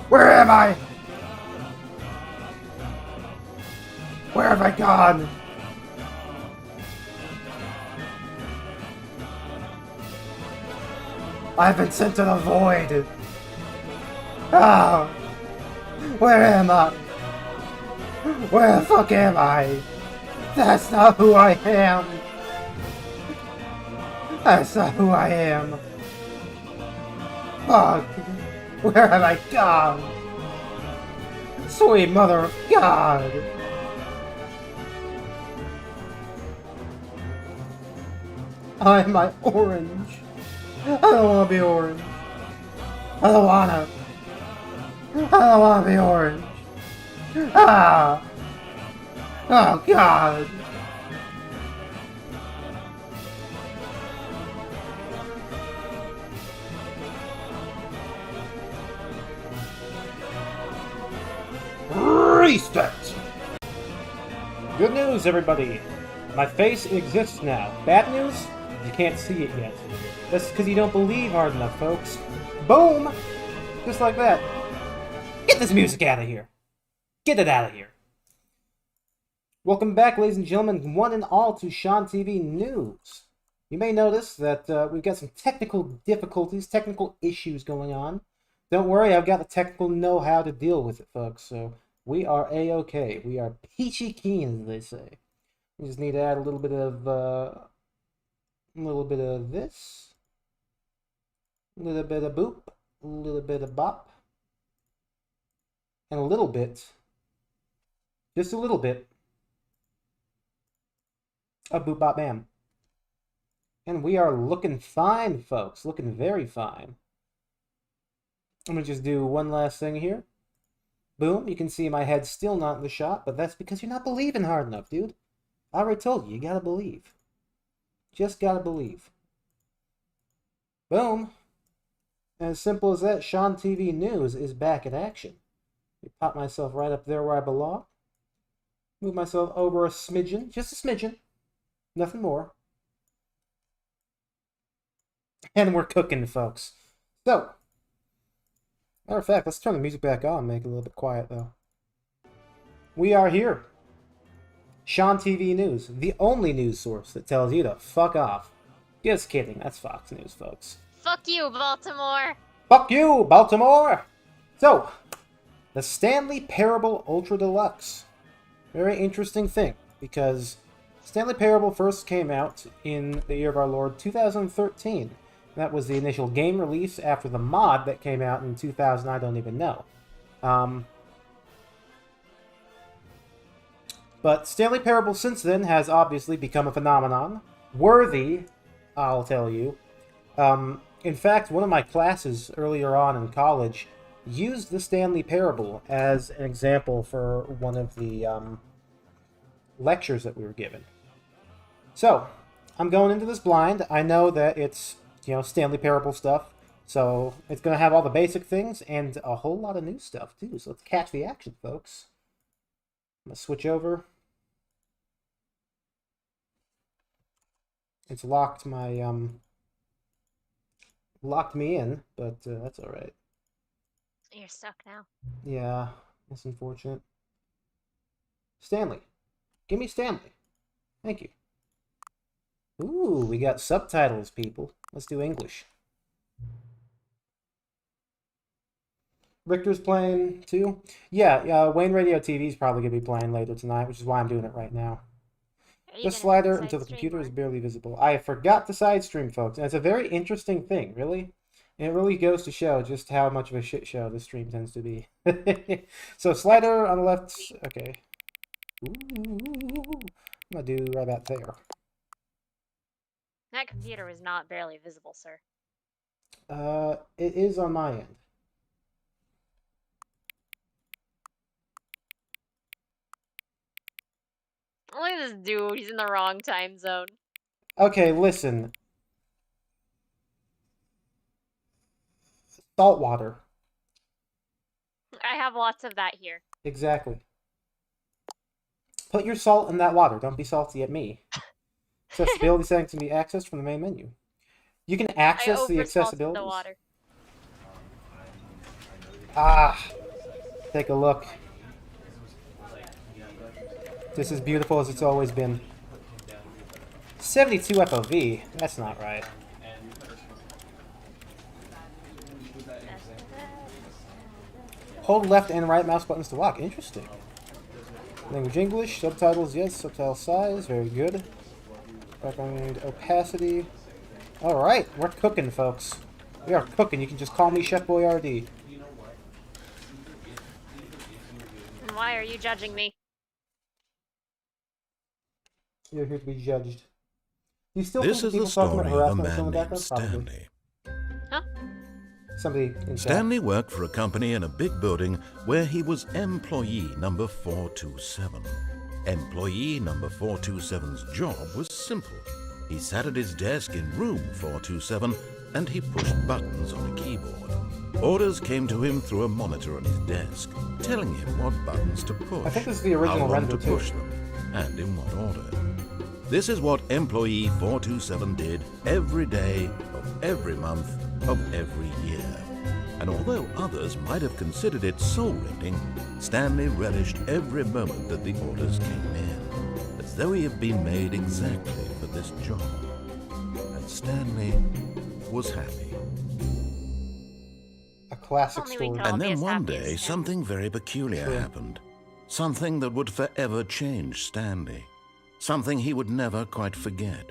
Where am I? Where have I gone? I've been sent to the void. Ah, where am I? Where the fuck am I? That's not who I am. That's not who I am. Fuck. Where have I gone? Sweet mother of God. I'm my orange. I don't want to be orange. I don't wanna. I don't want to be orange. Ah! Oh God! Restart! Good news, everybody! My face exists now. Bad news? You can't see it yet. That's because you don't believe hard enough, folks. Boom! Just like that. Get this music out of here! Get it out of here! Welcome back, ladies and gentlemen, one and all, to Sean TV News. You may notice that we've got some technical difficulties, technical issues going on. Don't worry, I've got the technical know-how to deal with it, folks, so we are A-OK. We are peachy keen, as they say. We just need to add a little bit of this, a little bit of boop, a little bit of bop, and a little bit, just a little bit, of boop bop bam. And we are looking fine, folks. Looking very fine. I'm going to just do one last thing here. Boom. You can see my head still not in the shot, but that's because you're not believing hard enough, dude. I already told you, you gotta believe. Just gotta believe. Boom. As simple as that, Sean TV News is back in action. Pop myself right up there where I belong. Move myself over a smidgen. Just a smidgen. Nothing more. And we're cooking, folks. So, matter of fact, let's turn the music back on, make it a little bit quiet, though. We are here. Sean TV News, the only news source that tells you to fuck off. Just kidding, that's Fox News, folks. Fuck you, Baltimore! Fuck you, Baltimore! So, the Stanley Parable Ultra Deluxe. Very interesting thing, because Stanley Parable first came out in the year of our Lord 2013. That was the initial game release after the mod that came out in 2000, I don't even know. But Stanley Parable since then has obviously become a phenomenon. Worthy, I'll tell you. In fact, one of my classes earlier on in college used the Stanley Parable as an example for one of the lectures that we were given. So, I'm going into this blind. I know that it's, Stanley Parable stuff. So, it's going to have all the basic things and a whole lot of new stuff, too. So, let's catch the action, folks. I'm going to switch over. It's locked my, locked me in, but that's alright. You're stuck now. Yeah, that's unfortunate. Stanley. Give me Stanley. Thank you. Ooh, we got subtitles, people. Let's do English. Richter's playing too? Yeah, Wayne Radio TV is probably going to be playing later tonight, which is why I'm doing it right now. The slider until the computer is barely visible. I forgot the side stream, folks. And it's a very interesting thing, really. And it really goes to show just how much of a shit show this stream tends to be. So, slider on the left. Okay. Ooh, I'm going to do right about there. That computer is not barely visible, sir. It is on my end. Look at this dude, he's in the wrong time zone. Okay, listen. Salt water. I have lots of that here. Exactly. Put your salt in that water. Don't be salty at me. Accessibility settings can be accessed from the main menu. You can access the accessibility. The water. Ah, take a look. Just as beautiful as it's always been. 72 FOV. That's not right. Hold left and right mouse buttons to walk. Interesting. Language English. Subtitles, yes. Subtitle size. Very good. Background opacity. Alright, we're cooking, folks. We are cooking. You can just call me Chef Boyardee. And why are you judging me? You're here to be judged. You still This think is people the talking about story of a harassment in the man named background? Probably. Stanley. Huh? Somebody in chat. Stanley worked for a company in a big building where he was employee number 427. Employee number 427's job was simple. He sat at his desk in room 427 and he pushed buttons on a keyboard. Orders came to him through a monitor on his desk, telling him what buttons to push, I think this is the original how long render to too. push them, and in what order. This is what employee 427 did every day of every month of every year. And although others might have considered it soul-rending, Stanley relished every moment that the orders came in, as though he had been made exactly for this job. And Stanley was happy. A classic Only we story. can all And be then as one happy as day, him. something very peculiar happened. Something that would forever change Stanley. Something he would never quite forget.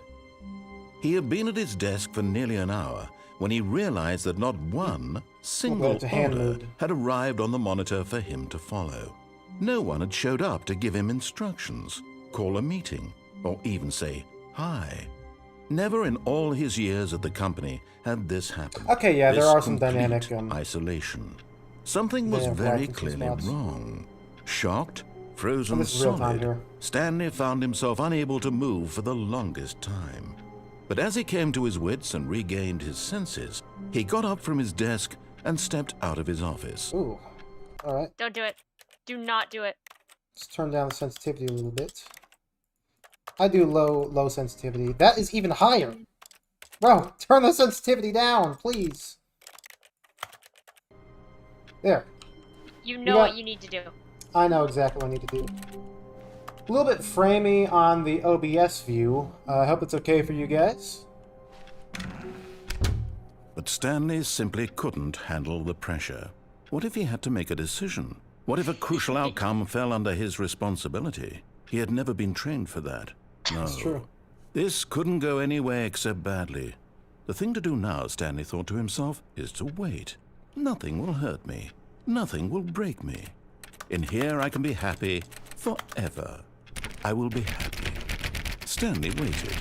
He had been at his desk for nearly an hour when he realized that not one single it's a hand order moved. had arrived on the monitor for him to follow. No one had showed up to give him instructions, call a meeting, or even say hi. Never in all his years at the company had this happened. Okay, yeah, there This are some complete dynamic isolation. Something was Yeah, very black in some clearly spots. wrong. Shocked, frozen this is real time solid, here. Stanley found himself unable to move for the longest time. But as he came to his wits and regained his senses, he got up from his desk and stepped out of his office. Ooh. Alright. Don't do it. Do not do it. Let's turn down the sensitivity a little bit. I do low sensitivity. That is even higher. Bro, turn the sensitivity down, please. There. You know got- what you need to do. I know exactly what I need to do. A little bit framey on the OBS view. I hope it's okay for you guys. But Stanley simply couldn't handle the pressure. What if he had to make a decision? What if a crucial outcome fell under his responsibility? He had never been trained for that. No. That's true. This couldn't go any way except badly. The thing to do now, Stanley thought to himself, is to wait. Nothing will hurt me. Nothing will break me. In here I can be happy forever. I will be happy. Stanley waited.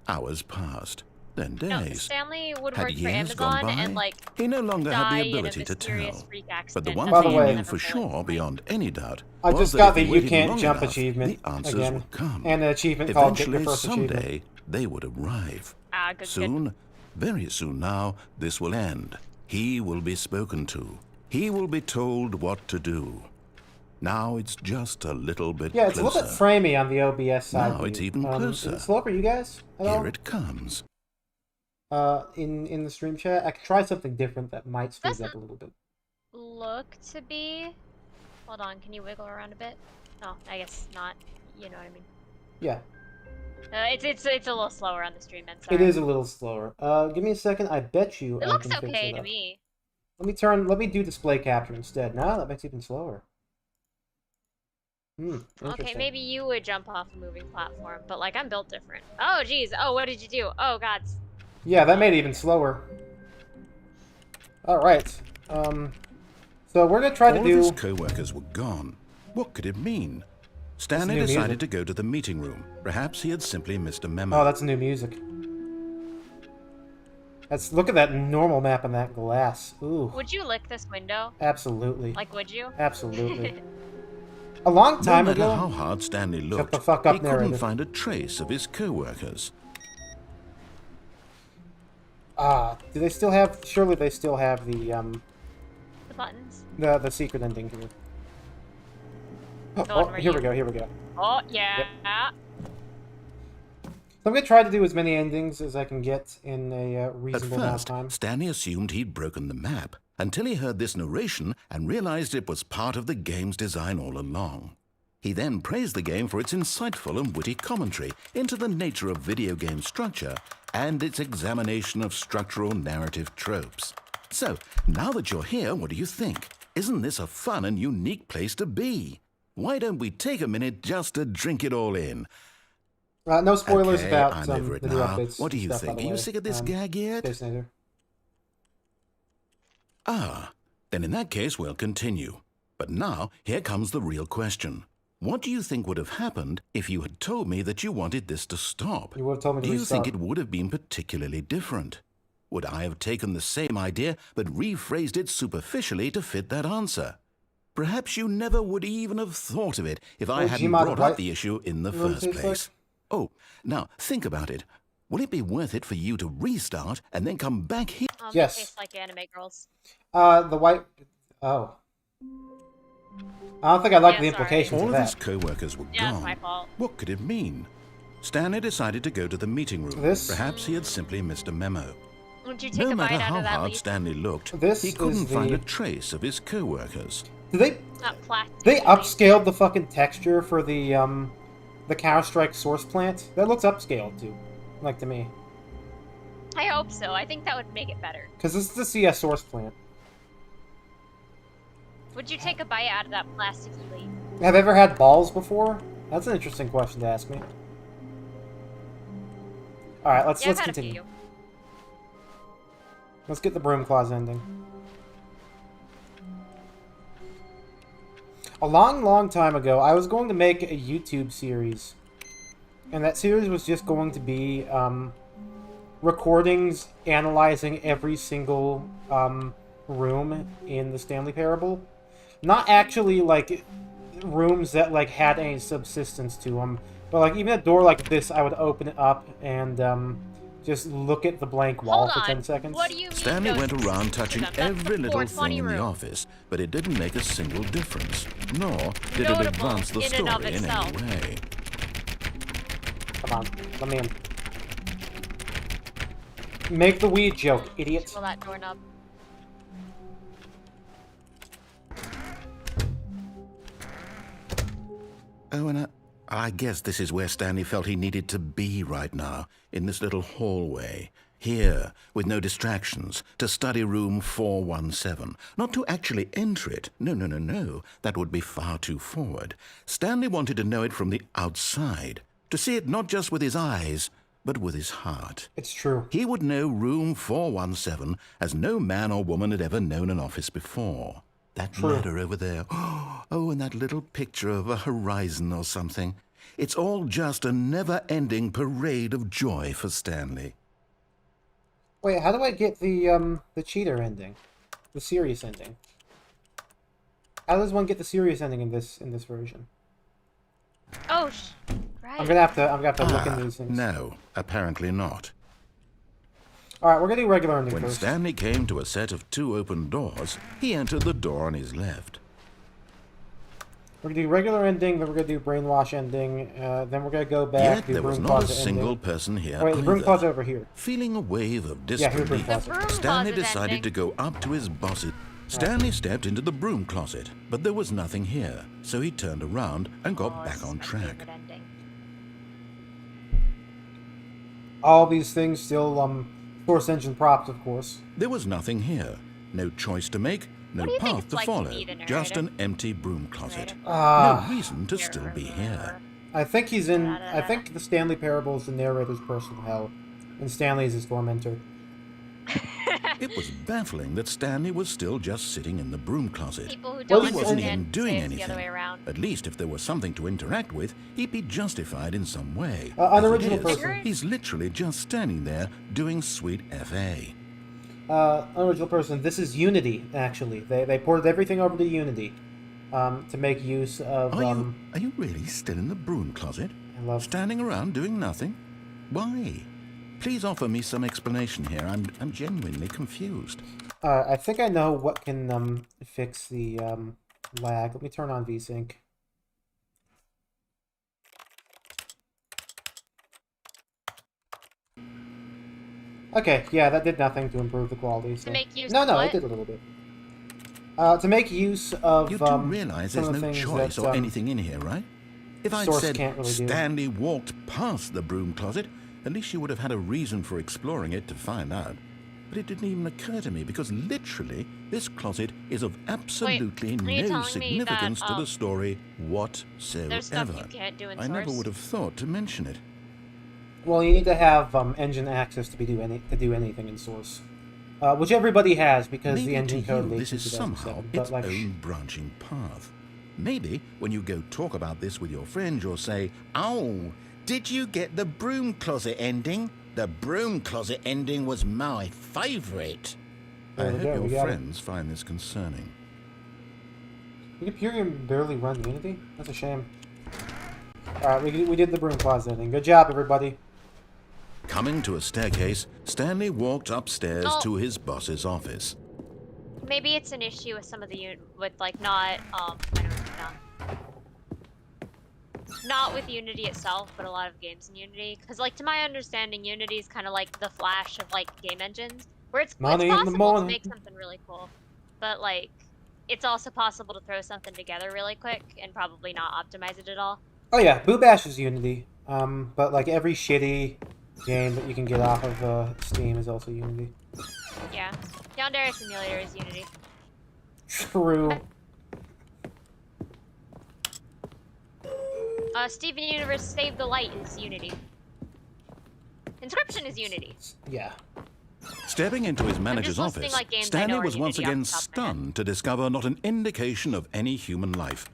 Hours passed. Then No, days. Stanley would Had work for years gone Amazon by? and like He no longer had die the in a ability to mysterious tell. freak But the accident one that By thing the he way- knew for sure, beyond any doubt, I was just that got if the he You waited Can't long Jump enough, achievement the answers again. would come. And an achievement called Get Your Eventually, First Achievement. someday, they would arrive. good. Soon, very soon now, this will end. He will be spoken to. He will be told what to do. Now it's just a little bit Yeah, it's closer. a little bit framey on the OBS side. Now it's view. even closer. Is it slow for you guys at all? Here it comes. In the stream chat, I could try something different that might speed it up a little bit. Look to be. Hold on, can you wiggle around a bit? Oh, I guess not. You know what I mean. Yeah, It's a little slower on the stream end. Sorry. it is a little slower. Give me a second. I bet you It I looks can fix okay it to up. me. Let me do display capture instead. No, that makes it even slower. Okay, Interesting. maybe you would jump off a moving platform, but like I'm built different. Oh geez. Oh, what did you do? Oh god. Yeah, that made it even slower. Alright. So we're gonna try to All do... of his co-workers were gone. What could it mean? Stanley new decided music. to go to the meeting room. Perhaps he had simply missed a memo. Oh, that's new music. Look at that normal map on that glass. Ooh. Would you lick this window? Absolutely. Like, would you? Absolutely. A long No time matter ago... how hard Stanley looked, the fuck up, he couldn't narrator. find a trace of his co-workers. Do they still have... Surely they still have the, The buttons. the secret ending here. The one Oh, where here you- we go, here we go. Oh yeah. So I'm gonna try to do as many endings as I can get in a At reasonable amount of first, time. Stanley assumed he'd broken the map, until he heard this narration and realized it was part of the game's design all along. He then praised the game for its insightful and witty commentary into the nature of video game structure and its examination of structural narrative tropes. So, now that you're here, what do you think? Isn't this a fun and unique place to be? Why don't we take a minute just to drink it all in? No spoilers Okay, about I'm over it the new now. updates. What do you stuff, by think? the Are you way. sick of this gag yet? Disney. Ah, then in that case we'll continue. But now, here comes the real question. What do you think would have happened if you had told me that you wanted this to stop? You would have told me to Do you restart. think it would have been particularly different? Would I have taken the same idea but rephrased it superficially to fit that answer? Perhaps you never would even have thought of it if I Would hadn't Gmod brought White up the issue in the really first taste place. Oh, now think about it. Will it be worth it for you to restart and then come back here? Yes. It tastes like anime girls. The white... Oh. I don't think I like Yeah, the sorry. implications All of of his that. co-workers were Yeah, it's gone. my fault. What could it mean? Stanley decided to go to the meeting room. This- Perhaps he had simply missed a memo. Would you take No a matter bite out how of that hard leaf? Stanley looked, This he is couldn't find the- a trace of his co-workers. Did they... Not plastic. They upscaled the fucking texture for the Counter-Strike source plant? That looks upscaled, too. Like, to me. I hope so. I think that would make it better. Because this is the CS source plant. Would you take a bite out of that plasticky leaf? Have I ever had balls before? That's an interesting question to ask me. Alright, let's Yeah, I've had continue. a few. Let's get the broom claws ending. A long time ago, I was going to make a YouTube series. And that series was just going to be, recordings analyzing every single, room in the Stanley Parable. Not actually, like, rooms that, like, had any subsistence to them. But, like, even a door like this, I would open it up and, just look at the blank wall Hold for on. 10 seconds. What do you mean? Stanley no went around touching subsistence? That's every the little 420 thing in the room. office, but it didn't make a single difference, nor did it Notable advance the in and of story in itself. any way. Come on, let me in. Make the weed joke, idiot. Pull that doorknob. Oh, and I guess this is where Stanley felt he needed to be right now, in this little hallway. Here, with no distractions, to study room 417. Not to actually enter it. No. That would be far too forward. Stanley wanted to know it from the outside. To see it not just with his eyes, but with his heart. It's true. He would know room 417 as no man or woman had ever known an office before. That True. ladder over there. Oh, and that little picture of a horizon or something. It's all just a never-ending parade of joy for Stanley. Wait, how do I get the cheater ending? The serious ending? How does one get the serious ending in this version? Oh, right. I'm gonna have to look into these things. No, apparently not. Alright, we're gonna do regular ending When first. Stanley came to a set of 2 open doors, he entered the door on his left. We're gonna do regular ending, then we're gonna do brainwash ending, then we're gonna go back Yet to there was broom not a closet single ending. person here Wait, the broom either. closet over here. Feeling a wave of Yeah, here's broom disbelief, closet. The broom Stanley closet decided ending. to go up to his boss's. Stanley stepped into the broom closet, but there was nothing here, so he turned around and got Oh, back this is on my track. favorite ending. All these things still, Source Engine props, of course. There was nothing here. No choice to make, no What do you think path it's to like to follow, be the just narrator? an empty broom closet. Ah, No reason to still be here. I think he's in. I think the Stanley Parable is the narrator's personal hell, and Stanley is his tormentor. It was baffling that Stanley was still just sitting in the broom closet. People who Well, don't he wasn't understand even doing say it's anything. the other way around. At least if there was something to interact with, he'd be justified in some way. Unoriginal As it is, person. He's literally just standing there doing sweet FA. Unoriginal person. This is Unity, actually. They ported everything over to Unity, to make use of. Are you really still in the broom closet? I love. Standing around doing nothing? Why? Please offer me some explanation here. I'm genuinely confused. I think I know what can fix the lag. Let me turn on VSync. Okay, yeah, that did nothing to improve the quality. So. To make use No, of it what? did a little bit. To make use of You do realize some there's of the no things choice that, or anything in here, right? If I'd Source said can't really do. Stanley walked past the broom closet, at least you would have had a reason for exploring it to find out. But it didn't even occur to me because literally this closet is of absolutely are you no telling me significance that, to the story whatsoever. There's stuff you can't do in I never Source? would have thought to mention it. Well, you need to have engine access to do anything in Source, which everybody has because Maybe the engine to code you, leaked this in is somehow 2007. But its like, own branching path. Maybe when you go talk about this with your friend, you'll say, "Oh, did you get the broom closet ending? The broom closet ending was my favourite." I There we go, hope we your got it. friends find this concerning. the Imperium barely run Unity. That's a shame. All right, we did the broom closet ending. Good job, everybody. Coming to a staircase, Stanley walked upstairs Oh. to his boss's office. Maybe it's an issue with some of the with like not I don't know. Not with Unity itself, but a lot of games in Unity. Because like to my understanding, Unity is kind of like the Flash of like game engines, where it's Money in the possible to morning. make something really cool, but like it's also possible to throw something together really quick and probably not optimize it at all. Oh yeah, Boo Bash is Unity. But like every shitty game that you can get off of Steam is also Unity. Yeah, Yandere Simulator is Unity. True. Steven Universe Save the Light is Unity. Inscription is Unity. Yeah. Stepping into his manager's listing, office, like, games I Stanley know are was once Unity off again the top of my head. stunned to discover not an indication of any human life.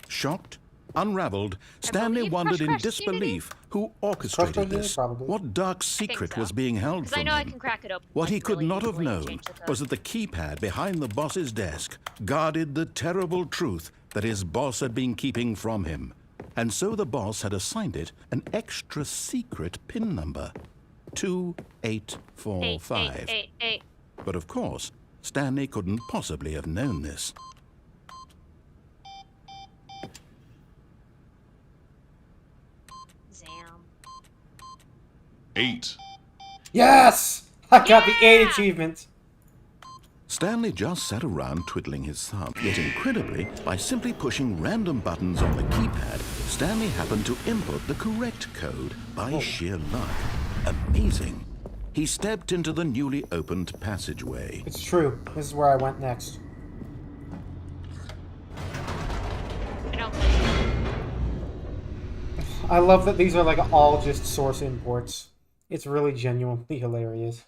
Shocked, unraveled, Stanley believe wondered in Crush disbelief who Crush orchestrated Unity, this. probably. What dark secret so. was being held Because I from know I him? can crack it open. What he like, could really not have easily and known change the code. was that the keypad behind the boss's desk guarded the terrible truth that his boss had been keeping from him. And so the boss had assigned it an extra secret PIN number, 2845. 8. But of course, Stanley couldn't possibly have known this. Zam. 8. Yes! I got the 8 Yeah! achievement. Stanley just sat around twiddling his thumb. Yet incredibly, by simply pushing random buttons on the keypad, Stanley happened to input the correct code by sheer luck. Amazing. He stepped into the newly opened passageway. It's true. This is where I went next. I don't I love that these are like all just Source imports. It's really genuinely hilarious.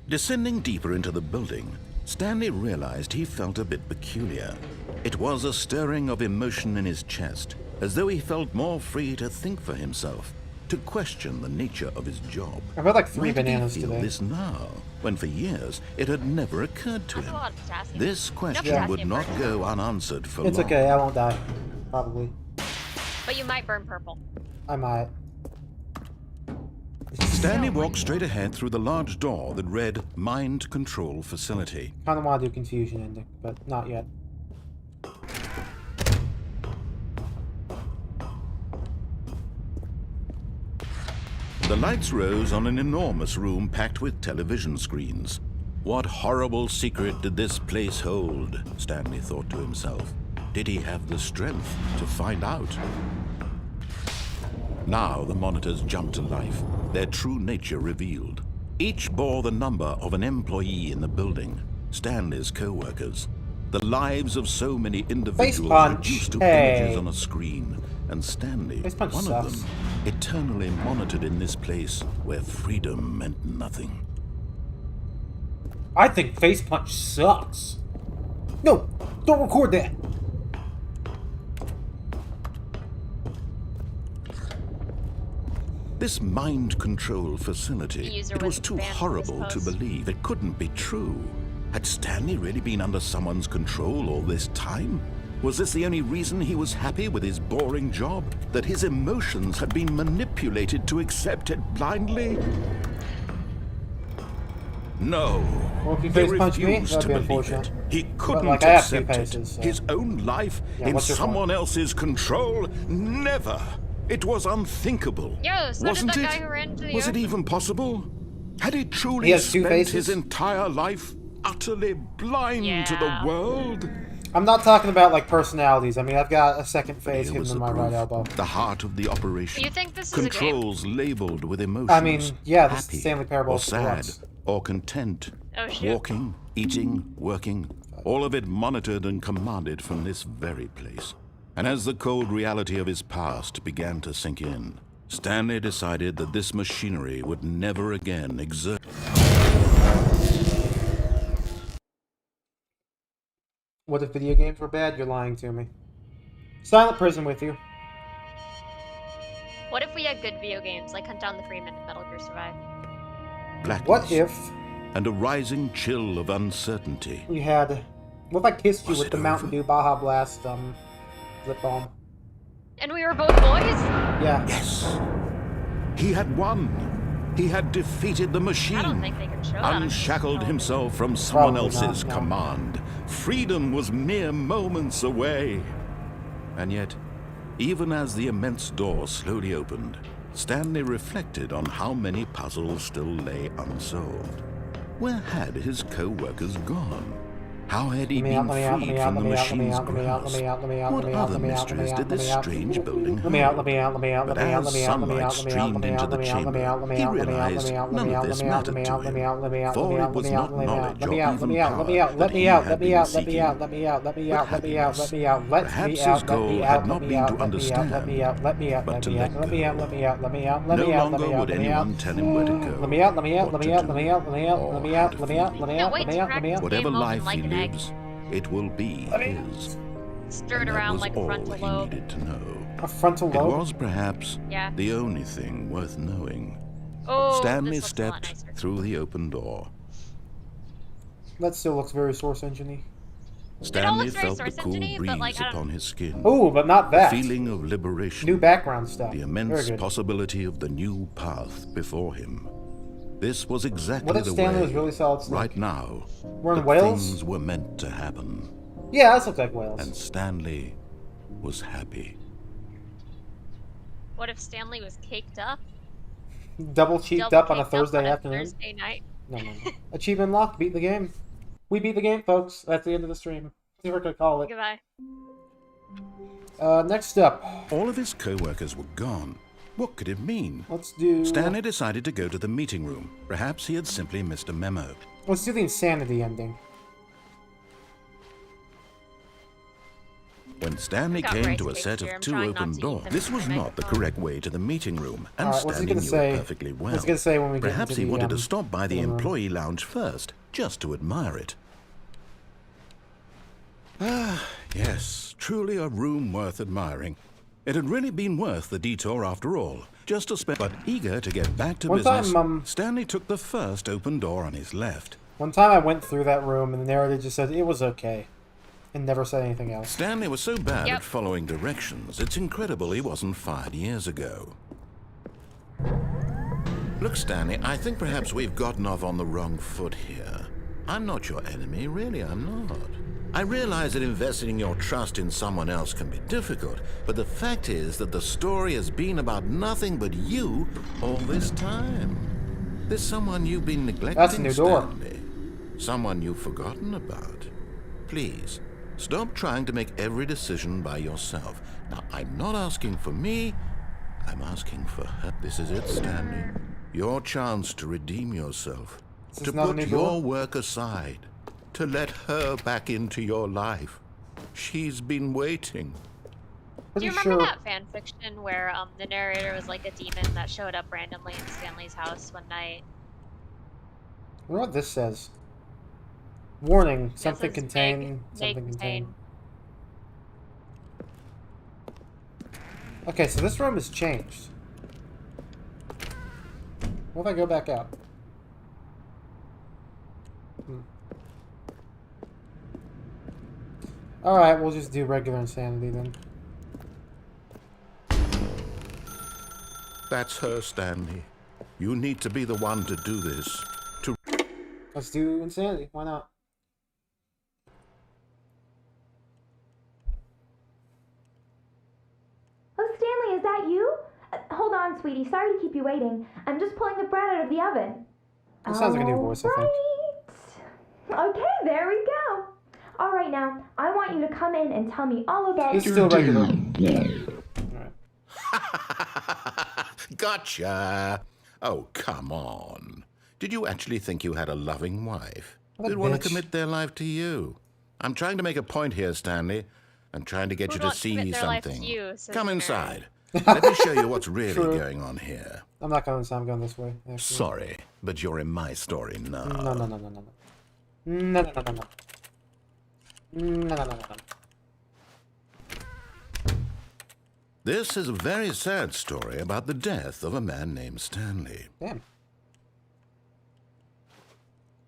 Descending deeper into the building, Stanley realized he felt a bit peculiar. It was a stirring of emotion in his chest, as though he felt more free to think for himself, to question the nature of his job. I've had like 3 Why did bananas he feel today. this now, when for years it had never occurred to That's a him? lot of potassium. This question potassium would not burns. go unanswered for It's long. okay, I won't die. Probably. But you might burn purple. I might. Stanley walked straight ahead through the large door that read Mind Control Facility. Kinda want to do Confusion ending, but not yet. The lights rose on an enormous room packed with television screens. What horrible secret did this place hold? Stanley thought to himself. Did he have the strength to find out? Now the monitors jumped to life, their true nature revealed. Each bore the number of an employee in the building, Stanley's co-workers. The lives of so many individuals punch. reduced to Hey. images on a screen, and Stanley, Face punch one sucks. of them, eternally monitored in this place where freedom meant nothing. I think Face Punch sucks. No, don't record that. This mind control facility, User it was was too banned from horrible this to post. believe. It couldn't be true. Had Stanley really been under someone's control all this time? Was this the only reason he was happy with his boring job? That his emotions had been manipulated to accept it blindly? No. Well, if you He face punch me, refused that'd to be believe unfortunate. it. He couldn't like, I have two accept faces, it. so- His own life Yeah, in what's your someone point? else's control? Never. It was unthinkable. Yo, so did Wasn't that it? guy who ran into the Was it earth? even possible? Had he truly He has two spent faces? his entire life utterly blind to the world? I'm not talking about like personalities. I mean, I've got a second face Here was hidden in the my right proof. elbow. The heart of the operation. You think this is Controls labeled with emotions. I mean, yeah, this is happy, Stanley Parable or sad, Deluxe. or content. Oh, shoot. Walking, eating, working. All of it monitored and commanded from this very place. And as the cold reality of his past began to sink in, Stanley decided that this machinery would never again exert. What if video games were bad? You're lying to me. Silent Prison with you. What if we had good video games, like Hunt Down the Freeman and Metal Gear Survive? Blackness, What if and a rising chill of uncertainty. we had... What if I kissed you Was with it the Mountain over? Dew Baja Blast, lip balm? And we were both boys? Yeah. Yes, he had won. He had defeated the machine. I don't think they could show that. Unshackled himself from someone Probably else's not, no. command. Freedom was mere moments away. And yet, even as the immense door slowly opened, Stanley reflected on how many puzzles still lay unsolved. Where had his co-workers gone? How had he been freed from the machine's grasp? What other mysteries did this strange building hold? But as sunlight streamed into the chamber, he realized none of this mattered to him, for it was not knowledge or even power that he had been seeking. Perhaps his goal had not been to understand, but to let go. No longer would anyone tell him where to go, what to do, or how to feel. Can't wait to crack this Whatever game open life like he an egg. lives, it will be his. Stir it And that around was like a all frontal he lobe. needed to know. A frontal It lobe? was perhaps Yeah. the only thing worth knowing. Oh, Stanley this looks a lot stepped nicer. through the open door. That still looks very Source Engine-y. Stanley looks very felt the Source cool Engine-y, breeze but, like, I don't- upon his skin. Oh, but not The that. feeling of liberation. New background stuff. The Very immense good. possibility of the new path before him. This was exactly What if the Stanley way, was really Solid Snake? right now, We're in that Wales? things were meant to happen. Yeah, that looks like Wales. And Stanley was happy. What if Stanley was caked up? Double cheeked Double up on a caked Thursday afternoon? Thursday night. No. Achievement unlocked. Beat the game. We beat the game, folks. That's the end of the stream. That's what we're gonna call it. Goodbye. Next up. All of his co-workers were gone. What could it mean? Let's do... Stanley decided to go to the meeting room. Perhaps he had simply missed a memo. Let's do the insanity ending. When Stanley Got came rice to a cakes set here. of I'm two trying open not to eat doors. them This in was my not the microphone. correct way to the meeting room, and Alright, what's he Stanley gonna knew say? it perfectly well. What's he gonna say when we get Perhaps into he the, wanted to stop by the living room? employee lounge first, just to admire it. Ah, yes, truly a room worth admiring. It had really been worth the detour after all. Just to spend, but eager to get back to One business, time, Stanley took the first open door on his left. One time I went through that room and the narrator just said it was okay. And never said anything else. Stanley was so bad Yep. at following directions, it's incredible he wasn't fired years ago. Look, Stanley, I think perhaps we've gotten off on the wrong foot here. I'm not your enemy, really, I'm not. I realize that investing your trust in someone else can be difficult, but the fact is that the story has been about nothing but you all this time. There's someone you've been neglecting, That's a new door. Stanley. Someone you've forgotten about. Please, stop trying to make every decision by yourself. Now, I'm not asking for me, I'm asking for her. This is it, Stanley. Your chance to redeem yourself. This To is not a put new your door? work aside. To let her back into your life. She's been waiting. Do Pretty you remember sure... that fan fiction where the narrator was like a demon that showed up randomly in Stanley's house one night? I wonder what this says. Warning, It something says contain... may Something contain. contain. Okay, so this room has changed. What if I go back out? Alright, we'll just do regular insanity then. That's her, Stanley. You need to be the one to do this. To Let's do insanity. Why not? Oh, Stanley, is that you? Hold on, sweetie. Sorry to keep you waiting. I'm just pulling the bread out of the oven. That sounds like a new voice, I think. Alright. Okay, there we go. All right, now, I want you to come in and tell me all about... It's still regular. Gotcha. Oh, come on. Did you actually think you had a loving wife? What a Who'd want bitch. to commit their life to you? I'm trying to make a point here, Stanley. I'm trying to get Who'd you to want to commit see their life to something. you, says Come Mary. inside. Let me show you what's really True. going on here. I'm not going inside. I'm going this way. Actually. Sorry, but you're in my story now. No. No. This is a very sad story about the death of a man named Stanley. Damn.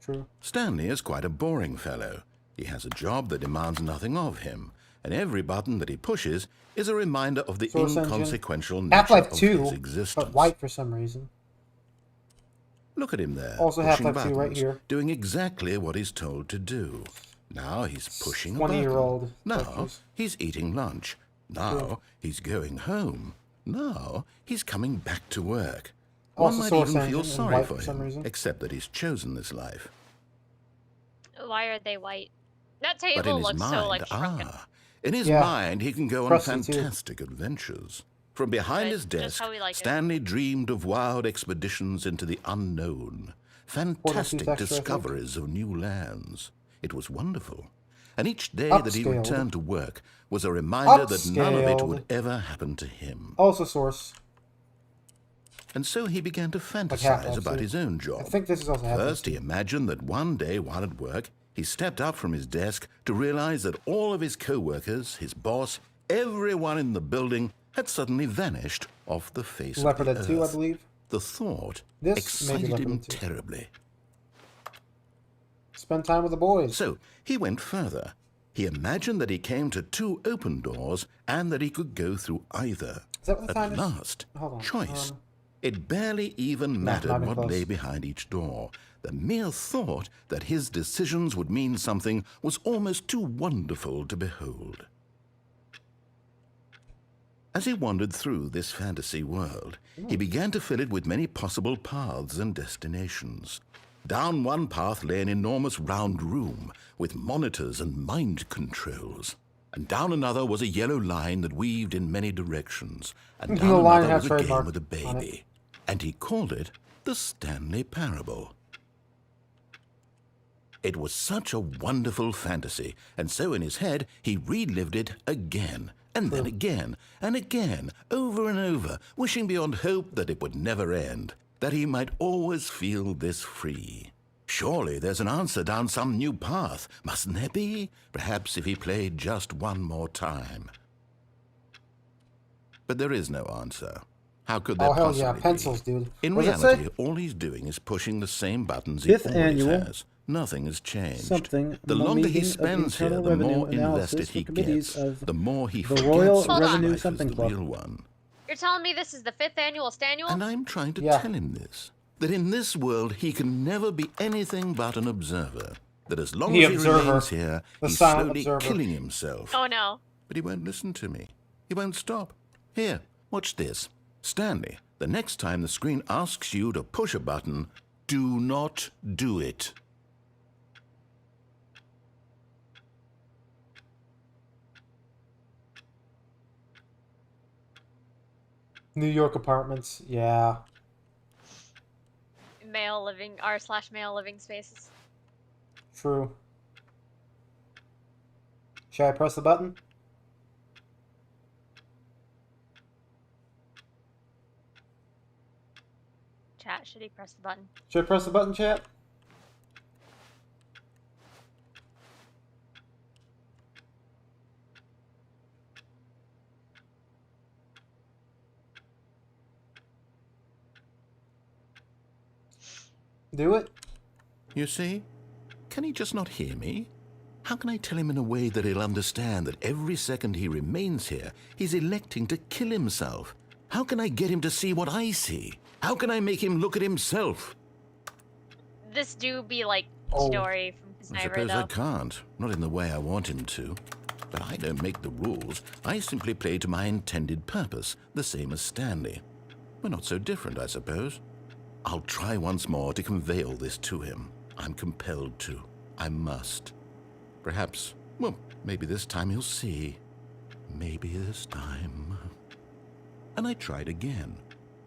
True. Stanley is quite a boring fellow. He has a job that demands nothing of him, and every button that he pushes is a reminder of the Source engine. inconsequential nature Half-Life of 2, his existence. but white for some reason. Look at him there, Also pushing Half-Life 2 right buttons, here. doing exactly what he's told to do. Now he's pushing a 20-year-old button. Now touches. he's eating lunch. Now True. he's going home. Now he's coming back to work. Also One might Source even engine feel in sorry white for for some him, reason. except that he's chosen this life. Why are they white? That But in table his looks mind, so like shrunken. in his Yeah. mind, he can go on Crusty, too. fantastic adventures. From behind Good, his just desk, how we like it. Stanley dreamed of wild expeditions into the unknown, fantastic extra, I think. discoveries of new lands. It was wonderful. And each day that he Upscaled. returned to work was a reminder that none of it Upscaled. would ever happen to him. Also Source. And so he began to Half-Life fantasize about 2. his own job. I think this is also Half-Life First, he imagined that one day while at work, he stepped up from his desk to realize that all of his co-workers, his boss, everyone in the building had suddenly vanished off the face Leopard of the Dead 2, I earth. believe. The thought This may be excited Leopard him Dead 2. terribly. Spend time with the boys. So he went further. He imagined that he came to two open doors and that he could go through either. Is that what the time At is? last, Hold on. choice. It barely even mattered not even what close. lay behind each door. The mere thought that his decisions would mean something was almost too wonderful to behold. As he wandered through this fantasy world, he began to fill it with many possible paths and destinations. Down one path lay an enormous round room with monitors and mind controls. And down another was a yellow line that weaved in many directions. And The down line another has was a game trademark with a on it. baby. And he called it the Stanley Parable. It was such a wonderful fantasy, and so in his head he relived it again, and then again, and again, over and over, wishing beyond hope that it would never end, that he might always feel this free. Surely there's an answer down some new path, mustn't there be? Perhaps if he played just one more time. But there is no answer. How could there Oh, hell possibly yeah. be? Pencils, dude. In What does it reality, say? all he's doing is pushing the same buttons he Fifth always annual has. Nothing has changed. something The longer he meeting of spends here, internal the revenue more analysis invested for he committees gets. of The more he the forgets Royal that Revenue life is Something the Club. real one. You're telling me this is the 5th annual Stanual? And I'm trying to Yeah. tell him this. That in this world he can never be anything but an observer. That as long The as he observer. remains here, The he's silent slowly observer. killing himself. Oh no. But he won't listen to me. He won't stop. Here, watch this. Stanley, the next time the screen asks you to push a button, do not do it. New York apartments. Yeah. Male living r/male living spaces. True. Should I press the button? Chat, should he press the button? Should I press the button, chat? Do it? You see? Can he just not hear me? How can I tell him in a way that he'll understand that every second he remains here, he's electing to kill himself? How can I get him to see what I see? How can I make him look at himself? This do be like Oh. story from I Sniper suppose I though. can't. Not in the way I want him to. But I don't make the rules. I simply play to my intended purpose, the same as Stanley. We're not so different, I suppose. I'll try once more to convey all this to him. I'm compelled to. I must. Perhaps, well, maybe this time he'll see. Maybe this time. And I tried again,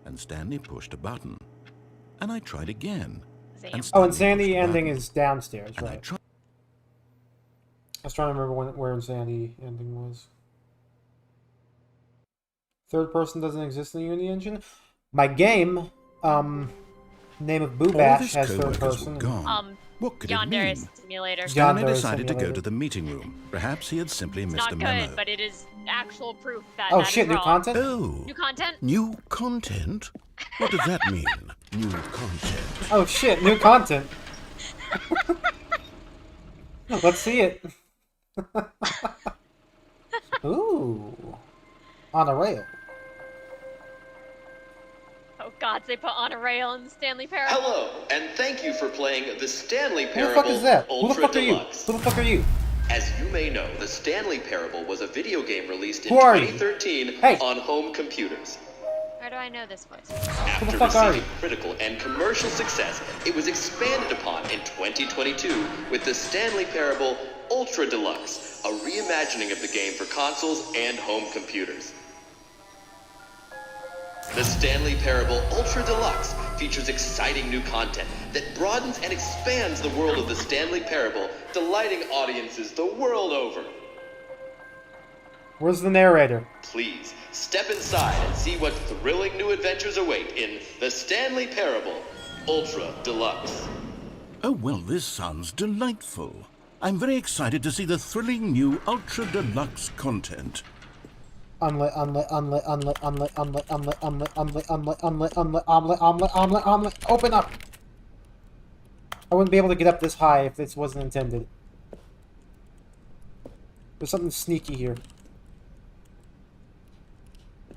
and Stanley pushed a button. And I tried again. Damn. Oh, and Stanley Sandy pushed a ending button. is downstairs, And I right? tried. I was trying to remember where Sandy ending was. Third person doesn't exist in the Unity engine. My game, name of Boo All of Bash his has third co-workers were person. gone. What could it Yandere mean? Simulator. Stanley Yandere decided to go Simulator. to the meeting room. Perhaps he had simply It's missed not a memo. good, but it is actual proof that Oh that shit, is new wrong. content? Oh, New content? new content? What does that mean? New content. Oh shit, new content. Let's see it. Ooh. On a rail. Oh god, they put on a rail in the Stanley Parable. Hello, and thank you for playing the Stanley Who Parable the fuck is that? Who the Ultra fuck are you? Deluxe. Who the fuck are you? As you may know, the Stanley Parable was a video game released in Who are you? 2013 Hey. on home computers. Where do I know this voice? After the fuck are receiving you? critical and commercial success, it was expanded upon in 2022 with the Stanley Parable Ultra Deluxe, a reimagining of the game for consoles and home computers. The Stanley Parable Ultra Deluxe features exciting new content that broadens and expands the world of the Stanley Parable, delighting audiences the world over. Where's the narrator? Please, step inside and see what thrilling new adventures await in the Stanley Parable Ultra Deluxe. Oh, well, this sounds delightful. I'm very excited to see the thrilling new Ultra Deluxe content. Omelet, omelet, omelet, omelet, omelet, omelet, omelet, omelet, omelet, omelet, omelet, omelet, omelet, omelet, omelet, omelet, open up! I wouldn't be able to get up this high if this wasn't intended. There's something sneaky here.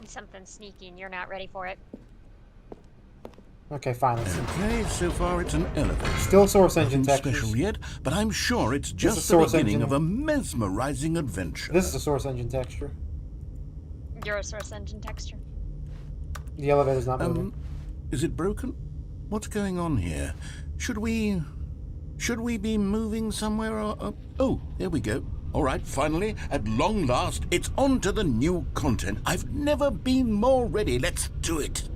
Something sneaky and you're not ready for it. Okay, fine. Let's see. Okay, so far it's an elevator. Still source engine Nothing textures. special yet, but I'm sure it's is just the source beginning engine. of a mesmerizing adventure. This is a source engine texture. Your source engine texture. The elevator's not moving. Is it broken? What's going on here? Should we be moving somewhere or... Oh, there we go. All right, finally, at long last, it's on to the new content. I've never been more ready. Let's do it.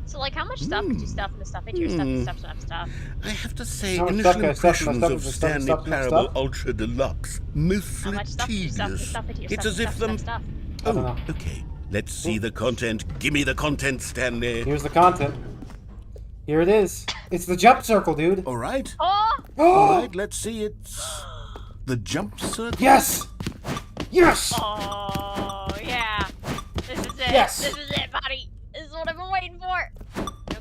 So, like, how much stuff could you stuff into stuff into your stuff and stuff? I have to say, How much initial stuff can I stuff in my impressions stuff of into Stanley stuff into Parable stuff? Ultra Deluxe, mostly How much stuff could you stuff into tedious. stuff into your It's stuff as and if stuff them... and stuff? I don't Oh, know. okay. Let's see the content. Give me the content, Stanley. Here's the content. Here it is. It's the jump circle, dude. All right. Oh! All right, let's see. It's the jump circle. Yes! Yes! Oh, yeah. This is it. Yes. This is it, buddy. This is what I've been waiting for. No, go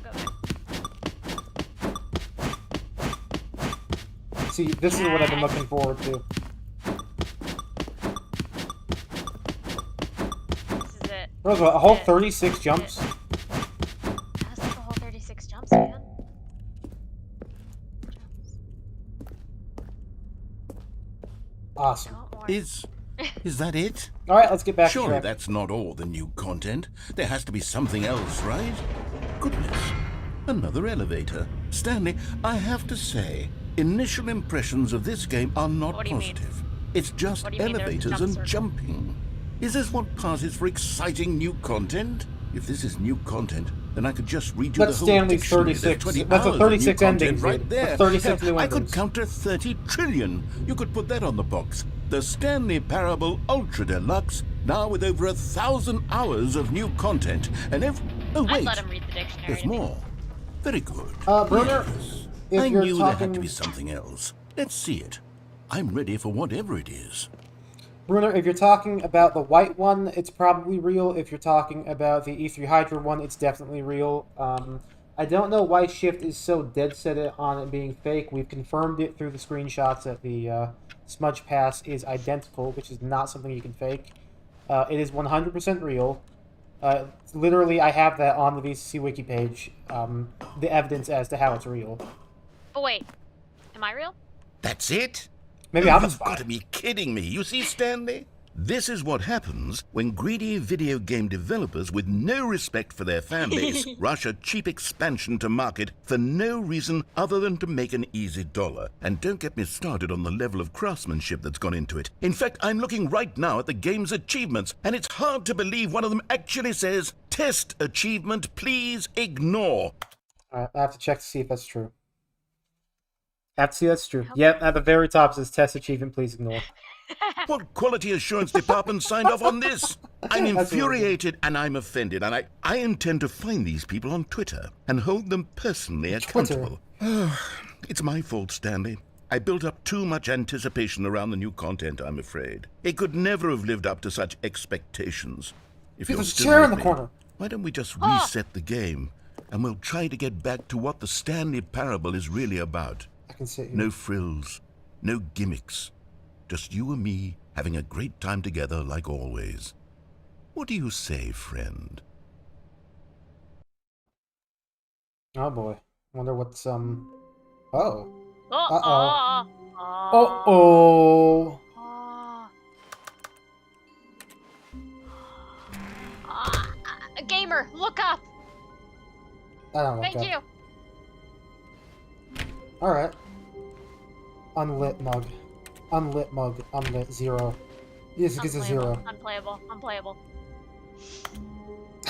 back. See, this is what I've been looking forward to. This is it. There was a whole 36 jumps. That's like a whole 36 jumps, man. Awesome. I want more. Is that it? Alright, let's get back to Surely track. that's not all the new content. There has to be something else, right? Goodness. Another elevator. Stanley, I have to say, initial impressions of this game are not What do you mean? positive. It's just What do you mean there's a elevators jump and circle? jumping. Is this what passes for exciting new content? If this is new content, then I could just read you That's the whole Stanley's dictionary. There's 36 20 that's a hours of 36 new endings, content right dude. there. That's 36 Hell, new I could endings. counter 30 trillion. You could put that on the box. The Stanley Parable Ultra Deluxe, now with over 1,000 hours of new content. And if... Oh, I'd wait. let him read the dictionary. There's to me. more. Very good. Bruner, Yes. if I you're knew there had talking... to be something else. Let's see it. I'm ready for whatever it is. Bruner, if you're talking about the white one, it's probably real. If you're talking about the E3 Hydra one, it's definitely real. I don't know why Shift is so dead set on it being fake. We've confirmed it through the screenshots that the smudge pass is identical, which is not something you can fake. It is 100% real. Literally, I have that on the VCC wiki page, the evidence as to how it's real. But wait, am I real? That's it? Maybe Oh, I'm a you've spy. got to be kidding me. You see, Stanley? This is what happens when greedy video game developers with no respect for their fan base rush a cheap expansion to market for no reason other than to make an easy dollar. And don't get me started on the level of craftsmanship that's gone into it. In fact, I'm looking right now at the game's achievements, and it's hard to believe one of them actually says, "Test achievement, please ignore." Alright, I have to check to see if that's true. I have to see if that's true. Yep, at the very top it says test achievement, please ignore. What quality assurance department signed off on this? I'm infuriated and I'm offended, and I intend to find these people on Twitter and hold them personally accountable. It's my fault, Stanley. I built up too much anticipation around the new content, I'm afraid. It could never have lived up to such expectations. If you're There's a still chair with in the me, corner. why don't we just reset the game, and we'll try to get back to what the Stanley Parable is really about. I can sit here. No frills, no gimmicks. Just you and me having a great time together like always. What do you say, friend? Oh boy. Wonder what's Oh. Uh-oh. Uh-oh. A gamer, look up. I don't know. Thank you. Alright. Unlit mug. Unlit mug. Unlit 0. Yes, it gets a 0. Unplayable. Unplayable.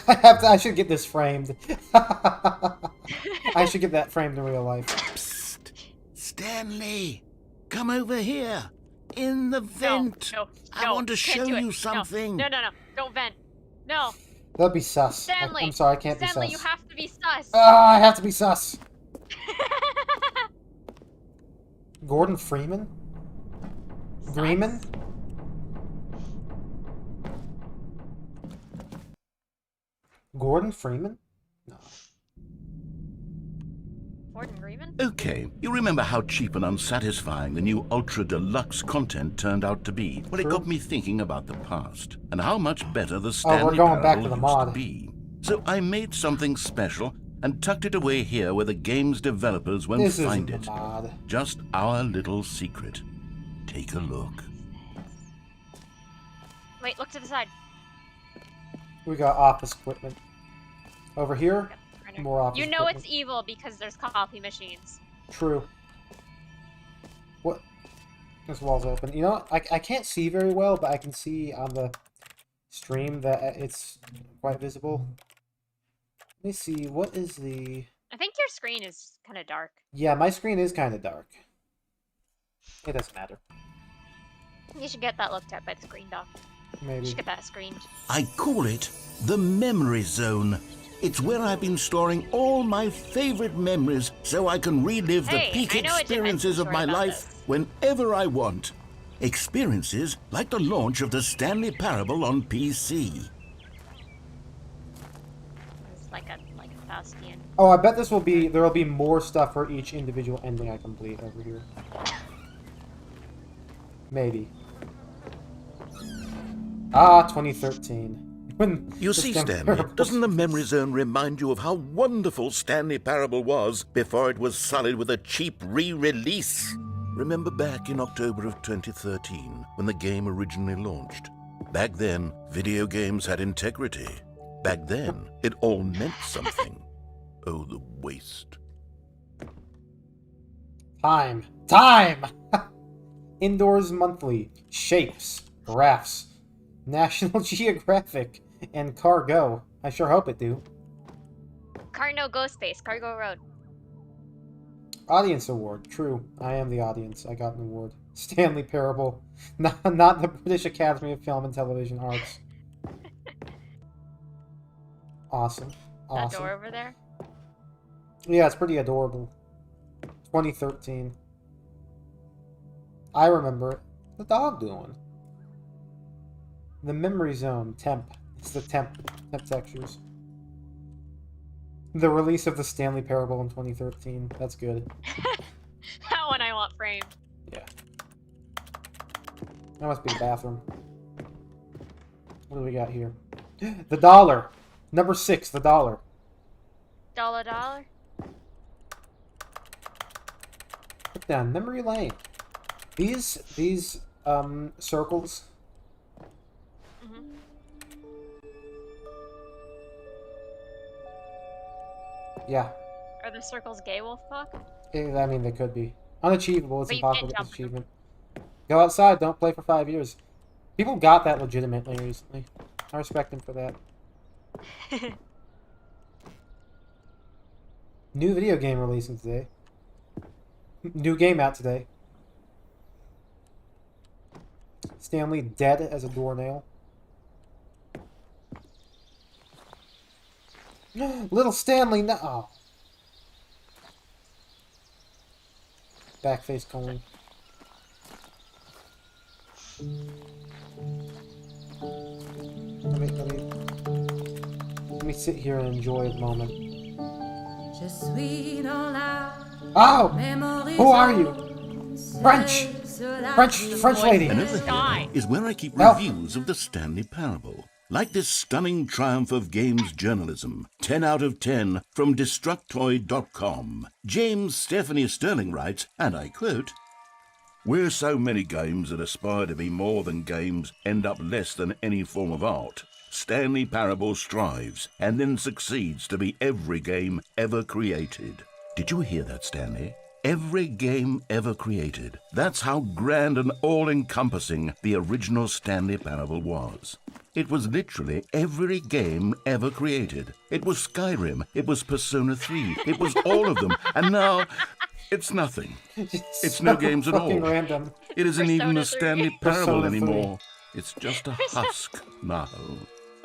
I should get this framed. I should get that framed in real life. Psst. Stanley, come over here. In the vent. No, I want to show do it. you something. No. Don't vent. No. That'd be sus. Stanley. I'm sorry, I can't Stanley, be sus. you have to be sus. I have to be sus. Gordon Freeman? Freeman? Gordon Freeman? No. Gordon Freeman? Okay, you remember how cheap and unsatisfying the new Ultra Deluxe content turned out to be? Well, it True. got me thinking about the past and how much better the Stanley we're going back Parable to the used mod. to be. So I made something special and tucked it away here where the game's developers won't This find isn't it. the mod. Just our little secret. Take a look. Wait, look to the side. We got office equipment. Over here, more office You know equipment. it's evil because there's coffee machines. True. What? This wall's open. You know what? I can't see very well, but I can see on the stream that it's quite visible. Let me see. What is the... I think your screen is kind of dark. Yeah, my screen is kind of dark. It doesn't matter. You should get that looked at by the screen doctor. You Maybe. should get that screened. I call it the memory zone. It's where I've been storing all my favorite memories so I can relive the Hey, peak I know a experiences of story my about life this. whenever I want. Experiences like the launch of the Stanley Parable on PC. It's like a Faustian. Oh, I bet this will be... There will be more stuff for each individual ending I complete over here. Maybe. Ah, 2013. When You see, Stanley, doesn't the memory zone remind you of how wonderful Stanley Parable was before it was sullied with a cheap re-release? Remember back in October of 2013, when the game originally launched? Back then, video games had integrity. Back then, it all meant something. Oh, the waste. Time! Time! Indoors Monthly, Shapes, Graphs, National Geographic, and Cargo. I sure hope it do. Carno Go Space, Cargo Road. Audience Award. True. I am the audience. I got an award. Stanley Parable. Not the British Academy of Film and Television Arts. Awesome. That Awesome. door over there. Yeah, it's pretty adorable. 2013. I remember it. What's the dog doing? The Memory Zone. Temp. It's the temp textures. The release of the Stanley Parable in 2013. That's good. That one I want framed. Yeah. That must be the bathroom. What do we got here? The dollar. Number 6, the dollar. $1. Put down memory lane. These circles Yeah. Are the circles gay, wolf fuck? I mean, they could be. Unachievable. It's But you impossible can't to get this jump. achievement. Go outside. Don't play for 5 years. People got that legitimately recently. I respect them for that. New video game releasing today. New game out today. Stanley dead as a doornail. Little Stanley, no. Oh. Backface calling. Let me sit here and enjoy the moment. Oh! Who are you? French lady. And over here is where I keep reviews of the Stanley Parable. Like this stunning triumph of games journalism, 10 out of 10 from Destructoid.com. James Stephanie Sterling writes, and I quote, "Where so many games that aspire to be more than games end up less than any form of art, Stanley Parable strives and then succeeds to be every game ever created." Did you hear that, Stanley? Every game ever created. That's how grand and all-encompassing the original Stanley Parable was. It was literally every game ever created. It was Skyrim, it was Persona 3, it was all of them, and now it's nothing. It's no games at all. Random. It isn't even Persona a 3. Stanley Parable Persona 3. anymore. It's just a husk now.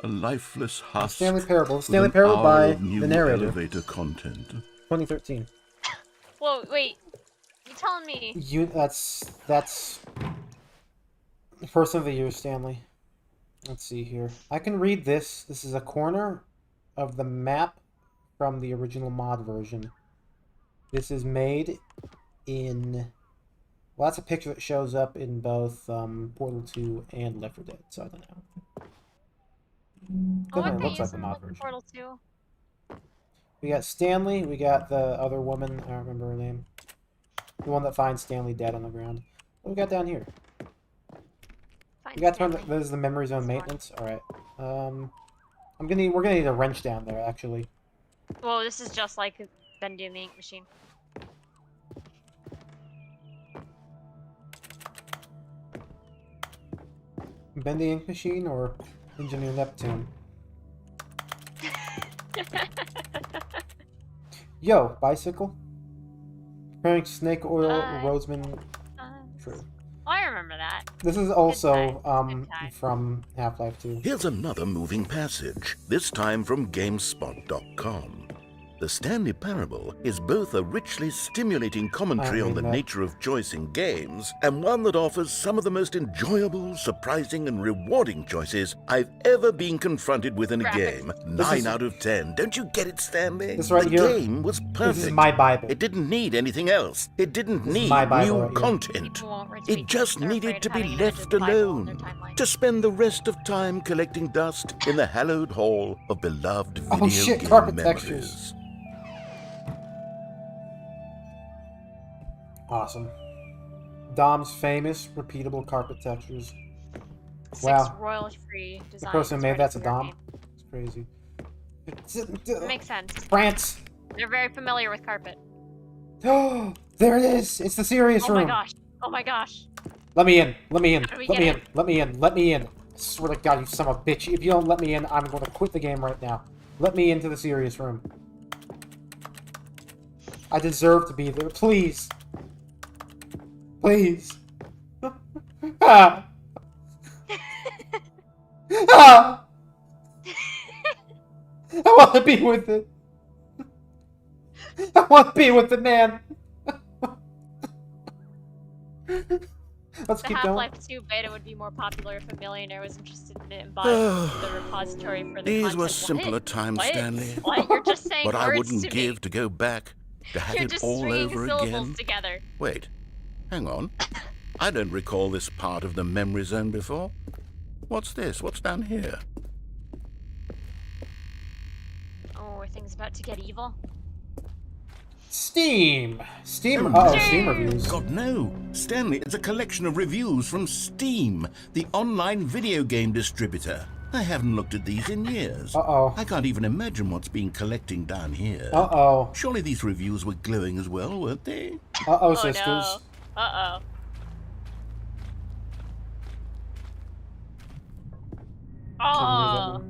A lifeless husk. Stanley Parable. with Stanley an Parable hour by of new the narrator. elevator content. 2013. Whoa, wait. You telling me? That's person of the year, Stanley. Let's see here. I can read this. This is a corner of the map from the original mod version. This is made in... Well, that's a picture that shows up in both Portal 2 and Left 4 Dead, so I don't know. Oh, Definitely okay, looks like the isn't mod it version. Portal 2? We got Stanley, we got the other woman, I don't remember her name. The one that finds Stanley dead on the ground. What do we got down here? We got to turn this is the memory zone maintenance. Alright. We're gonna need a wrench down there, actually. Whoa, this is just like Bendy and the Ink Machine. Bend the Ink Machine or Engineer Neptune? Yo, bicycle? Preparing snake oil, Roseman. True. I remember that. This is also Good time. from Half-Life 2. Here's another moving passage, this time from GameSpot.com. The Stanley Parable is both a richly stimulating commentary on the nature of choice in games, and one that offers some of the most enjoyable, surprising, and rewarding choices I've ever been confronted with in a game. 9 out of 10. Don't you get it, Stanley? This right the here, game was perfect. This is my Bible. It didn't need anything else. It didn't need my Bible new right here. content. People won't retweet It just they're needed afraid to of be having left the Bible in their alone, timeline. to spend the rest of time collecting dust in the hallowed hall of beloved video game carpet memories. textures. Awesome. Dom's famous, repeatable carpet textures. 6 Wow. royalty-free The designs. person who made ready that's a for your Dom. game. It's crazy. It makes sense. France! They're very familiar with carpet. Oh, there it is! It's the serious Oh room! my gosh. Oh my gosh. Let me in! Let me in! How do we Let get me in? in! Let me in! Let me in! I swear to God, you son of a bitch. If you don't let me in, I'm going to quit the game right now. Let me into the serious room. I deserve to be there. Please. Please. Ah. Ah. I want to be with it. I want to be with the man. Let's The keep going. Half-Life 2 beta would be more popular if a millionaire was interested in it and bought the repository for the These content. were simpler What? times, What? Stanley. What? You're just saying But I words wouldn't to give me. to go back to have You're it just all stringing over syllables again. together. Wait, hang on. I don't recall this part of the memory zone before. What's this? What's down here? Oh, are things about to get evil? Steam. Steam. Oh, Oh, Steam reviews. God, no. Stanley, it's a collection of reviews from Steam, the online video game distributor. I haven't looked at these in years. Uh-oh. I can't even imagine what's been collecting down here. Uh-oh. Surely these reviews were glowing as well, weren't they? Uh-oh, Oh sisters. no. Uh-oh. Oh.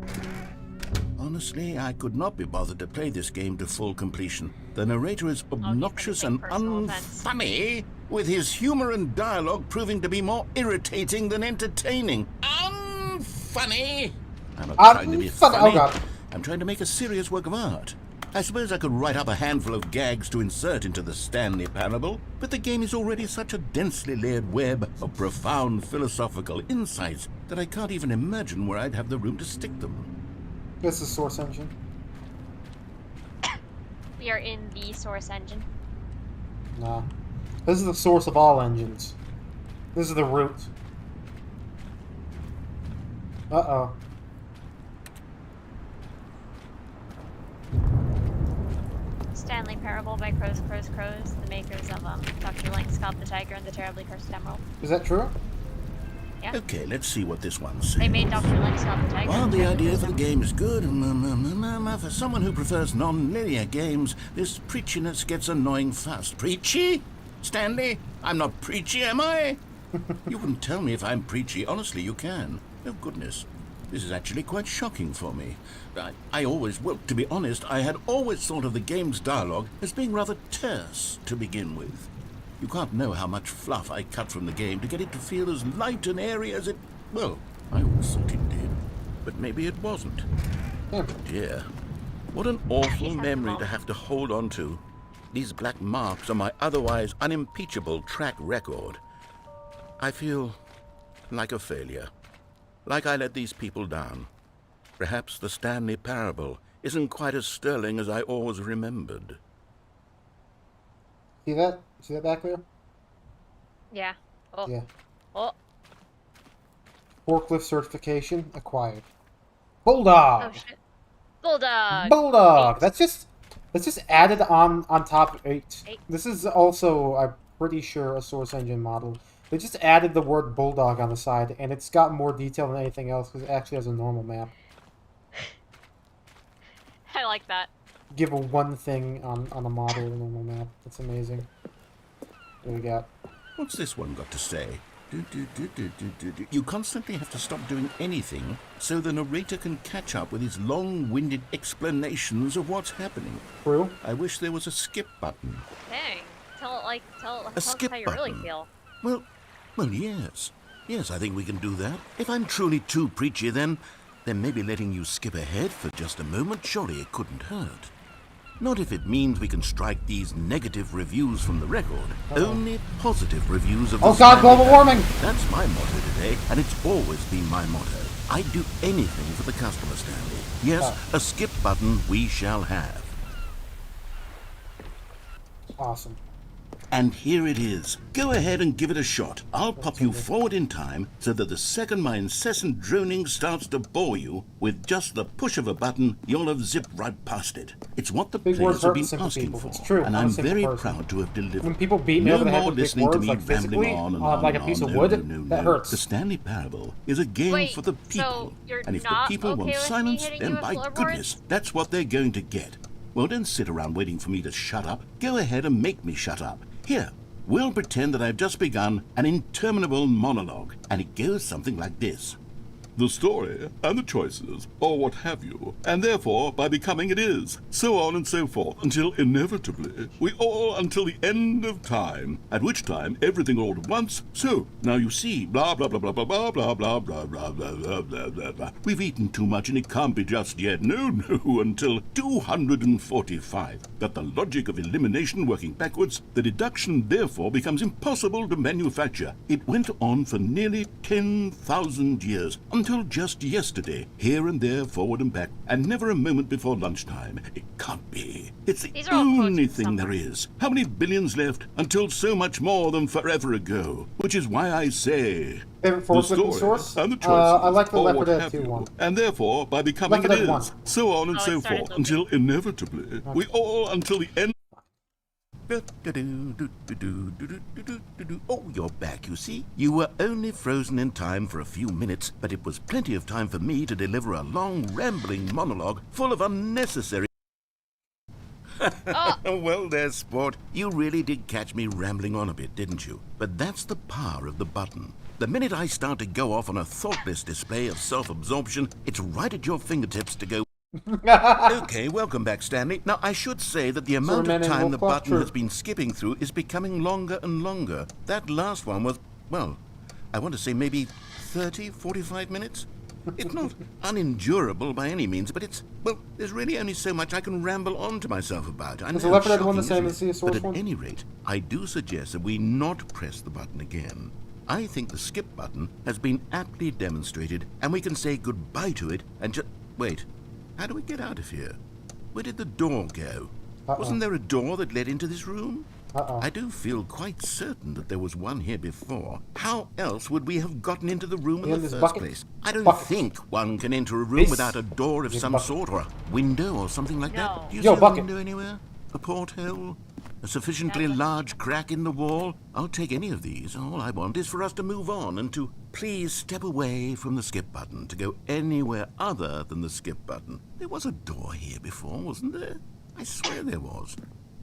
Honestly, I could not be bothered to play this game to full completion. The narrator is obnoxious and unfunny, with his humor and dialogue proving to be more irritating than entertaining. Unfunny! I'm not trying to be funny. Oh, God. I'm trying to make a serious work of art. I suppose I could write up a handful of gags to insert into the Stanley Parable, but the game is already such a densely layered web of profound philosophical insights that I can't even imagine where I'd have the room to stick them. This is Source Engine. We are in the Source Engine. Nah. This is the source of all engines. This is the root. Uh-oh. Stanley Parable by Crows, the makers of Dr. Langscott the Tiger and the Terribly Cursed Emerald. Is that true? Yeah. Okay, let's see what this one says. They made Dr. Langscott the Tiger. Well, the idea for the game is good. For someone who prefers non-linear games, this preachiness gets annoying fast. Preachy? Stanley? I'm not preachy, am I? You can tell me if I'm preachy. Honestly, you can. Oh, goodness. This is actually quite shocking for me. To be honest, I had always thought of the game's dialogue as being rather terse to begin with. You can't know how much fluff I cut from the game to get it to feel as light and airy as it... Well, I always thought it did. But maybe it wasn't. Oh dear. What an awful memory to have to hold on to. These black marks on my otherwise unimpeachable track record. I feel like a failure. Like I let these people down. Perhaps the Stanley Parable isn't quite as sterling as I always remembered. See that? See that back there? Yeah. Oh. Yeah. Oh. Forklift certification acquired. Bulldog! Oh shit. Bulldog! Bulldog! That's just added on top of 8. This is also, I'm pretty sure, a Source Engine model. They just added the word Bulldog on the side, and it's got more detail than anything else, because it actually has a normal map. I like that. Give a one thing on a model, a normal map. That's amazing. What do we got? What's this one got to say? You constantly have to stop doing anything so the narrator can catch up with his long-winded explanations of what's happening. True. I wish there was a skip button. Dang. Tell us skip how you button. really feel. Well, yes. Yes, I think we can do that. If I'm truly too preachy, then maybe letting you skip ahead for just a moment, surely it couldn't hurt. Not if it means we can strike these negative reviews from the record. Only positive reviews of the Oh God, global warming! That's my motto today, and it's always been my motto. I'd do anything for the customer, Stanley. Yes, a skip button we shall have. Awesome. And here it is. Go ahead and give it a shot. I'll pop you forward in time so that the second my incessant droning starts to bore you, with just the push of a button, you'll have zipped right past it. It's what the players have been asking for, it's true. and I'm very proud to have delivered. When people beat me over the head more with big listening words, to me like physically, rambling on and on like a and piece on. of wood, No. that hurts. The Stanley Parable is a game for the people. So you're And if the not people okay want with me silence, hitting then you with by floorboards? goodness, that's what they're going to get. Well, don't sit around waiting for me to shut up. Go ahead and make me shut up. Here. We'll pretend that I've just begun an interminable monologue, and it goes something like this. The story, and the choices, or what have you, and therefore, by becoming it is, so on and so forth, until inevitably, we all until the end of time, at which time everything all at once, so, now you see, blah blah blah blah blah blah blah blah blah blah blah blah blah blah blah. We've eaten too much and it can't be just yet, no, until 245. Got the logic of elimination working backwards, the deduction therefore becomes impossible to manufacture. It went on for nearly 10,000 years, until just yesterday, here and there, forward and back, and never a moment before lunchtime. It can't be. It's the only thing there is. How many billions left until so much more than forever ago? Which is why I say... The story and the choices, I like the or Left 4 what Dead have 2 you, one. and therefore, by becoming it is, so on and so forth, until inevitably, we all until the end... Oh, you're back, you see. You were only frozen in time for a few minutes, but it was plenty of time for me to deliver a long, rambling monologue full of unnecessary... Well there, sport. You really did catch me rambling on a bit, didn't you? But that's the power of the button. The minute I start to go off on a thoughtless display of self-absorption, it's right at your fingertips to go... Okay, welcome back, Stanley. Now, I should say that the amount of time the button has been skipping through is becoming longer and longer. That last one was, well, I want to say maybe 30, 45 minutes? It's not unendurable by any means, but it's, well, there's really only so much I can ramble on to myself about. I know, is the Left 4 Dead one the shocking, same as the Source but one? at any rate, I do suggest that we not press the button again. I think the skip button has been aptly demonstrated, and we can say goodbye to it and just... Wait, how do we get out of here? Where did the door go? Wasn't there a door that led into this room? I do feel quite certain that there was one here before. How else would we have gotten into the room in the first place? I don't think one can enter a room without a door of some sort, or a window or something like that. Do you see a window anywhere? A porthole? A sufficiently large crack in the wall? I'll take any of these. All I want is for us to move on and to please step away from the skip button, to go anywhere other than the skip button. There was a door here before, wasn't there? I swear there was.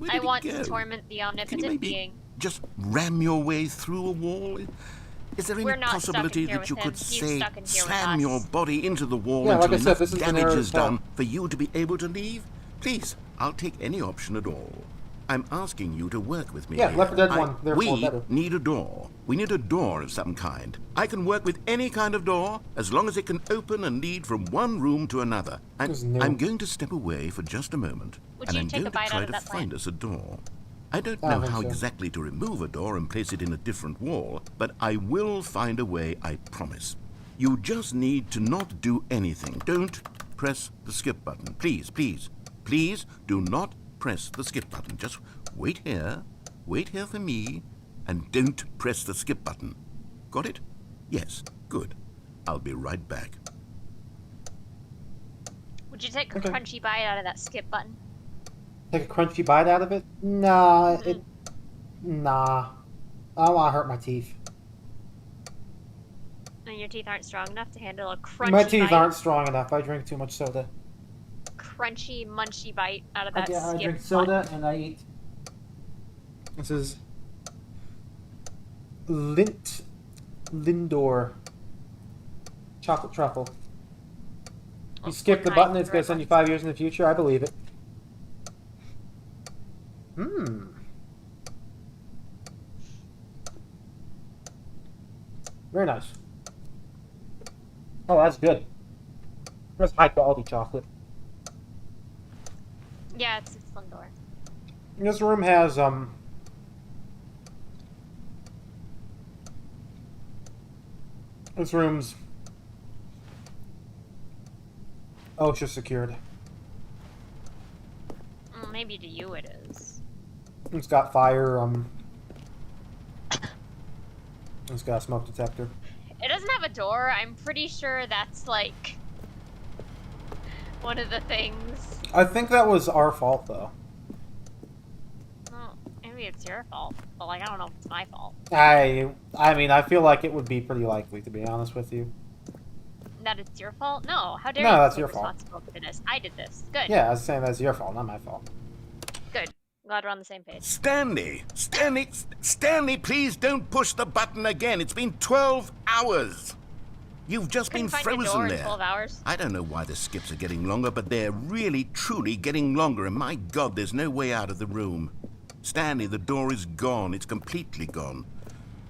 I want to torment the omnipotent being. Just ram your way through a wall? Is there any possibility that you could say slam your body into the wall until enough damage is done for you to be able to leave? Please, I'll take any option at all. I'm asking you to work with me. Yeah, Left 4 Dead 1. We need a door. We need a door of some kind. I can work with any kind of door as long as it can open and lead from one room to another. I'm going to step away for just a moment, and I'm going to try to find us a door. I don't know how exactly to remove a door and place it in a different wall, but I will find a way, I promise. You just need to not do anything. Don't press the skip button. Please, please, please do not press the skip button. Just wait here for me, and don't press the skip button. Got it? Yes, good. I'll be right back. Would you take a crunchy bite out of that skip button? Take a crunchy bite out of it? Nah, nah. I don't want to hurt my teeth. And your teeth aren't strong enough to handle a crunchy My teeth bite? aren't strong enough. I drink too much soda. Crunchy, munchy bite out of that skip I drink soda and I eat. This is Lindor chocolate truffle. You skip the button, it's going to send you 5 years in the future. I believe it. Very nice. Oh, that's good. That's high quality chocolate. Yeah, it's Lindor. This room has this room's OSHA secured. Maybe to you it is. It's got fire, it's got a smoke detector. It doesn't have a door. I'm pretty sure that's like one of the things. I think that was our fault, though. Well, maybe it's your fault, but like I don't know if it's my fault. I mean, I feel like it would be pretty likely, to be honest with you. That it's your fault? No, how dare you? No, that's your fault. Responsible for this. I did this. Good. Yeah, I was saying that's your fault, not my fault. Good. Glad we're on the same page. Stanley, please don't push the button again. It's been 12 hours. You've just been frozen there. 12 hours. I don't know why the skips are getting longer, but they're really, truly getting longer, and my God, there's no way out of the room. Stanley, the door is gone. It's completely gone.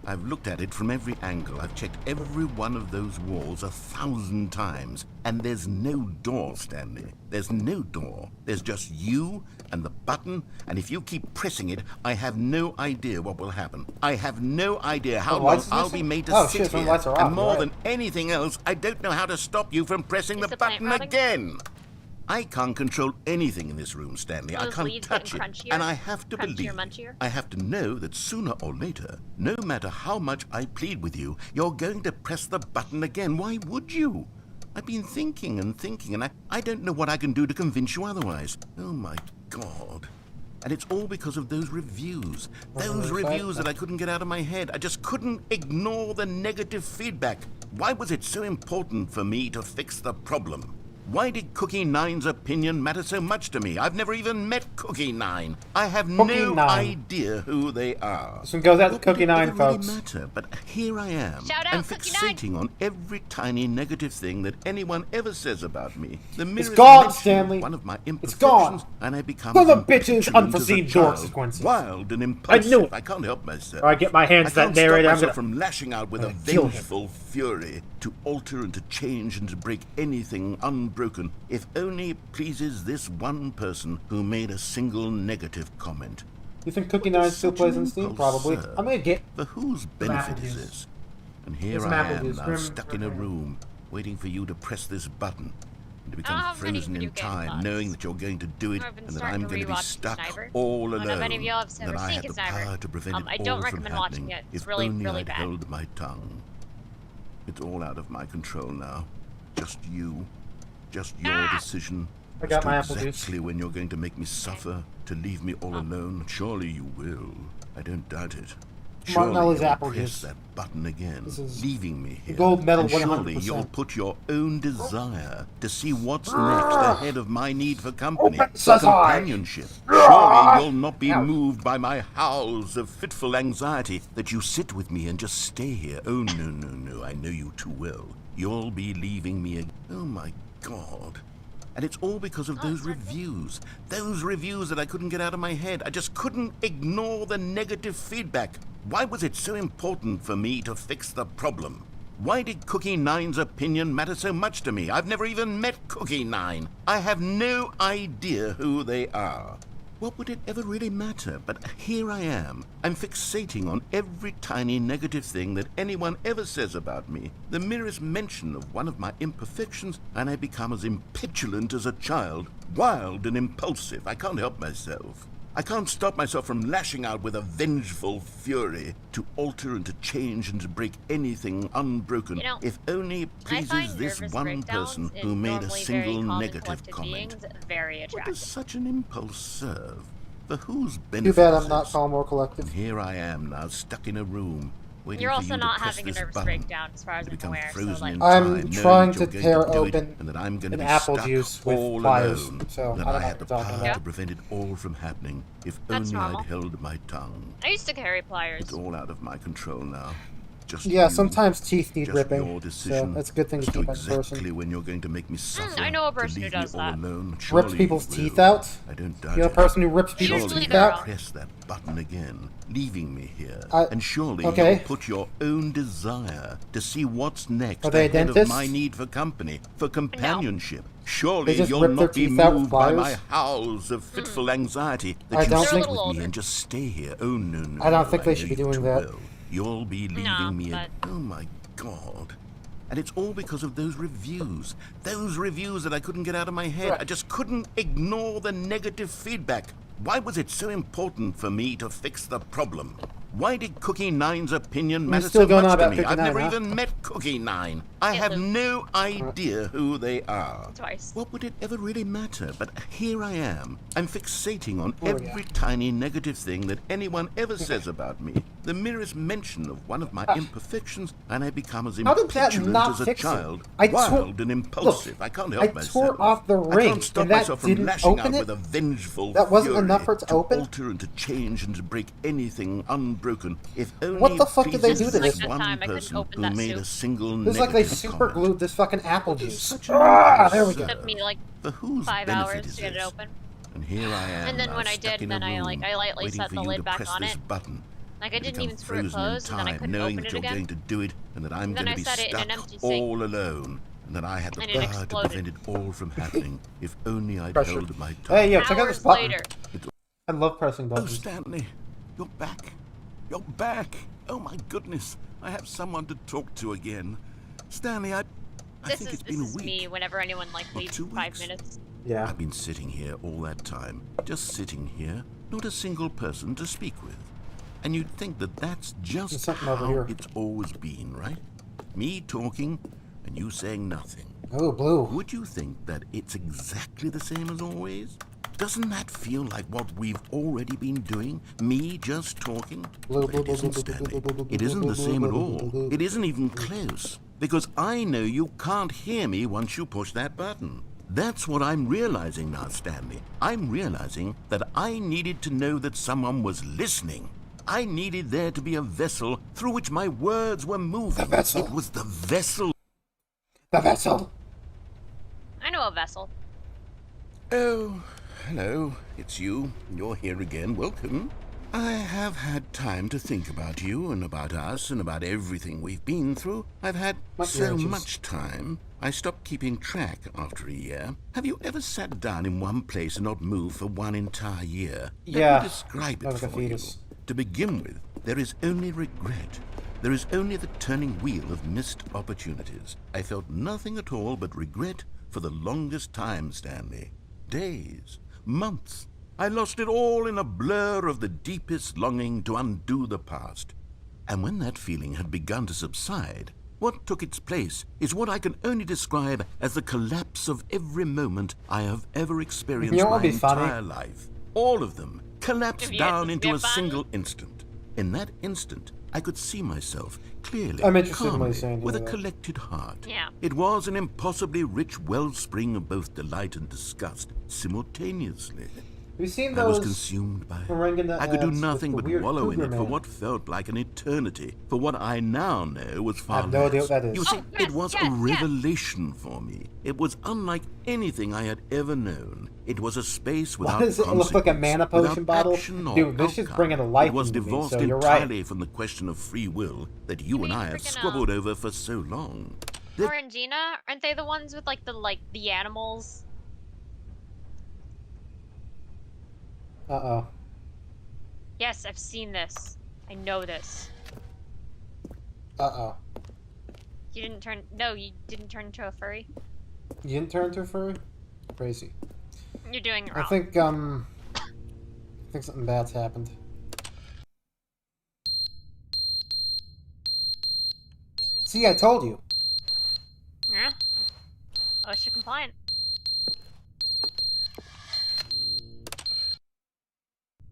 I've looked at it from every angle. I've checked every one of those walls 1,000 times, and there's no door, Stanley. There's no door. There's just you and the button, and if you keep pressing it, I have no idea what will happen. I have no idea how long I'll be made to sit here. And more than anything else, I don't know how to stop you from pressing the button again. I can't control anything in this room, Stanley. I can't touch it. And I have to believe, I have to know that sooner or later, no matter how much I plead with you, you're going to press the button again. Why would you? I've been thinking and thinking, and I don't know what I can do to convince you otherwise. Oh, my God. And it's all because of those reviews. Those reviews that I couldn't get out of my head. I just couldn't ignore the negative feedback. Why was it so important for me to fix the problem? Why did Cookie Nine's opinion matter so much to me? I've never even met Cookie Nine. I have no idea who they are. This one goes out to Cookie Nine, It folks. really matter, but here I am. Shout out, I'm Cookie fixating on every tiny negative thing that anyone ever says about me. The It's merest gone, mention Stanley. of one of my It's gone. imperfections, and I become Full as of bitches, impetulant unforeseen as a child, consequences. wild and I impulsive. knew it. I can't help myself. Or I get my hands I to that can't stop narrator, I'm myself gonna... from lashing out with a kill him. vengeful fury to alter and to change and to break anything unbroken, if only it pleases this one person who made a single negative comment. You think Cookie Nine still Such plays an on Steam? impulse, Probably. sir. I'm gonna get... For whose benefit apple is juice. this? And here Here's some I apple am juice. now, Grim- stuck in a room, waiting for you to press this button, and to I become don't have many frozen video in game time, thoughts. knowing that you're going to do it, I've been and that starting I'm to going to be rewatch stuck Sniper. all I don't alone, know if any of y'all have and ever that I seen had the Sniper. power to prevent it I all don't from recommend watching happening, it. It's if really, only really I'd bad. held my tongue. It's all out of my control now. Just you. Just your decision. I got as to my apple juice. exactly when you're going to make me suffer, to leave me all alone. Surely you will. I don't doubt it. Surely Martinelli's you'll apple press juice. that button again, This is leaving me here. gold medal and surely 100%. you'll put your own desire to see what's next ahead of my need for company, for says I. companionship. Surely you'll not be moved by my howls of fitful anxiety that you sit with me and just stay here. Oh, no, no, no, I know you too well. You'll be leaving me again. Oh, my God. And it's all because of those reviews. Those reviews that I couldn't get out of my head. I just couldn't ignore the negative feedback. Why was it so important for me to fix the problem? Why did Cookie Nine's opinion matter so much to me? I've never even met Cookie Nine. I have no idea who they are. What would it ever really matter? But here I am. I'm fixating on every tiny negative thing that anyone ever says about me. The merest mention of one of my imperfections, and I become as impetulant as a child, wild and impulsive. I can't help myself. I can't stop myself from lashing out with a vengeful fury to alter and to change and to break anything unbroken, You know, if only it I pleases find this nervous one breakdowns person in who made a normally single very calm and negative collected comment. beings very What attractive. does such an impulse serve? For whose Too benefit bad is I'm not this? calm or And collective. here I am now, stuck in a room, waiting You're for also you not to press having a this nervous button, breakdown, as far as to I'm become aware. So, frozen like, in I'm time, knowing trying that you're to going tear do it, open and that I'm going to an be apple stuck juice with all pliers, alone, so and that I don't I know had the what you're talking power about. to prevent it all from happening, if That's only normal. I'd held my tongue. I used to carry pliers. It's all out of my control now. Just Yeah, you, sometimes teeth need just ripping, your so decision that's a good thing to as keep in exactly person. when you're going to make me suffer, I know a to person who leave does me all that. alone. Rips Surely people's you teeth will. out? I don't doubt You're a it. person who rips people's Usually teeth they're out? wrong. Press that button again, leaving me here. I- And surely okay. you'll put your own desire to see what's next Are they a ahead of dentist? my need for company, for companionship. Surely They just you'll rip their not be teeth out with moved by my pliers? howls of fitful anxiety I that you don't sit think- with They're a little me older. and just stay here. Oh, no, no, I don't no, think they know should be you doing too that. well. You'll be leaving No, me but- Oh, my God. And it's all because of those reviews. Those reviews that I couldn't get out of my head. Right. I just couldn't ignore the negative feedback. Why was it so important for me to fix the problem? Why did Cookie Nine's opinion matter still so going on much to about me? Cookie I've Nine, never huh? even met Cookie Nine. I Yeah, have Luke. no idea who they are. Twice. What would it ever really matter? But here I am. I'm fixating on Oh, yeah. every tiny negative thing that anyone ever says about me. The merest mention of one of my imperfections, and I become as How did that impetulant not as a fix it? child, I tore- wild and impulsive. I can't help I myself. tore off the I ring, can't stop and that myself from didn't lashing open out it? with a vengeful That wasn't fury enough for it to open? alter and to change and to break anything unbroken. If only What the fuck it did they do to pleases this? this one Like that time I couldn't person open who that made soup. a single It's like they negative super comment. glued this fucking apple It's juice. such an There we go. impulse, Took me like For whose 5 benefit hours is to get it this? open. And here I am. And then now when I stuck did, in then a I, room, like, I lightly waiting set for the you lid to back press on this it. button. Like I To didn't become even screw it frozen in closed, and then I time, couldn't knowing open that it you're again. going to do it, and that I'm Then going to I be set it in an stuck empty sink. all alone, and that I had the And it power to exploded. prevent it all from happening. If only I'd Pressure. held my tongue. Hey, yo, check out this Hours button. later. I love pressing Oh, buttons. Stanley, you're back. You're back. Oh my goodness, I have someone to talk to again. Stanley, I This think is it's been a week. me whenever anyone like Or leaves 2 5 weeks. minutes. Yeah. I've been sitting here all that time, just sitting here, not a single person to speak with. And you'd think that that's There's just something over how here. it's always been, right? Me talking and you saying nothing. Oh, blue. Would you think that it's exactly the same as always? Doesn't that feel like what we've already been doing? Me just talking? Blue, But it isn't, Stanley. It isn't the same at all. It isn't even close. Because I know you can't hear me once you push that button. That's what I'm realizing now, Stanley. I'm realizing that I needed to know that someone was listening. I needed there to be a vessel through which my words were moving. The vessel. It was the vessel. The vessel. I know a vessel. Oh, hello. It's you. You're here again. Welcome. I have had time to think about you and about us and about everything we've been through. I've had so much time. I stopped keeping track after a year. Have you ever sat down in one place and not moved for one entire year? Yeah. Let me describe it Like a for you. fetus. To begin with, there is only regret. There is only the turning wheel of missed opportunities. I felt nothing at all but regret for the longest time, Stanley. Days, months. I lost it all in a blur of the deepest longing to undo the past. And when that feeling had begun to subside, what took its place is what I can only describe as the collapse of every moment I have ever experienced You know my what'd be funny? entire life. All of them collapsed If you down had to into a skip on- single instant. In that instant, I could see myself clearly, I'm interested in what calmly, he's saying with a here, though. collected heart. Yeah. It was an impossibly rich wellspring of both delight and disgust simultaneously. Have you seen I was those? consumed by it. Moringa I could do ads with nothing the but weird wallow in cougar it for man? what felt like an eternity, for what I now know was far I have no idea less. what that is. You see, Oh, yes, it was yes, a yes. revelation for me. It was unlike anything I had ever known. It was a space without Why does it look like a consequence, mana without potion bottle? action or Dude, this is outcome. bringing a life It was into me, divorced so you're right. entirely from the question of free will that you You and mean I have freaking, squabbled over for so long. There- Orangina? Aren't they the ones with the animals? Uh-oh. Yes, I've seen this. I know this. Uh-oh. You didn't turn. No, you didn't turn into a furry. You didn't turn into a furry? Crazy. You're doing it I wrong. think something bad's happened. See, I told you. Yeah. OSHA compliant.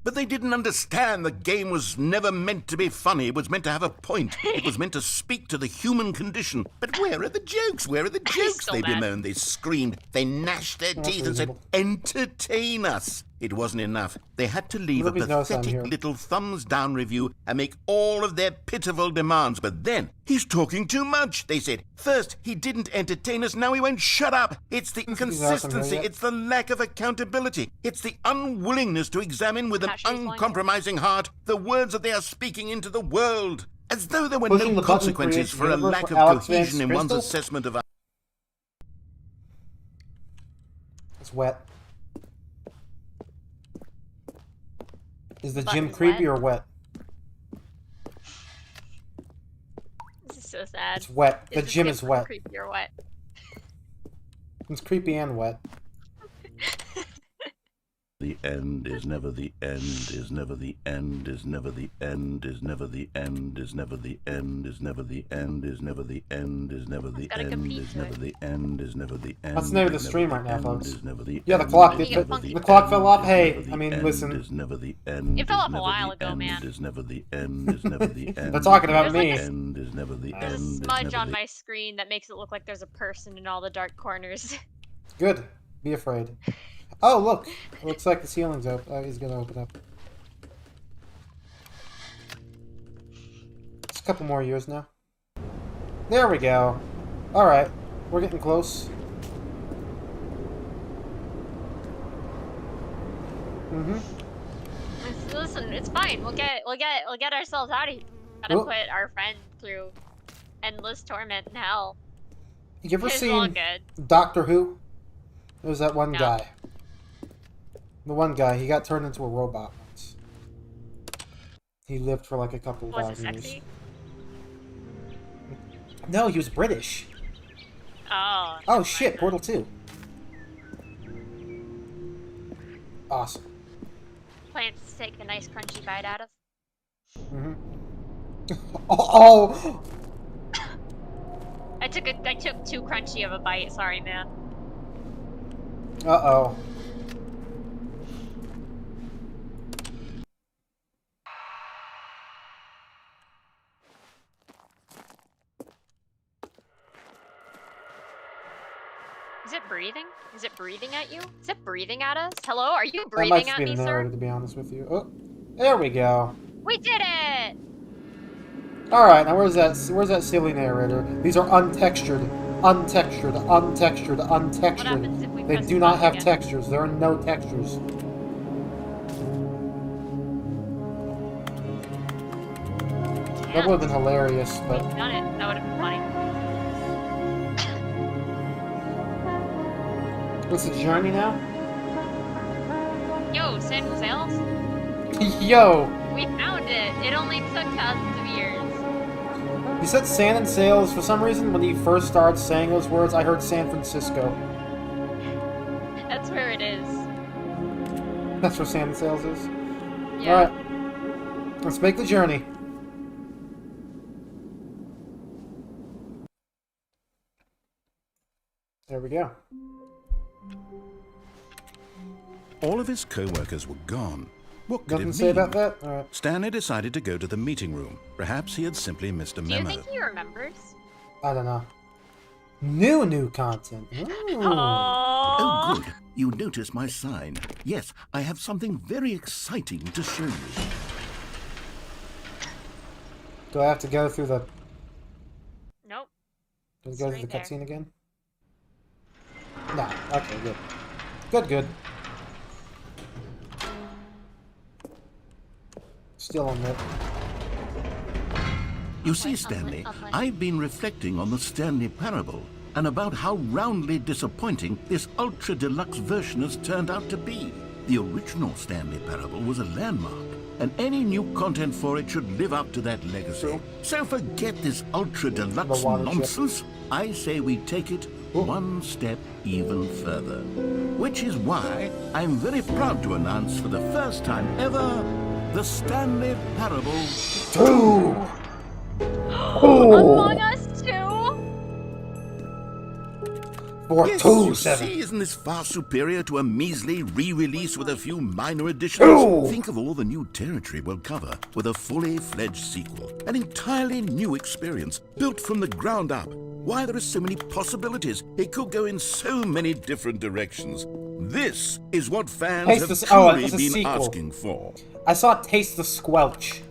But they didn't understand the game was never meant to be funny. It was meant to have a point. It was meant to speak to the human condition. But where are the jokes? Where are the jokes? so They mad. bemoaned, they screamed, they gnashed their That's teeth and said, reasonable. entertain us. It wasn't enough. They had to leave a Ruby's notes on pathetic here. little thumbs down review and make all of their pitiful demands. But then, he's talking too much, they said. First, he didn't entertain us, now he won't shut up. It's the Ruby's notes on here inconsistency, yet? it's the lack of accountability, it's the unwillingness to examine with an Ashley's going. uncompromising heart the words that they are speaking into the world. As though there were Pushing the no button consequences creates for a universe lack for of Alex cohesion Vance in one's Crystal? assessment of It's wet. Is the Button's gym creepy wet? or wet? This is so sad. It's wet. The This gym getting is wet. Creepy or wet. It's creepy and wet. the end is never the end, is never the end, is never the end, is never the end, is never the end, is never the end, is never the end, is never the gotta end, compete is to never it. the end, is never the end. That's the name of the is stream never right now, the folks. end, is never the Yeah, the end, clock. is did- never the clock end, fell off. is Hey, never the I mean, end, listen. is never the end, It fell is off a never while the ago, end, man. is never the end, is never the end. They're talking is about never me. the end, is never the There's a end, is smudge never on the my screen that makes it look like there's a person in all the dark corners. Good. Be afraid. Oh, look. It looks like the ceiling's open. Oh, he's gonna open up. It's a couple more years now. There we go. Alright. We're getting close. Listen, it's fine. We'll get ourselves out of here. Gotta Well- put our friend through endless torment and hell. You ever It's all seen good. Doctor Who? There's that one No. guy. The one guy, he got turned into a robot once. He lived for like a couple Was it thousand years. sexy? No, he was British. Oh. Oh shit, Portal 2. Awesome. Plans to take a nice crunchy bite out of. Mm-hmm. Oh! I took too crunchy of a bite. Sorry, man. Uh-oh. it breathing? Is it breathing at you? Is it breathing at us? Hello? Are you That might breathing just at be me, the sir? narrator, to be honest with you. Oh, there we go. We did it! Alright, now where's that silly narrator? These are untextured. Untextured, untextured, What happens if untextured. we They press do the not button have again? textures. There are no textures. That would have been hilarious, but... We've done it. That would have been funny. What's the journey now? Yo, San Sales? Yo! We found it! It only took thousands of years. You said San and Sales. For some reason, when you first started saying those words, I heard San Francisco. That's where it is. That's where San and Sales is? Yeah. Alright. Let's make the journey. There we go. All of his co-workers were gone. What could Nothing it to say mean? about that? Alright. Stanley decided to go to the meeting room. Perhaps he had simply missed a Do you memo. think he remembers? I don't know. New content. Ooh. Oh, good. You notice my sign. Yes, I have something very exciting to show you. Do I have to go through the... Nope. Do I go through the Straight there. cutscene again? No. Okay, good. Good. Still on that. You see, Stanley, I've been reflecting on the Stanley Parable and about how roundly disappointing this ultra deluxe version has turned out to be. The original Stanley Parable was a landmark, and any new content for it should live up to that legacy. So forget this ultra deluxe The watership. nonsense. I say we take it one step even further. Which is why I'm very proud to announce for the first time ever the Stanley Parable 2! Among Us 2? For Yes, 2, you 7. see, isn't this far superior to a measly re-release with a few minor additions? Ooh. Think of all the new territory we'll cover with a fully fledged sequel. An entirely new experience, built from the ground up. Why, there are so many possibilities. It could go in so many different directions. This is what fans Taste have this- truly it's a been sequel. asking for. I saw Taste the Squelch.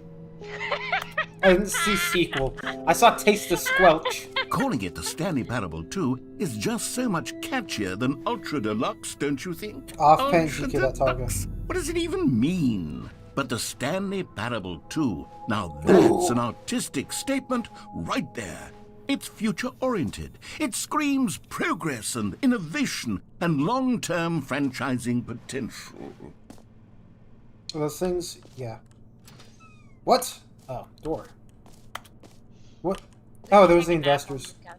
I didn't see sequel. I saw Taste the Squelch. Calling it the Stanley Parable 2 is just so much catchier than Ultra Deluxe, don't you think? Off pen, Ultra GK, that target. Deluxe? What does it even mean? But the Stanley Parable 2, now that's an artistic statement right there. It's future-oriented. It screams progress and innovation and long-term franchising potential. Those things, yeah. What? Oh, door. What? Oh, there was the Take a nap on investors. this couch.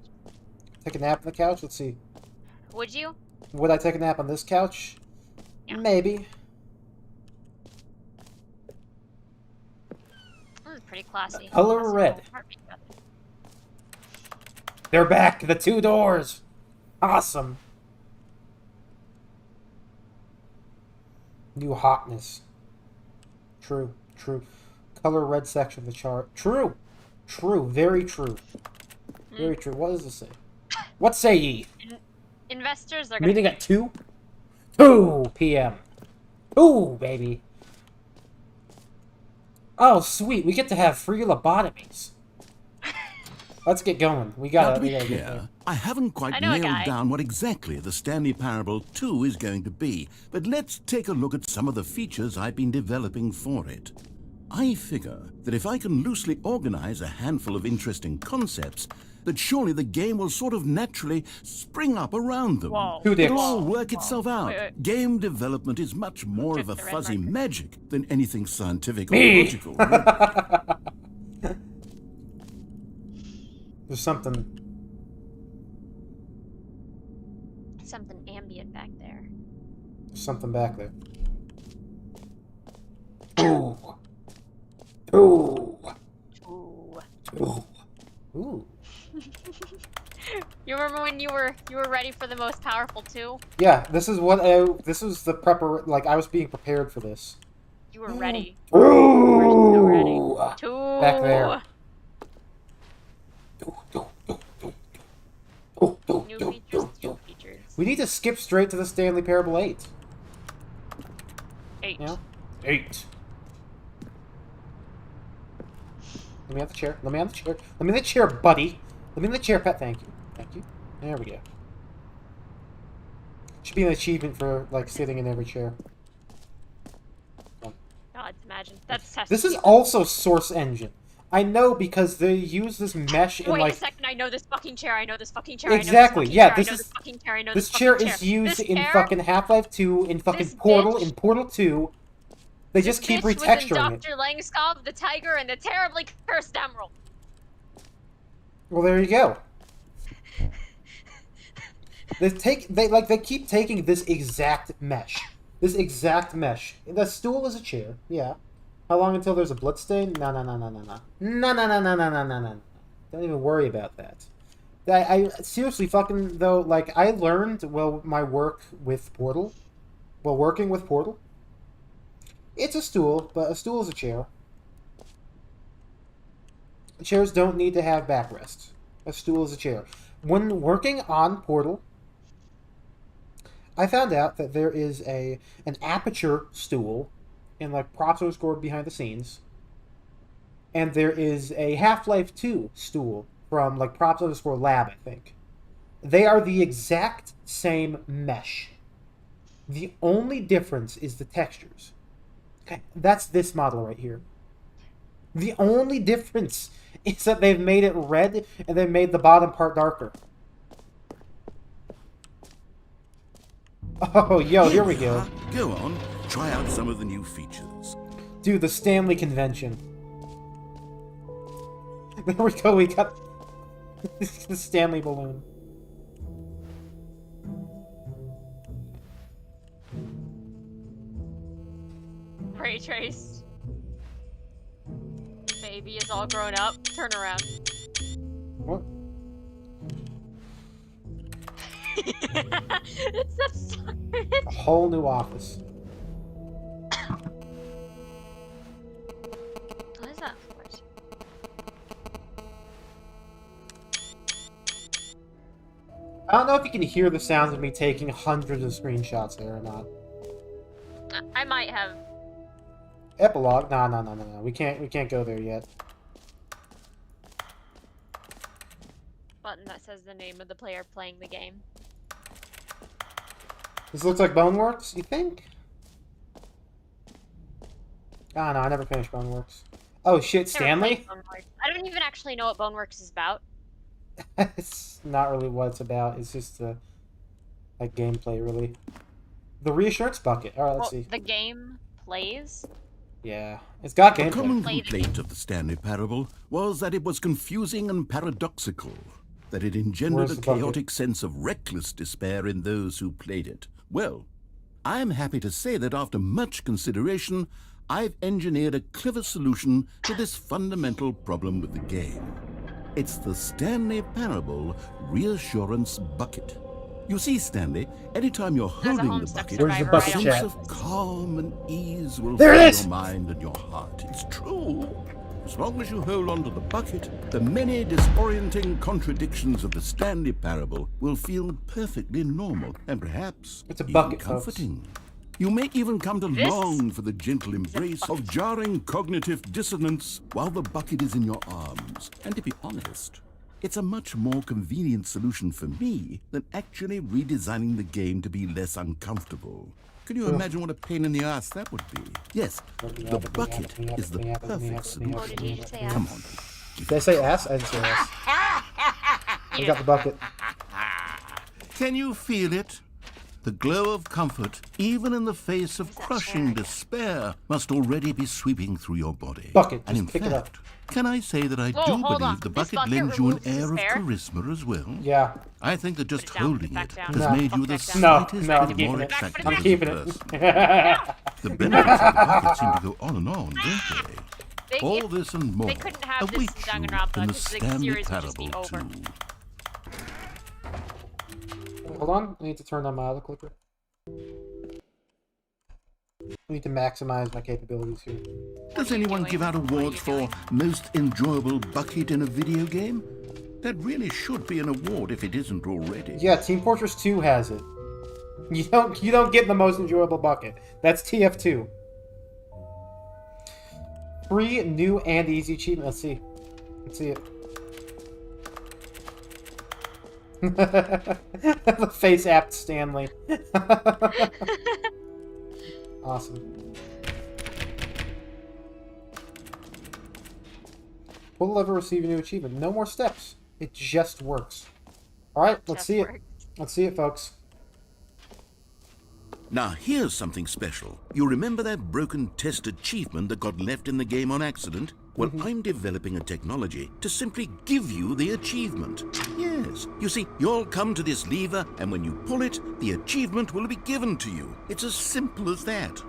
Take a nap on the couch? Let's see. Would you? Would I take a nap on this couch? Yeah. Maybe. This is pretty classy. Color That's a red. little heartbeat about it. They're back! The 2 doors! Awesome! New hotness. True. Color red section of the chart. True! Very true. Very true. What does it say? What say ye? Investors are gonna Meeting at 2? 2 p.m. Ooh, baby. Oh, sweet. We get to have free lobotomies. Let's get going. We Now, gotta, to we be gotta get clear, there. I haven't I quite know a nailed guy. down what exactly the Stanley Parable 2 is going to be, but let's take a look at some of the features I've been developing for it. I figure that if I can loosely organize a handful of interesting concepts, that surely the game will sort of naturally spring up around them. Whoa. Who dicks? It'll all work itself out. Wait. Game development is much more Check of a the red fuzzy marker. magic than anything scientific or Me. logical. really. There's something. something ambient back there. There's something back there. Ooh. Ooh. Ooh. Ooh. Ooh. You remember when you were ready for the most powerful 2? Yeah, this is what this was the like I was being prepared for this. You were ready. Ooh. You were so ready. 2. Back there. New features, 2 features. We need to skip straight to the Stanley Parable 8. 8. You know? 8. Let me have the chair. Let me have the chair. Let me in the chair, buddy. Let me in the chair, pet. Thank you. Thank you. There we go. Should be an achievement for, like, sitting in every chair. God, imagine. That's test. This is also Source Engine. I know because they use this mesh in, Wait like... a second, I know this fucking chair, I know this fucking chair, Exactly, yeah, this is... This chair is used in fucking Half-Life 2, in fucking Portal, in Portal 2. They just keep retexturing it. Dr. Langskov, the tiger, and the terribly cursed emerald. Well, there you go. They keep taking this exact mesh. This exact mesh. The stool is a chair, yeah. How long until there's a bloodstain? No. Don't even worry about that. I seriously fucking, though, like, I learned, well, my work with Portal, while working with Portal, it's a stool, but a stool is a chair. Chairs don't need to have backrest. A stool is a chair. When working on Portal, I found out that there is an aperture stool in, like, props scored behind the scenes, and there is a Half-Life 2 stool from, like, props_lab, I think. They are the exact same mesh. The only difference is the textures. Okay, that's this model right here. The only difference is that they've made it red and they've made the bottom part darker. Oh, yo, here we go. Go on, try out some of the new features. Dude, the Stanley Convention. There we go, we got the Stanley balloon. Ray traced. Baby is all grown up. Turn around. What? It's absurd. A whole new office. What is that for? I don't know if you can hear the sounds of me taking hundreds of screenshots there or not. I might have. Epilogue? No. We can't go there yet. Button that says the name of the player playing the game. This looks like Boneworks, you think? Ah, no, I never finished Boneworks. Oh shit, Stanley? I don't even actually know what Boneworks is about. It's not really what it's about. It's just like gameplay, really. The reassurance bucket. All right, let's see. The game plays. Yeah, it's got gameplay. A common complaint of the Stanley Parable was that it was confusing and paradoxical, that it engendered a chaotic sense of reckless despair in those who played it. Well, I'm happy to say that after much consideration, I've engineered a clever solution to this fundamental problem with the game. It's the Stanley Parable Reassurance Bucket. You see, Stanley, anytime you're holding the bucket, a sense of calm and ease will fill your mind and your heart. It's true. As long as you hold on to the bucket, the many disorienting contradictions of the Stanley Parable will feel perfectly normal and perhaps even comforting. You may even come to long for the gentle embrace of jarring cognitive dissonance while the bucket is in your arms. And to be honest, it's a much more convenient solution for me than actually redesigning the game to be less uncomfortable. Can you imagine what a pain in the ass that would be? Yes, the bucket is the perfect solution. Come on. Did I say ass? I didn't say ass. I got the bucket. Can you feel it? The glow of comfort, even in the face of crushing despair, must already be sweeping through your body. Bucket, and in fact, can I say that I do believe the bucket lends you an air of charisma as well? Yeah. I think that just holding it has made you the slightest bit more attractive as a person. The benefits of the bucket seem to go on and on, don't they? All this and more await you in the Stanley Parable 2. Hold on, I need to turn on my auto clicker. I need to maximize my capabilities here. Does anyone give out awards for most enjoyable bucket in a video game? That really should be an award if it isn't already. Yeah, Team Fortress 2 has it. You don't get the most enjoyable bucket. That's TF2. Free, new, and easy achievement. Let's see. Let's see it. The face apt Stanley. Awesome. Pull the lever, receive a new achievement. No more steps. It just works. Alright, let's see it. Let's see it, folks. Now here's something special. You remember that broken test achievement that got left in the game on accident? Well, I'm developing a technology to simply give you the achievement. Yes. You see, you'll come to this lever, and when you pull it, the achievement will be given to you. It's as simple as that.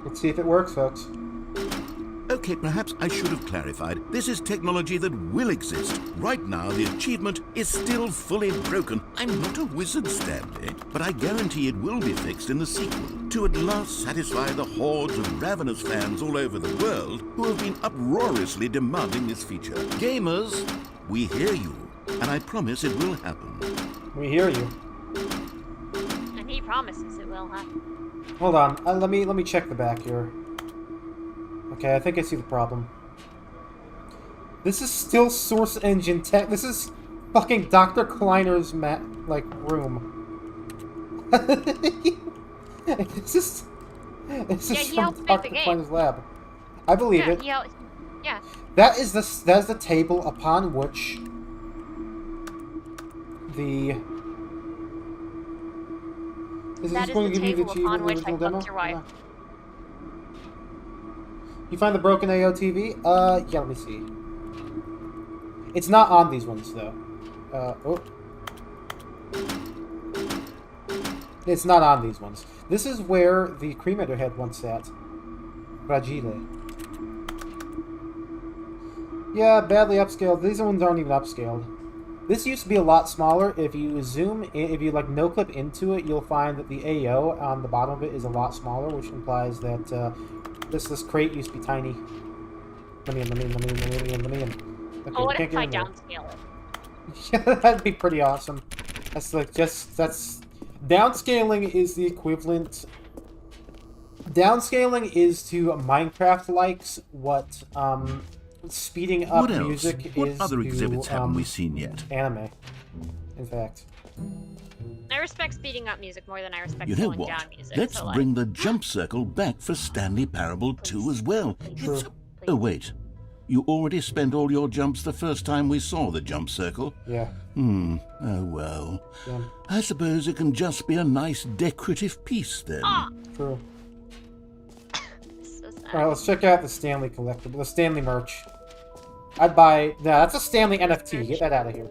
Let's see if it works, folks. Okay, perhaps I should have clarified. This is technology that will exist. Right now, the achievement is still fully broken. I'm not a wizard, Stanley, but I guarantee it will be fixed in the sequel to at last satisfy the hordes of ravenous fans all over the world who have been uproariously demanding this feature. Gamers, we hear you, and I promise it will happen. We hear you. And he promises it will happen. Hold on. Let me check the back here. Okay, I think I see the problem. This is still Source Engine tech. This is fucking Dr. Kleiner's room. This is from Dr. Kleiner's lab. I believe it. Yeah. That is the table upon which the. That is the table upon which I fucked your wife. You find the broken AOTV? Yeah, let me see. It's not on these ones, though. Oh. It's not on these ones. This is where the cremator head once sat. Fragile. Yeah, badly upscaled. These ones aren't even upscaled. This used to be a lot smaller. If you zoom in, if you like no-clip into it, you'll find that the AO on the bottom of it is a lot smaller, which implies that, this crate used to be tiny. Let me in. Okay, oh, what if I downscale it? Yeah, that'd be pretty awesome. That's downscaling is the equivalent. Downscaling is to Minecraft likes what speeding up what else? Music what is other to exhibits haven't we seen yet? Anime. In fact. I respect speeding up music more than I respect You know slowing what? down music. Let's so, bring the jump circle back for Stanley Parable 2 as well. True. Oh, wait. You already spent all your jumps the first time we saw the jump circle? Yeah. Oh, well. Yeah. I suppose it can just be a nice decorative piece, then. True. So sad. Alright, let's check out the Stanley collectible. The Stanley merch. I'd buy... No, that's a Stanley NFT. Get that out of here.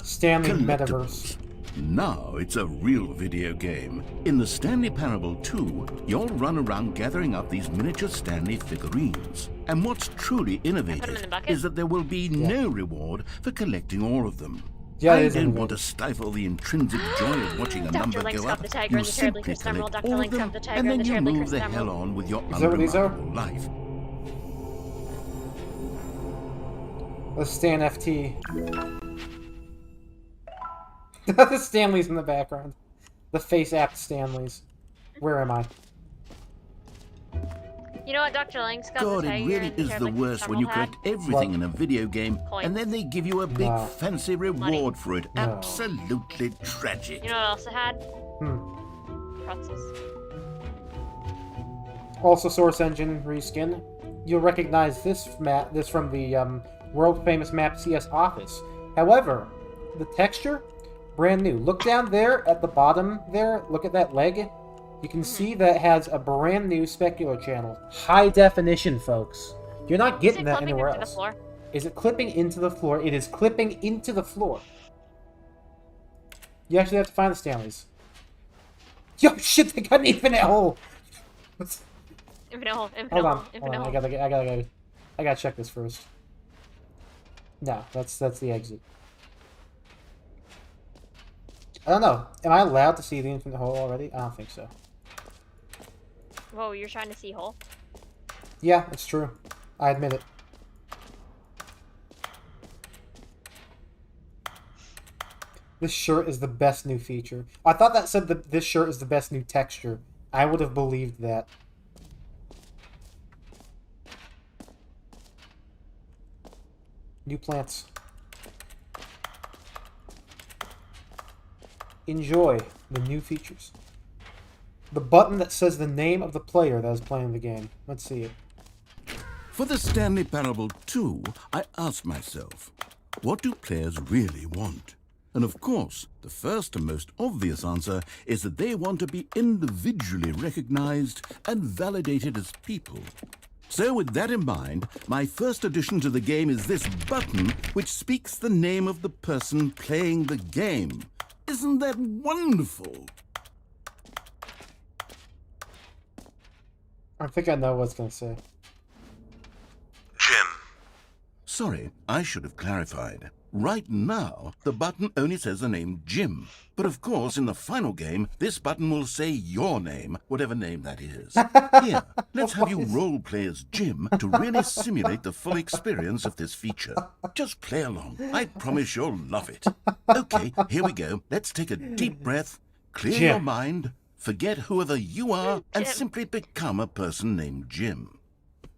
Stanley Metaverse. Now it's a real video game. In the Stanley Parable 2, you'll run around gathering up these miniature Stanley figurines. And what's truly innovative is that there will be no reward for collecting all of them. Yeah, I don't want to stifle the intrinsic joy of watching a number go up. You simply collect all of them, and then you move the hell on with your unremarkable life. The Stan FT. The Stanleys in the background. The face apt Stanleys. Where am I? You know what, Dr. Lang's got God, it really is the worst when you collect everything in a video game and then they give you a big fancy reward for it. No. Absolutely tragic. You know what else it had? Pretzels. Also, Source Engine reskin. You'll recognize this map. This from the world famous map CS Office. However, the texture, brand new. Look down there at the bottom there. Look at that leg. You can see that has a brand new specular channel. High definition, folks. You're not getting that anywhere else. Is it clipping into the floor? It is clipping into the floor. You actually have to find the Stanleys. Yo, shit! They got an infinite hole. Infinite hole. Hold on. I gotta check this first. No, that's the exit. I don't know. Am I allowed to see the infinite hole already? I don't think so. Whoa, you're trying to see hole? Yeah, it's true. I admit it. This shirt is the best new feature. I thought that said that this shirt is the best new texture. I would have believed that. New plants. Enjoy the new features. The button that says the name of the player that is playing the game. Let's see it. For the Stanley Parable 2, I asked myself, what do players really want? And of course, the first and most obvious answer is that they want to be individually recognized and validated as people. So with that in mind, my first addition to the game is this button which speaks the name of the person playing the game. Isn't that wonderful? I think I know what it's going to say. Jim. Sorry, I should have clarified. Right now, the button only says the name Jim. But of course, in the final game, this button will say your name, whatever name that is. Here, let's have you role-play as Jim to really simulate the full experience of this feature. Just play along. I promise you'll love it. Okay, here we go. Let's take a deep breath, clear your mind, forget whoever you are, and simply become a person named Jim.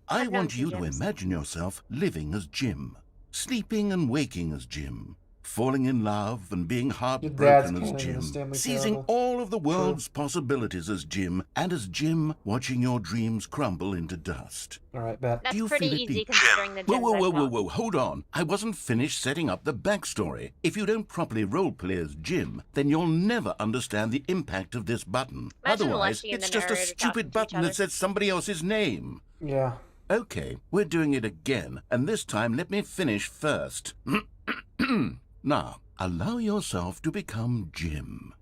I want you to imagine yourself living as Jim. Sleeping and waking as Jim, falling in love and being heartbroken as Jim, seizing all of the world's possibilities as Jim, and as Jim watching your dreams crumble into dust. All right, bet. That's pretty easy considering the Jims Whoa, hold on. I wasn't finished setting up the backstory. If you don't properly roleplay as Jim, then you'll never understand the impact of this button. Otherwise, it's just a stupid button that says somebody else's name. Yeah. Okay, we're doing it again, and this time let me finish first. Now, allow yourself to become Jim.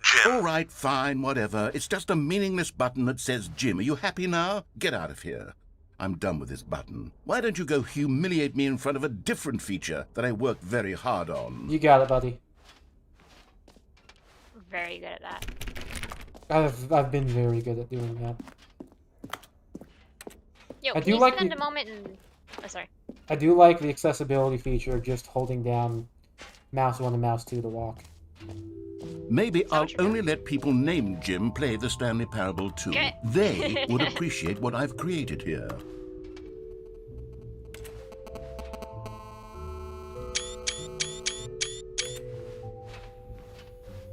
Jim. All right, fine, whatever. It's just a meaningless button that says Jim. Are you happy now? Get out of here. I'm done with this button. Why don't you go humiliate me in front of a different feature that I worked very hard on? You got it, buddy. Very good at that. I've been very good at doing that. Yo, I can do you like spend a moment and... Oh, sorry. I do like the accessibility feature of just holding down mouse 1 and mouse 2 to walk. Maybe I'll only let people named Jim play the Stanley Parable 2. They would appreciate what I've created here.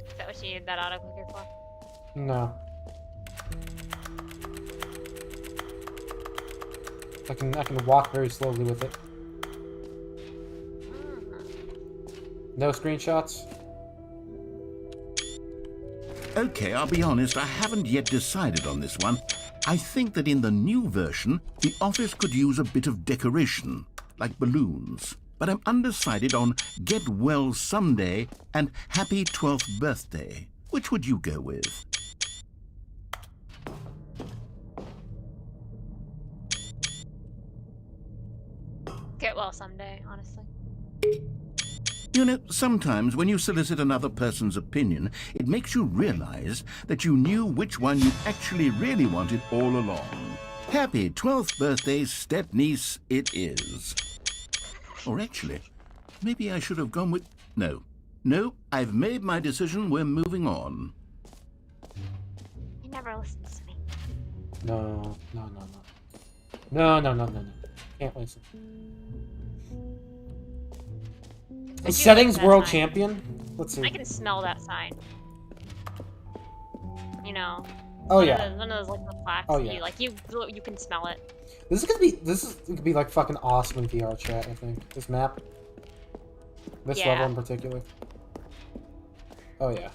Is that what you need that autoclicker for? No. I can walk very slowly with it. No screenshots? Okay, I'll be honest, I haven't yet decided on this one. I think that in the new version, the office could use a bit of decoration, like balloons. But I'm undecided on Get Well Someday and Happy 12th Birthday. Which would you go with? Get well someday, honestly. You know, sometimes when you solicit another person's opinion, it makes you realize that you knew which one you actually really wanted all along. Happy 12th birthday, step-niece, it is. Or actually, maybe I should have gone with... No, I've made my decision, we're moving on. He never listens to me. No. Can't listen. Settings world champion? Let's see. I can smell that sign. You know. Oh yeah. One of those like the plaques. Oh that yeah. You can smell it. This is gonna be like fucking awesome in VR chat, I think. This map. This level in particular. Oh yeah.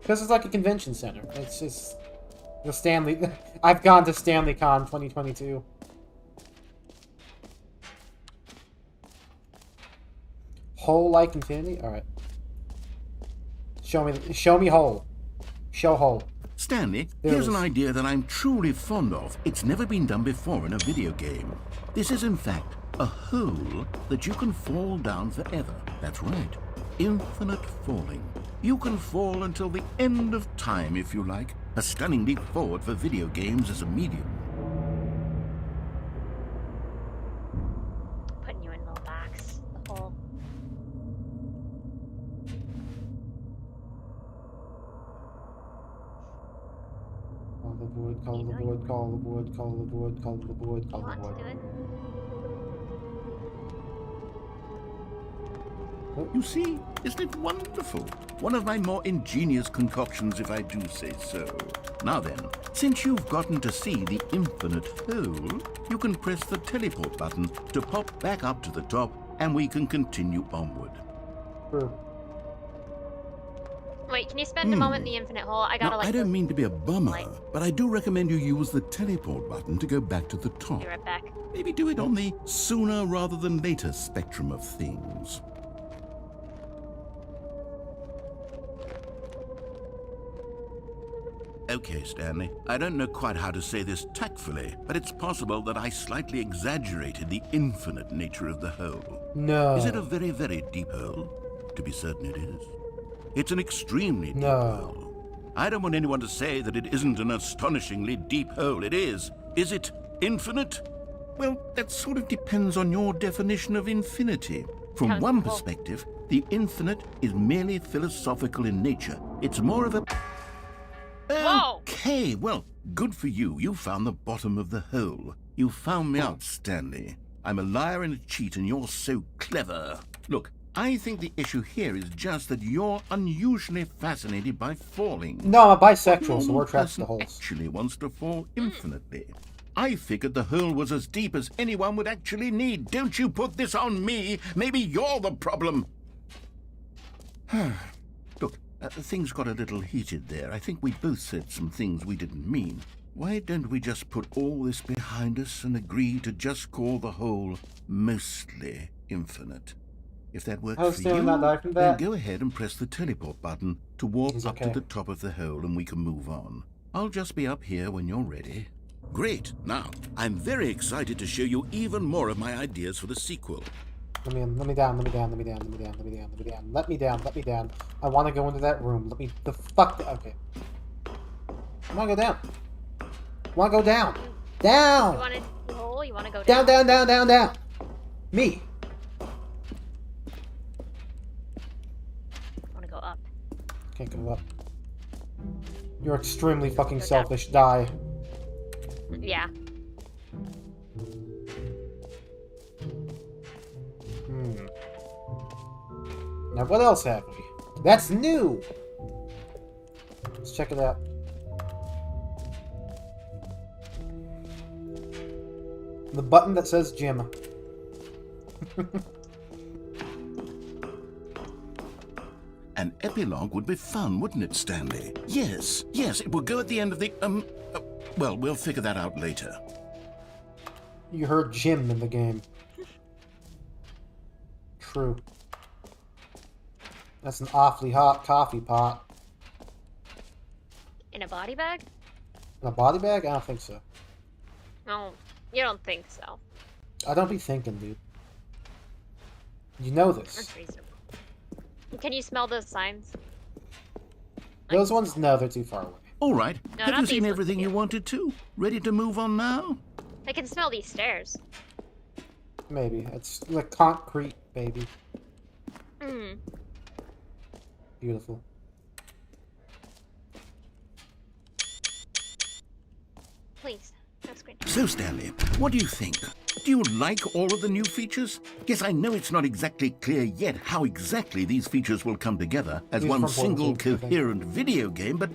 Because it's like a convention center. It's just the Stanley. I've gone to Stanley Con 2022. Hole like infinity. All right. Show me hole. Show hole. Stanley, here's an idea that I'm truly fond of. It's never been done before in a video game. This is in fact a hole that you can fall down forever. That's right. Infinite falling. You can fall until the end of time if you like. A stunning leap forward for video games as a medium. Putting you in the box. The hole. the void, call the void, call the void, call the void, call the void, call You the want to void. do it? You see, isn't it wonderful? One of my more ingenious concoctions, if I do say so. Now then, since you've gotten to see the infinite hole, you can press the teleport button to pop back up to the top, and we can continue onward. True. Wait, can you spend a moment in the infinite hole? I gotta Now, like. I don't mean to be a bummer, light. but I do recommend you use the teleport button to go back to the top. Be right back. Maybe do it on the sooner rather than later spectrum of things. Okay, Stanley, I don't know quite how to say this tactfully, but it's possible that I slightly exaggerated the infinite nature of the hole. No. Is it a very, very deep hole? To be certain it is. It's an extremely deep No. hole. I don't want anyone to say that it isn't an astonishingly deep hole. It is. Is it infinite? Well, that sort of depends on your definition of infinity. From Sounds one cool. perspective, the infinite is merely philosophical in nature. It's more of a... Whoa! Okay, well, good for you. You found the bottom of the hole. You found me out, Stanley. I'm a liar and a cheat, and you're so clever. Look, I think the issue here is just that you're unusually fascinated by falling. No, I'm a bisexual, so No we're trapped in person the holes. actually wants to fall infinitely. I figured the hole was as deep as anyone would actually need. Don't you put this on me. Maybe you're the problem. Look, things got a little heated there. I think we both said some things we didn't mean. Why don't we just put all this behind us and agree to just call the hole mostly infinite? If that works How's for Stanley you, not die from then that? go ahead and press the teleport button to warp He's up okay. to the top of the hole and we can move on. I'll just be up here when you're ready. Great. Now, I'm very excited to show you even more of my ideas for the sequel. Let me in, let me down, let me down, let me down, let me down, let me down, let me down, let me down, let me down. I want to go into that room. Let me the fuck. Okay. I want to go down. I want to go down. Down. You want to do the hole? You want to go Down, down? down, down, down, down. Me. I want to go up. Can't go up. You're extremely fucking Go down. selfish. Die. Yeah. Now what else have we? That's new. Let's check it out. The button that says gym. An epilogue would be fun, wouldn't it, Stanley? Yes, yes, it will go at the end of the, well, we'll figure that out later. You heard gym in the game. True. That's an awfully hot coffee pot. In a body bag? In a body bag? I don't think so. No, you don't think so. I don't be thinking, dude. You know this. That's reasonable. Can you smell those signs? Those ones, no, they're too far away. All right, No, have not you seen these ones, everything you yeah. wanted to? Ready to move on now? I can smell these stairs. Maybe. It's like concrete, baby. Hmm. Beautiful. Please. No screen. So, Stanley, what do you think? Do you like all of the new features? Yes, I know it's not exactly clear yet how exactly these features will come together as These one are from single Portal 2, I think. coherent video game, but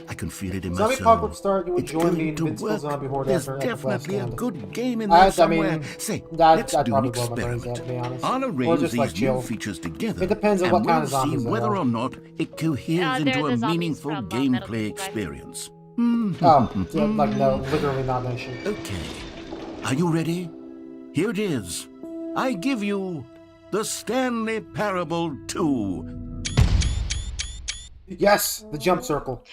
I can feel it in my Zombie soul. Apocalypse Start, you would It's join the going to Invincible work. Zombie Horde There's after Epic Blast definitely a Candy. good game in I there somewhere. mean, Say, I'd let's do an probably blow my brains experiment. out, to be honest. I'll Or arrange just, these like, new chill. features together, It depends on and what kind we'll of zombies see they whether are. or not it coheres they're into a the zombies meaningful from, Metal Gear gameplay 5. experience. Oh, like, no, literally not an issue. Okay. Are you ready? Here it is. I give you the Stanley Parable 2. Yes! The jump circle.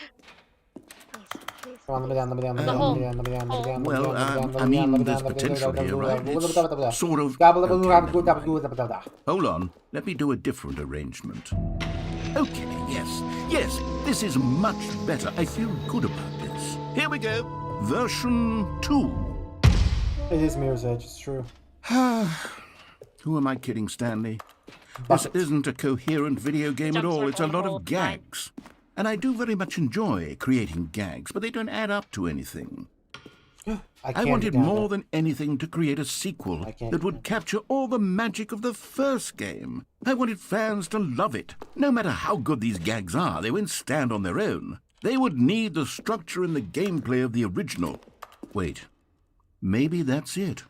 Please, please. Come on, let me down, let me down, let me The down, hole. let me down, let me down, let me down, Well, let me down, let me I down, mean, let me there's down, let me potential down, here, let right? me down, It's let me down. sort of... Gobble, Okay, gobble, never gobble, mind. gobble, gobble. Hold on. Let me do a different arrangement. Okay, yes. Yes, this is much better. I feel good about this. Here we go. Version 2. It is Mirror's Edge, it's true. Who am I kidding, Stanley? This Buckets. isn't a coherent video game at Jump all. It's a circle lot the whole of time. gags. And I do very much enjoy creating gags, but they don't add up to anything. I wanted more than anything to create a sequel that would capture all the magic of the first game. I wanted fans to love it. No matter how good these gags are, they won't stand on their own. They would need the structure and the gameplay of the original. Wait, maybe that's it.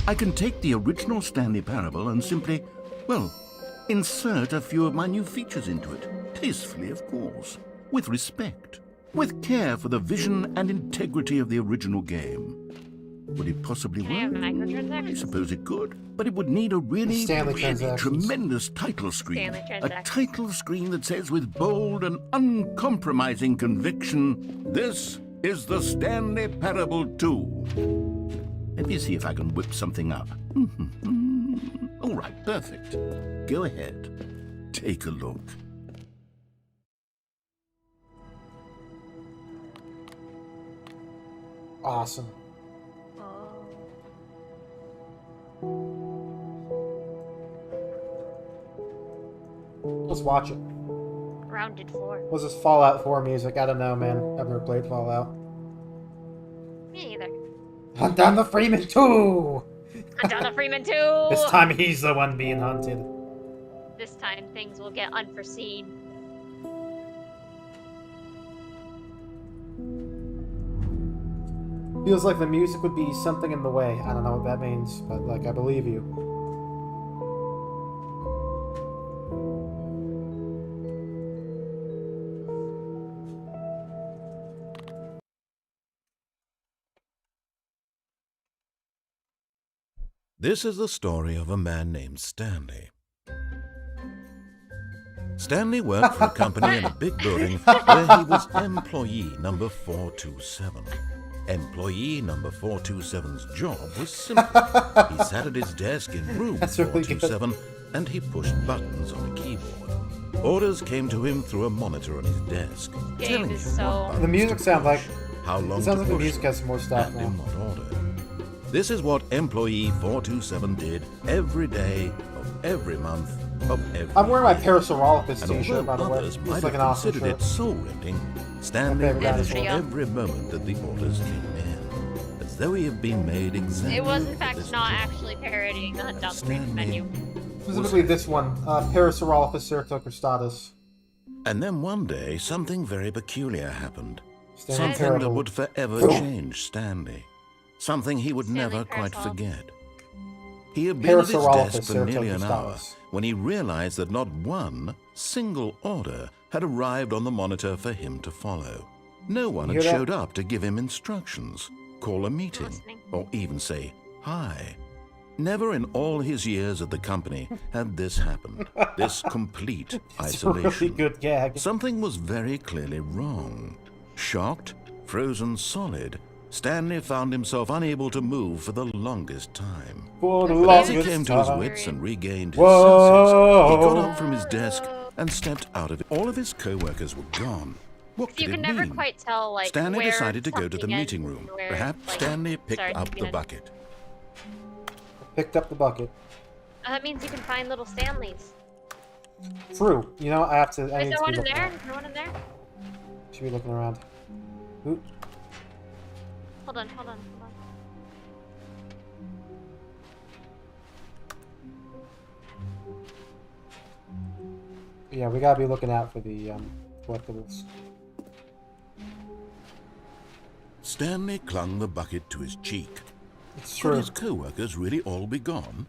I can take the original Stanley Parable and simply, well, insert a few of my new features into it. Tastefully, of course. With respect. With care for the vision and integrity of the original game. Would it possibly work? I suppose it could. But it would need a really tremendous title screen. A title screen that says with bold and uncompromising conviction, "This is the Stanley Parable 2. Let me see if I can whip something up. All right, perfect. Go ahead. Take a look. Awesome. Let's watch it. Rounded floor. What's this Fallout 4 music? I don't know, man. I've never played Fallout. Me neither. Hunt down the Freeman too! Hunt down the Freeman too! This time he's the one being hunted. This time things will get unforeseen. Feels like the music would be something in the way. I don't know what that means, but like, I believe you. This is the story of a man named Stanley. Stanley worked for a company in a big building where he was employee number 427. Employee number 427's job was simple. He sat at his desk in room 427 and he pushed buttons on a keyboard. Orders came to him through a monitor on his desk, telling him what buttons the music to sounds push, like how long it sounds to like the push music has some more stuff and now. in what order. This is what employee 427 did every day of every month of every I'm wearing my year. Parasaurolophus And t-shirt, by the way. others It's might like an have awesome considered shirt. it soul-rending, Stanley favorite relished dinosaur. every moment that the orders came in, as though he had been made exactly It was in for fact this not job. actually parodying the Hunt Down the Freeman Stanley menu. Specifically this one, Parasaurolophus ceratocristatus. And then one day, something very peculiar happened. Stanley Something that Parable. would forever change Stanley. Something he would Stanley never quite Parasol. forget. He had been at his Parasaurolophus desk for nearly an hour ceratocristatus. when he realized that not one single order had arrived on the monitor for him to follow. No one You had hear that? showed up to give him instructions, call a meeting, Listening. or even say hi. Never in all his years at the company had this happened. This complete It's a isolation. really good gag. Something was very clearly wrong. Shocked, frozen solid, Stanley found himself unable to move for the longest time. For the But as he longest came to his time. wits and regained his Whoa. senses, he got up from his desk and stepped out of it. All of his co-workers were gone. What So could you it can never mean? quite tell, like, Stanley where decided to go to the something meeting ends room. and where, Perhaps like, Stanley picked sorry, up keep the it. bucket. Picked up the bucket. That means you can find little Stanleys. True. You know, I Is need there to be one in looking there? around. Is there one in there? Should be looking around. Ooh. Hold on, hold on, hold on. Yeah, we gotta be looking out for the collectibles. Stanley clung the bucket to his cheek. It's Could true. his co-workers really all be gone?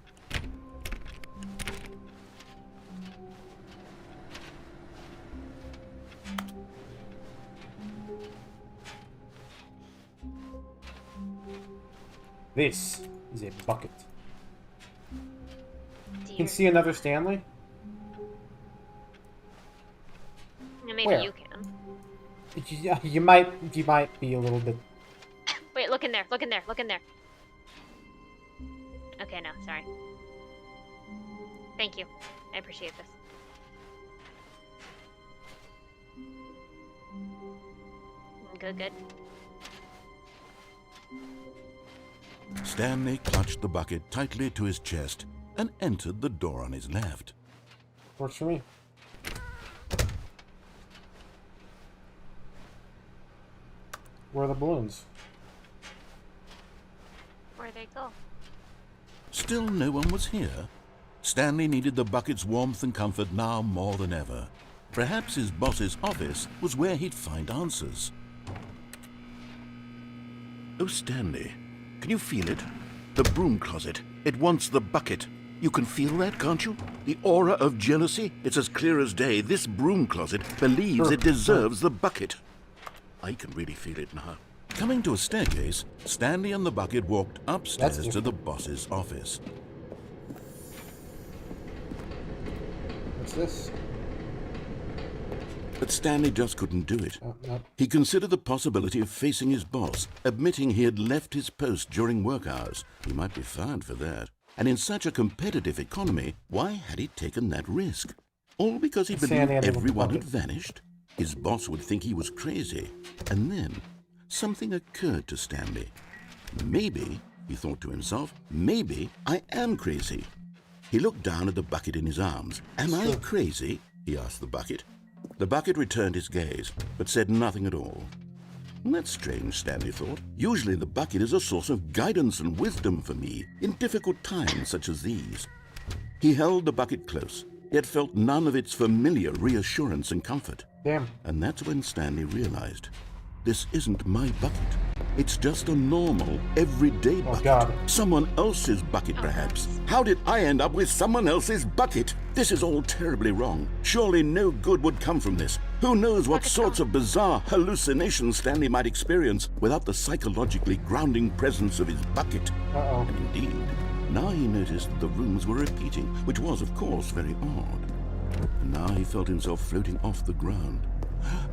This is a bucket. You Dear. can see another Stanley? Yeah, maybe Where? you can. You might be a little bit. Wait, look in there, look in there, look in there. Okay, no, sorry. Thank you. I appreciate this. Good, good. Stanley clutched the bucket tightly to his chest and entered the door on his left. Works for me. Where are the balloons? Where'd they go? Still no one was here. Stanley needed the bucket's warmth and comfort now more than ever. Perhaps his boss's office was where he'd find answers. Oh, Stanley, can you feel it? The broom closet. It wants the bucket. You can feel that, can't you? The aura of jealousy? It's as clear as day. This broom closet believes it deserves the bucket. I can really feel it now. Coming to a staircase, Stanley and the bucket walked upstairs to the boss's office. What's this? But Stanley just couldn't do it. Oh, no. He considered the possibility of facing his boss, admitting he had left his post during work hours. He might be fired for that. And in such a competitive economy, why had he taken that risk? All because he believed everyone had vanished? His boss would think he was crazy. And then something occurred to Stanley. Maybe, he thought to himself, maybe I am crazy. He looked down at the bucket in his arms. Am I crazy? He asked the bucket. The bucket returned his gaze, but said nothing at all. That's strange, Stanley thought. Usually the bucket is a source of guidance and wisdom for me in difficult times such as these. He held the bucket close, yet felt none of its familiar reassurance and comfort. Damn. And that's when Stanley realized, this isn't my bucket. It's just a normal, everyday bucket. God. Someone else's bucket, perhaps. How did I end up with someone else's bucket? This is all terribly wrong. Surely no good would come from this. Who knows what sorts of bizarre hallucinations Stanley might experience without the psychologically grounding presence of his bucket. Uh-oh. And indeed, now he noticed that the rooms were repeating, which was, of course, very odd. And now he felt himself floating off the ground.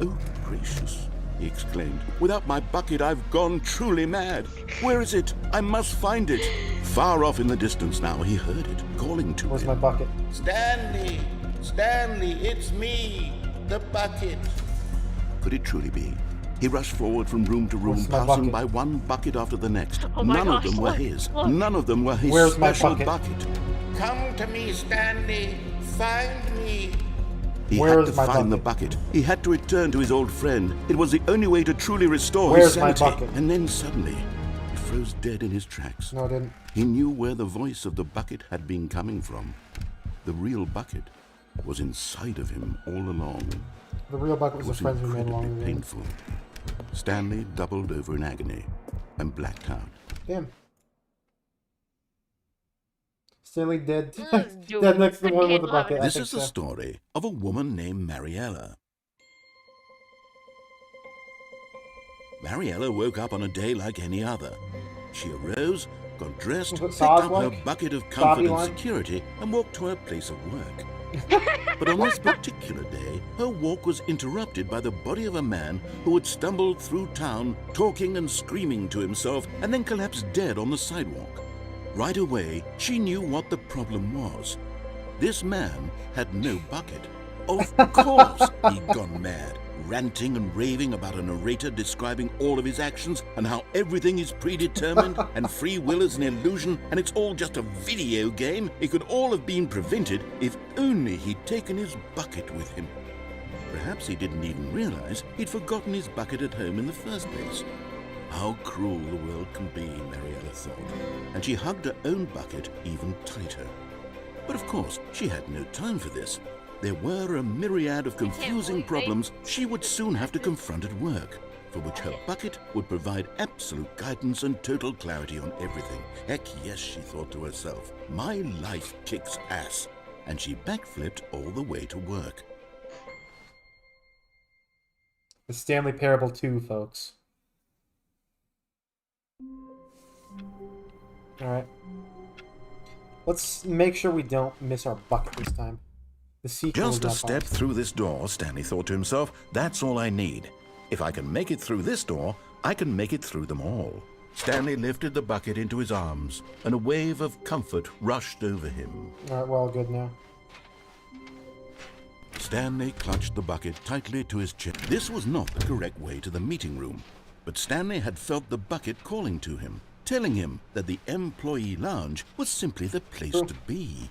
Oh, gracious, he exclaimed. Without my bucket, I've gone truly mad. Where is it? I must find it. Far off in the distance now, he heard it, calling to Where's him. my bucket? Stanley! Stanley, it's me! The bucket! Could it truly be? He rushed forward from room to room, Where's my passing bucket? by one bucket after the next. Oh my None of gosh, them were look, his. look. None of them were his Where's my special bucket? bucket. Come to me, Stanley! Find me! He Where had is to my find the bucket? bucket. He had to return to his old friend. It was the only way to truly restore Where's his my sanity. bucket? And then suddenly, he froze dead in his tracks. No, I didn't. He knew where the voice of the bucket had been coming from. The real bucket was inside of him all along. The real bucket was It the friends we made incredibly along the way. painful. Stanley doubled over in agony and blacked out. Damn. Stanley dead. Dude, Dead next to the one with freaking the bucket. I This think is the so. story of a woman named Mariella. Mariella woke up on a day like any other. She arose, got dressed, Was it picked up Saz-like? her bucket of comfort and Bobby-like? security, and walked to her place of work. But on this particular day, her walk was interrupted by the body of a man who had stumbled through town, talking and screaming to himself, and then collapsed dead on the sidewalk. Right away, she knew what the problem was. This man had no bucket. Of course, he'd gone mad, ranting and raving about a narrator describing all of his actions and how everything is predetermined and free will is an illusion and it's all just a video game. It could all have been prevented if only he'd taken his bucket with him. Perhaps he didn't even realize he'd forgotten his bucket at home in the first place. How cruel the world can be, Mariella thought, and she hugged her own bucket even tighter. But of course, she had no time for this. There were a myriad of confusing problems she would soon have to confront at work, for which her bucket would provide absolute guidance and total clarity on everything. Heck yes, she thought to herself, my life kicks ass. And she backflipped all the way to work. The Stanley Parable 2, folks. Alright. Let's make sure we don't miss our bucket this time. The sequel Just a is step through this door, Stanley thought to himself, that's all I need. If I can make it through this door, I can make it through them all. Stanley lifted the bucket into his arms, and a wave of comfort rushed over him. Alright, we're all good now. Stanley clutched the bucket tightly to his chest. This was not the correct way to the meeting room, but Stanley had felt the bucket calling to him, telling him that the employee lounge was simply the place to be.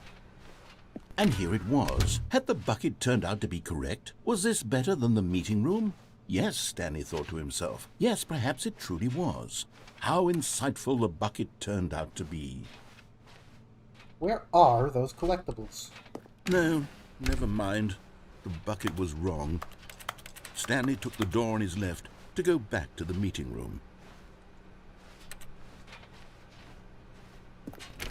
And here it was. Had the bucket turned out to be correct? Was this better than the meeting room? Yes, Stanley thought to himself. Yes, perhaps it truly was. How insightful the bucket turned out to be. Where are those collectibles? No, never mind. The bucket was wrong. Stanley took the door on his left to go back to the meeting room.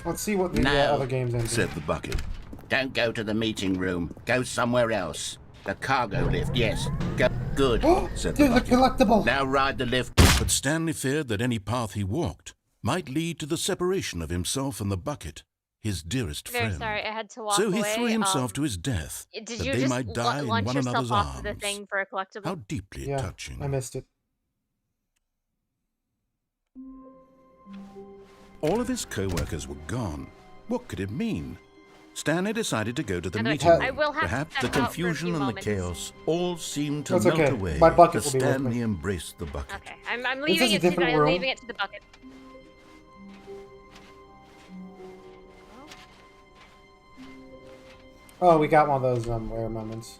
Let's see what the No, other games ended. Said the bucket. Don't go to the meeting room. Go somewhere else. The cargo lift, yes. Go. Good. Said the There's a bucket. collectible! Now ride the lift. But Stanley feared that any path he walked might lead to the separation of himself and the bucket, his dearest Very friend. sorry, I had to walk So away. he threw himself to his death, Did that you they just might die in launch one yourself another's off arms. of the thing for a collectible? How deeply Yeah, touching. I missed it. All of his co-workers were gone. What could it mean? Stanley decided to go to the And I- meeting I room. will have to Perhaps step the out for a confusion few and the moments. chaos all seemed to That's melt okay. away My bucket as will be with me. Stanley embraced the bucket. Okay, I'm This leaving is a it to different I'm room. leaving it to the bucket. Oh, we got one of those rare moments.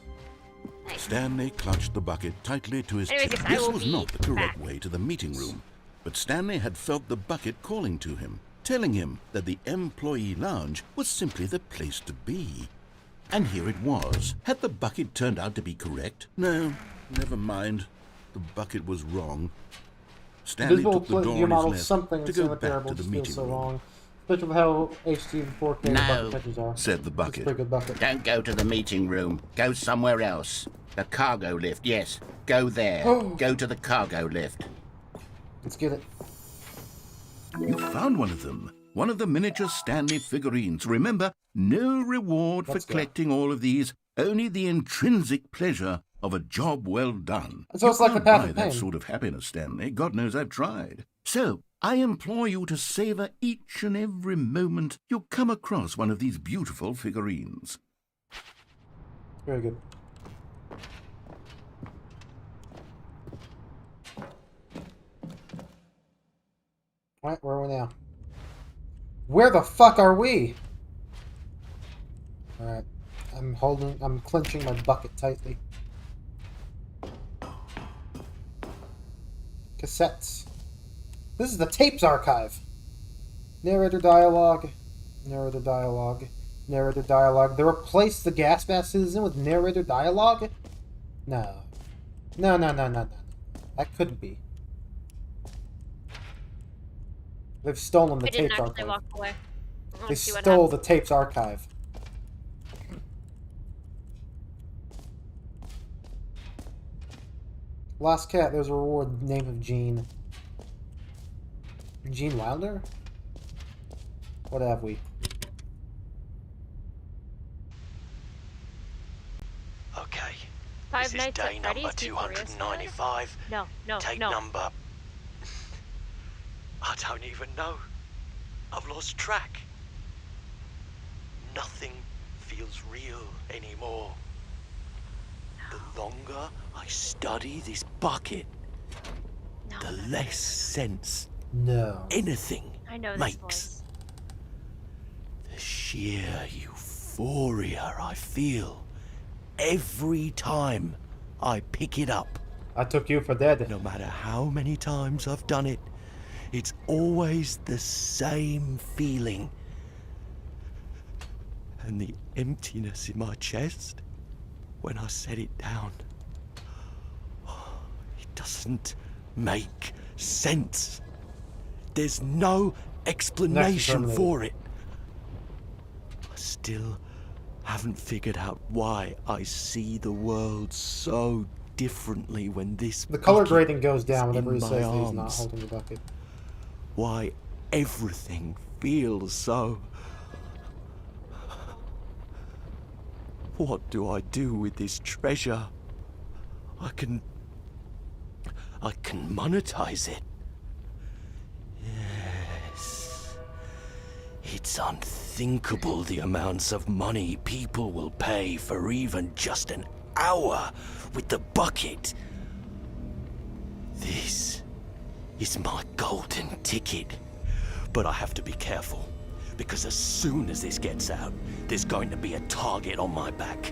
Nice. Stanley clutched the bucket tightly to his Anyways, chest. I This will was be not the correct back. way to the meeting room, but Stanley had felt the bucket calling to him, telling him that the employee lounge was simply the place to be. And here it was. Had the bucket turned out to be correct? No, never mind. The bucket was wrong. Stanley Visible took the door your on model his left something to in go Stanley back Parable to the just feels meeting so room. wrong. Especially with how HD and 4K the No. bucket touches are. Said the It's a bucket. pretty good bucket. Don't go to the meeting room. Go somewhere else. The cargo lift, yes. Go there. Oh. Go to the cargo lift. Let's get it. You found one of them. One of the miniature Stanley figurines. Remember, no reward Let's for go. collecting all of these, only the intrinsic pleasure of a job well done. So it's You like the can't path buy of that pain. sort of happiness, Stanley. God knows I've tried. So, I implore you to savor each and every moment you come across one of these beautiful figurines. Very good. Alright, where are we now? Where the fuck are we? Alright. I'm clenching my bucket tightly. Cassettes. This is the tapes archive. Narrator dialogue. Narrator dialogue. Narrator dialogue. They replaced the gas mask citizen with narrator dialogue? No. No. That couldn't be. They've stolen the I didn't tapes actually archive. walk away. I wanna They see what stole happens. the tapes archive. Last cat, there's a reward name of Gene. Gene Wilder? What have we? Okay, Five this is Nights day at number Freddy's before yesterday? 295. No, Take no. number... I don't even know. I've lost track. Nothing feels real anymore. The longer I study this bucket, No, the no. less sense No. anything I know this makes. voice. The sheer euphoria I feel every time I pick it up. I took you for dead. No matter how many times I've done it, it's always the same feeling. And the emptiness in my chest when I set it down. It doesn't make sense. There's no explanation Terminator. for it. I still haven't figured out why I see the world so differently when this The color bucket grading goes is down whenever in he my says that he's not arms. holding the bucket. Why everything feels so... What do I do with this treasure? I can monetize it. Yes. It's unthinkable the amounts of money people will pay for even just an hour with the bucket. This is my golden ticket. But I have to be careful, because as soon as this gets out, there's going to be a target on my back.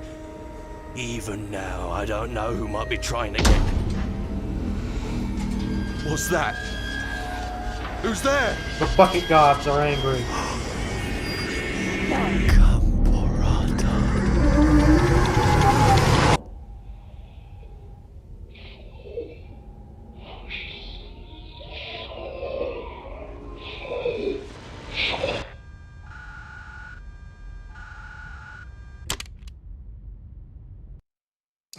Even now, I don't know who might be trying to get... What's that? Who's there? The bucket gods are angry.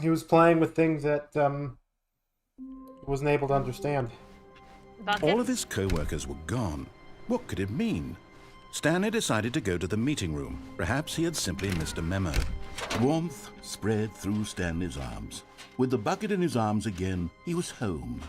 He was playing with things that he wasn't able to understand. Buckets? All of his co-workers were gone. What could it mean? Stanley decided to go to the meeting room. Perhaps he had simply missed a memo. Warmth spread through Stanley's arms. With the bucket in his arms again, he was home.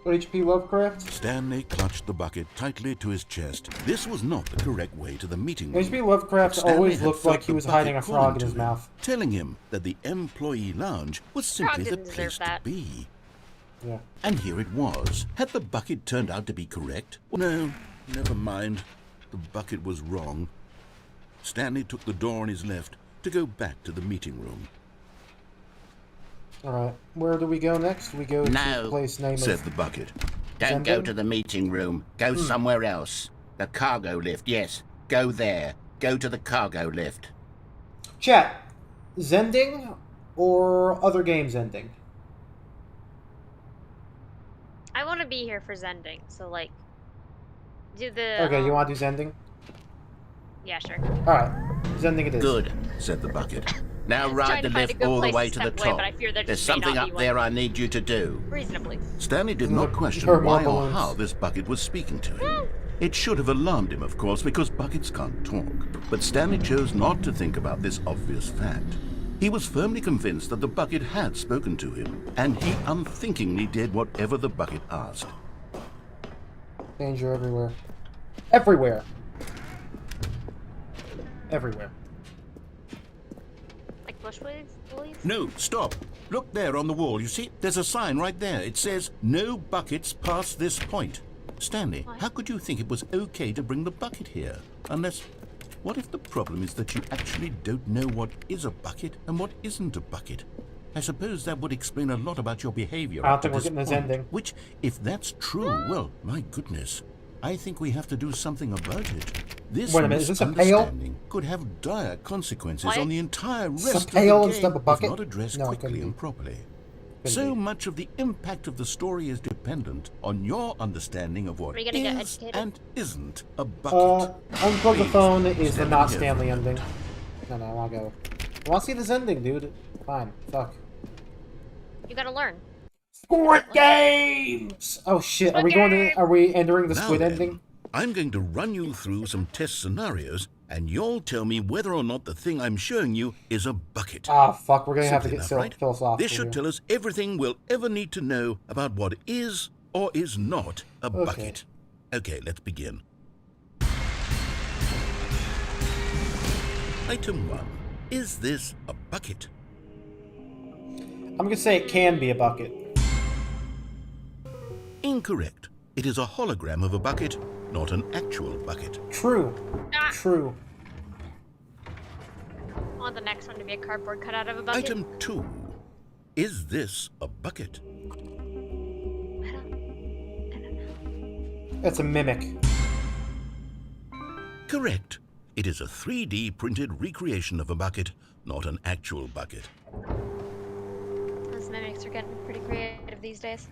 H.P. Lovecraft? Stanley clutched the bucket tightly to his chest. This was not the correct way to the meeting room. H.P. Lovecraft Stanley always had looked felt like he the was bucket hiding a calling frog in to his him, mouth. telling him that the employee lounge was simply the didn't deserve place to that. be. Yeah. And here it was. Had the bucket turned out to be correct? No, never mind. The bucket was wrong. Stanley took the door on his left to go back to the meeting room. Alright, where do we go next? We go to the place name said of... the bucket. Don't go to the meeting room. Go somewhere else. The cargo lift, yes. Go there. Go to the cargo lift. Chat, Zending or other games ending? I want to be here for Zending, so like, do the. Okay, you want to do Zending? Yeah, sure. Alright, Zending it is. Good, said the bucket. Now Trying ride to the find a lift good all the place way to to the step away, top. but I fear there There's just may something not up be there one. I need you to do. Reasonably. Stanley did not question There are why more or balloons. how this bucket was speaking to him. It should have alarmed him, of course, because buckets can't talk. But Stanley chose not to think about this obvious fact. He was firmly convinced that the bucket had spoken to him, and he unthinkingly did whatever the bucket asked. Danger everywhere. Everywhere! Everywhere. Like bushways, bullies? No, stop. Look there on the wall. You see, there's a sign right there. It says, no buckets past this point. Stanley, What? how could you think it was okay to bring the bucket here? Unless, what if the problem is that you actually don't know what is a bucket and what isn't a bucket? I suppose that would explain a lot about your behavior I don't up to think we're this getting this point. ending. Which, if that's true, well, my goodness, I think we have to do something about it. This Wait a minute, is this a pail? misunderstanding could have dire consequences What? on the entire Is rest this a of pail the instead game of a bucket? if not addressed No, it couldn't quickly be. and properly. Couldn't So be. much of the impact of the story is dependent on your understanding of what Are you gonna get is educated? and isn't a bucket. Unplug the Please, phone is the stand not here Stanley for a ending. minute. No, I'll go. I want to see this ending, dude. Fine. Fuck. You gotta learn. Squid Games! Oh shit, are we going to... Are we entering the Now squid then, ending? I'm going to run you through some test scenarios, and you'll tell me whether or not the thing I'm showing you is a bucket. Ah, fuck, we're gonna have to Simple get enough, right? philosophical This should here. tell us everything we'll ever need to know about what is or is not a Okay. bucket. Okay, let's begin. Item 1. Is this a bucket? I'm gonna say it can be a bucket. Incorrect. It is a hologram of a bucket, not an actual bucket. True. Ah! True. I want the next one to be a cardboard cutout of a bucket. Item 2. Is this a bucket? That's a mimic. Correct. It is a 3D printed recreation of a bucket, not an actual bucket. Those mimics are getting pretty creative these days.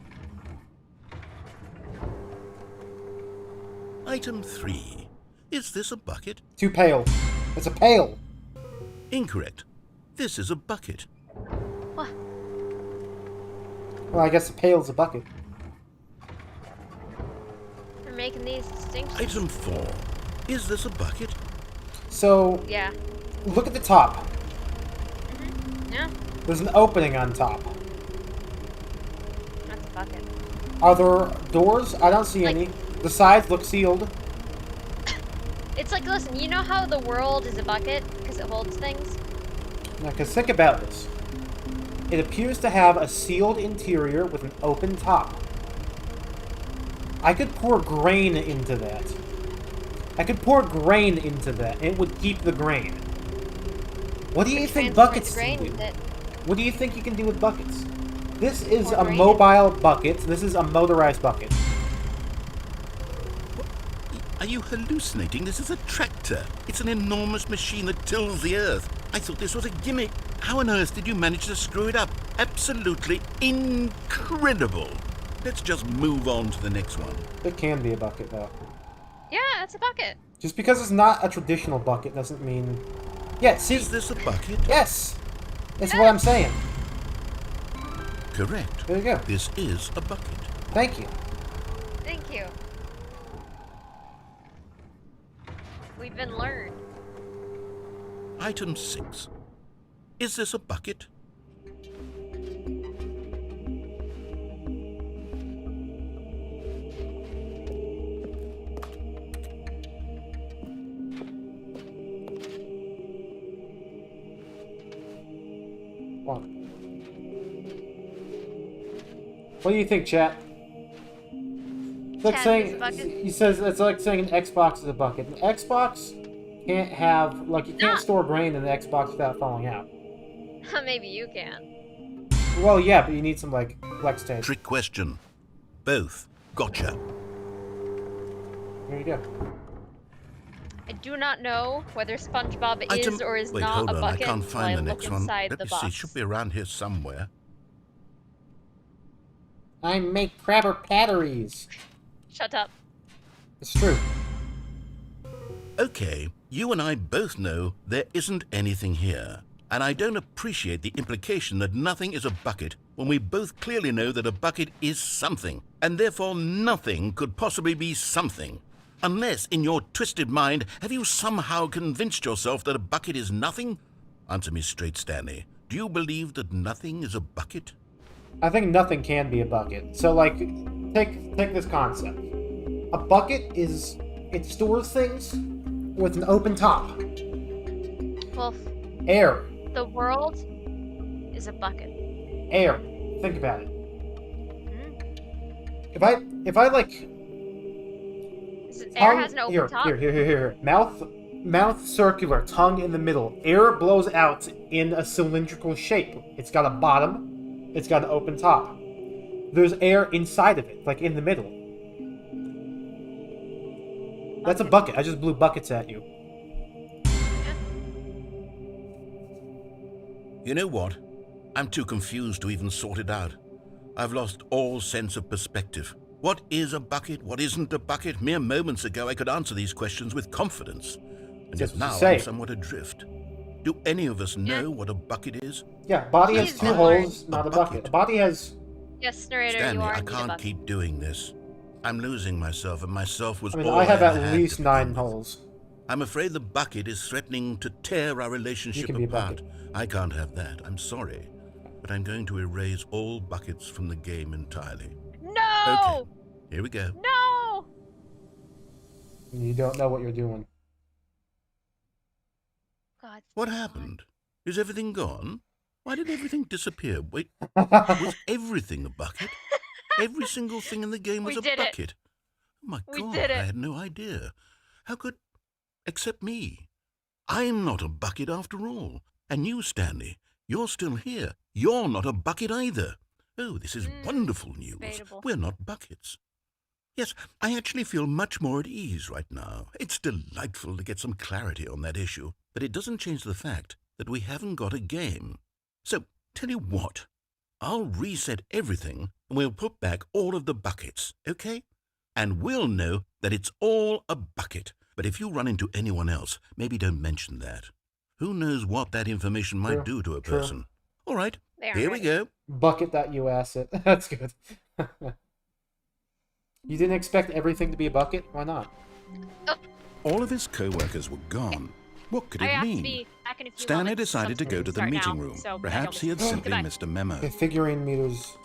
Item 3. Is this a bucket? Too pale. It's a pail. Incorrect. This is a bucket. What? Well, I guess a pail's a bucket. They're making these distinctions. Item 4. Is this a bucket? So, Yeah. look at the top. Yeah. There's an opening on top. That's a bucket. Are there doors? I don't see Like- any. The sides look sealed. It's like, listen, you know how the world is a bucket because it holds things? Now, because think about this. It appears to have a sealed interior with an open top. I could pour grain into that. It would keep the grain. What do you think Transport buckets the grain can do? with it. What do you think you can do with buckets? This is a Corporation. mobile bucket. This is a motorized bucket. Are you hallucinating? This is a tractor. It's an enormous machine that tills the earth. I thought this was a gimmick. How on earth did you manage to screw it up? Absolutely incredible. Let's just move on to the next one. It can be a bucket, though. Yeah, it's a bucket. Just because it's not a traditional bucket doesn't mean... Yeah, see? Is this a bucket? Yes! That's what I'm saying. Correct. There you go. This is a bucket. Thank you. Thank you. We've been learned. Item 6. Is this a bucket? What do you think, chat? It's like Chat saying, is a bucket. he says it's like saying an Xbox is a bucket. An Xbox can't have, like, you can't store grain in the Xbox without falling out. Maybe you can. Well, yeah, but you need some, like, flex tape. Trick question. Both. Gotcha. There you go. I do not know whether SpongeBob Item... is or is Wait, not hold a on. bucket I can't until find the look next one. inside Let the me box. see. It should be around here somewhere. I make crabber patteries. Shut up. It's true. Okay, you and I both know there isn't anything here. And I don't appreciate the implication that nothing is a bucket when we both clearly know that a bucket is something. And therefore nothing could possibly be something. Unless, in your twisted mind, have you somehow convinced yourself that a bucket is nothing? Answer me straight, Stanley. Do you believe that nothing is a bucket? I think nothing can be a bucket. So, like, take this concept. A bucket is... it stores things with an open top. Well, Air. the world is a bucket. Air. Think about it. Hmm? If I like... Air has an open top. Here. Mouth circular, tongue in the middle. Air blows out in a cylindrical shape. It's got a bottom. It's got an open top. There's air inside of it, like in the middle. That's a bucket. I just blew buckets at you. You know what? I'm too confused to even sort it out. I've lost all sense of perspective. What is a bucket? What isn't a bucket? Mere moments ago I could answer these questions with confidence. And Just yet now say I'm it. somewhat adrift. Do any of us know what a bucket is? Yeah, body has Please two don't holes, learn. not A a bucket. bucket. A body has... Yes, narrator, Stanley, you are I indeed a can't bucket. keep doing this. I'm losing myself, and myself was I mean, all I have ever at had least to 9 begin with. holes. I'm afraid the bucket is threatening to tear our relationship can be a apart. bucket. I can't have that. I'm sorry. But I'm going to erase all buckets from the game entirely. No! Okay, here we go. No! You don't know what you're doing. God. What happened? Is everything gone? Why did everything disappear? Wait, was everything a bucket? Every single thing in the game was We a did it. bucket. Oh my We God, did it. I had no idea. How could... except me. I'm not a bucket after all. And you, Stanley, you're still here. You're not a bucket either. Oh, this is wonderful news. debatable. We're not buckets. Yes, I actually feel much more at ease right now. It's delightful to get some clarity on that issue, but it doesn't change the fact that we haven't got a game. So, tell you what, I'll reset everything and we'll put back all of the buckets, okay? And we'll know that it's all a bucket. But if you run into anyone else, maybe don't mention that. Who knows what that information might do to a True. person. All right, They aren't here we ready. go. Bucket.us it. That's good. You didn't expect everything to be a bucket? Why not? All of his co-workers were gone. What could I it have to mean? be back in a few Stanley moments. decided to go to the Start meeting now, room. so I Perhaps don't he had miss- simply Goodbye. missed a memo. The figurine meters...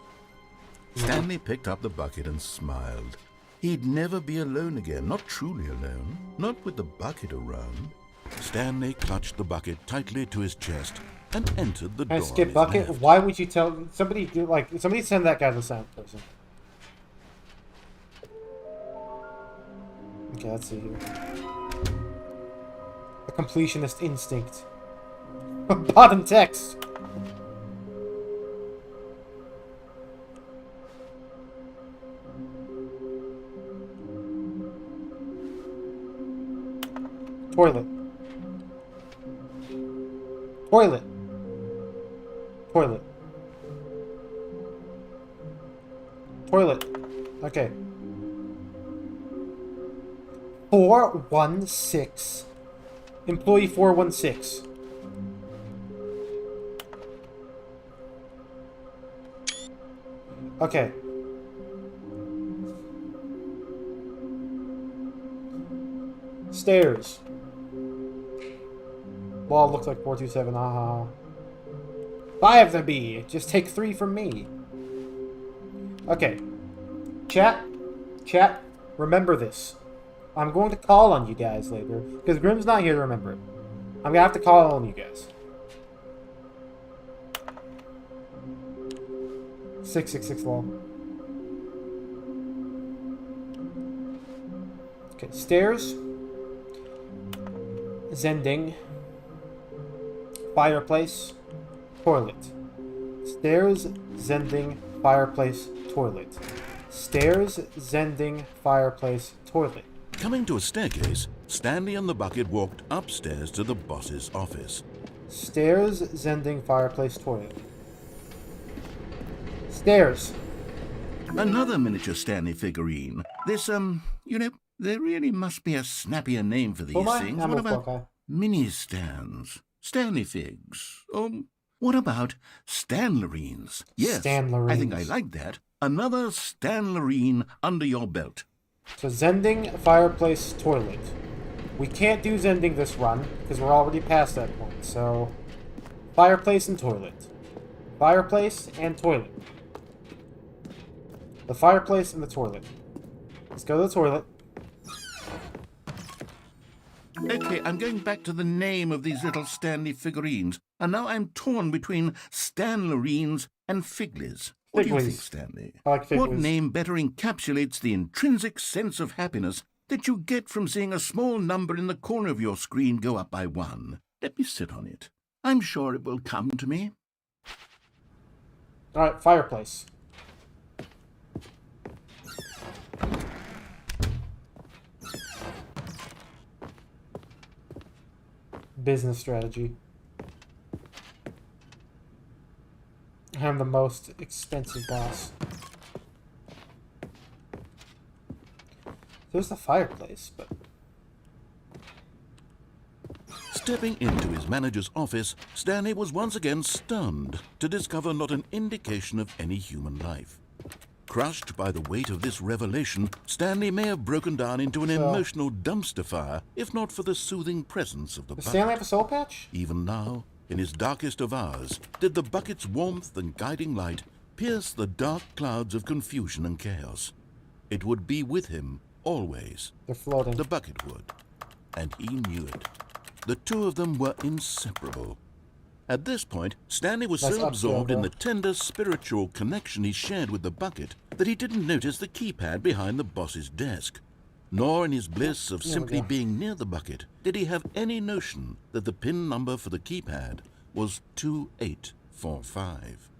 Stanley picked up the bucket and smiled. He'd never be alone again, not truly alone, not with the bucket around. Stanley clutched the bucket tightly to his chest and entered the Can I door. on skip his bucket? left. Why would you tell... Somebody send that guy to the sound person. Okay, let's see here. The completionist instinct. Bottom text. Toilet. Toilet. Toilet. Toilet. Okay. 416. Employee 416. Okay. Stairs. Wall looks like 427. Haha. 5 to be. Just take 3 from me. Okay. Chat. Chat. Remember this. I'm going to call on you guys later. Because Grim's not here to remember it. I'm going to have to call on you guys. 666 law. Okay, stairs. Zending. Fireplace. Toilet. Stairs, zending, fireplace, toilet. Stairs, zending, fireplace, toilet. Coming to a staircase, Stanley and the bucket walked upstairs to the boss's office. Stairs, zending, fireplace, toilet. Stairs. Another miniature Stanley figurine. This, you know, there really must be a snappier name for these things. What about mini stands? Stanley figs? What about Stanlerines? Yes, Stanlerines. I think I like that. Another Stanlerine under your belt. So zending, fireplace, toilet. We can't do zending this run, because we're already past that point, so... Fireplace and toilet. Fireplace and toilet. The fireplace and the toilet. Let's go to the toilet. Okay, I'm going back to the name of these little Stanley figurines, and now I'm torn between Stanlerines and Figlies. What do you think, Stanley? I like Figlies. What name better encapsulates the intrinsic sense of happiness that you get from seeing a small number in the corner of your screen go up by 1? Let me sit on it. I'm sure it will come to me. Alright, fireplace. Business strategy. I'm the most expensive boss. There's the fireplace, but... Stepping into his manager's office, Stanley was once again stunned to discover not an indication of any human life. Crushed by the weight of this revelation, Stanley may have broken down into an emotional dumpster fire, if not for the soothing presence of the bucket. Does Stanley have a soul patch? Even now, in his darkest of hours, did the bucket's warmth and guiding light pierce the dark clouds of confusion and chaos. It would be with him, always. They're floating. The bucket would. And he knew it. The two of them were inseparable. At this point, Stanley was so absorbed in the tender spiritual connection he shared with the bucket that he didn't notice the keypad behind the boss's desk. Nor in his bliss of simply being near the bucket did he have any notion that the pin number for the keypad was 2845.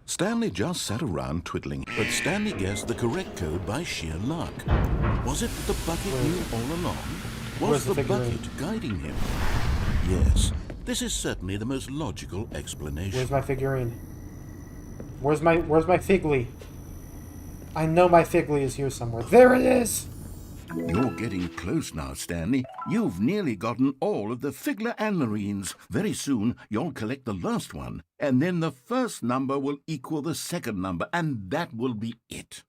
Stanley just sat around twiddling, but Stanley guessed the correct code by sheer luck. Was it that the bucket knew all along? Was the bucket guiding him? Yes, this is certainly the most logical explanation. Where's my figurine? Where's my Figly? I know my Figly is here somewhere. There it is! You're getting close now, Stanley. You've nearly gotten all of the Figler Anlerines. Very soon, you'll collect the last one, and then the first number will equal the second number, and that will be it.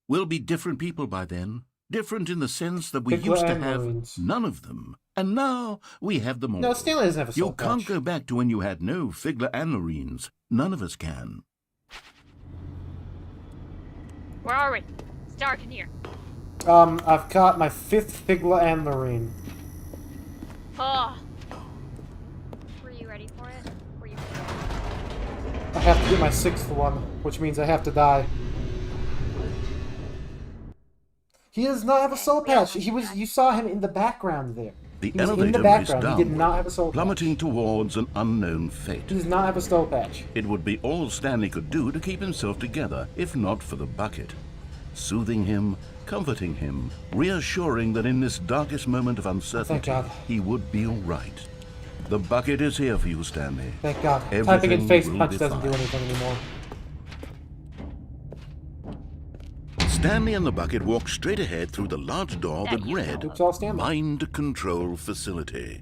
We'll be different people by then. Different in the sense that we used to have none of them. And now we have them all. No, Stanley doesn't have a soul patch. You can't go back to when you had no Figler Anlerines. None of us can. Where are we? It's dark in here. I've got my 5th Figla Anlerine. Oh. Were you ready for it? Were you ready for it? I have to get my 6th one, which means I have to die. He does not have a soul patch. You saw him in the background there. The He was in the elevator raced background. He did not have a soul plummeting patch. towards an unknown fate. He does not have a soul patch. It would be all Stanley could do to keep himself together, if not for the bucket. Soothing him, comforting him, reassuring that in this darkest moment of uncertainty, God. he would be all right. The bucket is here for you, Stanley. Thank God. Everything Typing in face will punch be doesn't do fine. anything anymore. Stanley and the bucket walked straight ahead through the large door that read, Oops, I'll stand by. Mind Control Facility.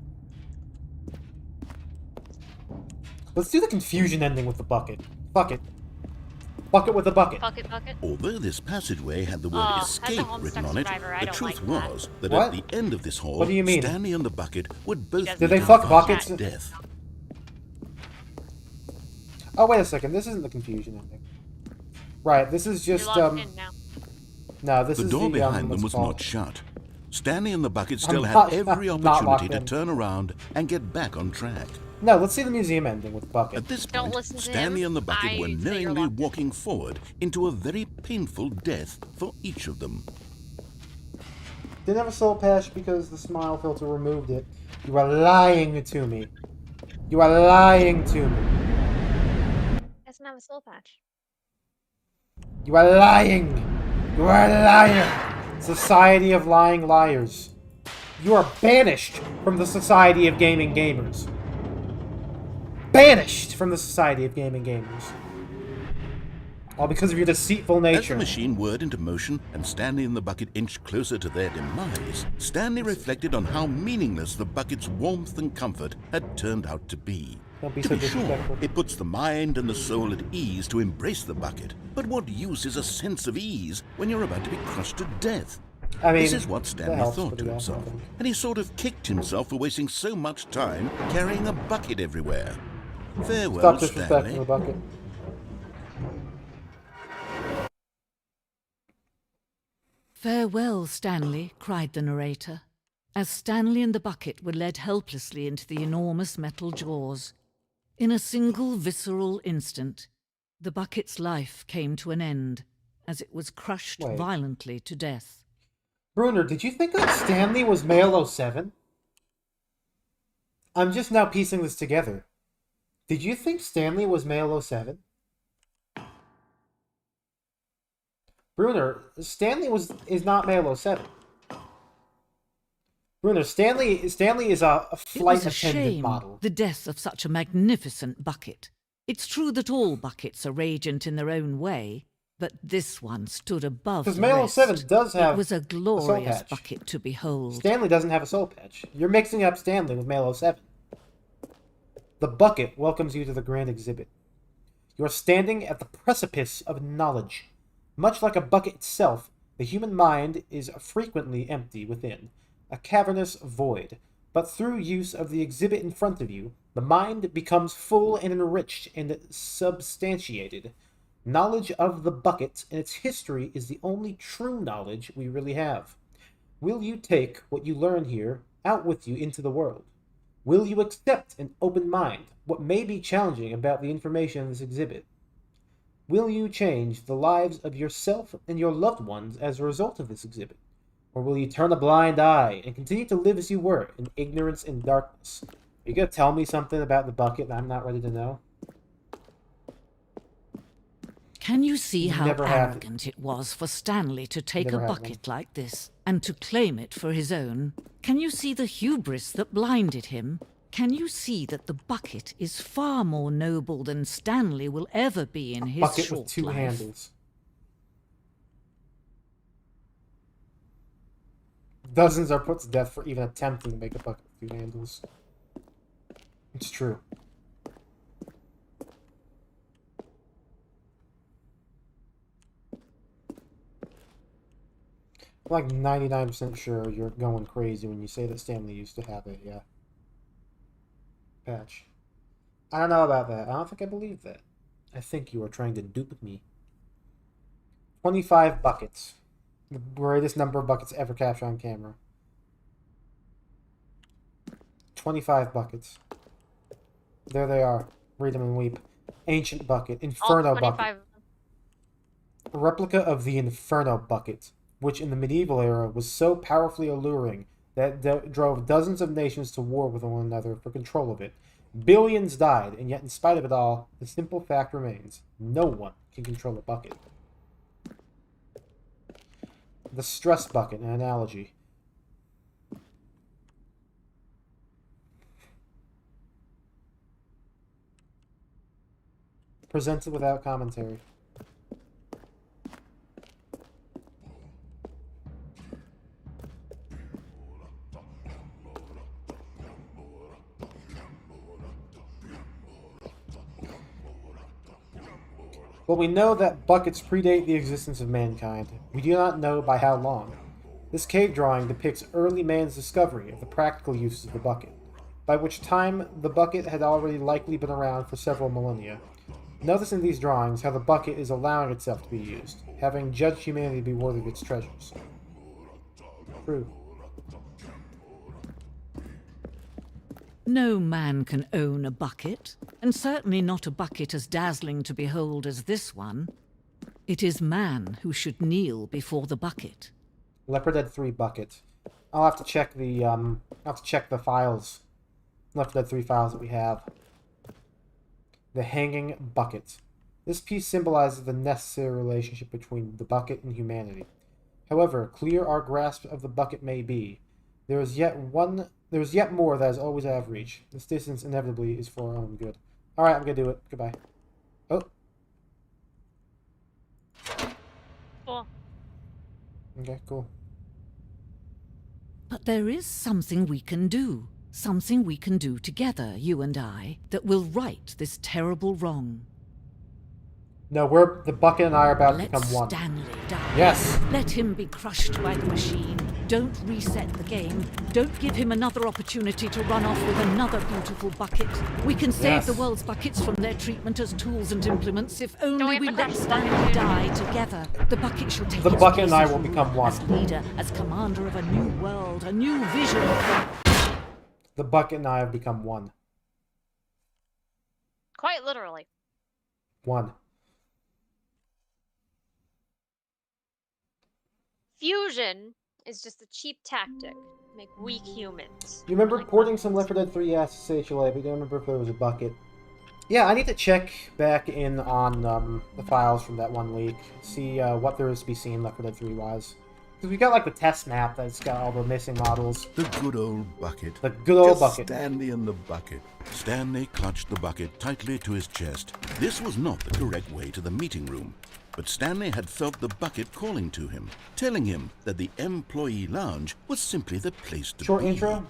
Let's do the confusion ending with the bucket. Fuck it. Bucket with a bucket. Bucket, bucket. Although this passageway had the word as a escape Homestuck written on it, survivor, I the don't truth like that. was that What? at the end of this hall, What do you mean? Stanley and the bucket would both Did be they fuck confined buckets? to death. Oh, wait a second. This isn't the confusion ending. Right, this is just, You're locked in now. No, this The is door the, behind them what's was it called? not shut. Stanley and the bucket still I'm had not- every I'm not opportunity locked to in. turn around and get back on track. No, let's see the museum ending with bucket. At this Don't point, listen to Stanley him. and the bucket I were say you're knowingly locked in. walking forward into a very painful death for each of them. Didn't have a soul patch because the smile filter removed it. You are lying to me. You are lying to me. Doesn't have a soul patch. You are lying. You are a liar. Society of lying liars. You are banished from the Society of Gaming Gamers. Banished from the Society of Gaming Gamers. All because of your deceitful As the nature. machine whirred into motion and Stanley and the bucket inched closer to their demise, Stanley reflected on how meaningless the bucket's warmth and comfort had turned out to be. Don't be To so be sure, disrespectful. it puts the mind and the soul at ease to embrace the bucket. But what use is a sense of ease when you're about to be crushed to death? I mean, This is what that Stanley helps, thought but to yeah, himself, I think. and he sort of kicked himself for wasting so much time carrying a bucket everywhere. Farewell, Stop disrespecting Stanley. the bucket. Farewell, Stanley, cried the narrator, as Stanley and the bucket were led helplessly into the enormous metal jaws. In a single visceral instant, the bucket's life came to an end, as it was crushed Wait. violently to death. Bruner, did you think that Stanley was male 07? I'm just now piecing this together. Did you think Stanley was male 07? Bruner, Stanley is not male 07. Bruner, Stanley is a It flight was a attendant shame, model. the death of such a magnificent bucket. It's true that all buckets are radiant in their own way, but this one stood above Because the male rest. 07 does have It was a glorious patch. bucket to behold. Stanley doesn't have a soul patch. You're mixing up Stanley with male 07. The bucket welcomes you to the grand exhibit. You are standing at the precipice of knowledge. Much like a bucket itself, the human mind is frequently empty within, a cavernous void. But through use of the exhibit in front of you, the mind becomes full and enriched and substantiated. Knowledge of the bucket and its history is the only true knowledge we really have. Will you take what you learn here out with you into the world? Will you accept an open mind what may be challenging about the information in this exhibit? Will you change the lives of yourself and your loved ones as a result of this exhibit? Or will you turn a blind eye and continue to live as you were in ignorance and darkness? Are you going to tell me something about the bucket that I'm not ready to know? Can you see how Never have. arrogant it was for Stanley to take Never a have bucket like this and to claim it for his own? Can you see the hubris that blinded him? Can you see that the bucket is far more noble than Stanley will ever be in his Bucket short with two life? handles. Dozens are put to death for even attempting to make a bucket with two handles. It's true. I'm like 99% sure you're going crazy when you say that Stanley used to have a patch. I don't know about that. I don't think I believe that. I think you are trying to dupe me. 25 buckets. The greatest number of buckets ever captured on camera. 25 buckets. There they are. Read them and weep. Ancient bucket. Inferno All bucket. 25 of them. A replica of the Inferno bucket, which in the medieval era was so powerfully alluring that drove dozens of nations to war with one another for control of it. Billions died, and yet in spite of it all, the simple fact remains. No one can control a bucket. The stress bucket, an analogy. Presented without commentary. Well, we know that buckets predate the existence of mankind. We do not know by how long. This cave drawing depicts early man's discovery of the practical uses of the bucket, by which time the bucket had already likely been around for several millennia. Notice in these drawings how the bucket is allowing itself to be used, having judged humanity to be worthy of its treasures. True. No man can own a bucket, and certainly not a bucket as dazzling to behold as this one. It is man who should kneel before the bucket. Leopard Dead 3 bucket. I'll have to check the files. Left Dead 3 files that we have. The hanging bucket. This piece symbolizes the necessary relationship between the bucket and humanity. However clear our grasp of the bucket may be, there is yet more that is always out of reach. This distance inevitably is for our own good. Alright, I'm gonna do it. Goodbye. Oh. Cool. Okay, cool. But there is something we can do. Something we can do together, you and I, that will right this terrible wrong. No, the bucket and I are about to Let become one. Stanley die. Yes! Let him be crushed by the machine. Don't reset the game. Don't give him another opportunity to run off with another beautiful bucket. We can save the world's buckets from their treatment as tools and implements if only we let Stanley die together. The bucket shall take The its bucket and I place will become one. as leader, as commander of a new world, a new vision. The bucket and I have become one. Quite literally. One. Fusion is just a cheap tactic to make weak humans. You remember Like porting some monkeys. Left 4 Dead 3 SSHLA, but you don't remember if there was a bucket. Yeah, I need to check back in on the files from that one leak, see what there is to be seen Left 4 Dead 3 wise. Because we got like the test map that's got all the missing models. The good old bucket. The good old Just bucket. Stanley and the bucket. Stanley clutched the bucket tightly to his chest. This was not the correct way to the meeting room. But Stanley had felt the bucket calling to him, telling him that the employee lounge was simply the place to Short be. intro?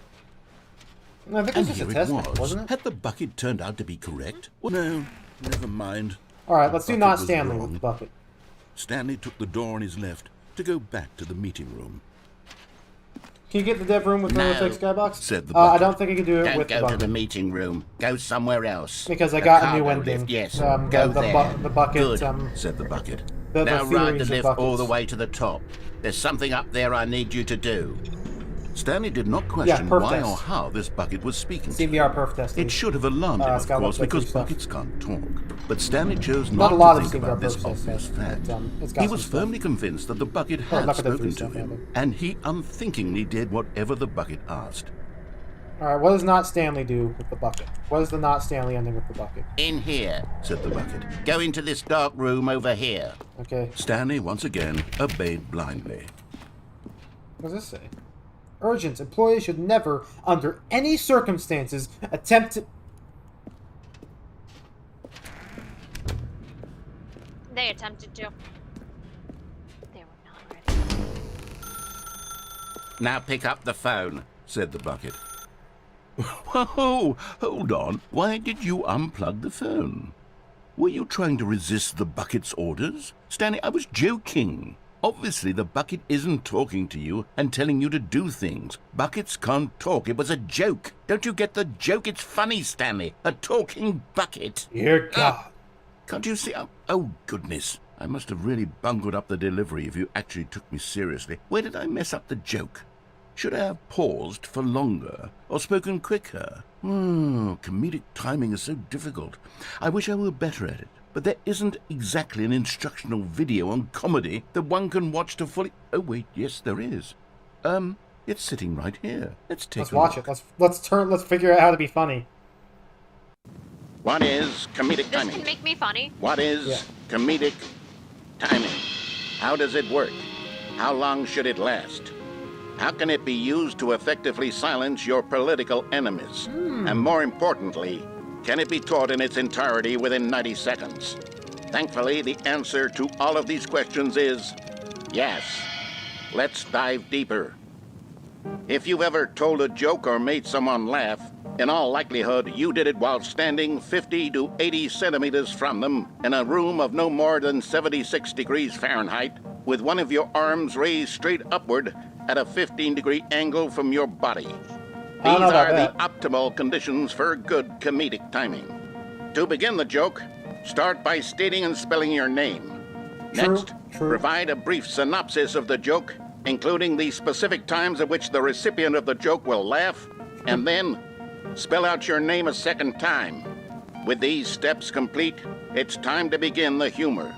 No, I think And it's just here a it test map, was. wasn't it? Had the bucket turned out to be correct? Well, no, never mind. Alright, let's do bucket not was Stanley wrong. with the bucket. Stanley took the door on his left to go back to the meeting room. Can you get the dev room with No, the fake skybox? said the I bucket. don't think I can do it Don't with the go to bucket. the meeting room. Go somewhere else. Because I The got a new cargo ending. lift, yes. Go Go the there. the bucket. Good. Said the bucket. The Now ride the theories of lift all buckets. the way to the top. There's something up there I need you to do. Stanley did not question perf why test. or how this bucket was speaking to him. CVR perf testing. It should have alarmed him, it's of got course, lots of because good stuff. buckets can't talk. But Stanley chose Not not a lot to of think CVR about this perf tests, obvious fact. but, it's got He some was stuff. firmly convinced that the bucket had Bucket had spoken free to stuff, him, yeah, and he unthinkingly did whatever the bucket asked. Alright, what does not Stanley do with the bucket? What is the not Stanley ending with the bucket? In here. Said the bucket. Go into this dark room over here. Okay, Stanley once again obeyed blindly. what does this say? Urgent. Employees should never, under any circumstances, attempt to... They attempted to. They were not ready. Now pick up the phone. Said the bucket. Whoa, hold on. Why did you unplug the phone? Were you trying to resist the bucket's orders? Stanley, I was joking. Obviously, the bucket isn't talking to you and telling you to do things. Buckets can't talk. It was a joke. Don't you get the joke? It's funny, Stanley. A talking bucket. Dear God. Can't you see? Oh, goodness. I must have really bungled up the delivery if you actually took me seriously. Where did I mess up the joke? Should I have paused for longer or spoken quicker? Comedic timing is so difficult. I wish I were better at it. But there isn't exactly an instructional video on comedy that one can watch to fully... Oh, wait, yes, there is. It's sitting right here. Let's take a watch look. it. Let's figure out how to be funny. What is comedic This timing? can make me funny. What is Yeah. comedic timing? How does it work? How long should it last? How can it be used to effectively silence your political enemies? And more importantly, can it be taught in its entirety within 90 seconds? Thankfully, the answer to all of these questions is yes. Let's dive deeper. If you've ever told a joke or made someone laugh, in all likelihood, you did it while standing 50 to 80 centimeters from them in a room of no more than 76 degrees Fahrenheit, with one of your arms raised straight upward at a 15-degree angle from your body. I don't know These about are that. the optimal conditions for good comedic timing. To begin the joke, start by stating and spelling your name. Next, provide a brief synopsis of the joke, including the specific times at which the recipient of the joke will laugh, and then spell out your name a second time. With these steps complete, it's time to begin the humor.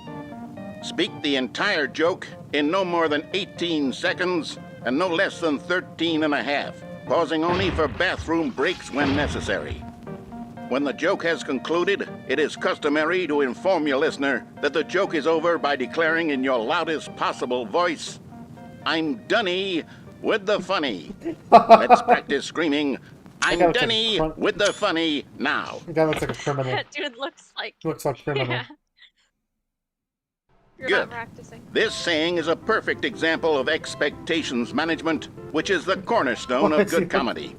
Speak the entire joke in no more than 18 seconds and no less than 13 and a half, pausing only for bathroom breaks when necessary. When the joke has concluded, it is customary to inform your listener that the joke is over by declaring in your loudest possible voice, "I'm Dunny with the funny." Let's practice screaming, "I'm looks like Dunny with the funny" now. The guy looks like a criminal. That dude looks like... Looks like criminal. Yeah. You're Good. not practicing. This saying is a perfect example of expectations management, which is the cornerstone of good comedy.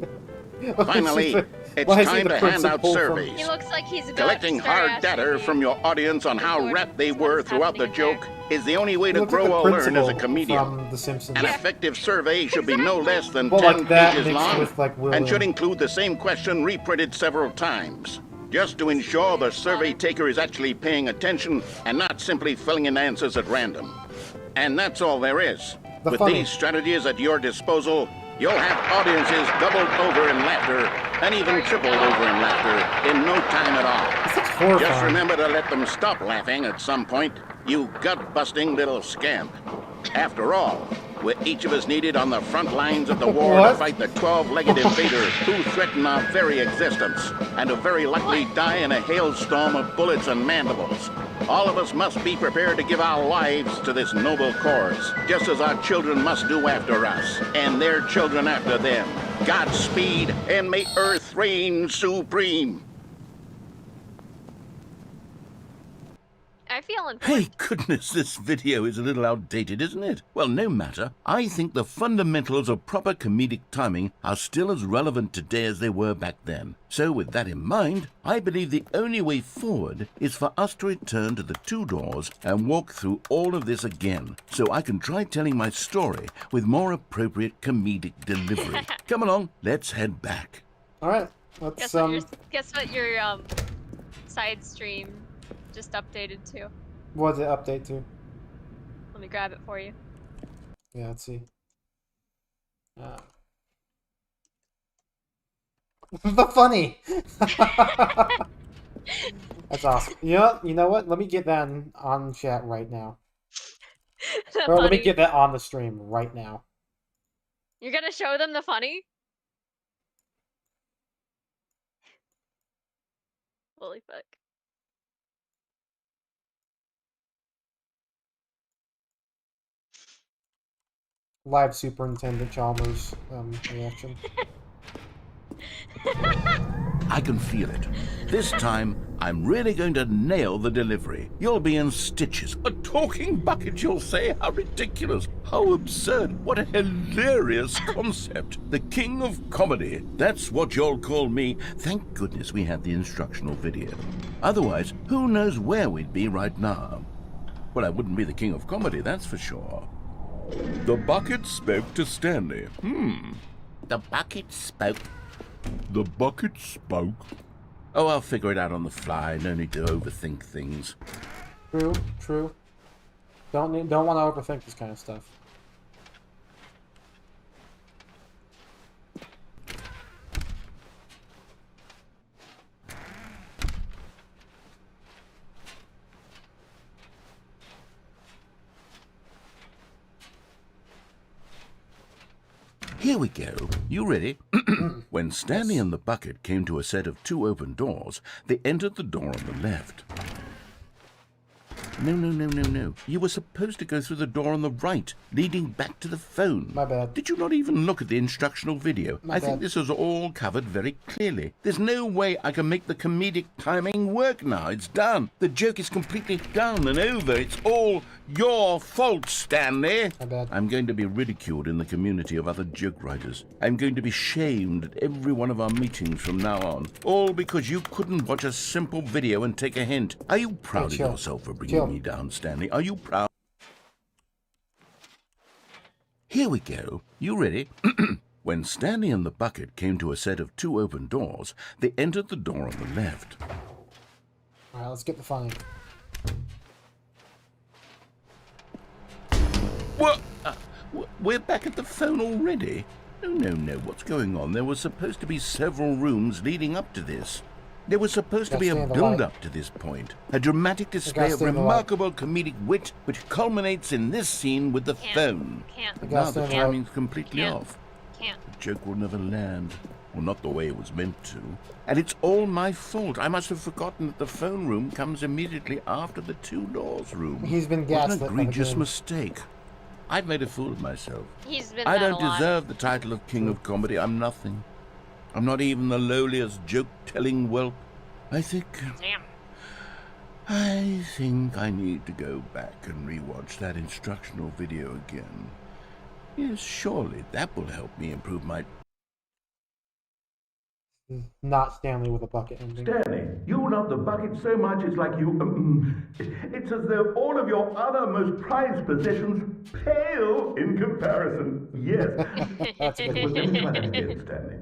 Finally, it's time to hand out surveys. He looks like he's about Collecting to start hard data asking from your audience on how rapt they were throughout the joke is the only way to Looks like grow the or learn as a principal comedian. from The Simpsons. An effective survey should be no less than Well, 10 like that pages mixed long with, like, William. and should include the same question reprinted several times, just to ensure the survey taker is actually paying attention and not simply filling in answers at random. And that's all there is. With these strategies at your disposal, you'll have audiences doubled over in laughter and even tripled over in laughter in no time at all. Just remember to let them stop laughing at some point, you gut-busting little scamp. After all, we're each of us needed on the front lines of the war to fight the 12-legged invaders who threaten our very existence and who very likely die in a hailstorm of bullets and mandibles. All of us must be prepared to give our lives to this noble cause, just as our children must do after us, and their children after them. Godspeed, and may Earth reign supreme. I feel important. Hey, goodness, this video is a little outdated, isn't it? Well, no matter. I think the fundamentals of proper comedic timing are still as relevant today as they were back then. So with that in mind, I believe the only way forward is for us to return to the two doors and walk through all of this again, so I can try telling my story with more appropriate comedic delivery. Come along, let's head back. All right, let's Guess what your side stream just updated to. What's it update to? Let me grab it for you. Yeah, let's see. The funny. That's awesome. You know what? Let me get that on chat right now. Or let me get that on the stream right now. You're gonna show them the funny? Holy fuck. Live Superintendent Chalmers reaction. I can feel it. This time, I'm really going to nail the delivery. You'll be in stitches. A talking bucket, you'll say? How ridiculous. How absurd. What a hilarious concept. The king of comedy. That's what you'll call me. Thank goodness we had the instructional video. Otherwise, who knows where we'd be right now. Well, I wouldn't be the king of comedy, that's for sure. The bucket spoke to Stanley. The bucket spoke. The bucket spoke. Oh, I'll figure it out on the fly. No need to overthink things. True, true. Don't want to overthink this kind of stuff. Here we go. You ready? When Stanley and the bucket came to a set of 2 open doors, they entered the door on the left. No. You were supposed to go through the door on the right, leading back to the phone. My bad. Did you not even look at the instructional video? My I think bad. this is all covered very clearly. There's no way I can make the comedic timing work now. It's done. The joke is completely done and over. It's all your fault, Stanley. My bad. I'm going to be ridiculed in the community of other joke writers. I'm going to be shamed at every one of our meetings from now on. All because you couldn't watch a simple video and take a hint. Are you proud of chill. yourself for bringing me down, Stanley? Are you proud? Here we go. You ready? When Stanley and the bucket came to a set of 2 open doors, they entered the door on the left. Alright, let's get the fun. What? We're back at the phone already? No. What's going on? There were supposed to be several rooms leading up to this. There was supposed to be a build-up to this point. A dramatic display of remarkable comedic wit, which culminates in this scene with the phone. Now the timing's completely off. The joke will never land. Well, not the way it was meant to. And it's all my fault. I must have forgotten that the phone room comes immediately after the 2 doors room. He's been What gaslit. an egregious mistake. I've made a fool of myself. He's been I don't deserve the title of King of Comedy. I'm nothing. I'm not even the lowliest joke-telling whelp. I think I need to go back and rewatch that instructional video again. Yes, surely that will help me improve my... Not Stanley with a bucket ending. Stanley, you love the bucket so much it's like you... it's as though all of your other most prized possessions pale in comparison. Yes. That's a good Well, let me try that again, Stanley.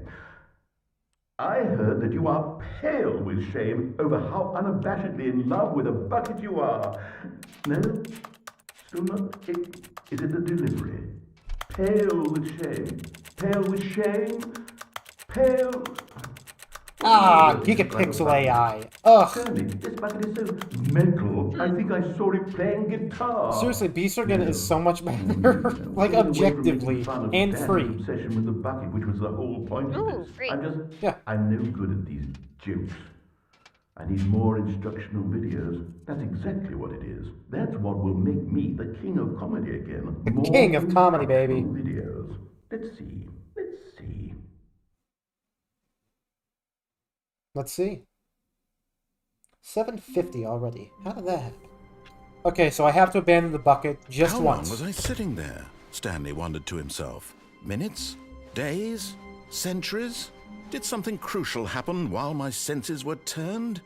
I heard that you are pale with shame over how unabashedly in love with a bucket you are. No? Still not? Is it the delivery? Pale with shame. Pale with shame. Pale... Gigapixel AI. Ugh. Stanley, this bucket is so mental. I think I saw it playing guitar. Seriously, Beastergen is so much better. Like, objectively and free. Obsession with the bucket, which was the whole point of this. Free. I'm no good at these jokes. I need more instructional videos. That's exactly what it is. That's what will make me the king of comedy again. The king of comedy, baby. Videos. Let's see. Let's see. 750 already. How did that happen? Okay, so I have to abandon the bucket just once. How long was I sitting there? Stanley wondered to himself. Minutes? Days? Centuries? Did something crucial happen while my senses were turned?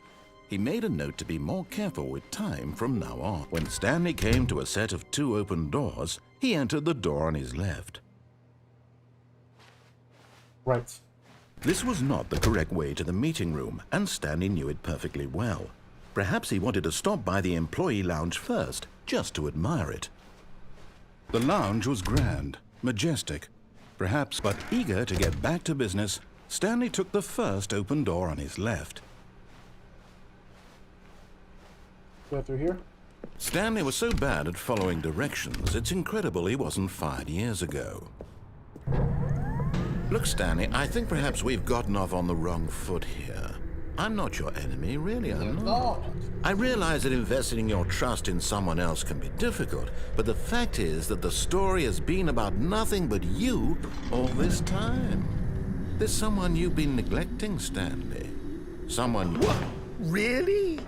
He made a note to be more careful with time from now on. When Stanley came to a set of 2 open doors, he entered the door on his left. Right. This was not the correct way to the meeting room, and Stanley knew it perfectly well. Perhaps he wanted to stop by the employee lounge first, just to admire it. The lounge was grand, majestic, perhaps, but eager to get back to business, Stanley took the first open door on his left. Go through here. Stanley was so bad at following directions, it's incredible he wasn't fired years ago. Look, Stanley, I think perhaps we've gotten off on the wrong foot here. I'm not your enemy, really, I'm not. I realize that investing your trust in someone else can be difficult, but the fact is that the story has been about nothing but you all this time. There's someone you've been neglecting, Stanley. Someone... What? Really?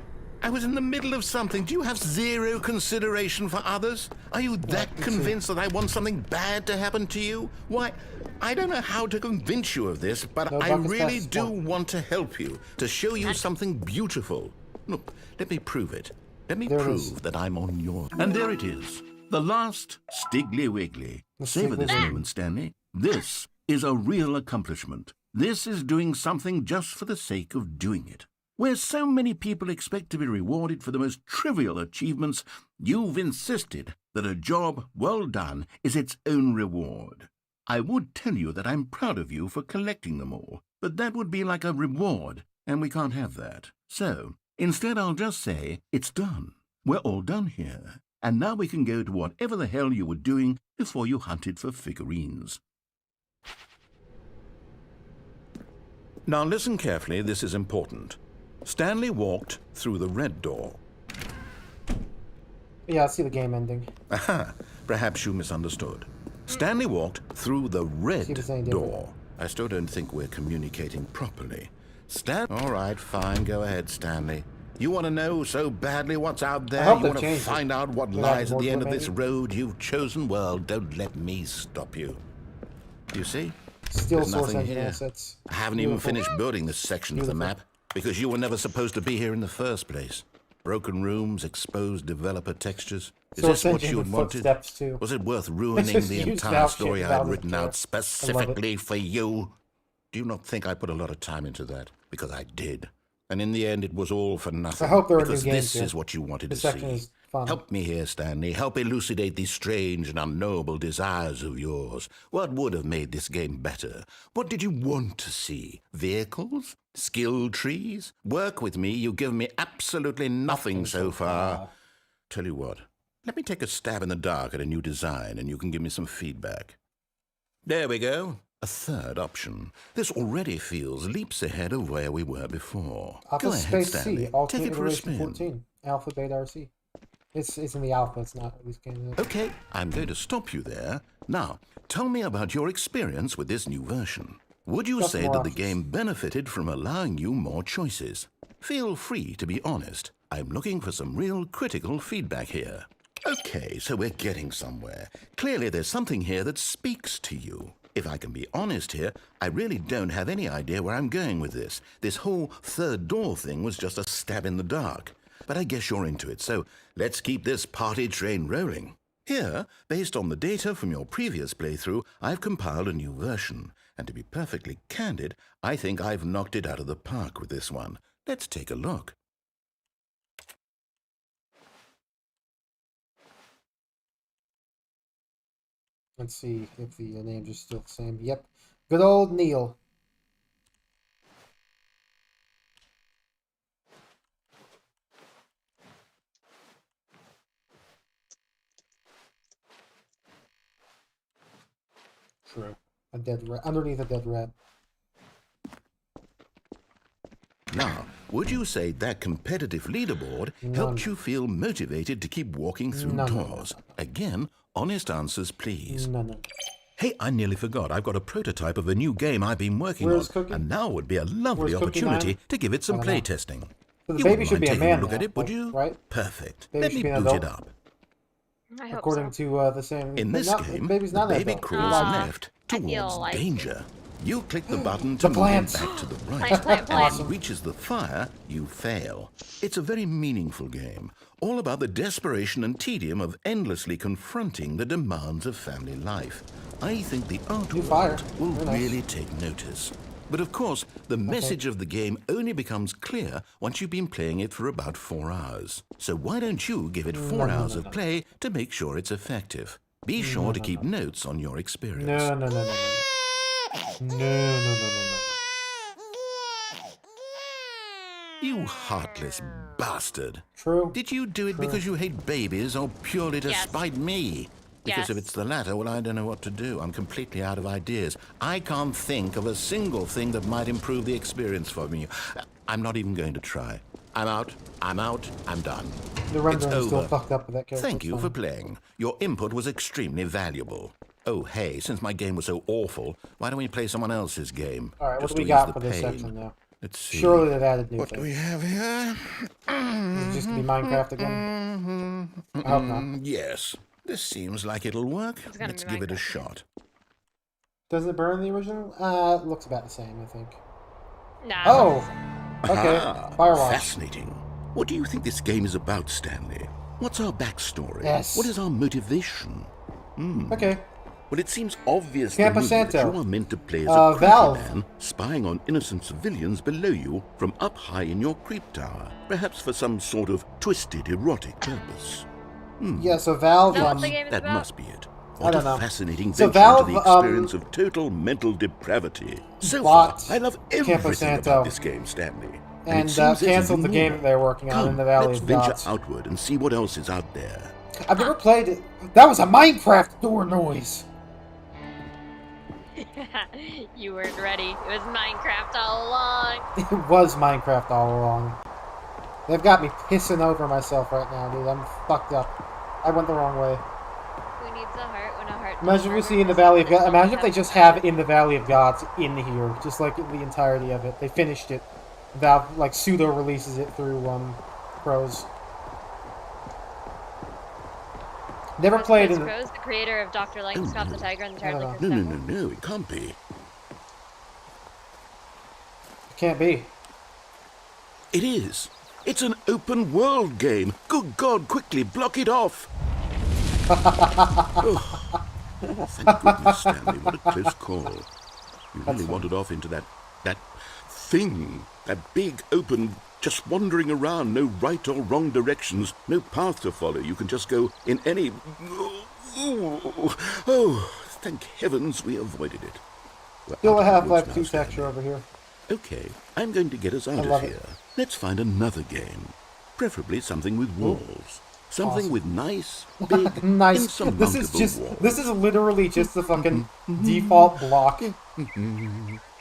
I was in the middle of something. Do you have zero consideration for others? Are you that convinced that I want something bad to happen to you? Why, I don't know how to convince you of this, but I really do want to help you, to show you something beautiful. Look, let me prove it. Let me prove that I'm on your... And there it is. The last Stiggly Wiggly. Savor this moment, Stanley. This is a real accomplishment. This is doing something just for the sake of doing it. Where so many people expect to be rewarded for the most trivial achievements, you've insisted that a job well done is its own reward. I would tell you that I'm proud of you for collecting them all, but that would be like a reward, and we can't have that. So, instead I'll just say, it's done. We're all done here, and now we can go to whatever the hell you were doing before you hunted for figurines. Now listen carefully, this is important. Stanley walked through the red door. Yeah, I see the game ending. Aha, perhaps you misunderstood. Stanley walked through the red door. I still don't think we're communicating properly. All right, fine, go ahead, Stanley. You want to know so badly what's out there? You want to find out what lies at the end of this road you've chosen? Well, don't let me stop you. You see? Still There's source nothing engine here. assets. I haven't even finished building this section of the map because you were never supposed to be here in the first place. Broken rooms, exposed developer textures. Is this what you had wanted? Was it worth ruining the entire story I had written out specifically for you? Do you not think I put a lot of time into that? Because I did. And in the end, it was all for nothing. I hope there are because new games this is what you wanted to section see. is fun. Help me here, Stanley. Help elucidate these strange and unknowable desires of yours. What would have made this game better? What did you want to see? Vehicles? Skill trees? Work with me. You've given me absolutely nothing so far. Tell you what. Let me take a stab in the dark at a new design, and you can give me some feedback. There we go. A third option. This already feels leaps ahead of where we were before. Alpha Go ahead, Space Stanley. C, alternate Take it for a iteration spin. 14. Alpha, Beta, RC. It's in the alpha, it's not at least getting it. Okay, I'm going to stop you there. Now, tell me about your experience with this new version. Would you say that the game benefited from allowing you more choices? Feel free to be honest. I'm looking for some real critical feedback here. Okay, so we're getting somewhere. Clearly there's something here that speaks to you. If I can be honest here, I really don't have any idea where I'm going with this. This whole third door thing was just a stab in the dark. But I guess you're into it, so let's keep this party train rolling. Here, based on the data from your previous playthrough, I've compiled a new version. And to be perfectly candid, I think I've knocked it out of the park with this one. Let's take a look. Let's see if the names are still the same. Yep. Good old Neil. True. A dead rat. Underneath a dead rat. Now, would you say that competitive leaderboard helped you feel motivated to keep walking through doors? Again, honest answers, please. Hey, I nearly forgot. I've got a prototype of a new game I've been working on, and now would be a lovely opportunity to give it some playtesting. So the You baby wouldn't should mind be a taking man a look now, at it, would you? right? Perfect. Baby Let me should be an boot it adult. up. I hope According so. to the same... In this game, baby's the not an baby adult. crawls left towards like- danger. You click the button to move plant. back to the Plant. right. As it reaches the fire, you fail. It's a very meaningful game, all about the desperation and tedium of endlessly confronting the demands of family life. I think the art world will really take notice. But of course, the message of the game only becomes clear once you've been playing it for about 4 hours. So why don't you give it 4 hours of play to make sure it's effective? Be sure to keep notes on your experience. No. You heartless bastard. True. Did you do it because you hate babies or purely to spite me? Because if it's the latter, well, I don't know what to do. I'm completely out of ideas. I can't think of a single thing that might improve the experience for me. I'm not even going to try. I'm out, I'm done. The rendering It's is still over. fucked up with that character. Thank you for playing. Your input was extremely valuable. Oh, hey, since my game was so awful, why don't we play someone else's game? Alright, what Just do we to ease got the for this pain. section now? Let's see. Surely they've added new What things. do we have here? Is it just gonna be Minecraft again? I hope not. Yes. This seems like it'll work. gonna Let's be give it a Minecraft. shot. Does it burn the original? It looks about the same, I think. Nah. Oh! Okay, Firewatch. Fascinating. What do you think this game is about, Stanley? What's our backstory? Yes. What is our motivation? Okay. Well, it seems obvious Campo to me that Santo. you are meant to play as a creepy Valve. man spying on innocent civilians below you from up high in your creep tower, perhaps for some sort of twisted erotic purpose. Yeah, so Valve... Is that what the game is That about? must be it. I What don't a know. fascinating So venture Valve, into the experience of total mental depravity. So far, bought I love Campo everything Santo. about this game, Stanley. and it seems there's canceled the even game more. that they were working on Come, in the Valley let's of venture Gods. outward and see what else is out there. I've never played it. That was a Minecraft door noise. You weren't ready. It was Minecraft all along. It was Minecraft all along. They've got me pissing over myself right now, dude. I'm fucked up. I went the wrong way. Who needs a heart when a heart? Imagine if we see in the Valley of God. Imagine if they just have in the Valley of Gods in here, just like the entirety of it. They finished it. Valve like pseudo releases it through Pros. Never played in. Pros, the creator of Dr. Langeskov, the Tiger, and the Terribly Cursed No, it can't be. It can't be. It is. It's an open world game. Good God, quickly block it off. Oh, thank goodness, Stanley. What a close call. You really wandered off into that thing. That big, open, just wandering around. No right or wrong directions. No path to follow. You can just go in any... Oh, thank heavens we avoided it. Still a Half-Life 2 texture over here. Okay, I'm going to get us out of here. Let's find another game. Preferably something with walls. Something with nice, big, nice. This is just. walls. This is literally just the fucking default block.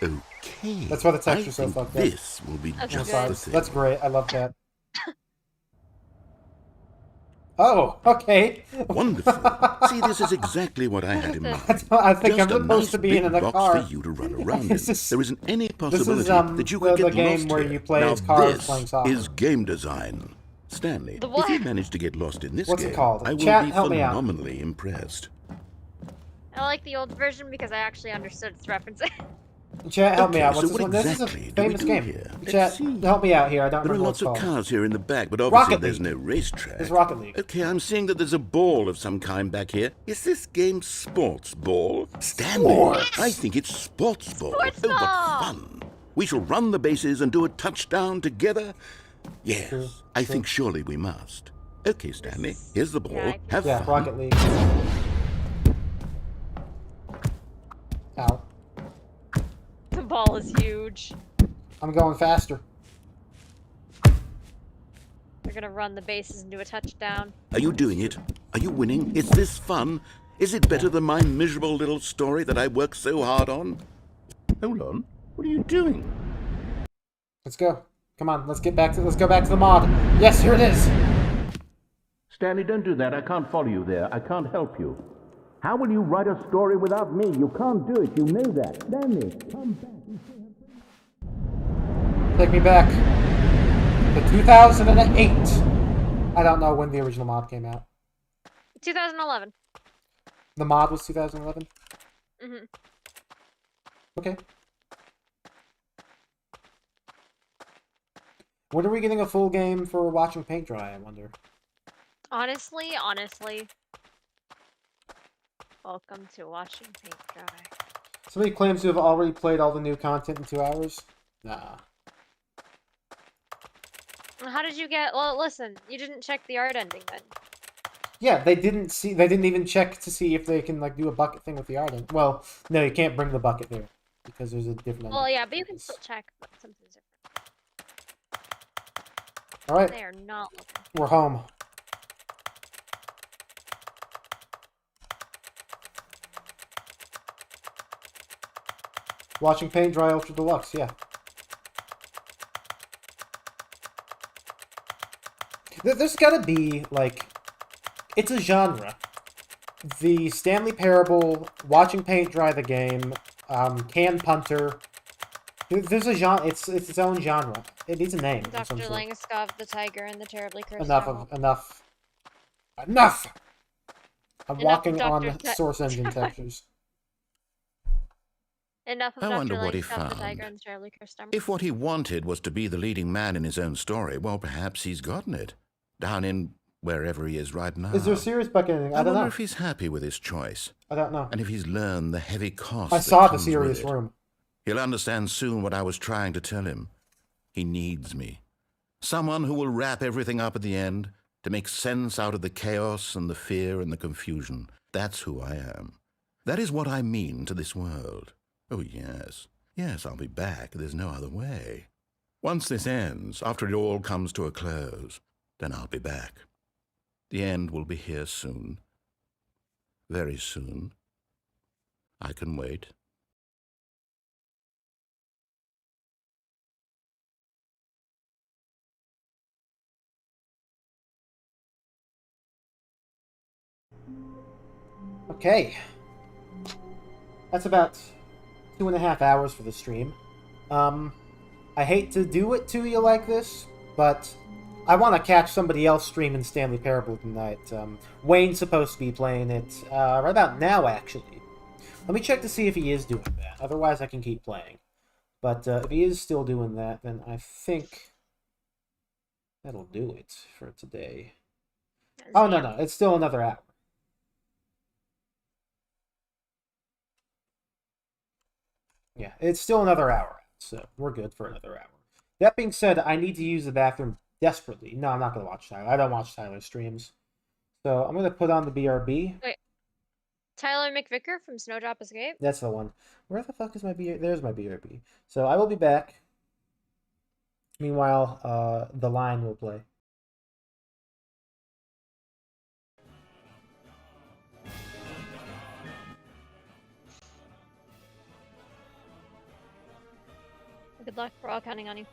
Okay. That's why the texture's so fucked up. This will be just the thing. That's great. I love that. Oh, okay. Wonderful. See, this is exactly what I had in mind. I think just I'm supposed to be in a box car. For you to run around in. There isn't any possibility that you the could get game lost where here. you play now, as cars this playing soccer. is game design. Stanley, if you manage to get lost in this What's game, it called? I will Chat, be help me out. phenomenally impressed. I like the old version because I actually understood its references. Chat, help me out. So What's this one? exactly This is a famous game. here? Chat, help me out here. I don't There are remember lots what it's of called. cars here in the back, but obviously Rocket there's League. no racetrack. It's Rocket League. Okay, I'm seeing that there's a ball of some kind back here. Is this game sports ball? Stanley, Sports. I think it's sports ball. Sports Oh, what ball. fun. We shall run the bases and do a touchdown together? Yes, I think surely we must. Okay, Stanley, here's the ball. Have fun. Rocket League. Ow. The ball is huge. I'm going faster. We're gonna run the bases and do a touchdown. Are you doing it? Are you winning? Is this fun? Is it better than my miserable little story that I worked so hard on? Hold on. What are you doing? Let's go. Come on, let's go back to the mod. Yes, here it is. Stanley, don't do that. I can't follow you there. I can't help you. How will you write a story without me? You can't do it. You know that. Stanley, come back. Take me back to 2008. I don't know when the original mod came out. 2011. The mod was 2011? Mm-hmm. Okay. When are we getting a full game for watching paint dry, I wonder? Honestly. Welcome to watching paint dry. Somebody claims to have already played all the new content in 2 hours? Nah. How did you get... Well, listen, you didn't check the art ending then. Yeah, they didn't even check to see if they can, like, do a bucket thing with the art. Well, no, you can't bring the bucket there, because there's a different ending. Well, yeah, but you can still check, but something's different. Alright. They are not looking. We're home. Watching paint dry Ultra Deluxe, yeah. There's gotta be, like... It's a genre. The Stanley Parable, watching paint dry the game, Can Punter... There's a genre. It's its own genre. It needs a name. Dr. Langeskov, the Tiger, and the Terribly Cursed Enough. I'm walking on source engine textures. Enough of I Dr. wonder what he Langeskov, the Tiger, found. and the Terribly Cursed Emerald. If what he wanted was to be the leading man in his own story, well, perhaps he's gotten it. Down in wherever he is right now. Is there a serious bucket ending? I don't wonder know. if he's happy with his choice. I don't know. And if he's learned the heavy cost I that saw the comes serious with it. room. He'll understand soon what I was trying to tell him. He needs me. Someone who will wrap everything up at the end to make sense out of the chaos and the fear and the confusion. That's who I am. That is what I mean to this world. Oh, yes. Yes, I'll be back. There's no other way. Once this ends, after it all comes to a close, then I'll be back. The end will be here soon. Very soon. I can wait. Okay. That's about 2.5 hours for the stream. I hate to do it to you like this, but I want to catch somebody else streaming Stanley Parable tonight. Wayne's supposed to be playing it right about now, actually. Let me check to see if he is doing that. Otherwise, I can keep playing. But if he is still doing that, then I think that'll do it for today. Oh, no, it's still another hour. Yeah, it's still another hour, so we're good for another hour. That being said, I need to use the bathroom desperately. No, I'm not going to watch Tyler. I don't watch Tyler's streams. So I'm going to put on the BRB. Wait. Tyler McVicker from Snowdrop Escape? That's the one. Where the fuck is my BRB? There's my BRB. So I will be back. Meanwhile, the line will play. Good luck. We're all counting on you.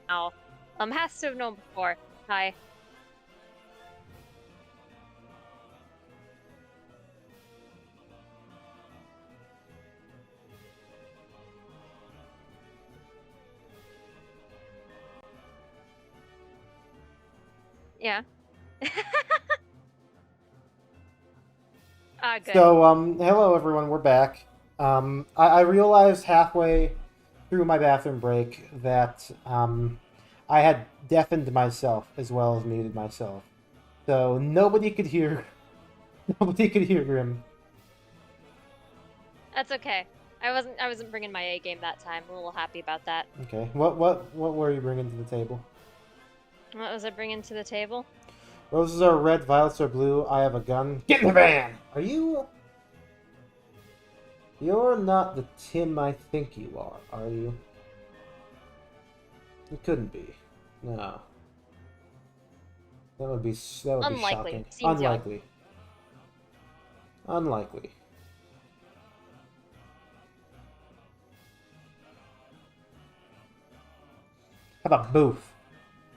Ow. Has to have known before. Hi. Yeah. Good. So, hello everyone, we're back. I realized halfway through my bathroom break that, I had deafened myself as well as muted myself. So, nobody could hear Grim. That's okay. I wasn't bringing my A game that time. I'm a little happy about that. Okay. What were you bringing to the table? What was I bringing to the table? Roses are red, violets are blue. I have a gun. Get in the van! Are you You're not the Tim I think you are you? You couldn't be. No. That would be Unlikely. shocking. Seems Unlikely. Unlikely. How about booth?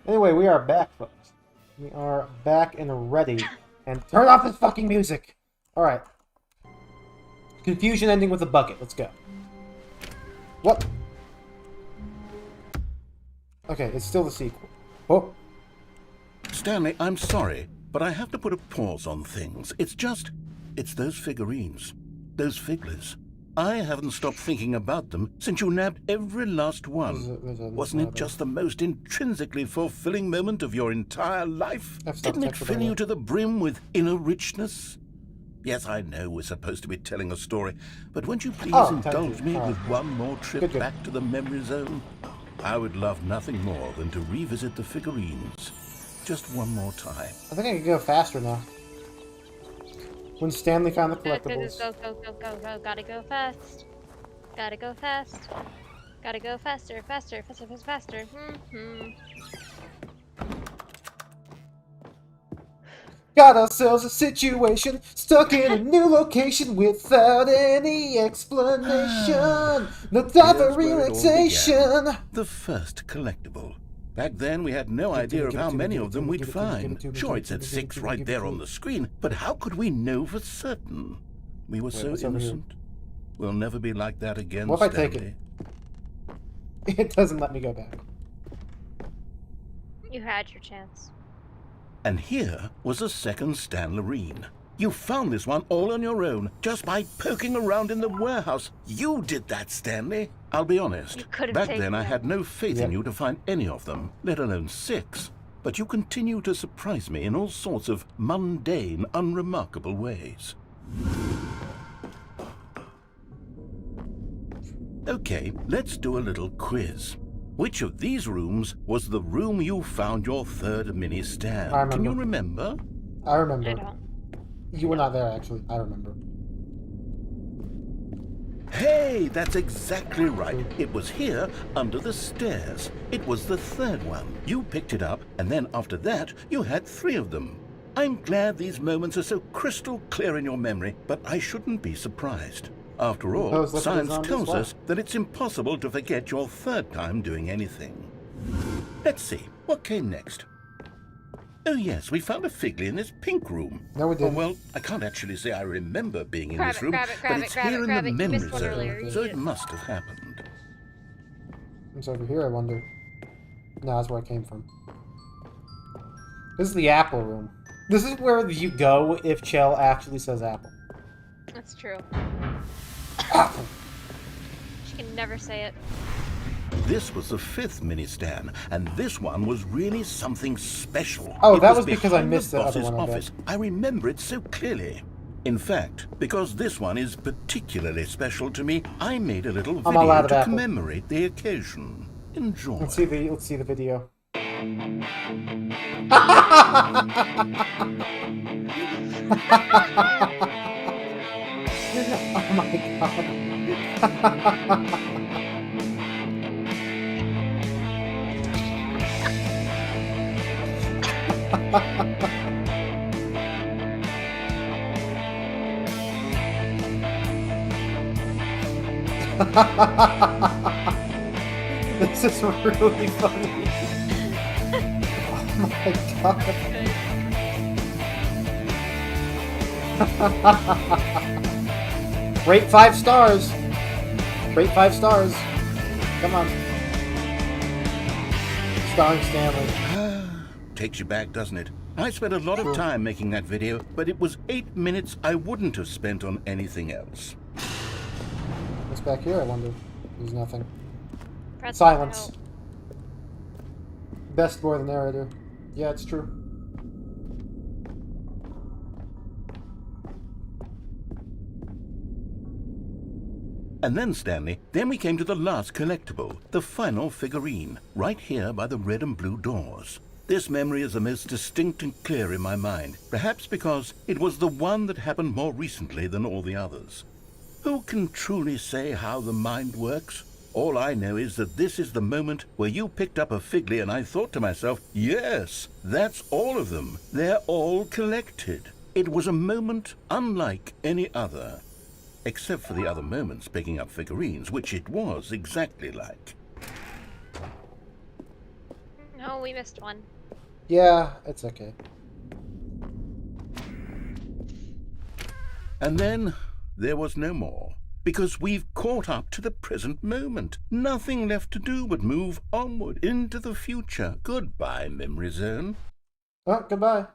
Anyway, we are back, folks. We are back and ready. And turn off this fucking music! Alright. Confusion ending with a bucket. Let's go. What? Okay, it's still the sequel. Oh. Stanley, I'm sorry, but I have to put a pause on things. It's those figurines. Those figglers. I haven't stopped thinking about them since you nabbed every last one. Wasn't it just the most intrinsically fulfilling moment of your entire life? Didn't it fill you to the brim with inner richness? Yes, I know we're supposed to be telling a story, but won't you please indulge me with one more trip back to the memory zone? I would love nothing more than to revisit the figurines. Just one more time. I think I can go faster now. When Stanley found the collectibles. Go, go, go, go, go. Gotta go fast. Gotta go fast. Gotta go faster, faster, faster, faster, faster. Got ourselves a situation, stuck in a new location without any explanation. No time for relaxation. The first collectible. Back then, we had no idea of how many of them we'd find. Sure, it said 6 right there on the screen, but how could we know for certain? We were so innocent. We'll never be like that again, What if I take it? It doesn't let me go back. You had your chance. And here was a second Stanlerine. You found this one all on your own, just by poking around in the warehouse. You did that, Stanley. I'll be honest. Back then, I had no faith in you to find any of them, let alone 6. But you continue to surprise me in all sorts of mundane, unremarkable ways. Okay, let's do a little quiz. Which of these rooms was the room you found your third mini stand? Can you remember? I remember. I don't. You were not there, actually. I remember. Hey, that's exactly right. It was here, under the stairs. It was the third one. You picked it up, and then after that, you had 3 of them. I'm glad these moments are so crystal clear in your memory, but I shouldn't be surprised. After all, science tells us that it's impossible to forget your third time doing anything. Let's see, what came next? Oh yes, we found a Figley in this pink room. No, we didn't. Oh, well, I can't actually say I remember being in this room, but it's here in the memory zone, so it must have happened. It's over here, I wonder. No, that's where it came from. This is the apple room. This is where you go if Chell actually says apple. That's true. Apple. She can never say it. This was the 5th mini stand, and this one was really something special. Oh, that was because I missed the other one. Office. I remember it so clearly. In fact, because this one is particularly special to me, I made a little video to commemorate the occasion. Enjoy. Let's see the video. Oh my god. This is really funny. Oh my god. Rate 5 stars. Rate 5 stars. Come on. Starring Stanley. Takes you back, doesn't it? I spent a lot of time making that video, but it was 8 minutes I wouldn't have spent on anything else. What's back here, I wonder? There's nothing. Press Silence. Best boy, the narrator. Yeah, it's true. And then, Stanley, then we came to the last collectible, the final figurine, right here by the red and blue doors. This memory is the most distinct and clear in my mind, perhaps because it was the one that happened more recently than all the others. Who can truly say how the mind works? All I know is that this is the moment where you picked up a Figly and I thought to myself, yes, that's all of them. They're all collected. It was a moment unlike any other. Except for the other moments picking up figurines, which it was exactly like. No, we missed one. Yeah, it's okay. And then there was no more. Because we've caught up to the present moment. Nothing left to do but move onward into the future. Goodbye, Memory Zone. Oh, goodbye.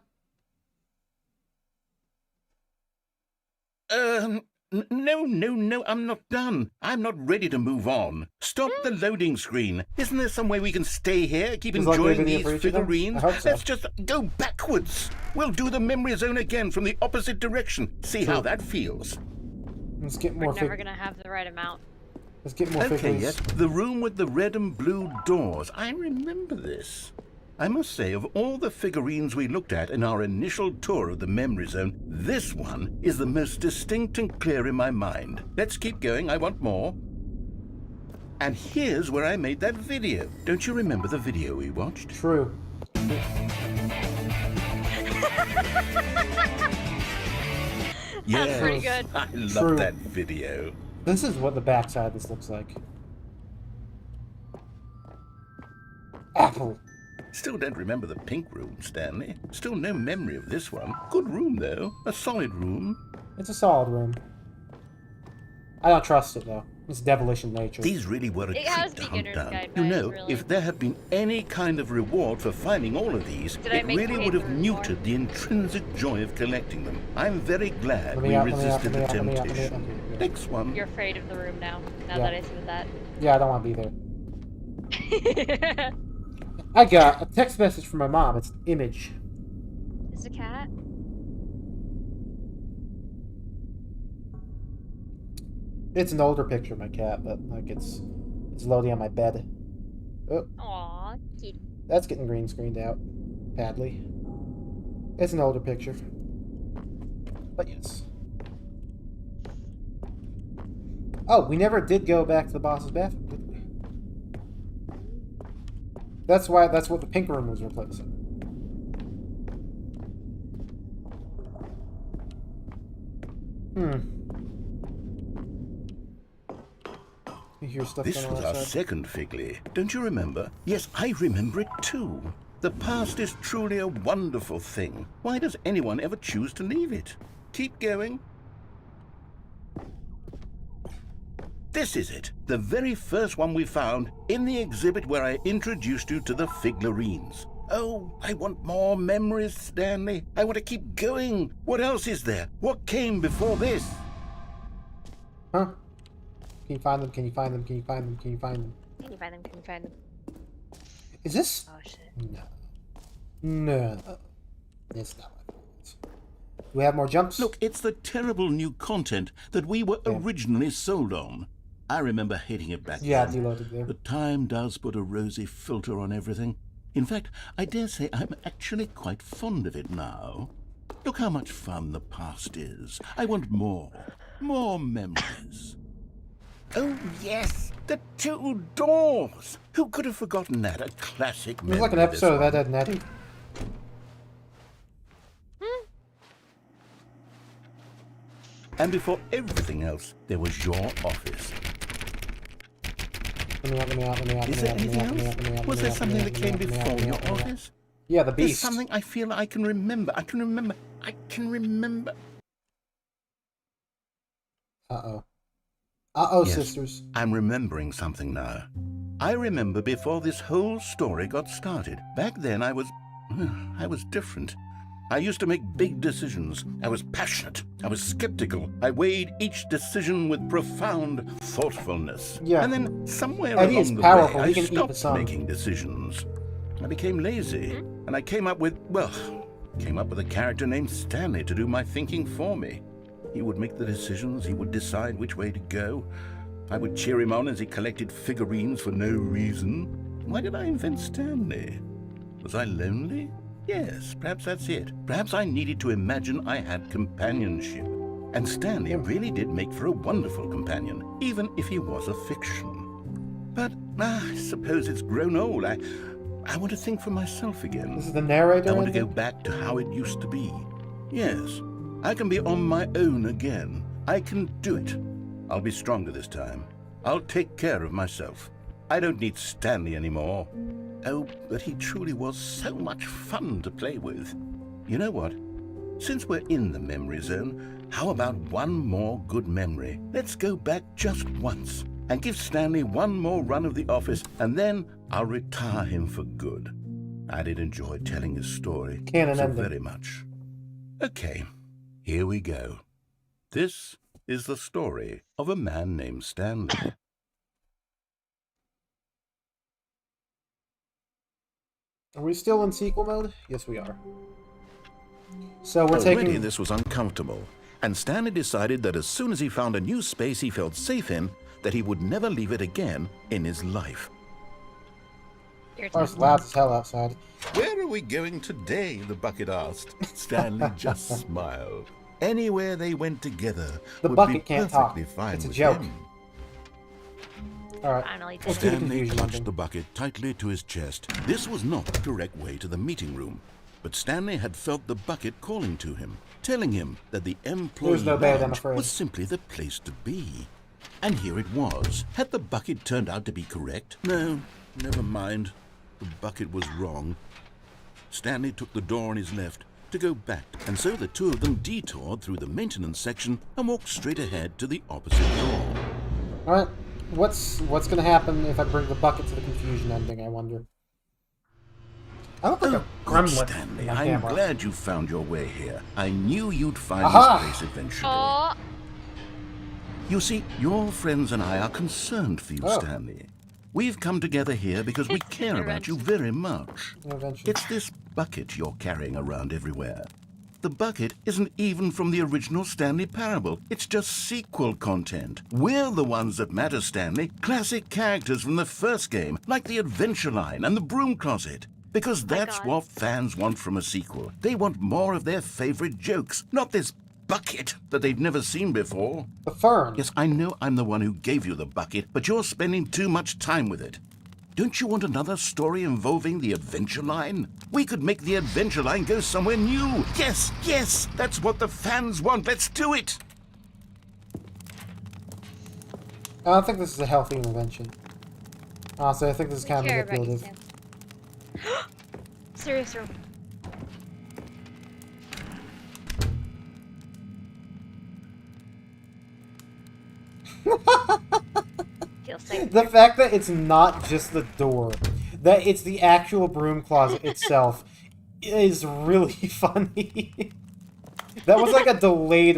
No, I'm not done. I'm not ready to move on. Stop the loading screen. Isn't there some way we can stay here, keep enjoying these figurines? I hope so. Let's just go backwards. We'll do the Memory Zone again from the opposite direction. See how that feels. Let's get more. We're never gonna have the right amount. Let's get more Okay, figures. yes, the room with the red and blue doors. I remember this. I must say, of all the figurines we looked at in our initial tour of the Memory Zone, this one is the most distinct and clear in my mind. Let's keep going, I want more. And here's where I made that video. Don't you remember the video we watched? True. Yes, That's pretty good. I love that video. This is what the backside of this looks like. Apple. Still don't remember the pink room, Stanley. Still no memory of this one. Good room, though. A solid room. It's a solid room. I don't trust it, though. It's devilish in nature. These really were a It has treat to hunt beginner's down. guide You vibes, know, really. if there had been any kind of reward for finding all of these, Did I it make really you would hate have the muted reward? the intrinsic joy of collecting them. I'm very glad Let me we out, let me out, resisted the let me out, let me out, temptation. let me out. Next one. You're afraid of the room now Yeah. that I said that. Yeah, I don't want to be there. I got a text message from my mom. It's an image. Is it a cat? It's an older picture of my cat, but like it's loading on my bed. Oh, Aw, kitty. that's getting green screened out badly. It's an older picture. But yes. Oh, we never did go back to the boss's bathroom, did we? That's what the pink room was replacing. You hear stuff This going on was our outside? second Figly. Don't you remember? Yes, I remember it too. The past is truly a wonderful thing. Why does anyone ever choose to leave it? Keep going. This is it, the very first one we found in the exhibit where I introduced you to the figurines. Oh, I want more memories, Stanley. I want to keep going. What else is there? What came before this? Huh? Can you find them? Can you find them? Can you find them? Can you find them? Can you find them? Can you find them? Is this? Oh shit. No. No. It's not what I thought. Do we have more jumps? Look, it's the terrible new content that we were originally sold on. I remember hating it back Yeah, then. deloaded there. The time does put a rosy filter on everything. In fact, I dare say I'm actually quite fond of it now. Look how much fun the past is. I want more. More memories. Oh, yes, the two doors. Who could have forgotten that? A classic It memory. was like an this episode of one. That Ed Nettie. And before everything else, there was your office. Let me out, let me out, let me out, Is let there me out, anything let me out, else? let me out, Was let me there out, something let that me came out, let me out, before let me your out, let me out. office? Yeah, the There's beast. something I feel I can remember. I can remember. Uh-oh. Uh-oh, Yes, sisters. I'm remembering something now. I remember before this whole story got started. Back then I was different. I used to make big decisions. I was passionate. I was skeptical. I weighed each decision with profound thoughtfulness. Yeah. And then somewhere Eddie along is the powerful. way, He I can eat the stopped sun. making decisions. I became lazy. And I came up with a character named Stanley to do my thinking for me. He would make the decisions. He would decide which way to go. I would cheer him on as he collected figurines for no reason. Why did I invent Stanley? Was I lonely? Yes, perhaps that's it. Perhaps I needed to imagine I had companionship. And Stanley really did make for a wonderful companion, even if he was a fiction. But I suppose it's grown old. I want to think for myself again. This is the narrator. I want to go back to how it used to be. Yes, I can be on my own again. I can do it. I'll be stronger this time. I'll take care of myself. I don't need Stanley anymore. Oh, but he truly was so much fun to play with. You know what? Since we're in the memory zone, how about one more good memory? Let's go back just once and give Stanley one more run of the office, and then I'll retire him for good. I did enjoy telling his story very much. Okay, here we go. This is the story of a man named Stanley. Are we still in sequel mode? Yes, we are. So we're Already taking... this was uncomfortable, and Stanley decided that as soon as he found a new space he felt safe in, that he would never leave it again in his life. It's loud as hell outside. Where are we going today? The bucket asked. Stanley just smiled. Anywhere they went together would be perfectly fine with him. Alright, Stanley clutched the bucket tightly to his chest. This was not the direct way to the meeting room, but Stanley had felt the bucket calling to him, telling him that the employee lounge was simply the place to be. And here it was. Had the bucket turned out to be correct? No, never mind. The bucket was wrong. Stanley took the door on his left to go back, and so the two of them detoured through the maintenance section and walked straight ahead to the opposite door. Alright, what's gonna happen if I bring the bucket to the confusion ending, I wonder? I look like a gremlin. Stanley, I'm glad you found your way here. I knew you'd find this place eventually. You see, your friends and I are concerned for you, Stanley. We've come together here because we care about you very much. It's this bucket you're carrying around everywhere. The bucket isn't even from the original Stanley Parable. It's just sequel content. We're the ones that matter, Stanley. Classic characters from the first game, like the Adventure Line and the Broom Closet. Because that's what fans want from a sequel. They want more of their favorite jokes, not this bucket that they've never seen before. The fern. Yes, I know I'm the one who gave you the bucket, but you're spending too much time with it. Don't you want another story involving the Adventure Line? We could make the Adventure Line go somewhere new. Yes, yes, that's what the fans want. Let's do it. I don't think this is a healthy intervention. Honestly, I think this is kind of manipulative. Serious room. The fact that it's not just the door, that it's the actual broom closet itself, is really funny. That was like a delayed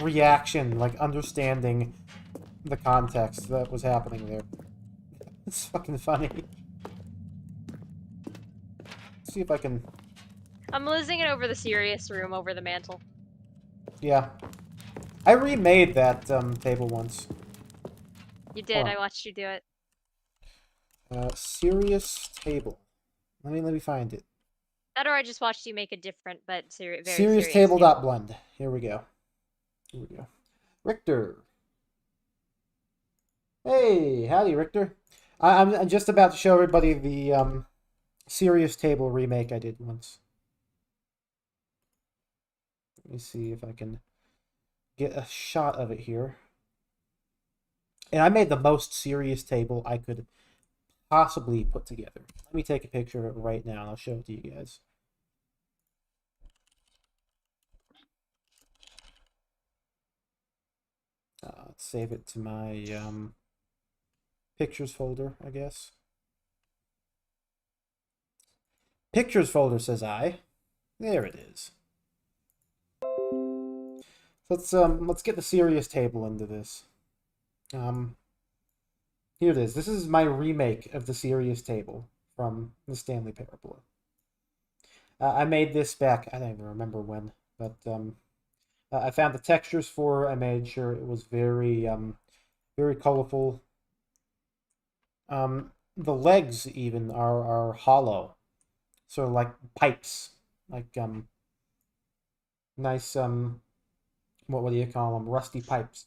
reaction, like understanding the context that was happening there. It's fucking funny. Let's see if I can... I'm losing it over the serious room over the mantle. Yeah. I remade that table once. You did, I watched you do it. Serious table. Let me find it. That or I just watched you make a different but very serious table dot blend. Here we go. Here we go. Richter. Hey, howdy, Richter. I'm just about to show everybody the serious table remake I did once. Let me see if I can get a shot of it here. And I made the most serious table I could possibly put together. Let me take a picture of it right now and I'll show it to you guys. Let's save it to my pictures folder, I guess. Pictures folder, says I. There it is. Let's get the serious table into this. Here it is. This is my remake of the serious table from the Stanley Parable. I made this back, I don't even remember when, but I found the textures for it. I made sure it was very colorful. The legs even are hollow, sort of like pipes, like nice what do you call them? Rusty pipes.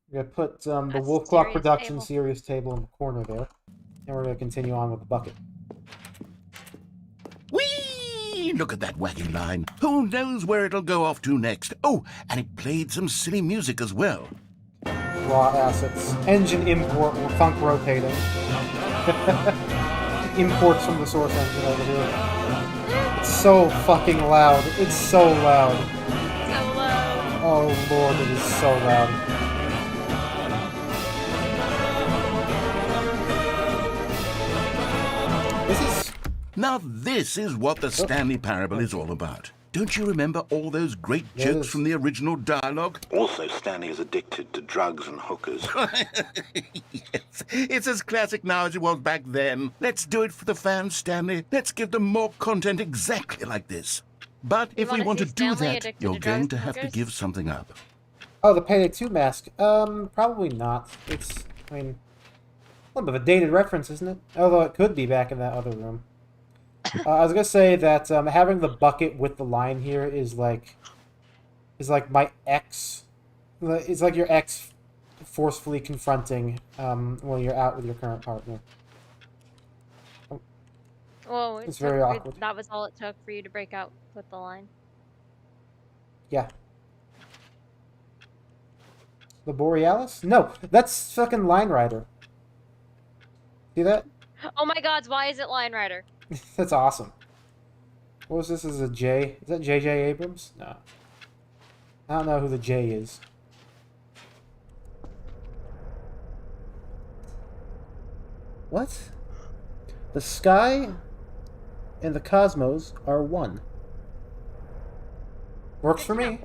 We're going to put the That's Wolf Clock serious Production table. Series table in the corner there. And we're going to continue on with the bucket. Whee! Look at that wacky line. Who knows where it'll go off to next? Oh, and it played some silly music as well. Raw assets. Engine import, funk rotating. Imports from the source engine over here. It's so fucking loud. It's so loud. So low. Oh lord, it is so loud. Now this is what the Stanley Parable is all about. Don't you remember all those great jokes from the original dialogue? Also, Stanley is addicted to drugs and hookers. Yes, it's as classic now as it was back then. Let's do it for the fans, Stanley. Let's give them more content exactly like this. But if we want to do that, you're going to have to give something up. Oh, the Payday 2 mask? Probably not. It's, I mean, a little bit of a dated reference, isn't it? Although it could be back in that other room. I was gonna say that having the bucket with the line here is like my ex. It's like your ex forcefully confronting when you're out with your current partner. Well, it's very awkward. That was all it took for you to break out with the line. Yeah. The Borealis? No, that's fucking Line Rider. See that? Oh my god, why is it Line Rider? That's awesome. What was this as a J? Is that J.J. Abrams? No. I don't know who the J is. What? The sky and the cosmos are one. Works for me.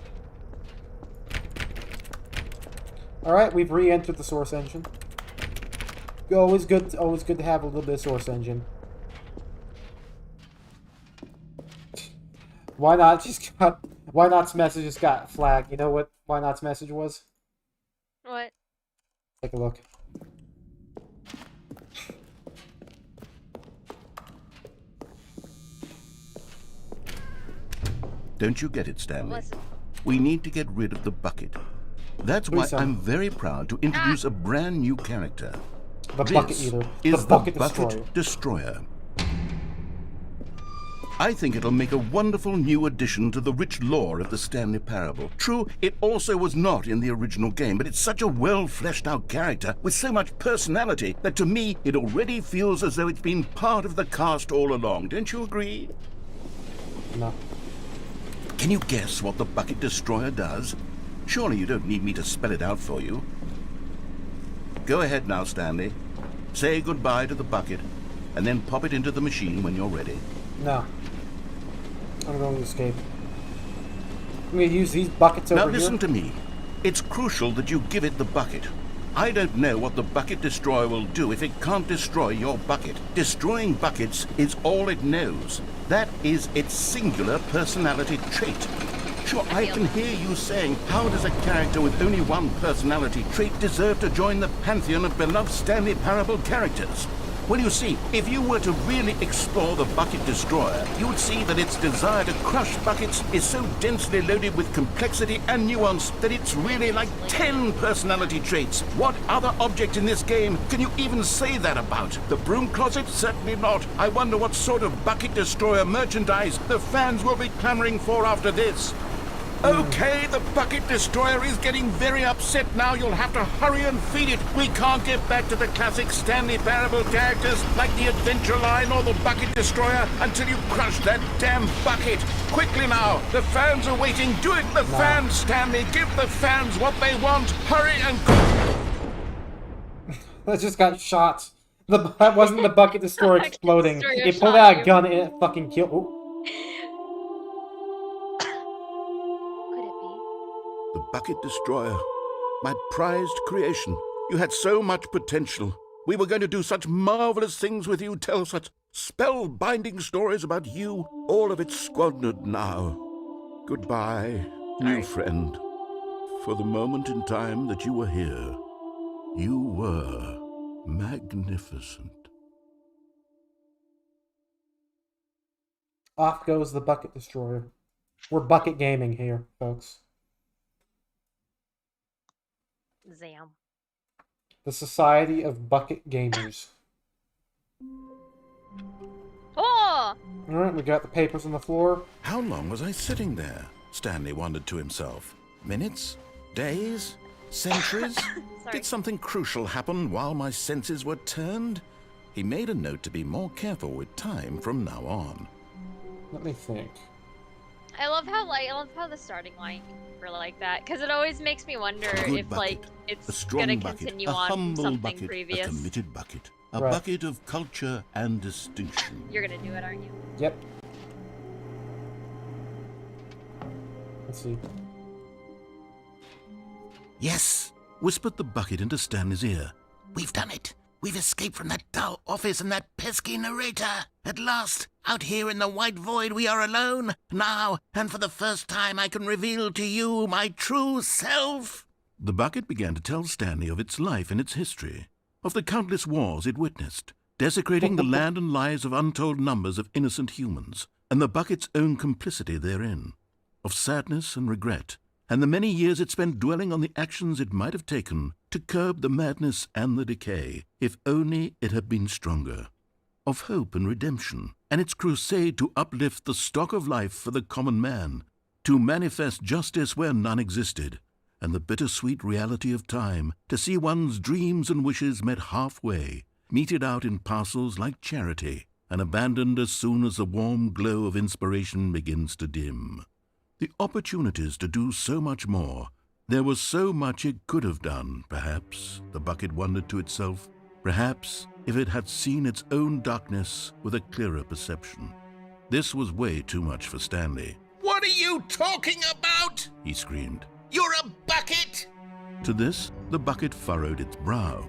Alright, we've re-entered the source engine. Always good to have a little bit of source engine. Why Not's message just got flagged. You know what Why Not's message was? What? Take a look. Don't you get it, Stanley? We need to get rid of the bucket. That's why I'm very proud to introduce a brand new character. The Bucket Eater. Is the Bucket Destroyer. I think it'll make a wonderful new addition to the rich lore of the Stanley Parable. True, it also was not in the original game, but it's such a well-fleshed-out character with so much personality that to me it already feels as though it's been part of the cast all along. Don't you agree? No. Can you guess what the Bucket Destroyer does? Surely you don't need me to spell it out for you. Go ahead now, Stanley. Say goodbye to the bucket, and then pop it into the machine when you're ready. No. I'm going to escape. I'm going to use these buckets over here. Now listen to me. It's crucial that you give it the bucket. I don't know what the Bucket Destroyer will do if it can't destroy your bucket. Destroying buckets is all it knows. That is its singular personality trait. Sure, I can hear you saying, how does a character with only one personality trait deserve to join the pantheon of beloved Stanley Parable characters? Well, you see, if you were to really explore the Bucket Destroyer, you would see that its desire to crush buckets is so densely loaded with complexity and nuance that it's really like 10 personality traits. What other object in this game can you even say that about? The broom closet? Certainly not. I wonder what sort of Bucket Destroyer merchandise the fans will be clamoring for after this. Okay, the Bucket Destroyer is getting very upset now. You'll have to hurry and feed it. We can't get back to the classic Stanley Parable characters like the Adventure Line or the Bucket Destroyer until you crush that damn bucket. Quickly now, the fans are waiting. Do it, the fans, Stanley. Give the fans what they want. Hurry and... That just got shot. That wasn't the Bucket Destroyer exploding. It pulled out a gun and it fucking killed... Ooh. The Bucket Destroyer, my prized creation. You had so much potential. We were going to do such marvelous things with you, tell such spellbinding stories about you. All of it squandered now. Goodbye, new friend. For the moment in time that you were here, you were magnificent. Off goes the Bucket Destroyer. We're bucket gaming here, folks. Zam. The Society of Bucket Gamers. Oh! Alright, we got the papers on the floor. How long was I sitting there? Stanley wondered to himself. Minutes? Days? Centuries? Did something crucial happen while my senses were turned? He made a note to be more careful with time from now on. Let me think. I love how the starting line were like that, because it always makes me wonder if like it's gonna continue on something bucket, previous. A committed bucket. A Right. bucket of culture and distinction. You're gonna do it, aren't you? Yep. Let's see. Yes, whispered the bucket into Stanley's ear. We've done it. We've escaped from that dull office and that pesky narrator. At last, out here in the white void, we are alone. Now, and for the first time, I can reveal to you my true self. The bucket began to tell Stanley of its life and its history, of the countless wars it witnessed, desecrating the land and lives of untold numbers of innocent humans, and the bucket's own complicity therein, of sadness and regret, and the many years it spent dwelling on the actions it might have taken to curb the madness and the decay, if only it had been stronger, of hope and redemption, and its crusade to uplift the stock of life for the common man, to manifest justice where none existed, and the bittersweet reality of time, to see one's dreams and wishes met halfway, meted out in parcels like charity, and abandoned as soon as the warm glow of inspiration begins to dim. The opportunities to do so much more. There was so much it could have done, perhaps, the bucket wondered to itself. Perhaps, if it had seen its own darkness with a clearer perception. This was way too much for Stanley. What are you talking about? He screamed. You're a bucket! To this, the bucket furrowed its brow.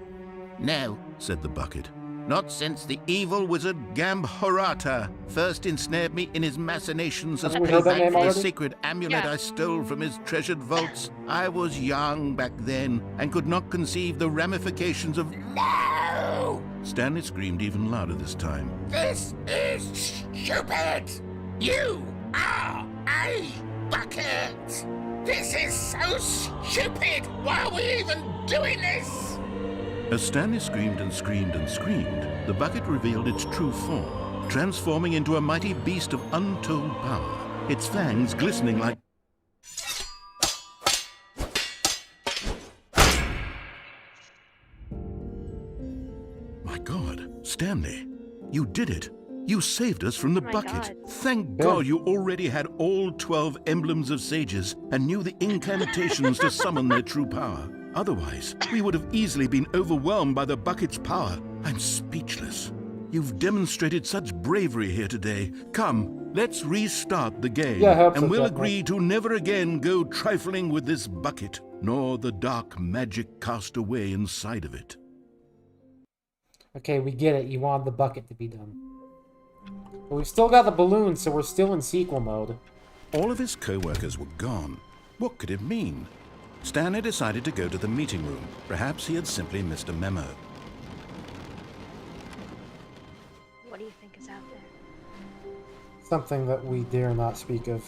No, Said the bucket. not since the evil wizard Gambhorata first ensnared me in his machinations as Have we heard that name for the already? sacred amulet Yeah. I stole from his treasured vaults. I was young back then and could not conceive the ramifications of... No! Stanley screamed even louder this time. This is stupid! You are a bucket! This is so stupid! Why are we even doing this? As Stanley screamed and screamed and screamed, the bucket revealed its true form, transforming into a mighty beast of untold power, its fangs glistening like... My God, Stanley, you did it. You saved us from the Oh my bucket. God. Thank God you already had all 12 emblems of sages and knew the incantations to summon their true power. Otherwise, we would have easily been overwhelmed by the bucket's power. I'm speechless. You've demonstrated such bravery here today. Come, let's restart the game. Yeah, I hope so, and we'll Jack. agree to never again go trifling with this bucket, nor the dark magic cast away inside of it. Okay, we get it. You want the bucket to be done. But we've still got the balloon, so we're still in sequel mode. All of his co-workers were gone. What could it mean? Stanley decided to go to the meeting room. Perhaps he had simply missed a memo. What do you think is out there? Something that we dare not speak of.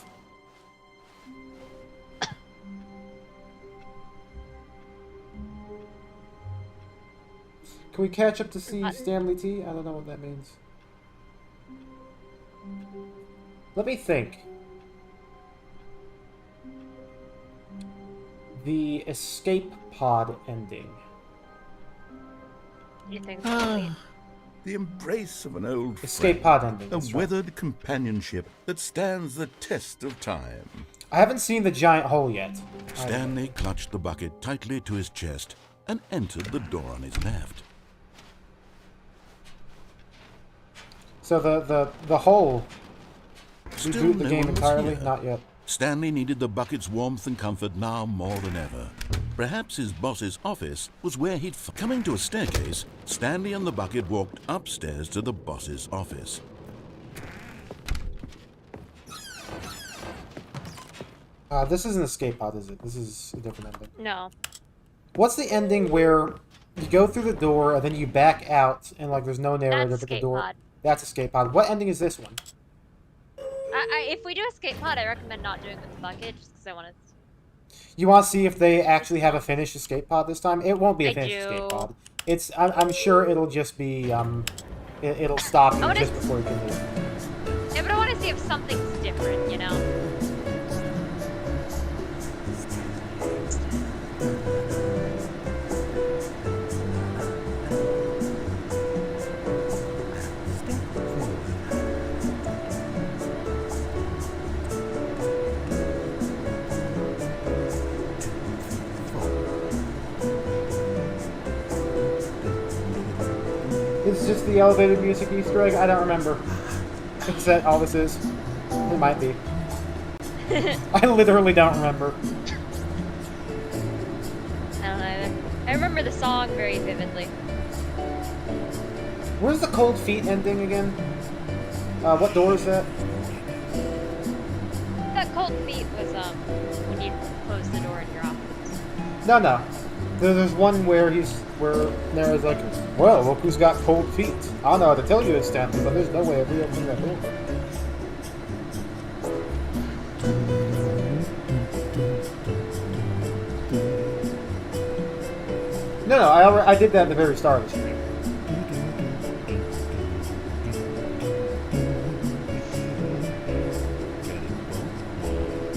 Can we catch up to see Stanley T? I don't know what that means. Let me think. The escape pod ending. You think so? Wait. The embrace of an old Escape friend. pod ending. A that's right. weathered companionship that stands the test of time. I haven't seen the giant hole yet. Stanley clutched the bucket tightly to his chest and entered the door on his left. So the hole. Still Reboot the no game one was entirely? here. Not yet. Stanley needed the bucket's warmth and comfort now more than ever. Perhaps his boss's office was where he'd... Coming to a staircase, Stanley and the bucket walked upstairs to the boss's office. This isn't escape pod, is it? This is a different ending. No. What's the ending where you go through the door and then you back out and like there's no narrator That's but the escape door? pod. That's escape pod. What ending is this one? If we do escape pod, I recommend not doing it with the bucket, just because I want to You want to see if they actually have a finished escape pod this time? It won't be a finished escape pod. I'm sure it'll just be it'll stop you just before you can leave. Yeah, but I want to see if something's different, you know. It's just the elevator music Easter egg? I don't remember. Is that all this is? It might be. I literally don't remember. I don't either. I remember the song very vividly. Where's the cold feet ending again? What door is that? That cold feet was when you close the door in your office. No. There's one where Nera's like, well, look who's got cold feet. I don't know how to tell you it's Stanley, but there's no way of reopening that door. No, I did that at the very start of the stream.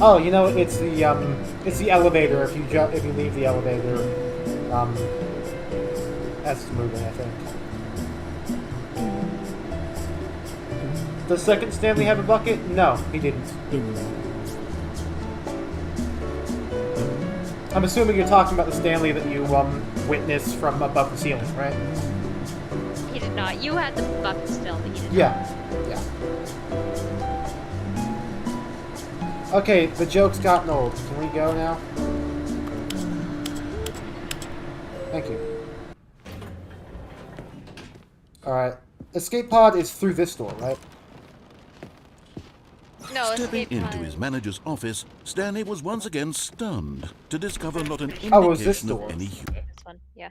Oh, you know, it's the elevator. If you leave the elevator, that's moving, I think. Does second Stanley have a bucket? No, he didn't. I'm assuming you're talking about the Stanley that you witnessed from above the ceiling, right? He did not. You had the bucket still, but he did not. Yeah. Okay, the joke's gotten old. Can we go now? Thank you. Alright. Escape pod is through this door, right? No, Stepping into his manager's office, Stanley was once again stunned to discover not an indication it was this door. of any human. This one, yeah.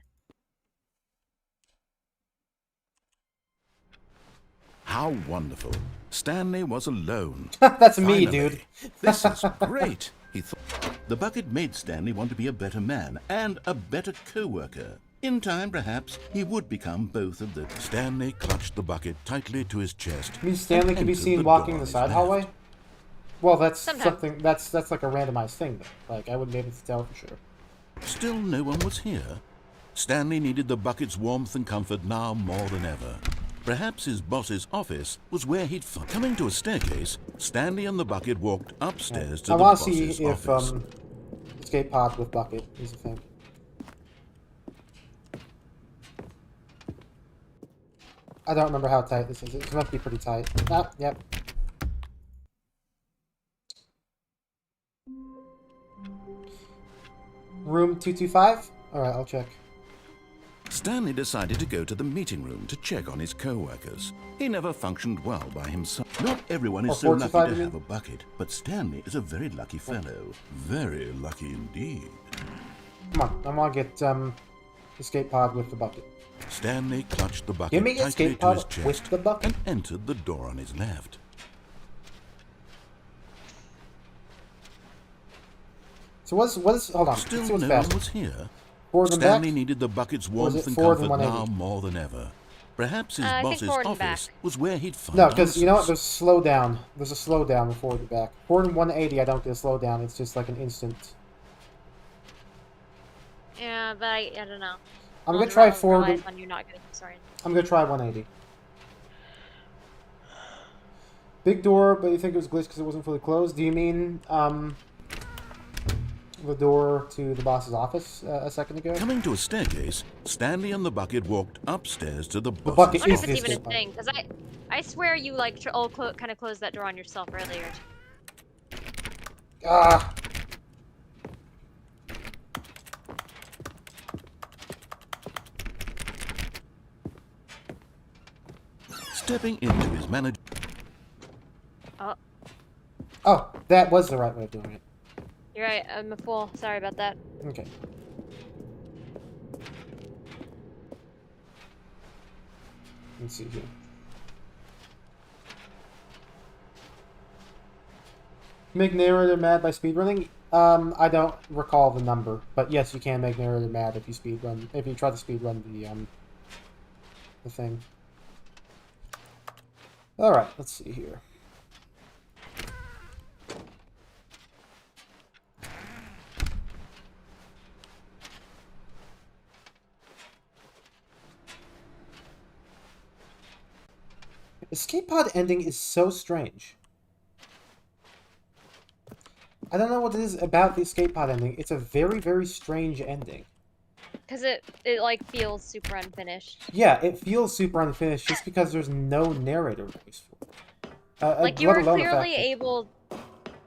How wonderful. Stanley was alone. That's me, Finally, dude. This is great, he thought. The bucket made Stanley want to be a better man and a better co-worker. In time, perhaps, he would become both of them. Stanley clutched the bucket tightly to his chest. You mean Stanley can be seen walking the side hallway? Well, that's something. That's like a randomized thing, though. Like, I wouldn't be able to tell for sure. Still, no one was here. Stanley needed the bucket's warmth and comfort now more than ever. Perhaps his boss's office was where he'd find. Coming to a staircase, Stanley and the bucket walked upstairs to the boss's office. I want to see if escape pod with bucket is a thing. I don't remember how tight this is. It must be pretty tight. Ah, yep. Room 225? Alright, I'll check. Stanley decided to go to the meeting room to check on his co-workers. He never functioned well by himself. Not everyone is so lucky to have a bucket, but Stanley is a very lucky fellow. Very lucky indeed. Come on, I want to get escape pod with the bucket. Stanley clutched the bucket tightly to his chest and entered the door on his left. So what's hold on. Still no one was here. Stanley needed the bucket's warmth and comfort now more than ever. Perhaps his boss's office was where he'd find No, because you know what? There's slowdown. There's a slowdown before the back. Forward and 180, I don't get a slowdown. It's just like an instant. Yeah, but I don't know. I'm gonna try forward. I'm gonna try 180. Big door, but you think it was glitched because it wasn't fully closed? Do you mean the door to the boss's office a second ago? Coming to a staircase, Stanley and the bucket walked upstairs to the boss's office. I wonder if it's even a thing, because I swear you like all kind of closed that door on yourself earlier. Ah. Stepping into his manager. Oh, that was the right way of doing it. You're right, I'm a fool. Sorry about that. Okay. Let's see here. Make narrator mad by speedrunning? I don't recall the number, but yes, you can make narrator mad if you speedrun. If you try to speedrun the thing. All right, let's see here. Escape pod ending is so strange. I don't know what it is about the escape pod ending. It's a very, very strange ending. Because it like feels super unfinished. Yeah, it feels super unfinished just because there's no narrator voice for it. Like you were clearly able,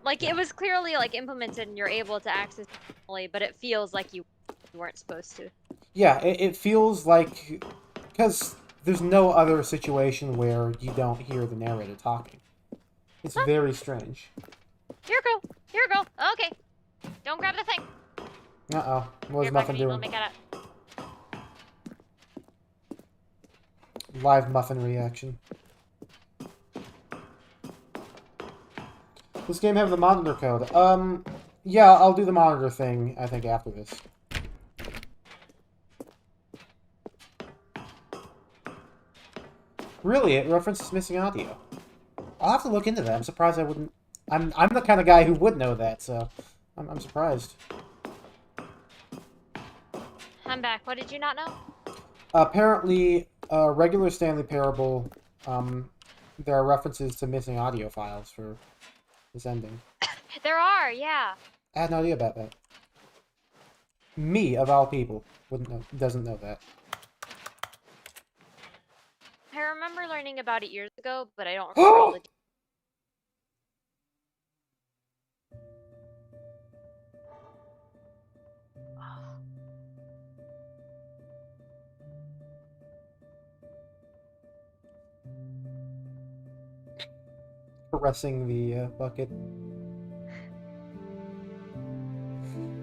like it was clearly like implemented and you're able to access it, but it feels like you weren't supposed to. Yeah, it feels like, because there's no other situation where you don't hear the narrator talking. It's very strange. Here we go. Here we go. Okay. Don't grab the thing. Uh-oh. What was Muffin doing? We'll make it up. Live Muffin reaction. This game have the monitor code. Yeah, I'll do the monitor thing, I think, after this. Really, it references missing audio. I'll have to look into that. I'm surprised I wouldn't... I'm the kind of guy who would know that, so... I'm surprised. I'm back. What did you not know? Apparently, regular Stanley Parable, there are references to missing audio files for this ending. There are, yeah. I had no idea about that. Me, of all people, doesn't know that. I remember learning about it years ago, but I don't remember all the details. Caressing the bucket.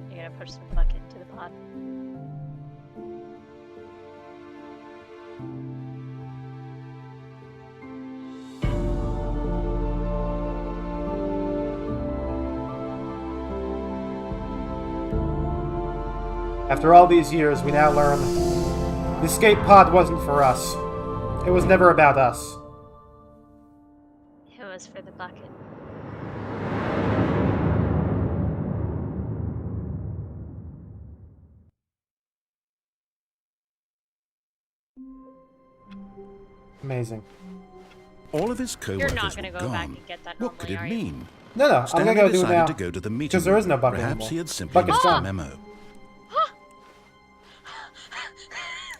You're gonna push the bucket into the pot. After all these years, we now learn the escape pod wasn't for us. It was never about us. It was for the bucket. Amazing. All of his co-workers You're not gonna were go gone. back and get that normally, What could it mean? No, I'm gonna go do it now. To go to the meeting because there is no bucket Perhaps anymore. he had simply Bucket's missed a gone. memo.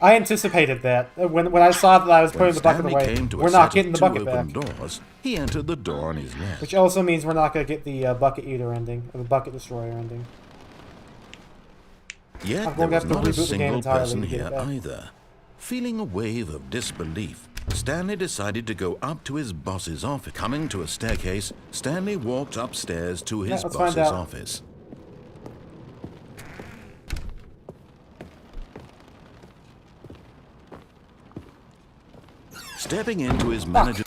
I anticipated that. When I saw that I was putting the bucket away, we're not getting the bucket back. Doors, he entered the door on his left. Which also means we're not going to get the bucket eater ending, or the bucket destroyer ending. Yet there was not a single person here either. Feeling a wave of disbelief, Stanley decided to go up to his boss's office. Coming to a staircase, Stanley walked upstairs to his boss's office. Stepping into his manager...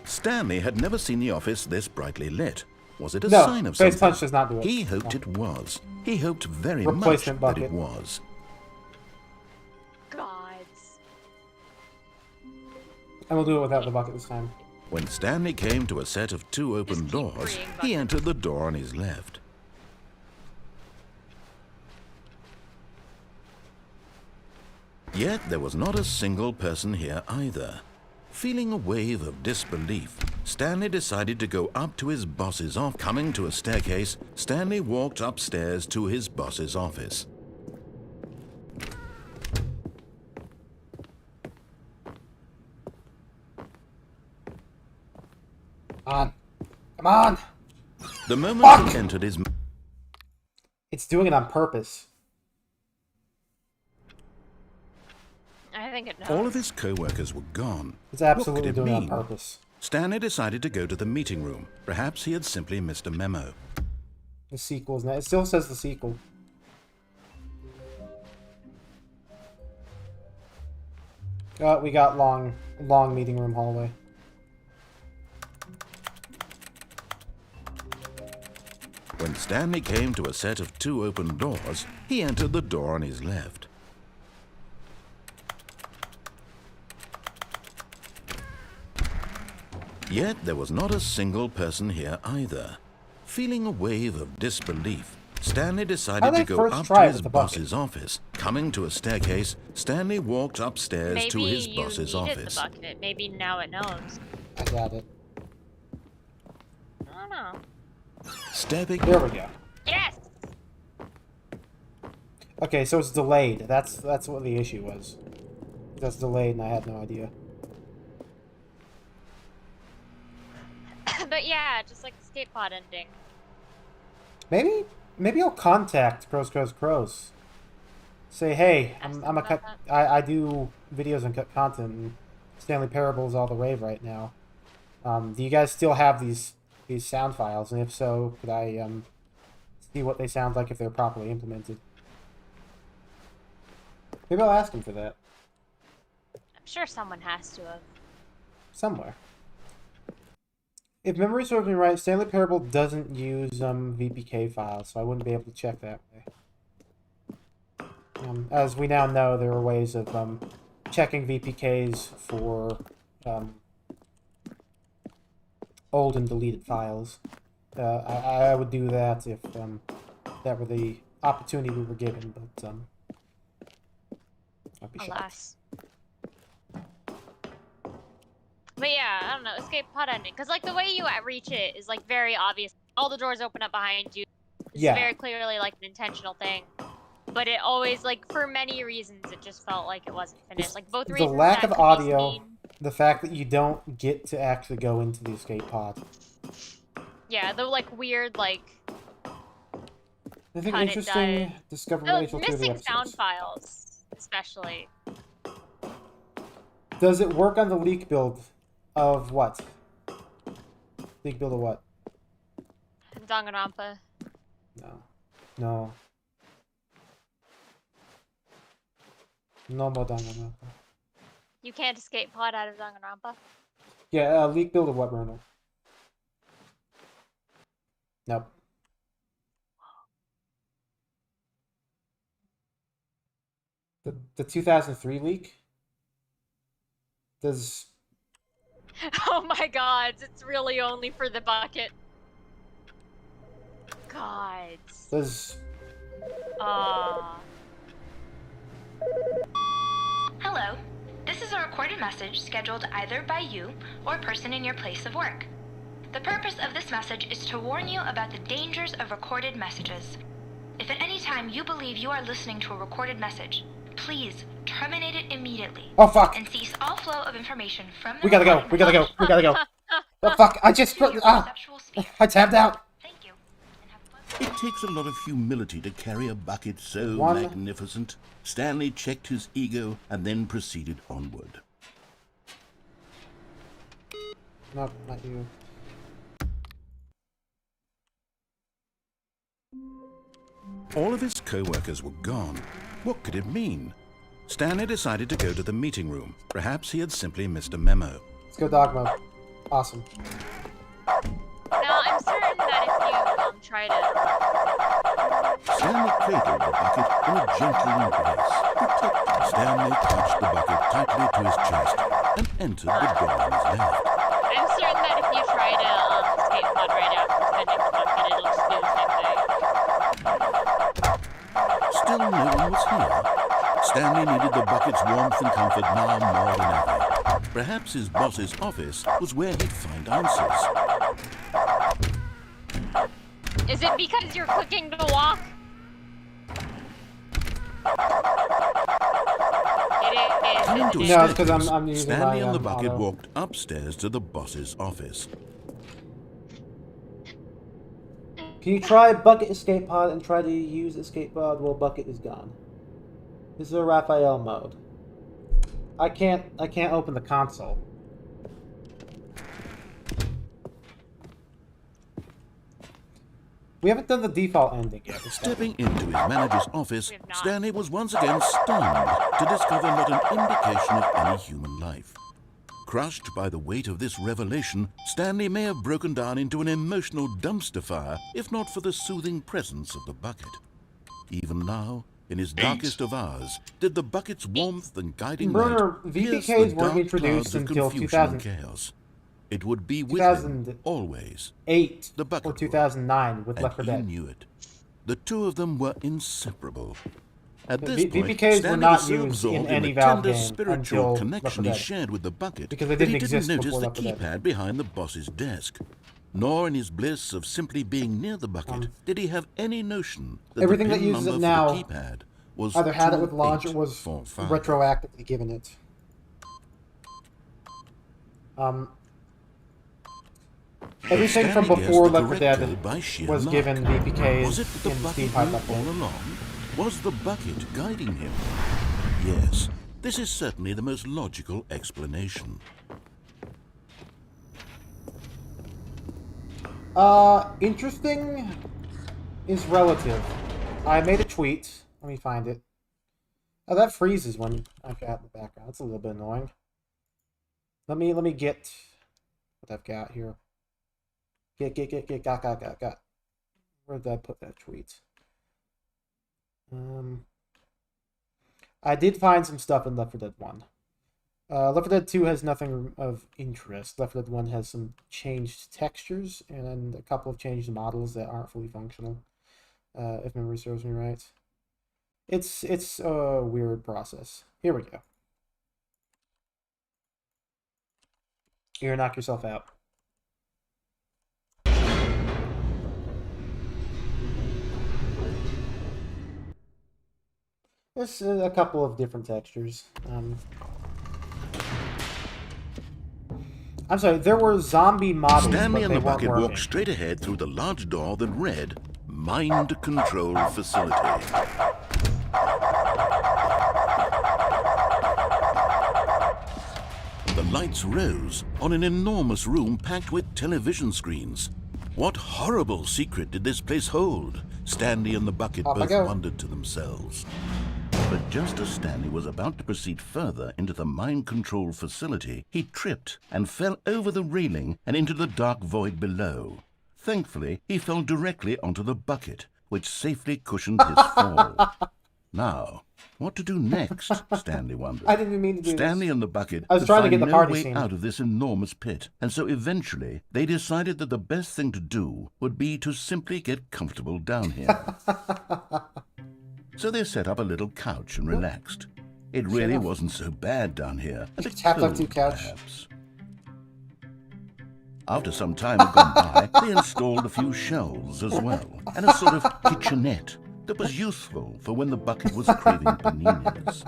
Stanley had never seen the office this brightly lit. Was it a sign of something? Face punch does not do it. He hoped it was. He hoped very much that it was. Gods. And we'll do it without the bucket this time. When Stanley came to a set of two open doors, he entered the door on his left. Yet there was not a single person here either. Feeling a wave of disbelief, Stanley decided to go up to his boss's office. Coming to a staircase, Stanley walked upstairs to his boss's office. Come on! The moment he entered his... It's doing it on purpose. I think it knows. All of his co-workers were gone. It's absolutely doing it on purpose. Stanley decided to go to the meeting room. Perhaps he had simply missed a memo. The sequel's now. It still says the sequel. We got long meeting room hallway. Stanley came to a set of 2 open doors, he entered the door on his left. Yet there was not a single person here either. Feeling a wave of disbelief, Stanley decided to go up to his boss's office. Coming to a staircase, Stanley walked upstairs to his boss's office. The bucket. Maybe now it knows. I got it. I don't know. Stepping. There we go. Yes. Okay, so it's delayed. That's what the issue was. That's delayed, and I had no idea. But yeah, just like the skate pod ending. Maybe I'll contact Crows. Say, hey, I do videos and cut content, and Stanley Parable is all the rave right now. Do you guys still have these sound files? And if so, could I see what they sound like if they're properly implemented? Maybe I'll ask him for that. I'm sure someone has to have. Somewhere. If memory serves me right, Stanley Parable doesn't use VPK files, so I wouldn't be able to check that way. As we now know, there are ways of checking VPKs for old and deleted files. I would do that if that were the opportunity we were given, but I'd be shocked. Alas. But yeah, I don't know, escape pod ending. Because, like, the way you reach it is, like, very obvious. All the doors open up behind you. It's very clearly, like, an intentional thing. But it always, like, for many reasons, it just felt like it wasn't finished. Like, both reasons. The lack of audio, the fact that you don't get to actually go into the escape pod. Yeah, the, like, weird, like... I think interesting discovery racial through the missing episodes. sound files, especially. Does it work on the leak build of what? Leak build of what? Danganronpa. No. No more Danganronpa. You can't escape pod out of Danganronpa? Yeah, leak build of what, Bruno? Nope. The 2003 leak? Does... Oh my god, it's really only for the bucket. God. Does... Hello. This is a recorded message scheduled either by you or a person in your place of work. The purpose of this message is to warn you about the dangers of recorded messages. If at any time you believe you are listening to a recorded message, please terminate it immediately. Oh fuck! And cease all flow of information from the We gotta go. Oh fuck! I just I tabbed out. It takes a lot of humility to carry a bucket so magnificent. Stanley checked his ego and then proceeded onward. Nope, not you. All of his co-workers were gone. What could it mean? Stanley decided to go to the meeting room. Perhaps he had simply missed a memo. Let's go dog mode. Awesome. Now, I'm certain that if you try to... Stanley cradled the bucket in a gentle embrace. Stanley touched the bucket tightly to his chest and entered the door on his left. I'm certain that if you try to escape pod right after spending the bucket, it'll just do the same thing. Still no one was here. Stanley needed the bucket's warmth and comfort now more than ever. Perhaps his boss's office was where he'd find answers. Is it because you're clicking to walk? Coming to a no, it's because I'm using Stanley my, and the bucket auto. walked upstairs to the boss's office. Can you try bucket escape pod and try to use escape pod while bucket is gone? This is a Raphael mode. I can't open the console. We haven't done the default ending yet. Stepping into his manager's office, Stanley was once again stunned to discover not an indication of any human life. Crushed by the weight of this revelation, Stanley may have broken down into an emotional dumpster fire if not for the soothing presence of the bucket. Even now, in his darkest of hours, did the bucket's warmth and guiding light pierce the VPKs weren't dark introduced clouds of until confusion and chaos. It would be with him always. 2008 the bucket or 2009 with Left 4 and he Dead. knew it. The two of them were inseparable. At The this point, VPKs were Stanley not was so used absorbed in in any the Valve tender game spiritual until connection Left 4 he Dead. shared with the bucket Because they that he didn't didn't exist notice before the Left 4 Dead. keypad behind the boss's desk. Nor in his bliss of simply being near the bucket did he have any notion that Everything the that pin uses number it for now the keypad was either had it with launch or was 2845. retroactively given it. Everything from Stanley before guessed the Left 4 correct Dead code by sheer was luck. given VPKs Was it that the in bucket Steam knew Pipe all along? Was the bucket guiding him? Yes, this is certainly the most logical explanation. Interesting is relative. I made a tweet. Let me find it. Oh, that freezes when I've got the background. That's a little bit annoying. Let me get what I've got here. Got. Where did I put that tweet? I did find some stuff in Left 4 Dead 1. Left 4 Dead 2 has nothing of interest. Left 4 Dead 1 has some changed textures and a couple of changed models that aren't fully functional, if memory serves me right. It's a weird process. Here we go. Here, knock yourself out. There's a couple of different textures. I'm sorry, there were zombie models, Stanley but and they the weren't bucket working. walked straight ahead through the large door that read, Mind Control Facility. The lights rose on an enormous room packed with television screens. What horrible secret did this place hold? Stanley and the bucket both wondered to themselves. But just as Stanley was about to proceed further into the mind control facility, he tripped and fell over the railing and into the dark void below. Thankfully, he fell directly onto the bucket, which safely cushioned his fall. Now, what to do next? Stanley wondered. I didn't mean to do Stanley this. and the bucket I was could trying to find get the no party way scene. out of this enormous pit, and so eventually they decided that the best thing to do would be to simply get comfortable down here. So they set up a little couch and relaxed. It really wasn't so bad down here. A bit cold, perhaps. After some time had gone by, they installed a few shelves as well, and a sort of kitchenette that was useful for when the bucket was craving paninis.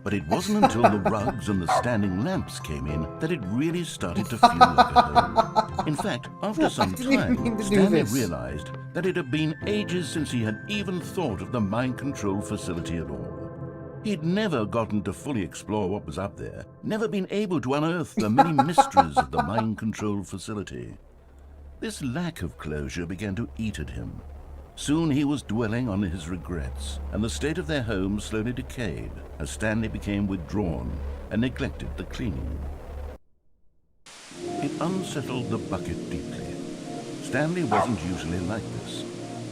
But it wasn't until the rugs and the standing lamps came in that it really started to feel like a home. In fact, after some time, Stanley realized that it had been ages since he had even thought of the mind control facility at all. He'd never gotten to fully explore what was up there, never been able to unearth the many mysteries of the mind control facility. This lack of closure began to eat at him. Soon he was dwelling on his regrets, and the state of their home slowly decayed as Stanley became withdrawn and neglected the cleaning. It unsettled the bucket deeply. Stanley wasn't usually like this.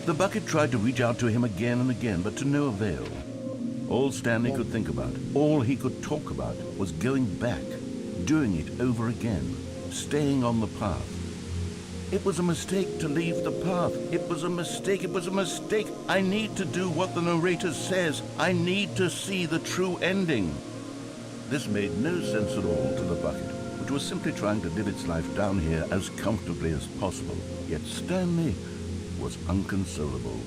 The bucket tried to reach out to him again and again, but to no avail. All Stanley could think about, all he could talk about, was going back, doing it over again, staying on the path. It was a mistake to leave the path. It was a mistake. It was a mistake. I need to do what the narrator says. I need to see the true ending. This made no sense at all to the bucket, which was simply trying to live its life down here as comfortably as possible. Yet Stanley was unconsolable.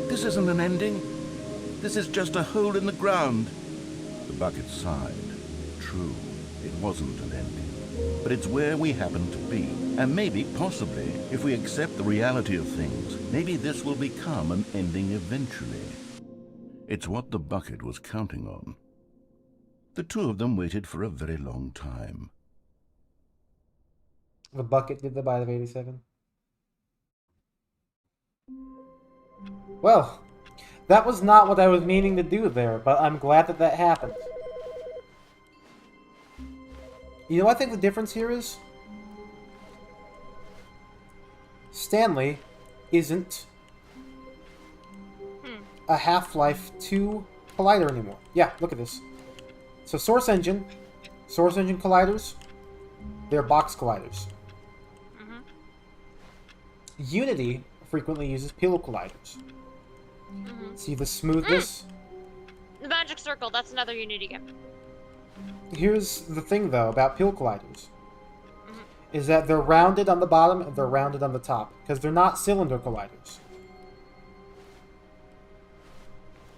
This isn't an ending. This is just a hole in the ground. The bucket sighed. True, it wasn't an ending. But it's where we happen to be. And maybe, possibly, if we accept the reality of things, maybe this will become an ending eventually. It's what the bucket was counting on. The two of them waited for a very long time. The bucket did the Bite of 87. Well, that was not what I was meaning to do there, but I'm glad that that happened. You know what I think the difference here is? Stanley isn't a Half-Life 2 collider anymore. Yeah, look at this. So Source Engine colliders, they're box colliders. Unity frequently uses pillow colliders. See the smoothness? The Magic Circle, that's another Unity game. Here's the thing, though, about pill colliders. Is that they're rounded on the bottom and they're rounded on the top. Because they're not cylinder colliders.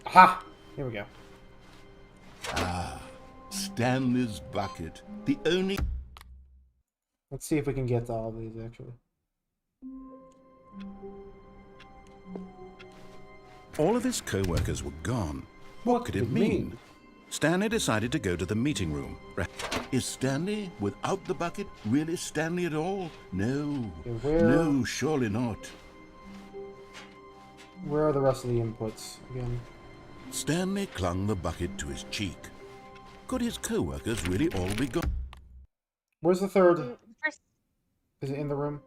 Aha! Here we go. Ah, Stanley's bucket. The only... Let's see if we can get to all these, actually. All of his co-workers were gone. What could it mean? Stanley decided to go to the meeting room. Is Stanley, without the bucket, really Stanley at all? No. Okay, no, surely not. Where are the rest of the inputs, again? Stanley clung the bucket to his cheek. Could his co-workers really all be gone? Where's the third? Is it in the room?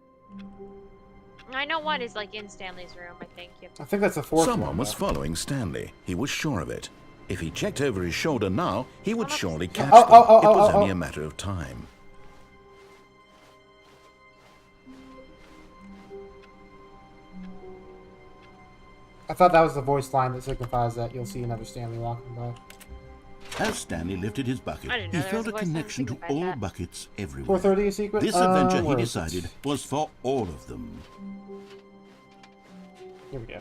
I know one is like in Stanley's room, I think. Yep. I think that's the fourth one. Someone was following Stanley. He was sure of it. If he checked over his shoulder now, he would surely catch them. It was only a matter of time. I thought that was the voice line that signifies that you'll see another Stanley walking by. As Stanley lifted his bucket, he felt a connection to all buckets everywhere. 430 a secret? This adventure, he decided, was for all of them. Here we go.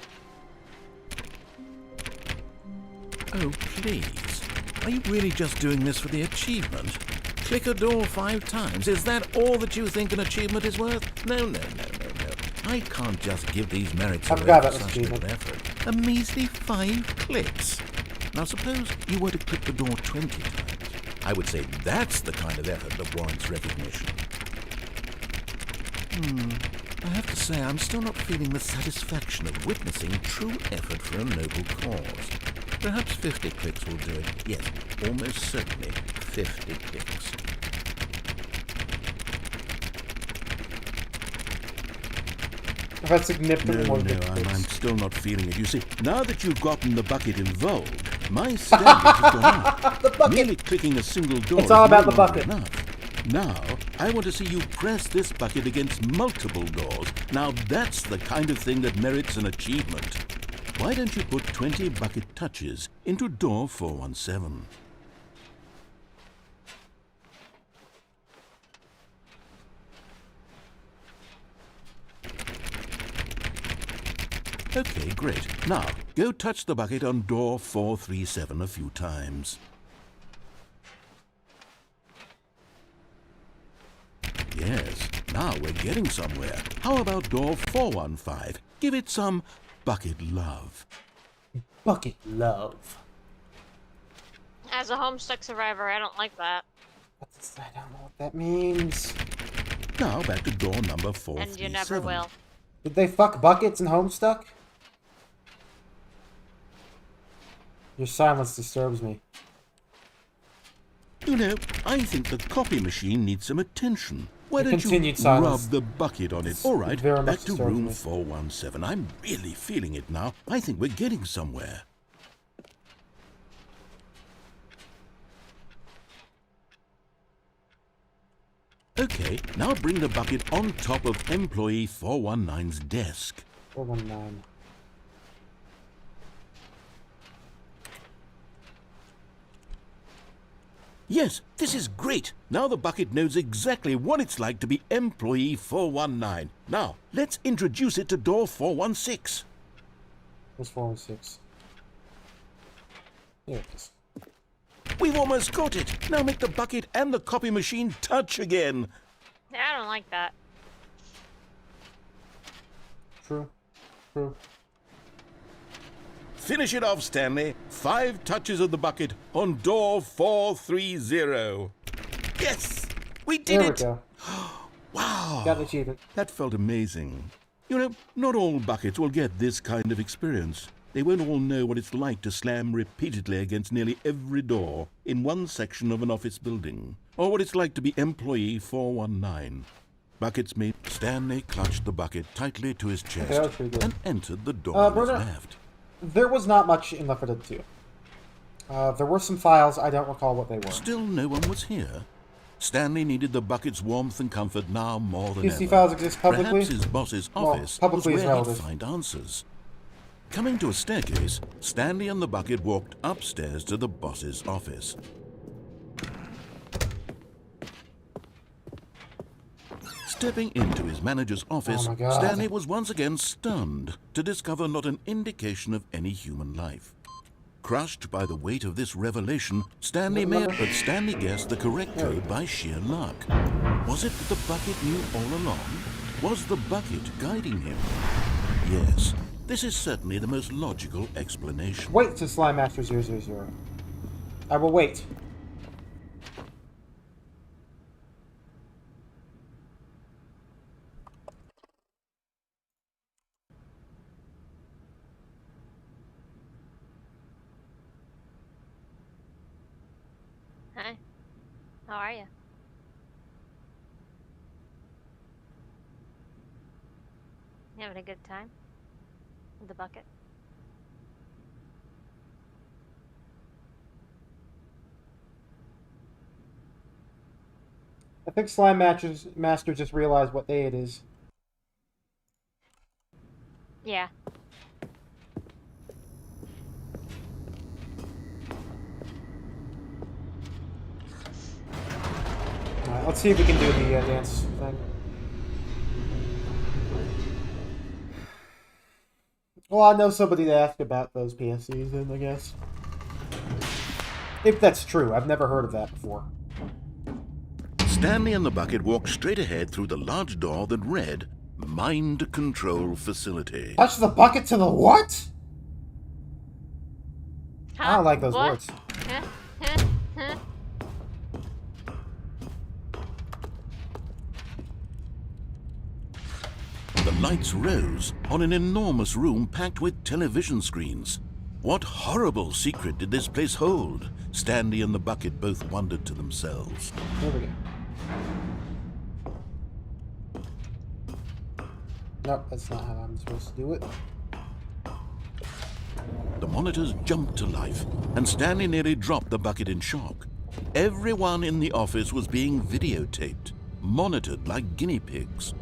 Oh, please. Are you really just doing this for the achievement? Click a door 5 times. Is that all that you think an achievement is worth? No. I can't just give these merits away for such little effort. A measly 5 clicks. Now suppose you were to click the door 20 times. I would say that's the kind of effort that warrants recognition. I have to say I'm still not feeling the satisfaction of witnessing true effort for a noble cause. Perhaps 50 clicks will do it. Yes, almost certainly 50 clicks. I've had significantly more I'm still not feeling it. You see, now that you've gotten the bucket involved, my standards have gone up. The bucket! Merely clicking a single door it's all about no the bucket. Enough. Now, I want to see you press this bucket against multiple doors. Now that's the kind of thing that merits an achievement. Why don't you put 20 bucket touches into door 417? Okay, great. Now, go touch the bucket on door 437 a few times. Yes, now we're getting somewhere. How about door 415? Give it some bucket love. Bucket love. As a Homestuck survivor, I don't like that. I don't know what that means. Now back to door number 437. And you never will. Did they fuck buckets and Homestuck? Your silence disturbs me. You know, I think the copy machine needs some attention. Why don't you silence. rub the bucket on it? All right, back to room me. 417. I'm really feeling it now. I think we're getting somewhere. Okay, now bring the bucket on top of employee 419's desk. 419. Yes, this is great. Now the bucket knows exactly what it's like to be employee 419. Now, let's introduce it to door 416. What's 416? Here it is. We've almost got it. Now make the bucket and the copy machine touch again. I don't like that. True. Finish it off, Stanley. 5 touches of the bucket on door 430. Yes! We did it! There we go. Wow! Got the achievement. That felt amazing. You know, not all buckets will get this kind of experience. They won't all know what it's like to slam repeatedly against nearly every door in one section of an office building, or what it's like to be employee 419. Bucket's mate Stanley clutched the bucket tightly to his chest and entered the door on his left. There was not much in Left 4 Dead 2. There were some files, I don't recall what they were. Still no one was here. Stanley needed the bucket's warmth and comfort now more than ever. files exist publicly? Perhaps his boss's office was publicly where he'd find answers. Coming to a staircase, Stanley and the bucket walked upstairs to the boss's office. Stepping into his manager's office, Stanley was once again stunned to discover not an indication of any human life. Crushed by the weight of this revelation, Stanley guessed the correct code by sheer luck. Was it that the bucket knew all along? Was the bucket guiding him? Yes, this is certainly the most logical explanation. Wait to Slime Master 000. I will wait. Hi. How are you? You having a good time? With the bucket? I think Slime Master just realized what day it is. Yeah. Alright, let's see if we can do the dance thing. Well, I know somebody to ask about those PSCs then, I guess. If that's true, I've never heard of that before. Stanley and the bucket walked straight ahead through the large door that read, Mind Control Facility. Touch the bucket to the what? Huh? I don't like those words. The lights rose on an enormous room packed with television screens. What horrible secret did this place hold? Stanley and the bucket both wondered to themselves. Here we go. Nope, that's not how I'm supposed to do it. The monitors jumped to life, and Stanley nearly dropped the bucket in shock. Everyone in the office was being videotaped, monitored like guinea pigs.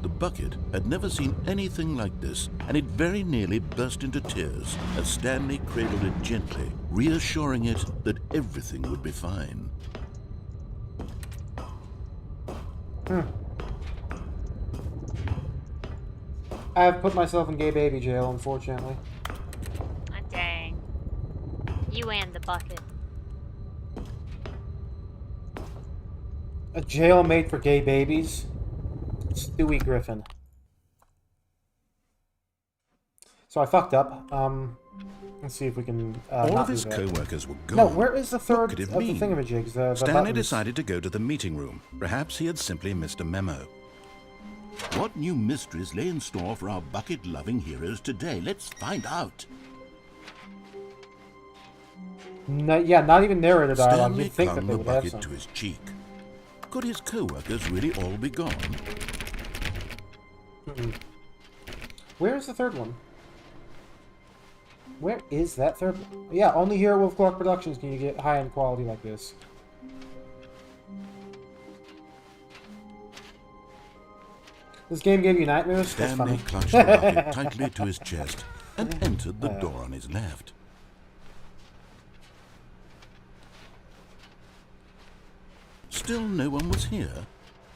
The bucket had never seen anything like this, and it very nearly burst into tears as Stanley cradled it gently, reassuring it that everything would be fine. I have put myself in gay baby jail, unfortunately. Oh, dang. You and the bucket. A jail made for gay babies? Stewie Griffin. So I fucked up. Let's see if we can. All not of his do that. co-workers were gone. No, where is the third What could it of the mean? thingamajigs? The Stanley buttons? decided to go to the meeting room. Perhaps he had simply missed a memo. What new mysteries lay in store for our bucket-loving heroes today? Let's find out. No, yeah, not even narrator dialogue. Stanley You'd think that clung they the would have bucket some. to his cheek. Could his co-workers really all be gone? Where is the third one? Where is that third one? Yeah, only here at Wolf Clark Productions can you get high-end quality like this. This game gave you nightmares? That's Stanley funny. clutched the bucket tightly to his chest and entered the door on his left. Still no one was here.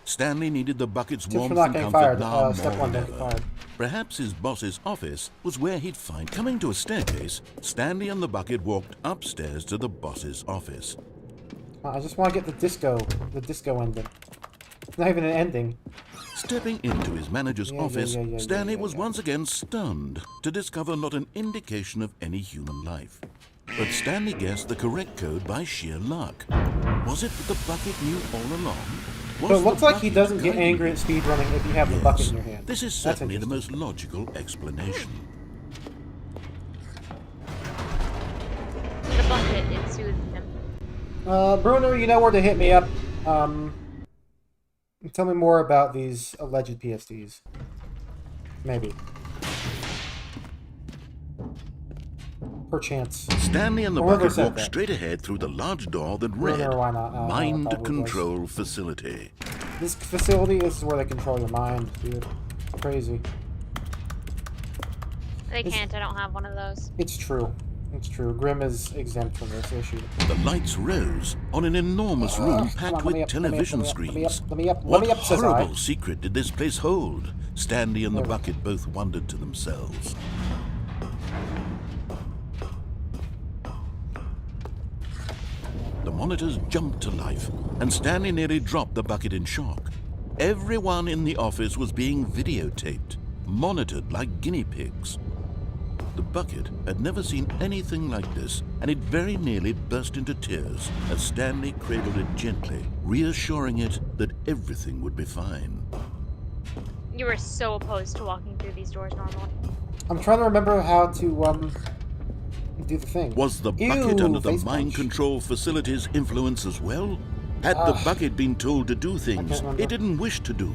Stanley needed the bucket's Tips for warmth not and getting comfort fired. now Step more one, than don't get ever. fired. Perhaps his boss's office was where he'd find. Coming to a staircase, Stanley and the bucket walked upstairs to the boss's office. I just want to get the disco ending. It's not even an ending. Stepping into his manager's office, Stanley was once again stunned to discover not an indication of any human life. But Stanley guessed the correct code by sheer luck. Was it that the bucket knew all along? But it looks like he doesn't get angry at speedrunning if you have the bucket in your hand. This is certainly the most logical explanation. Bruno, you know where to hit me up. Tell me more about these alleged PSTs. Maybe. Perchance. Stanley and the bucket walked straight ahead through the large door that read, Mind Control Facility. This facility is where they control your mind, dude. It's crazy. They can't, I don't have one of those. It's true. It's true. Grim is exempt from this issue. The lights rose on an enormous room packed with television screens. Let me up, What horrible secret did this place hold? Stanley and the bucket both wondered to themselves. The monitors jumped to life, and Stanley nearly dropped the bucket in shock. Everyone in the office was being videotaped, monitored like guinea pigs. The bucket had never seen anything like this, and it very nearly burst into tears as Stanley cradled it gently, reassuring it that everything would be fine. You were so opposed to walking through these doors normally. I'm trying to remember how to, do the thing. Was the bucket under the mind control facility's influence as well? Had the bucket been told to do things it didn't wish to do?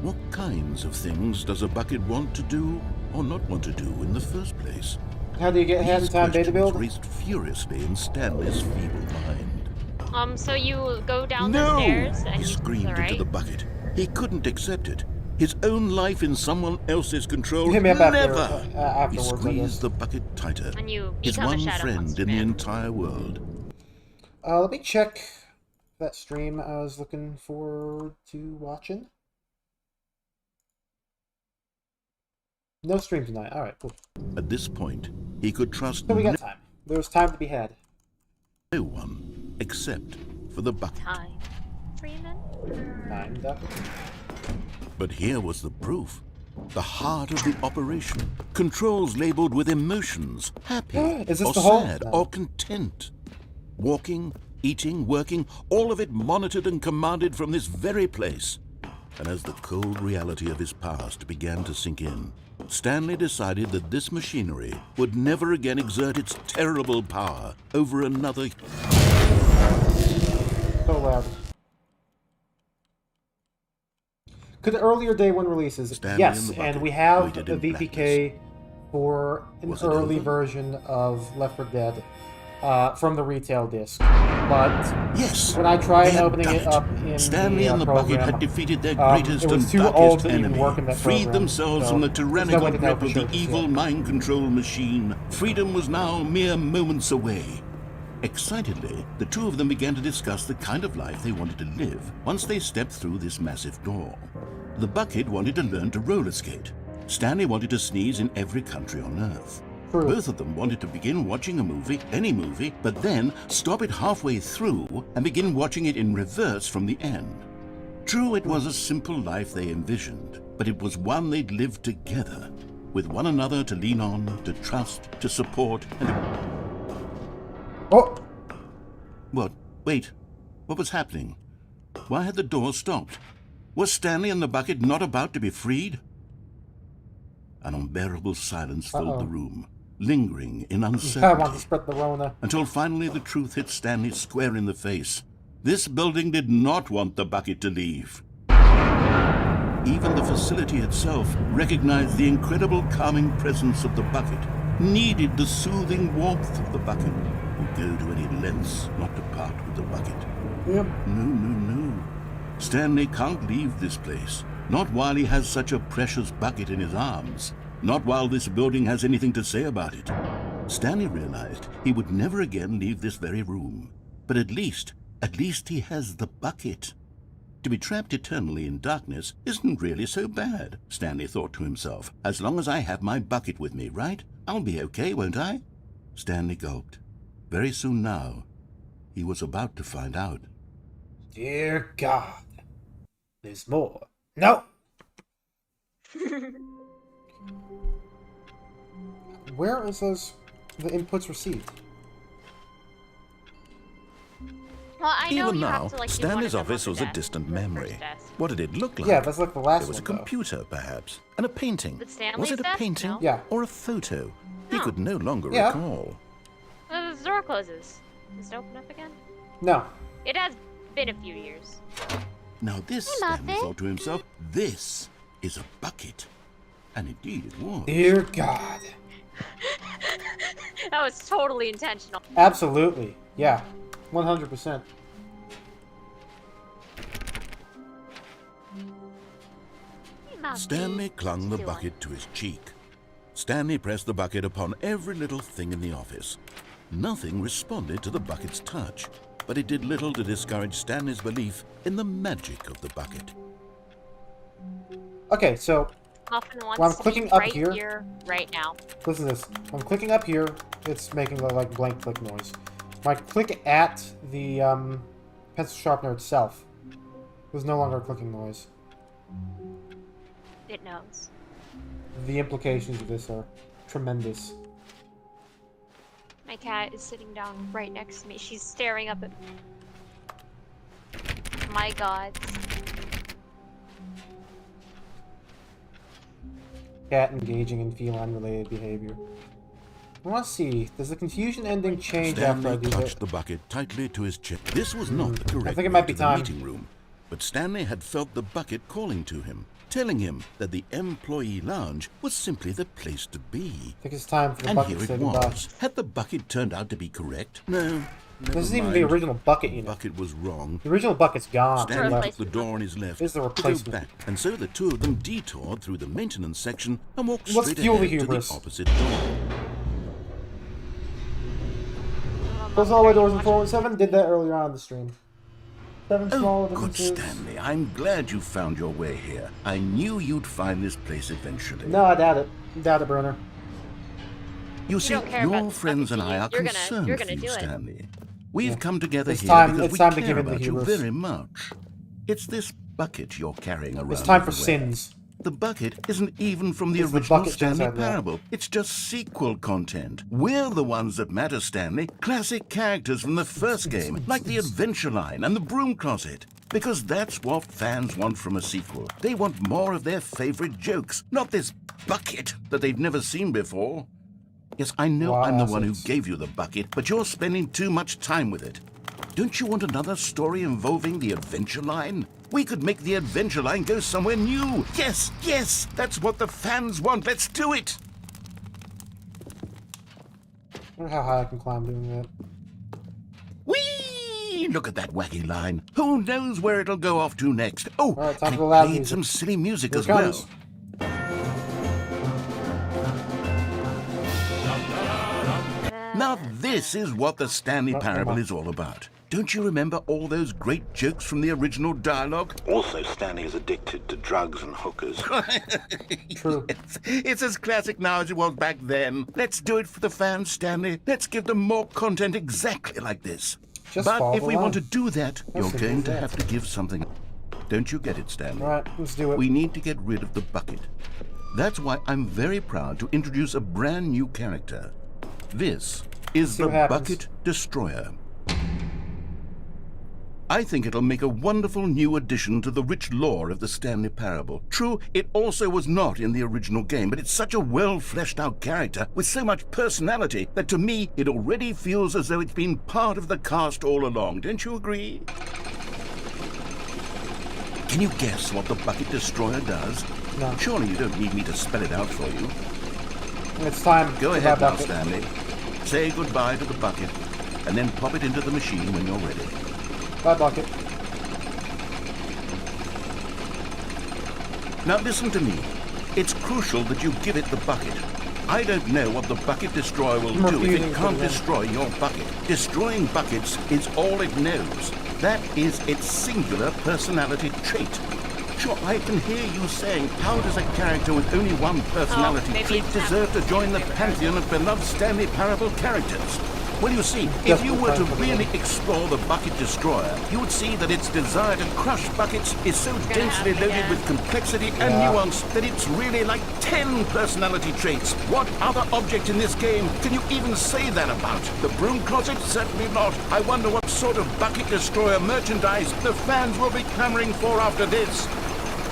What kinds of things does a bucket want to do or not want to do in the first place? How do you get hand in time beta build? Raced furiously in Stanley's feeble mind. So you go down the stairs and he screamed into the bucket. He couldn't accept it. His own life in someone else's control. Hit me up Never. He squeezed the bucket tighter. And you his become one a shadow friend monster, in the man. entire world. Let me check that stream I was looking forward to watching. No stream tonight. All right, cool. At this point, he could trust So we got time. There's time to be had. No one except for the bucket. Time. Freeman? Time, Doctor. But here was the proof. The heart of the operation. Controls labeled with emotions. Happy Is this or the whole? sad No. or content. Walking, eating, working, all of it monitored and commanded from this very place. And as the cold reality of his past began to sink in, Stanley decided that this machinery would never again exert its terrible power over another. So loud. Could the earlier day one releases? Stanley Yes, and the and bucket we have waited the in VPK for an Was it early over? version of Left 4 Dead from the retail disc. But Yes, when I tried they had opening done it up in Stanley the and the program, bucket had defeated their greatest it was and too old darkest to even enemy, work in that freed program, themselves so from the there's no tyrannical way to know grip for of sure the just evil yet. mind control machine. Freedom was now mere moments away. Excitedly, the two of them began to discuss the kind of life they wanted to live once they stepped through this massive door. The bucket wanted to learn to roller skate. Stanley wanted to sneeze in every country on Earth. True. Both of them wanted to begin watching a movie, any movie, but then stop it halfway through and begin watching it in reverse from the end. True, it was a simple life they envisioned, but it was one they'd lived together, with one another to lean on, to trust, to support, and to... Oh! What? Wait. What was happening? Why had the door stopped? Was Stanley and the bucket not about to be freed? An unbearable silence filled the room, lingering in I want uncertainty, to spread the Rona. until finally the truth hit Stanley square in the face. This building did not want the bucket to leave. Even the facility itself recognized the incredible calming presence of the bucket, needed the soothing warmth of the bucket, would go to any lengths not to part with the bucket. Yep. No. Stanley can't leave this place. Not while he has such a precious bucket in his arms. Not while this building has anything to say about it. Stanley realized he would never again leave this very room. But at least he has the bucket. To be trapped eternally in darkness isn't really so bad, Stanley thought to himself. As long as I have my bucket with me, right? I'll be okay, won't I? Stanley gulped. Very soon now, he was about to find out. Dear God. There's more. No! Where is the inputs received? Well, I know Even you now, have to, like, do one Stanley's of them office on was the a desk, distant the first memory. desk. What did it look like? Yeah, that's like the last There was a one, though. computer, perhaps, and a painting. But Stanley's Was it a desk? painting No. Yeah. or a photo? He No. could no longer Yeah. recall. The door closes. Does it open up again? No. It has been a few years. Now this, Hey, Stanley Muffin. thought to himself, this is a bucket. And indeed it was. Dear God. That was totally intentional. Absolutely. Yeah. 100%. Hey, Muffin. Stanley clung the What you bucket to his cheek. Stanley pressed the bucket upon every little thing in the office. Nothing responded to the bucket's touch, but it did little to discourage Stanley's belief in the magic of the bucket. Okay, so Muffin wants Well, I'm to clicking be up right here. right now. listen to this. I'm clicking up here. It's making the like blank click noise. When I click at the pencil sharpener itself, there's no longer a clicking noise. It knows. The implications of this are tremendous. My cat is sitting down right next to me. She's staring up at me. My God. Cat engaging in feline-related behavior. I want to see. Does the confusion ending change after I Stanley do clutched it? the bucket tightly to his chest. This was not the correct I think it way might be to the time. meeting room, but Stanley had felt the bucket calling to him, telling him that the employee lounge was simply the place to be. I think it's time for the And bucket here to it say goodbye. was. Had the bucket turned out to be correct? No. Never This isn't even mind. the original bucket, you The know. bucket was wrong. The original bucket's gone. Stanley Left. took the door on his left This is the to go replacement. back, and so the two of them detoured through the maintenance section and walked Let's straight fuel the ahead to the hubris. opposite door. Close all the doors in 417. Did that earlier on in the stream. 7 small Oh, good differences. Stanley, I'm glad you found your way here. I knew you'd find this place eventually. No, I doubt it. Doubt it, Bruner. You see, don't care about your the friends and I are bucket, concerned you're for gonna you, do it. Stanley. We've come together It's here time- because it's we time to care give in to about you hubris. very much. It's this bucket you're carrying around. It's time for everywhere. sins. The bucket isn't even from the It's the original bucket Stanley genocide law. Parable. It's just sequel content. We're the ones that matter, Stanley. Classic characters from the first game, like the Adventure Line and the Broom Closet. Because that's what fans want from a sequel. They want more of their favorite jokes, not this bucket that they've never seen before. Yes, I know Wow, I'm the one who assets. gave you the bucket, but you're spending too much time with it. Don't you want another story involving the Adventure Line? We could make the Adventure Line go somewhere new. Yes, yes, that's what the fans want. Let's do it. I wonder how high I can climb doing that. Whee! Look at that wacky line. Who knows where it'll go off to next? Oh, All right, time and for the it loud played music. some silly music Here as it comes. well. Now this is what the Stanley Parable is all about. Don't you remember all those great jokes from the original dialogue? Also, Stanley is addicted to drugs and hookers. True. It's as classic now as it was back then. Let's do it for the fans, Stanley. Let's give them more content exactly like this. Just But follow if the we line. want to do that, you're simple going as to that. have to give something. Don't you get it, Stanley? All right, let's do it. We need to get rid of the bucket. That's why I'm very proud to introduce a brand new character. This is See the what happens. Bucket Destroyer. I think it'll make a wonderful new addition to the rich lore of the Stanley Parable. True, it also was not in the original game, but it's such a well-fleshed-out character with so much personality that to me it already feels as though it's been part of the cast all along. Don't you agree? Can you guess what the Bucket Destroyer does? No. Surely you don't need me to spell it out for you. It's time. Go for ahead that now, bucket. Stanley. Say goodbye to the bucket, and then pop it into the machine when you're ready. Bye, bucket. Now listen to me. It's crucial that you give it the bucket. I don't know what the Bucket Destroyer will I'm do if refusing it to can't put it in. destroy your bucket. Destroying buckets is all it knows. That is its singular personality trait. Sure, I can hear you saying, how does a character with only one personality maybe trait it's deserve to not join the my favorite pantheon of beloved Stanley Parable characters? Well, you see, if you were to really explore the Bucket Destroyer, you would see that its desire to crush buckets is so densely happen loaded again. with complexity and nuance that it's really like 10 personality traits. What other object in this game can you even say that about? The Broom Closet? Certainly not. I wonder what sort of Bucket Destroyer merchandise the fans will be clamoring for after this.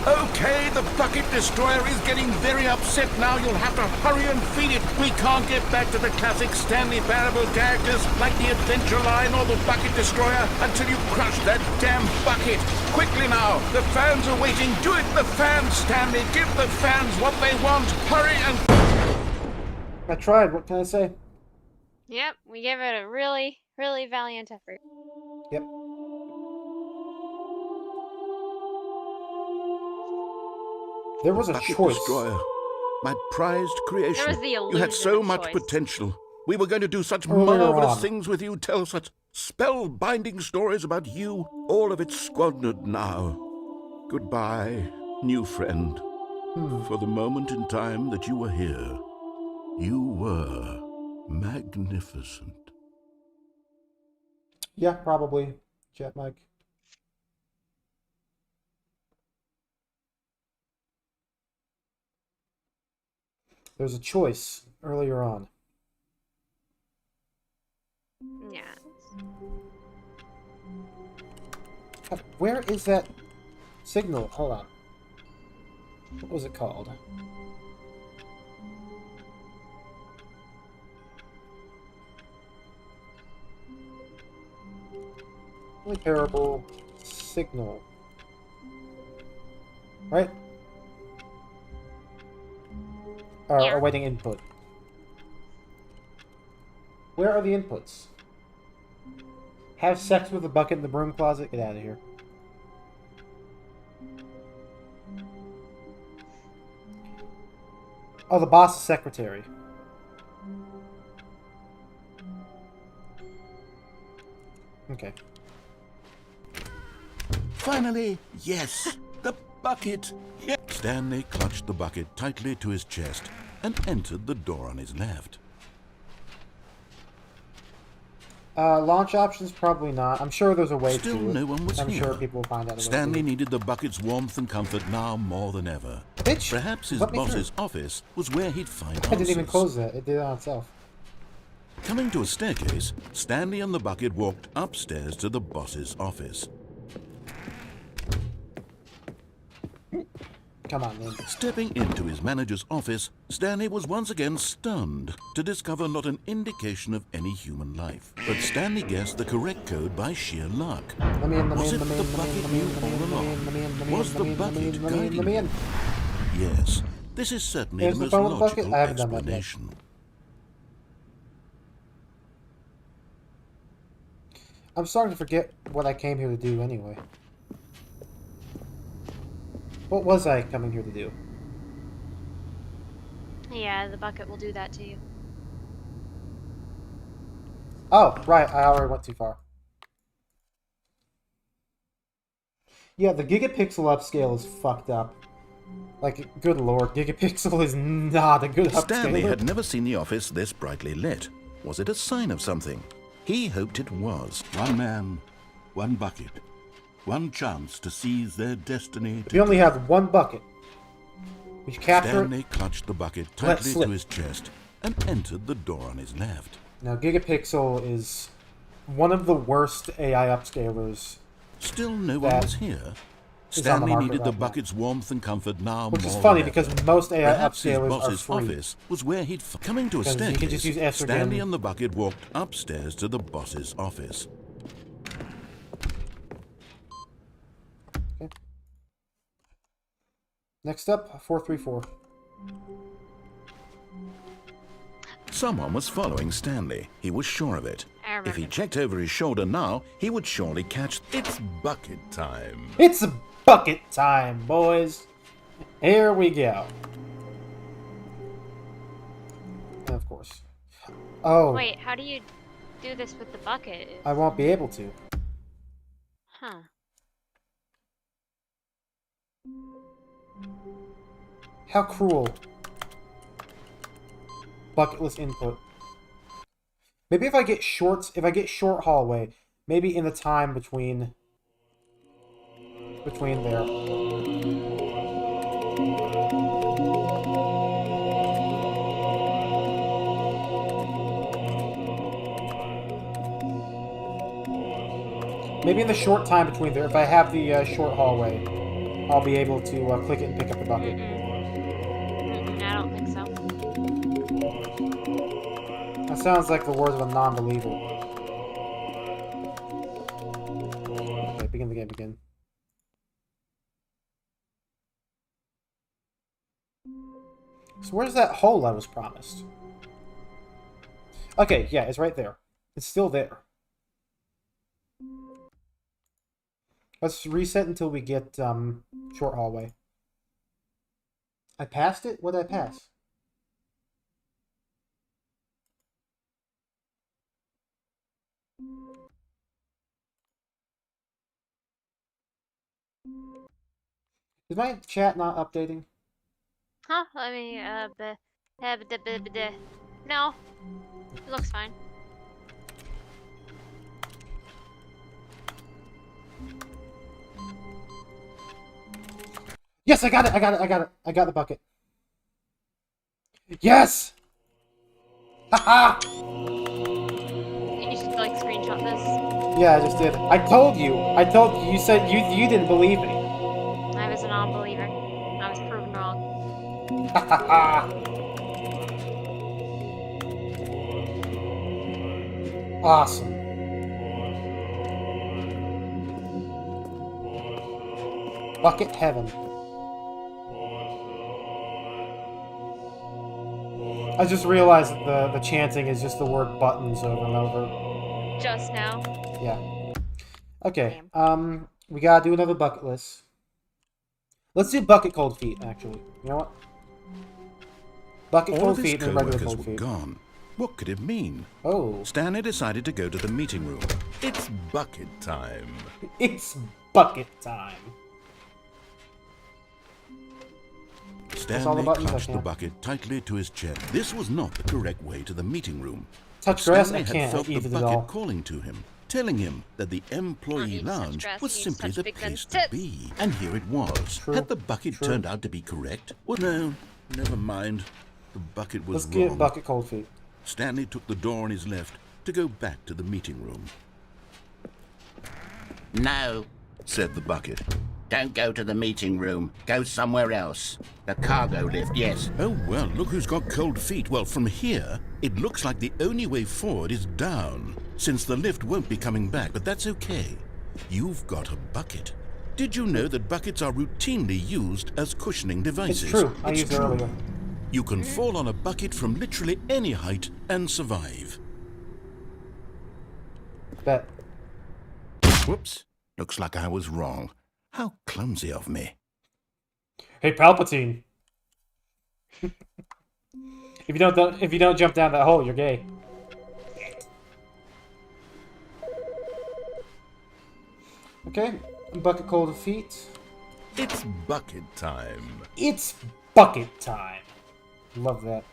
Okay, the bucket destroyer is getting very upset now. You'll have to hurry and feed it. We can't get back to the classic Stanley Parable characters like the Adventure Line or the bucket destroyer until you crush that damn bucket. Quickly now, the fans are waiting. Do it, the fans, Stanley. Give the fans what they want. Hurry and... I tried, what can I say? Yep, we gave it a really, really valiant effort. Yep. There was a Bucket choice. Destroyer, my prized creation. There was the You had illusion so of much choice. potential. We were going to do such Earlier marvelous on. things with you, tell such spellbinding stories about you. All of it squandered now. Goodbye, new friend. For the moment in time that you were here, you were magnificent. Yeah, probably. Jet Mike. There's a choice earlier on. Yeah. Where is that signal? Hold on. What was it called? Stanley Parable signal. Right? Yeah. Awaiting input. Where are the inputs? Have sex with a bucket in the broom closet? Get out of here. Oh, the boss's secretary. Okay. Finally, yes, the bucket. Yes. Stanley clutched the bucket tightly to his chest and entered the door on his left. Launch options? Probably not. I'm sure there's a way Still to it. no one was I'm here. sure people will find out a way Stanley to it. needed the bucket's warmth and comfort now more than ever. Bitch, Perhaps his let me boss's through. office was where he'd find I didn't even answers. close that. It did it on itself. Coming to a staircase, Stanley and the bucket walked upstairs to the boss's office. Come on, man. Stepping into his manager's office, Stanley was once again stunned to discover not an indication of any human life. But Stanley guessed the correct code by sheer luck. Was it the bucket knew all along? Was the bucket guiding him? Yes, this is certainly Here's the the most phone bucket? logical I haven't done that yet. explanation. I'm starting to forget what I came here to do anyway. What was I coming here to do? Yeah, the bucket will do that to you. Oh, right. I already went too far. Yeah, the gigapixel upscale is fucked up. Like, good lord, gigapixel is not a good upscaler. Stanley had never seen the office this brightly lit. Was it a sign of something? He hoped it was. One man, one bucket. One chance to seize their destiny. We only have one bucket. We capture Stanley it. clutched the bucket Let tightly slip. to his chest and entered the door on his left. Now, gigapixel is one of the worst AI upscalers. Still no one That was here. is on the Stanley market needed the right now. bucket's warmth and comfort now Which more is funny than because ever. most AI Perhaps his upscalers are boss's free. office was where he'd... Coming to a Because you can just staircase, use estrogen. Stanley and the bucket walked upstairs to the boss's office. Next up, 434. Someone was following Stanley. He was sure of it. I remember. If he checked over his shoulder now, he would surely catch... It's bucket time. It's bucket time, boys. Here we go. And of course. Oh, Wait, how do you do this with the bucket? I won't be able to. Huh. How cruel. Bucketless input. Maybe if I get short hallway, maybe in the time between there. Maybe in the short time between there, if I have the short hallway, I'll be able to click it and pick up the bucket. I don't think so. That sounds like the words of a non-believer. Okay, begin the game, begin. So where's that hole I was promised? Okay, yeah, it's right there. It's still there. Let's reset until we get, short hallway. I passed it? What did I pass? Is my chat not updating? Huh? I mean, no. It looks fine. Yes, I got it! I got it! I got it! I got the bucket. Yes! Haha! You should like screenshot this. Yeah, I just did. I told you. You said you didn't believe me. I was a non-believer. I was proven wrong. Hahaha. Awesome. Bucket heaven. I just realized that the chanting is just the word buttons over and over. Just now. Yeah. Okay. We gotta do another bucket list. Let's do bucket cold feet, actually. You know what? Bucket All cold of his feet and regular co-workers cold were feet. gone. What could it mean? Oh. Stanley decided to go to the meeting room. It's bucket time. It's bucket time. Stanley buttons, clutched the okay. bucket tightly to his chest. This was not the correct way to the meeting room. Touch grass? Stanley I had can't felt the either at all. bucket calling to him, telling him that the employee need to touch lounge grass, was you need to simply touch the big place men's to tits. be. And here it was. True, Had the bucket true. turned out to be correct? Well, no, never mind. The bucket was Let's wrong. get bucket cold feet. Stanley took the door on his left to go back to the meeting room. No, Said the bucket. don't go to the meeting room. Go somewhere else. The cargo lift, yes. Oh, well, look who's got cold feet. Well, from here, it looks like the only way forward is down, since the lift won't be coming back, but that's okay. You've got a bucket. Did you know that buckets are routinely used as cushioning devices? It's true. I used it earlier. You can fall on a bucket from literally any height and survive. Bet. Whoops. Looks like I was wrong. How clumsy of me. Hey, Palpatine. if you don't jump down that hole, you're gay. Okay, bucket cold feet. It's bucket time. It's bucket time. Love that.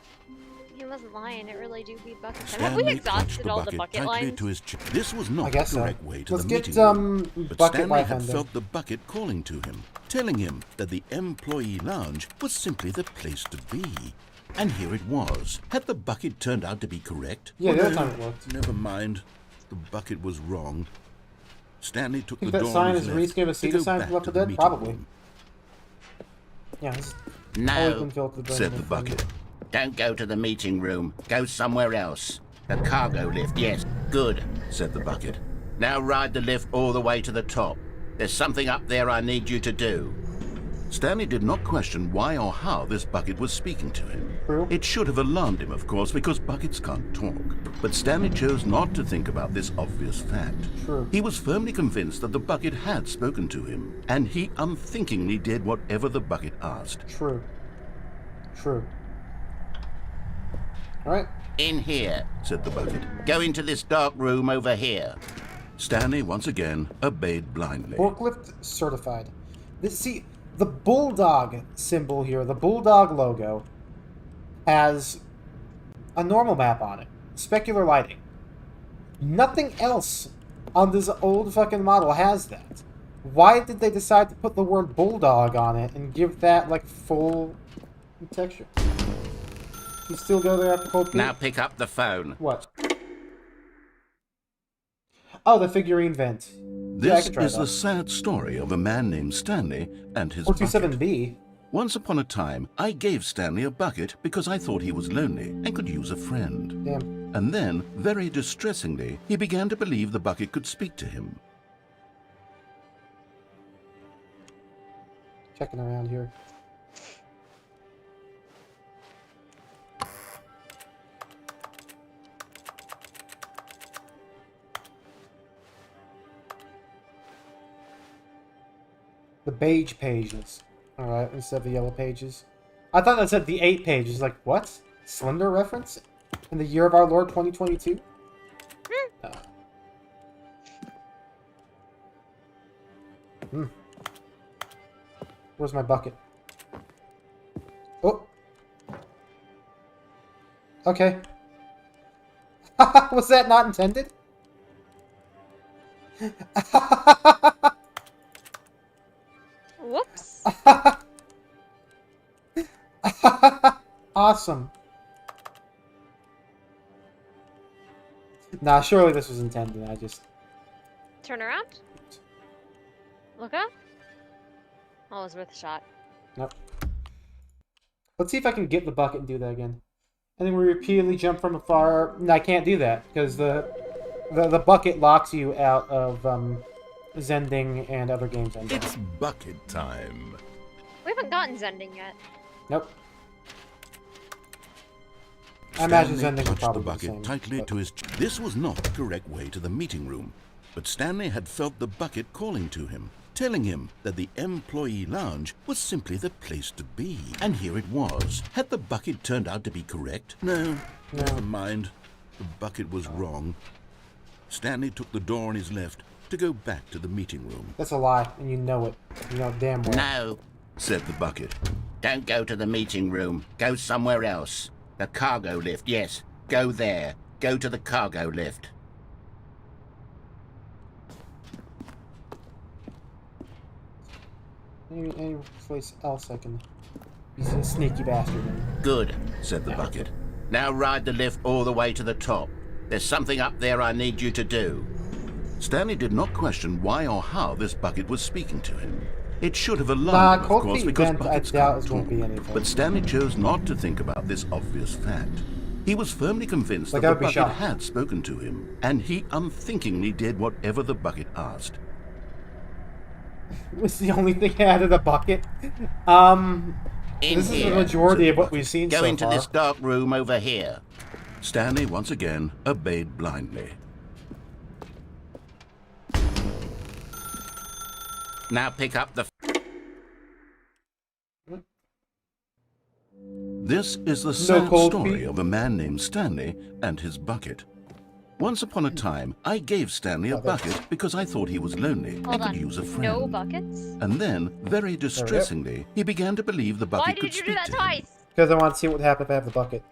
He wasn't lying. It really do be bucket time. Have we Stanley exhausted clutched all the the bucket tightly lines? to his chest. This was not I guess the so. correct way to Let's the get meeting room. But bucket Stanley life had ending. felt the bucket calling to him, telling him that the employee lounge was simply the place to be. And here it was. Had the bucket turned out to be correct? Yeah, the Well, other no, time it worked. Never mind. The bucket was wrong. Stanley took Think the that door sign on is his Reese left gave a to seat go sign back for Left to 4 the Dead? meeting Probably. room. Yeah, this always No, been filled to the brim Said with the fun. bucket. don't go to the meeting room. Go somewhere else. The cargo lift, yes. Good. Said the bucket. Now ride the lift all the way to the top. There's something up there I need you to do. Stanley did not question why or how this bucket was speaking to him. True. It should have alarmed him, of course, because buckets can't talk. But Stanley chose not to think about this obvious fact. True. He was firmly convinced that the bucket had spoken to him, and he unthinkingly did whatever the bucket asked. True. True. Alright. In here. Said the bucket. Go into this dark room over here. Stanley once again obeyed blindly. Forklift certified. See, the bulldog symbol here, the bulldog logo, has a normal map on it. Specular lighting. Nothing else on this old fucking model has that. Why did they decide to put the word bulldog on it and give that, like, full texture? You still go there after cold feet? Now pick up the phone. What? Oh, the figurine vent. This is the sad story of a man named Stanley and his bucket. 427B. Once upon a time, I gave Stanley a bucket because I thought he was lonely and could use a friend. Damn. And then, very distressingly, he began to believe the bucket could speak to him. Checking around here. The beige pages. Alright, instead of the yellow pages. I thought that said the 8 pages. Like, what? Slender reference? In the year of our Lord 2022? Where's my bucket? Oh! Okay. Was that not intended? Whoops. Awesome. Nah, surely this was intended. I just... Turn around. Look up. Oh, it was worth a shot. Nope. Let's see if I can get the bucket and do that again. And then we repeatedly jump from afar. No, I can't do that because the bucket locks you out of Zending and other games. It's bucket time. We haven't gotten Zending yet. Nope. I imagine Stanley Zending would clutched probably the be bucket same, tightly to his... This was not the correct way to the meeting room, but Stanley had felt the bucket calling to him, telling him that the employee lounge was simply the place to be. And here it was. Had the bucket turned out to be correct? No, never mind. The bucket was wrong. Stanley took the door on his left to go back to the meeting room. That's a lie, and you know it. You know it damn well. No, said the bucket. Don't go to the meeting room. Go somewhere else. The cargo lift, yes. Go there. Go to the cargo lift. Any place else I can... He's a sneaky bastard. Good, said the bucket. Now ride the lift all the way to the top. There's something up there I need you to do. Stanley did not question why or how this bucket was speaking to him. It should have alarmed him, of course, because buckets can't talk. But Stanley chose not to think about this obvious fact. He was firmly convinced that the bucket had spoken to him, and he unthinkingly did whatever the bucket asked. It was the only thing out of the bucket. This is the majority of what we've seen so far. Go into this dark room over here. Stanley once again obeyed blindly. Now pick up the... This is the sad story of a man named Stanley and his bucket. Once upon a time, I gave Stanley a bucket because I thought he was lonely and could use a friend. No buckets? And then, very distressingly, he began to believe the bucket could speak to him. Why did you do that twice? Because I want to see what would happen if I have the bucket.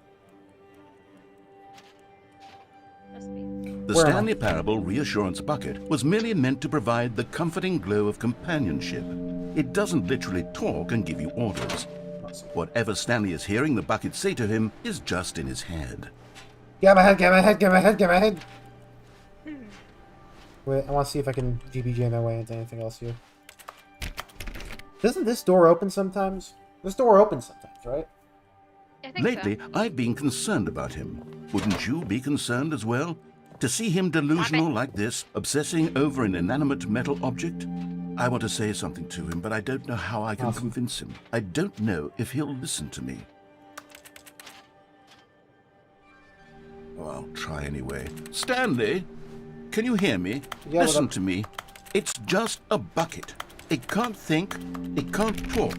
The Stanley Parable Reassurance Bucket was merely meant to provide the comforting glow of companionship. It doesn't literally talk and give you orders. Whatever Stanley is hearing the bucket say to him is just in his head. Get my head, get my head, get my head, get my head! Wait, I want to see if I can GBJ my way into anything else here. Doesn't this door open sometimes? This door opens sometimes, right? I think Lately, so. I've been concerned about him. Wouldn't you be concerned as well? To see him delusional like this, obsessing over an inanimate metal object? I want to say something to him, but I don't know how I can convince him. I don't know if he'll listen to me. Oh, I'll try anyway. Stanley, can you hear me? Yeah, listen to me. It's just a bucket. It can't think, it can't talk.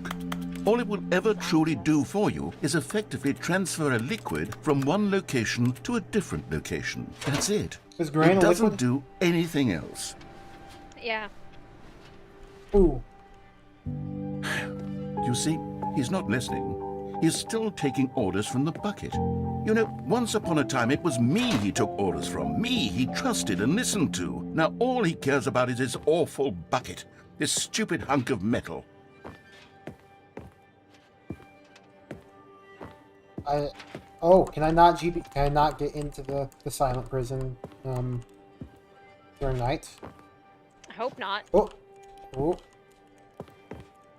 All it will ever truly do for you is effectively transfer a liquid from one location to a different location. That's it. Is grain it doesn't liquid? do anything else. Yeah. Ooh. You see, he's not listening. He's still taking orders from the bucket. You know, once upon a time it was me he took orders from. Me he trusted and listened to. Now all he cares about is this awful bucket. This stupid hunk of metal. Can I not get into the silent prison during night? hope not. Oh. Oh.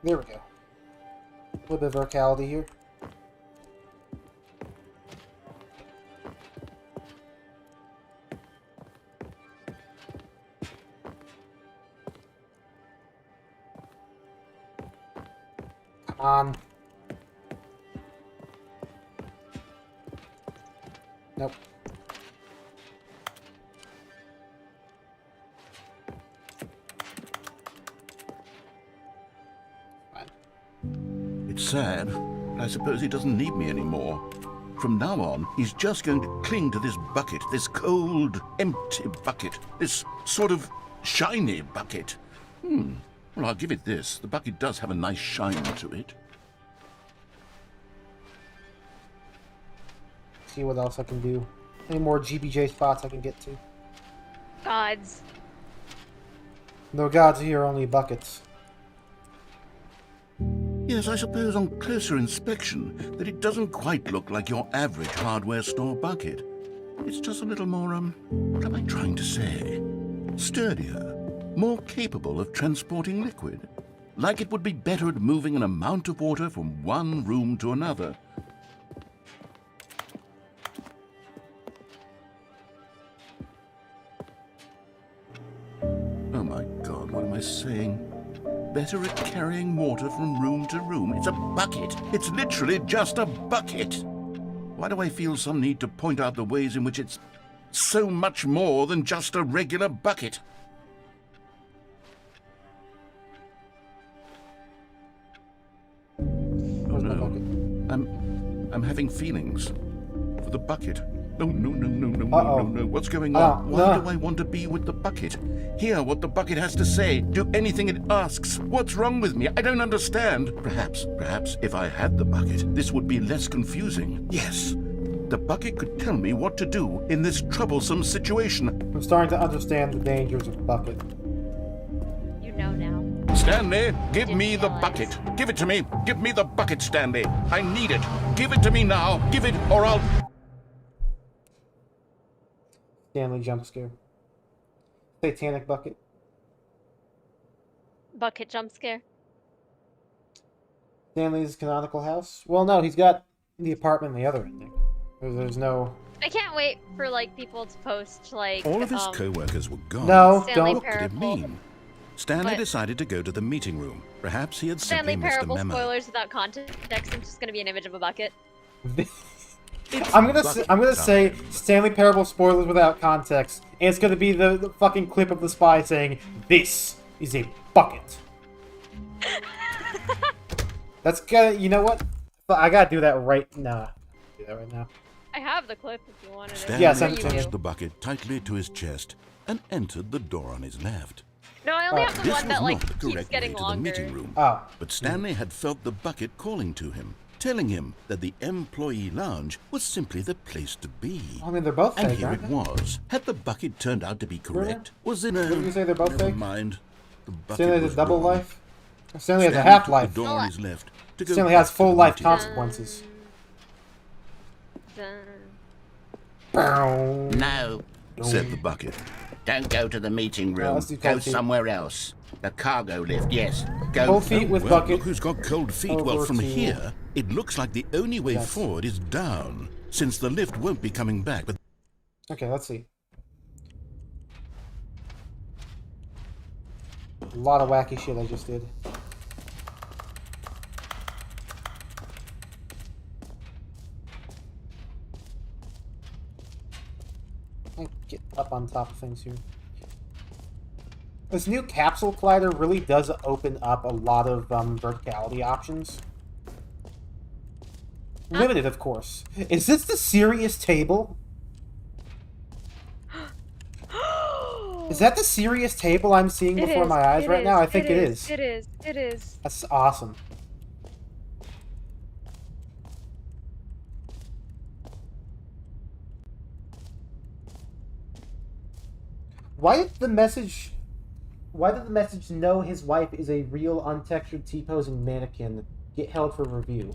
There we go. A little bit of verticality here. Come on. Nope. It's sad, but I suppose he doesn't need me anymore. From now on, he's just going to cling to this bucket, this cold, empty bucket, this sort of shiny bucket. Well, I'll give it this. The bucket does have a nice shine to it. See what else I can do. Any more GBJ spots I can get to? Gods. No gods here, only buckets. Yes, I suppose on closer inspection that it doesn't quite look like your average hardware store bucket. It's just a little more, what am I trying to say? Sturdier, more capable of transporting liquid. Like it would be better at moving an amount of water from one room to another. Oh my God, what am I saying? Better at carrying water from room to room. It's a bucket. It's literally just a bucket. Why do I feel some need to point out the ways in which it's so much more than just a regular bucket? Oh no. I'm having feelings for the bucket. No. What's going on? Why do I want to be with the bucket? Hear what the bucket has to say. Do anything it asks. What's wrong with me? I don't understand. Perhaps if I had the bucket, this would be less confusing. Yes, the bucket could tell me what to do in this troublesome situation. I'm starting to understand the dangers of the bucket. You know now. Stanley, give me the bucket. Give it to me. Give me the bucket, Stanley. I need it. Give it to me now. Give it or I'll... Stanley jump scare. Satanic bucket. Bucket jump scare. Stanley's canonical house. Well, no, he's got the apartment in the other ending. There's no... I can't wait for, like, people to post, like... All of his co-workers were gone. No, Stanley don't. What could it mean? Stanley decided to go to the meeting room. Perhaps he had simply Stanley missed a Parable memo. spoilers without context. It's just gonna be an image of a bucket. I'm gonna say Stanley Parable spoilers without context, and it's gonna be the fucking clip of the spy saying, "This is a bucket." That's gonna, you know what? I gotta do that right now. Do that right now. I have the clip if you wanted it. Stanley Yeah, send it to me. touched the bucket tightly to his chest and entered the door on his left. No, I only have the This one was that, like, not the keeps correct getting way to longer. the meeting room. Oh. But Stanley had felt the bucket calling to him, telling him that the employee lounge was simply the place to be. I mean, they're both And fake, here aren't it they? was. Had the bucket turned out to be correct? Was it a... What did you say, they're both Never fake? mind. The bucket Stanley has was a double wrong. life? Stanley has a Stanley half-life. took the door on his left to go Stanley back has to full the life meeting. consequences. Bow. No, Said the bucket. don't go to the meeting room. let's do Go cold feet. somewhere else. The cargo lift, yes. Go. Cold feet with Well, bucket. look who's got cold feet. Well, Over from to- here, it looks like the only way Yes. forward is down, since the lift won't be coming back. But Okay, let's see. A lot of wacky shit I just did. I get up on top of things here. This new capsule collider really does open up a lot of verticality options. Limited, of course. Is this the serious table? Is that the serious table I'm seeing before my eyes right now? I think it is. It is. It is. That's awesome. Why did the message know his wife is a real untextured T-posing mannequin get held for review?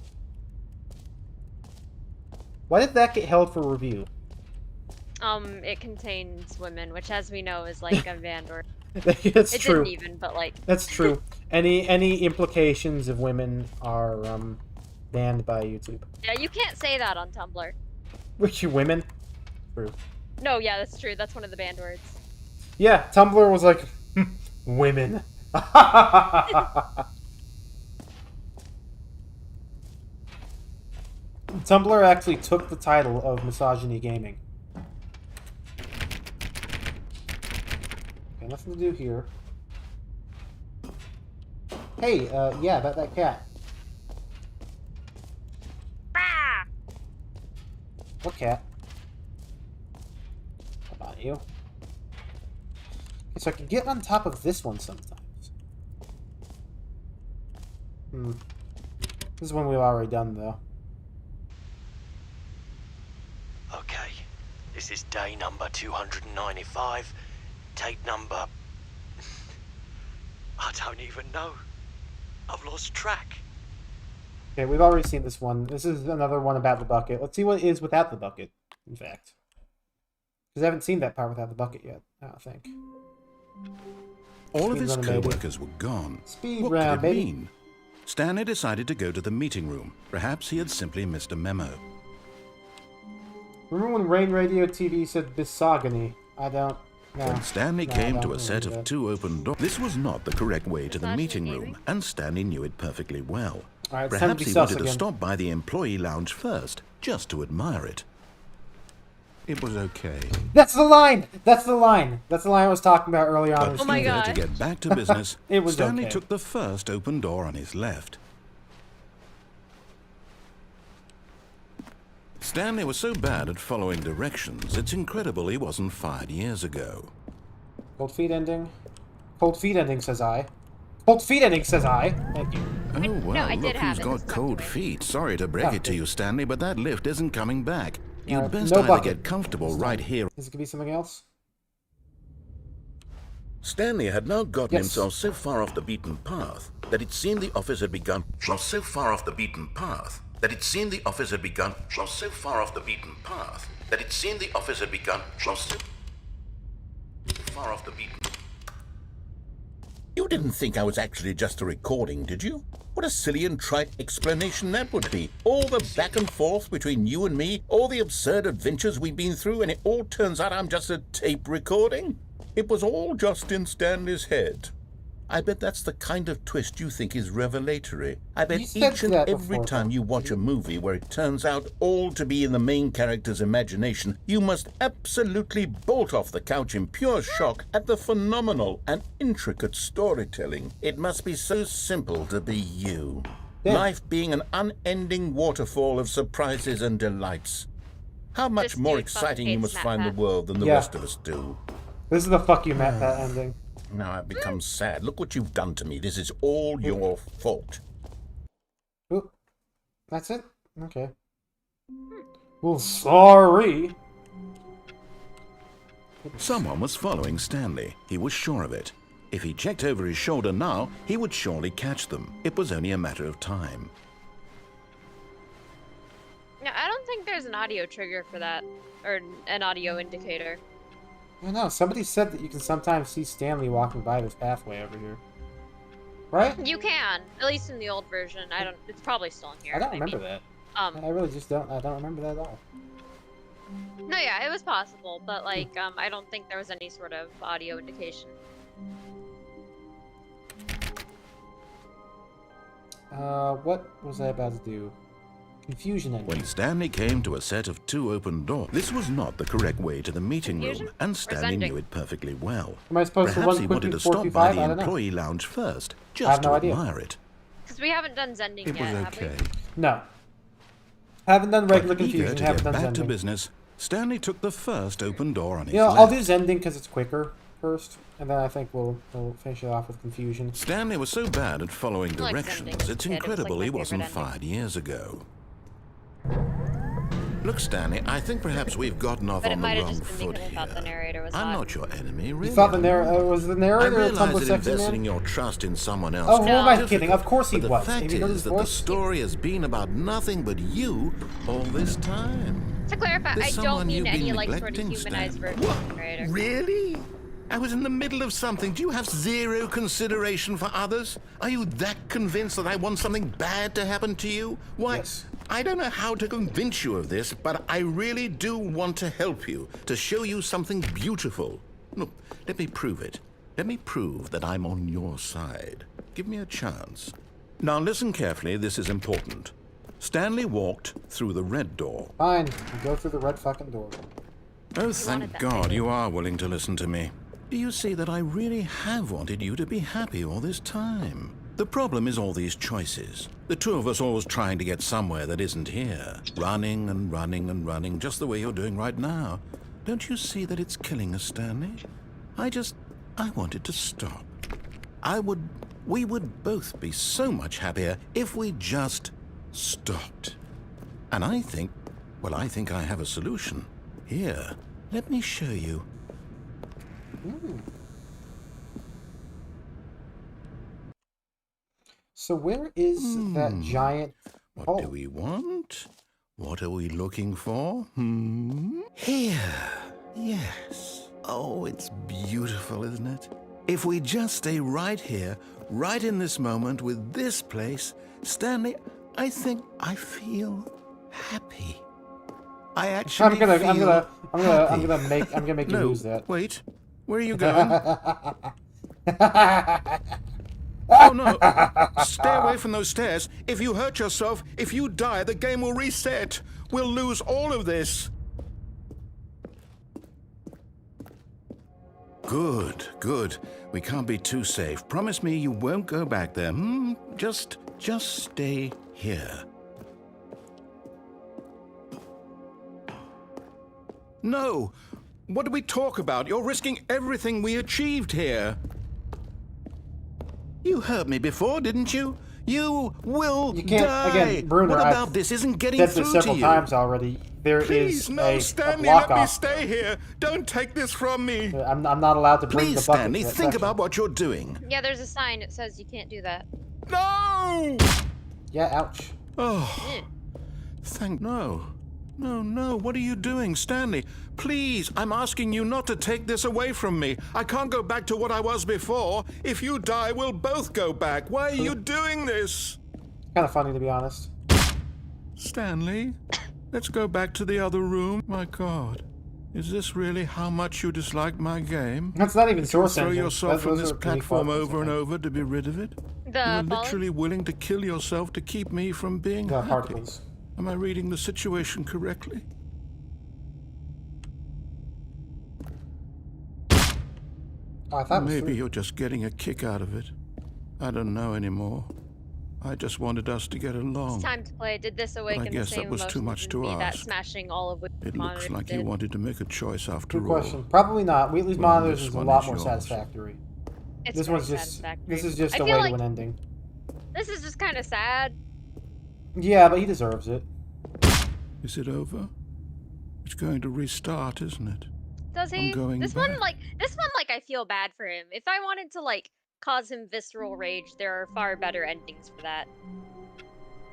Why did that get held for review? It contains women, which, as we know, is like a Vandor. That's true. It didn't even, but like... That's true. Any implications of women are, banned by YouTube. Yeah, you can't say that on Tumblr. Which you women? True. No, yeah, that's true. That's one of the banned words. Yeah, Tumblr was like, women. Tumblr actually took the title of misogyny gaming. Okay, nothing to do here. Hey, yeah, about that cat. Ah! What cat? How about you? Okay, so I can get on top of this one sometimes. This is one we've already done, though. Okay, this is day number 295. Tape number... I don't even know. I've lost track. Okay, we've already seen this one. This is another one about the bucket. Let's see what it is without the bucket, in fact. Because I haven't seen that part without the bucket yet, I don't think. All of his Speed runner, co-workers were gone. Speed What round, could it baby. mean? Stanley decided to go to the meeting room. Perhaps he had simply missed a memo. Remember when Rain Radio TV said misogyny? I don't... No. When Stanley No, I came don't to a set remember of that. 2 open doors, this was not the correct way to the Misogyny meeting gaming? room, and Stanley knew it perfectly well. Alright, it's time to Perhaps be he sus wanted to again. stop by the employee lounge first, just to admire it. It was okay. That's the line! That's the line! That's the line I was talking about earlier on. But Oh my eager God. to get back to business, It was Stanley okay. took the first open door on his left. Stanley was so bad at following directions, it's incredible he wasn't fired years ago. Cold feet ending. Cold feet ending, says I. Cold feet ending, says I. Thank you. Oh, well, I did look have who's it. got It's not cold great. feet. Sorry to break it to you, Stanley, but that lift isn't coming back. You'd Alright, best no either bucket. get comfortable right here. Is it gonna be something else? Stanley had now gotten Yes. himself so far off the beaten path that it seemed the office had begun. So far off the beaten path that it seemed the office had begun. So far off the beaten path that it seemed the office had begun. So far off the beaten. You didn't think I was actually just a recording, did you? What a silly and trite explanation that would be. All the back and forth between you and me, all the absurd adventures we've been through, and it all turns out I'm just a tape recording? It was all just in Stanley's head. I bet that's the kind of twist you think is revelatory. I bet You said each and that every before, time you watch a movie where it turns out all to be in the main character's imagination, you must absolutely bolt off the couch in pure shock at the phenomenal and intricate storytelling. It must be so simple to be you. Yeah. Life being an unending waterfall of surprises and delights. How much This more dude exciting you fucking must hates find the Matt world than the Yeah. rest of us do. This is the fuck you, Matt, that ending. Now I've become sad. Look what you've done to me. This is all your fault. Oop. That's it? Okay. Well, sorry. Someone was following Stanley. He was sure of it. If he checked over his shoulder now, he would surely catch them. It was only a matter of time. No, I don't think there's an audio trigger for that. Or an audio indicator. I don't know. Somebody said that you can sometimes see Stanley walking by this pathway over here. Right? You can, at least in the old version. I don't. It's probably still in here. I don't maybe. remember that. Um. I really just don't. I don't remember that at all. No, yeah, it was possible, but like, I don't think there was any sort of audio indication. What was I about to do? Confusion ending. When Stanley came to a set of 2 open doors, this was not the correct way to the meeting Confusion? room, and Or Stanley Zending? knew it perfectly well. Am I supposed to Perhaps run he quickly wanted to before stop Q5? by I the don't know. employee lounge first, have just no to idea. admire it. Because we haven't done Zending It yet, was have we? okay. No. Haven't done regular But eager confusion. to Haven't get done back to Zending. business, Stanley took the first open door on his Yeah, left. I'll do Zending because it's quicker first, and then I think we'll finish it off with confusion. Stanley was so bad at following I like directions, Zending as a it's kid. It was, incredible like, he my wasn't favorite ending. fired years ago. Look, Stanley, I think perhaps we've gotten off But it on might the have wrong just been foot because I thought the here. narrator was I'm hot. not your enemy, really. You thought the I'm was the I narrator a realize Tumblr that sexy investing man? your trust in someone else Oh, can who am be I difficult, kidding? Of course he but was. the fact Have you heard his is that the voice? story has been about nothing but you all this time. To clarify, There's I someone don't mean you've been any like sort of neglecting, humanized Stan. version of the narrator. Really? I was in the middle of something. Do you have zero consideration for others? Are you that convinced that I want something bad to happen to you? Why, Yes. I don't know how to convince you of this, but I really do want to help you, to show you something beautiful. Look, let me prove it. Let me prove that I'm on your side. Give me a chance. Now listen carefully, this is important. Stanley walked through the red door. Fine, you go through the red fucking door. Oh, thank God you are willing to listen to me. Do you see that I really have wanted you to be happy all this time? The problem is all these choices. The two of us always trying to get somewhere that isn't here. Running and running and running, just the way you're doing right now. Don't you see that it's killing us, Stanley? I wanted to stop. We would both be so much happier if we just stopped. And I think I have a solution. Here, let me show you. So where is that giant What do we want? What are we looking for? Here. Yes. Oh, it's beautiful, isn't it? If we just stay right here, right in this moment with this place, Stanley, I think I feel happy. I actually I'm gonna make you lose that. Wait. Where are you going? Oh no! Stay away from those stairs. If you hurt yourself, if you die, the game will reset. We'll lose all of this. Good, good. We can't be too safe. Promise me you won't go back there. Just stay here. No! What did we talk about? You're risking everything we achieved here. You heard me before, didn't you? You will You can't, die. again, Bruner, what about I've this isn't getting said through this to several you? times already. There Please, is no, a Stanley, block let me off. stay here. Don't take this from me. I'm not allowed to bring Please, the bucket Stanley, to that think section. about what you're doing. Yeah, there's a sign that says you can't do that. No! Yeah, ouch. Oh, No, what are you doing, Stanley? Please, I'm asking you not to take this away from me. I can't go back to what I was before. If you die, we'll both go back. Why are you doing this? Kind of funny, to be honest. Stanley, let's go back to the other room. My God, is this really how much you dislike my game? That's not even You'll source throw engine. yourself from Those this are pretty platform far, over and over to be rid of it? The You're falling? literally willing to kill yourself to keep me from being The happy. particles. Am I reading the situation correctly? Oh, I thought it was Maybe three. you're just getting a kick out of it. I don't know anymore. I just wanted us to get along. It's time to play. Did this awaken the guess same that was too emotions much in to me that ask. smashing all of which It looks monitors like did? you wanted to make a choice after Good all. question. Probably not. Wheatley's Well, monitors this is a one lot is more yours. satisfactory. It's This very one's just. satisfactory. This is just I a feel way like to an ending. this is just kind of sad. Yeah, but he deserves it. Is it over? It's going to restart, isn't it? Does he? I'm going This back. one, I feel bad for him. If I wanted to cause him visceral rage, there are far better endings for that.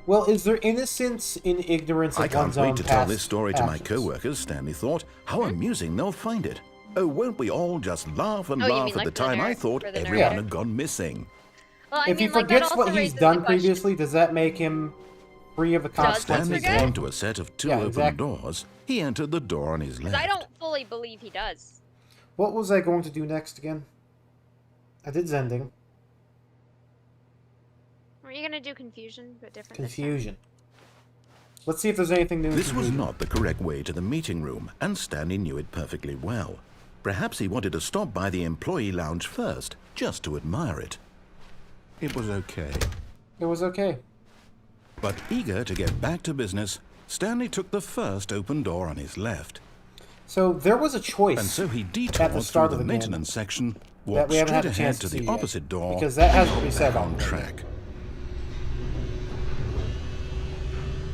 Well, is there innocence in ignorance of I can't one's own wait to tell past this story to my actions? co-workers, Stanley thought. How amusing they'll find it. Oh, won't we all just laugh and Oh, you laugh mean at the like the time I narr- thought for the everyone narrator? had gone missing? Well, I If he mean, that forgets also what he's raises the done question- previously, does that make him free of the Does he consequences? Stanley forget? came to a set of two Yeah, open exactly. doors. He entered the door on his 'Cause left. I don't fully believe he does. What was I going to do next again? I did Zending. Were you gonna do confusion, but different? this time? Confusion. Let's see if there's anything new in This was Confusion. not the correct way to the meeting room, and Stanley knew it perfectly well. Perhaps he wanted to stop by the employee lounge first, just to admire it. It was okay. It was okay. But eager to get back to business, Stanley took the first open door on his left. So there was a choice. And so he at detoured the through start the of the game maintenance section, that walked we haven't straight had a chance ahead to to see the yet, opposite door, because that hasn't been and said back on already. track.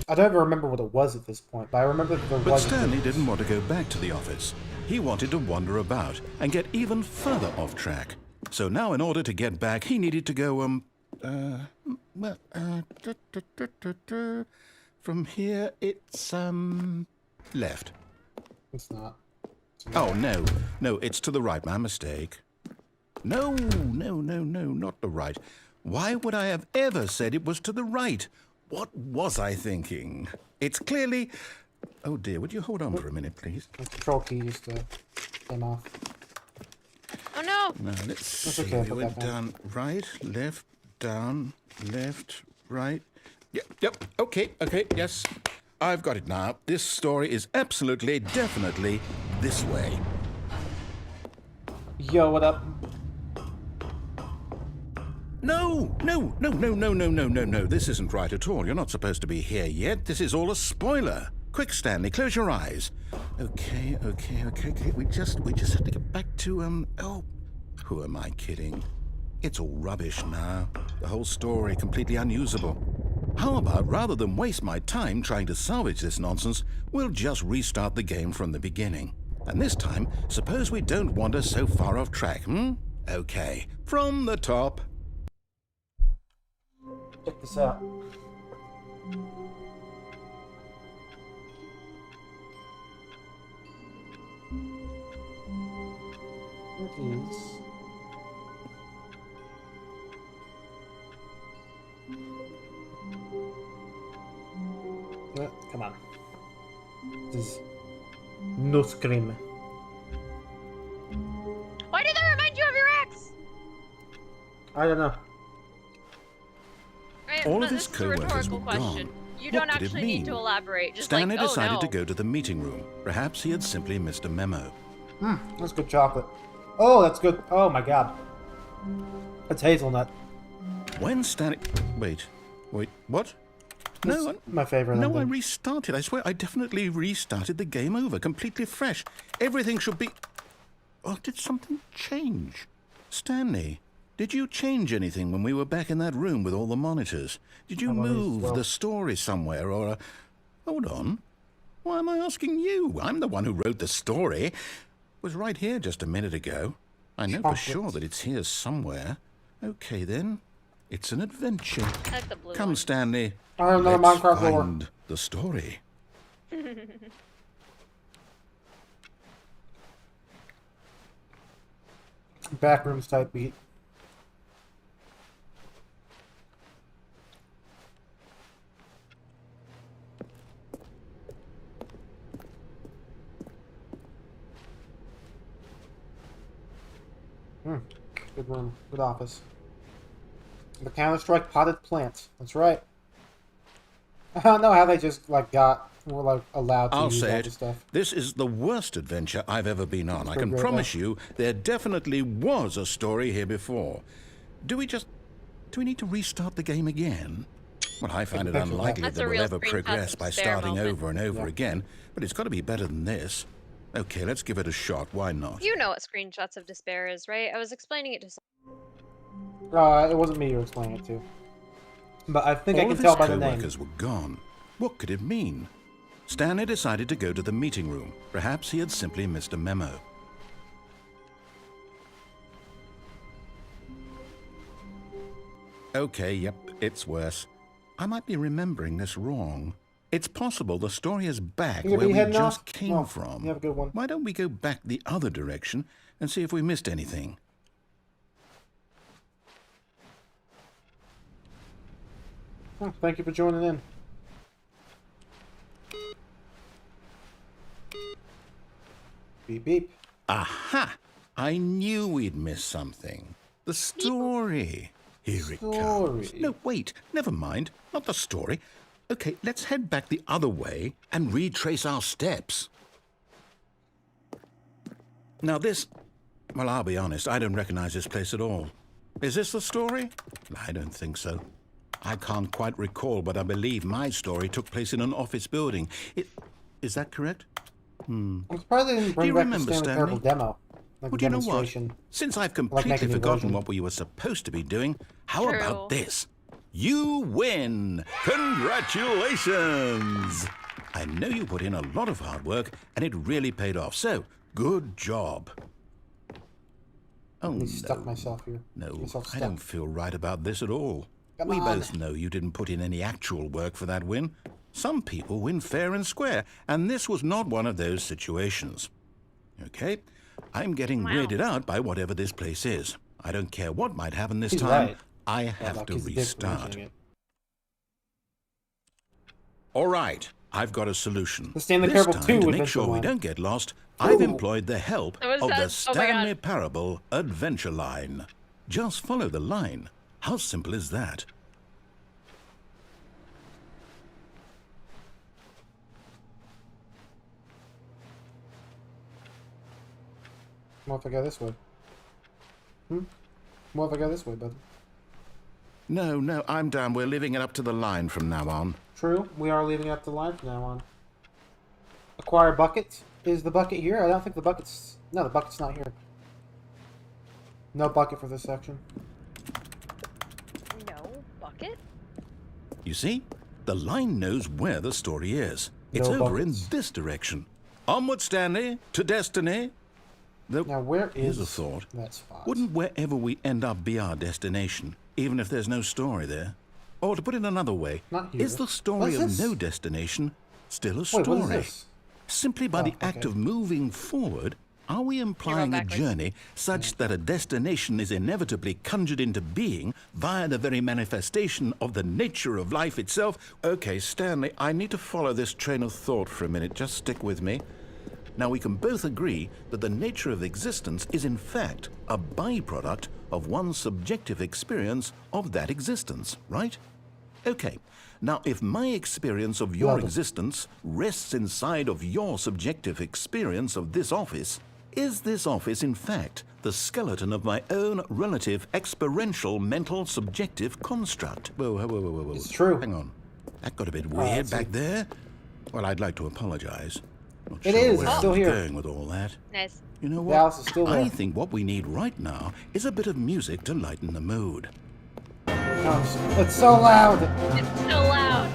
I don't even remember what it was at this point, but I remember that there But was. Stanley didn't want to go back to the office. He wanted to wander about and get even further off track. So now in order to get back, he needed to go, from here it's, left. It's not. It's Oh, no. No, it's to the right. My mistake. No, not the right. Why would I have ever said it was to the right? What was I thinking? It's clearly... Oh, dear. Would you hold on for a minute, please? The control key just came off. Oh, no. No, let's see. Okay, We went down, right, left, down, left, right. Yep. Okay, yes. I've got it now. This story is absolutely, definitely this way. Yo, what up? No. This isn't right at all. You're not supposed to be here yet. This is all a spoiler. Quick, Stanley, close your eyes. Okay. We just have to get back to, oh, who am I kidding? It's all rubbish now. The whole story completely unusable. How about, rather than waste my time trying to salvage this nonsense, we'll just restart the game from the beginning. And this time, suppose we don't wander so far off track, Okay, from the top. Check this out. It is... Come on. This is no scream. Why did that remind you of your ex? I don't know. All of his This is a co-workers rhetorical were question. gone. You What don't could it actually need mean? to elaborate. Just Stanley like, decided oh, to no. go to the meeting room. Perhaps he had simply missed a memo. That's good chocolate. Oh, that's good. Oh my god. It's hazelnut. When Stanley... Wait, what? This is my favorite No, ending. I restarted. I swear, I definitely restarted the game over, completely fresh. Everything should be... Oh, did something change? Stanley, did you change anything when we were back in that room with all the monitors? Did you move the story somewhere, or... Hold on. Why am I asking you? I'm the one who wrote the story. It was right here just a minute ago. I know for sure that it's here somewhere. Okay, then. It's an adventure. I like the blue Come, one. Stanley. I have another Let's Minecraft lore. find the story. Backrooms type beat. Good room. Good office. The Counter-Strike potted plants. That's right. I don't know how they just were allowed to I'll use say all it. this stuff. This is the worst adventure I've ever been on. I pretty can great, promise you there definitely was a story here before. Do we need to restart the game again? Well, I find it unlikely That's that a we'll real ever screenshot progress of by despair starting moment. over and over again, but it's got to be better than this. Okay, let's give it a shot. Why not? You know what screenshots of despair is, right? I was explaining it to someone. It wasn't me you were explaining it to. But I think I All can of tell his by the name. co-workers were gone. What could it mean? Stanley decided to go to the meeting room. Perhaps he had simply missed a memo. Okay, yep, it's worse. I might be remembering this wrong. It's possible the story is back You gonna where be we heading just off? came Oh, from. you have a good one. Why don't we go back the other direction and see if we missed anything? Oh, thank you for joining in. Beep beep. Aha! I knew we'd missed something. The story. Here it comes. No, wait. Never mind. Not the story. Okay, let's head back the other way and retrace our steps. Now this... Well, I'll be honest. I don't recognize this place at all. Is this the story? I don't think so. I can't quite recall, but I believe my story took place in an office building. Is that correct? I'm surprised they didn't Do bring you back remember, the Stanley Parable Stanley? demo. Like Well, the do you know what? demonstration. Since I've Like completely making a forgotten version. what we were supposed to be doing, how True. about this? You win! Congratulations! I know you put in a lot of hard work, and it really paid off, so good job. Oh, I no. stuck myself here. No, Myself I stuck. don't feel right about this at all. Come We on. both know you didn't put in any actual work for that win. Some people win fair and square, and this was not one of those situations. Okay, I'm getting weirded out by whatever this place is. I don't care what might happen this He's time. right. I have to He's a dick for restart. mentioning it. All right, I've got a solution. The Stanley This Parable time, 2 to make Adventure sure we Line. don't get lost, I've employed the help What was of that? the Oh my Stanley God. Parable Adventure Line. Just follow the line. How simple is that? What if I go this way? What if I go this way, buddy? No, I'm down. We're leaving it up to the line from now on. True, we are leaving up the line from now on. Acquire bucket. Is the bucket here? I don't think the bucket's... No, the bucket's not here. No bucket for this section. No bucket? You see? The line knows where the story is. It's No over buckets. in this direction. Onward, Stanley, to destiny. Though, Now, where here's is a thought. that spot? Wouldn't wherever we end up be our destination, even if there's no story there? Or to put it another way, Not here. is the story What is of this? no destination still a Wait, story? what is this? Simply by Oh, the act okay. of moving forward, are we implying a backwards. journey such that a destination is inevitably conjured into being via the very manifestation of the nature of life itself? Okay, Stanley, I need to follow this train of thought for a minute. Just stick with me. Now, we can both agree that the nature of existence is in fact a byproduct of one's subjective experience of that existence, right? Okay. Now, if my experience of your Love it. existence rests inside of your subjective experience of this office, is this office, in fact, the skeleton of my own relative experiential mental subjective construct? Whoa. It's true. Hang on. That got a bit weird that's back there. Well, I'd like to apologize. Not It sure is, where it's I still was here. going with all that. Nice. You know The what? house is still there. I think what we need right now is a bit of music to lighten the mood. Oh, it's so loud! It's so loud.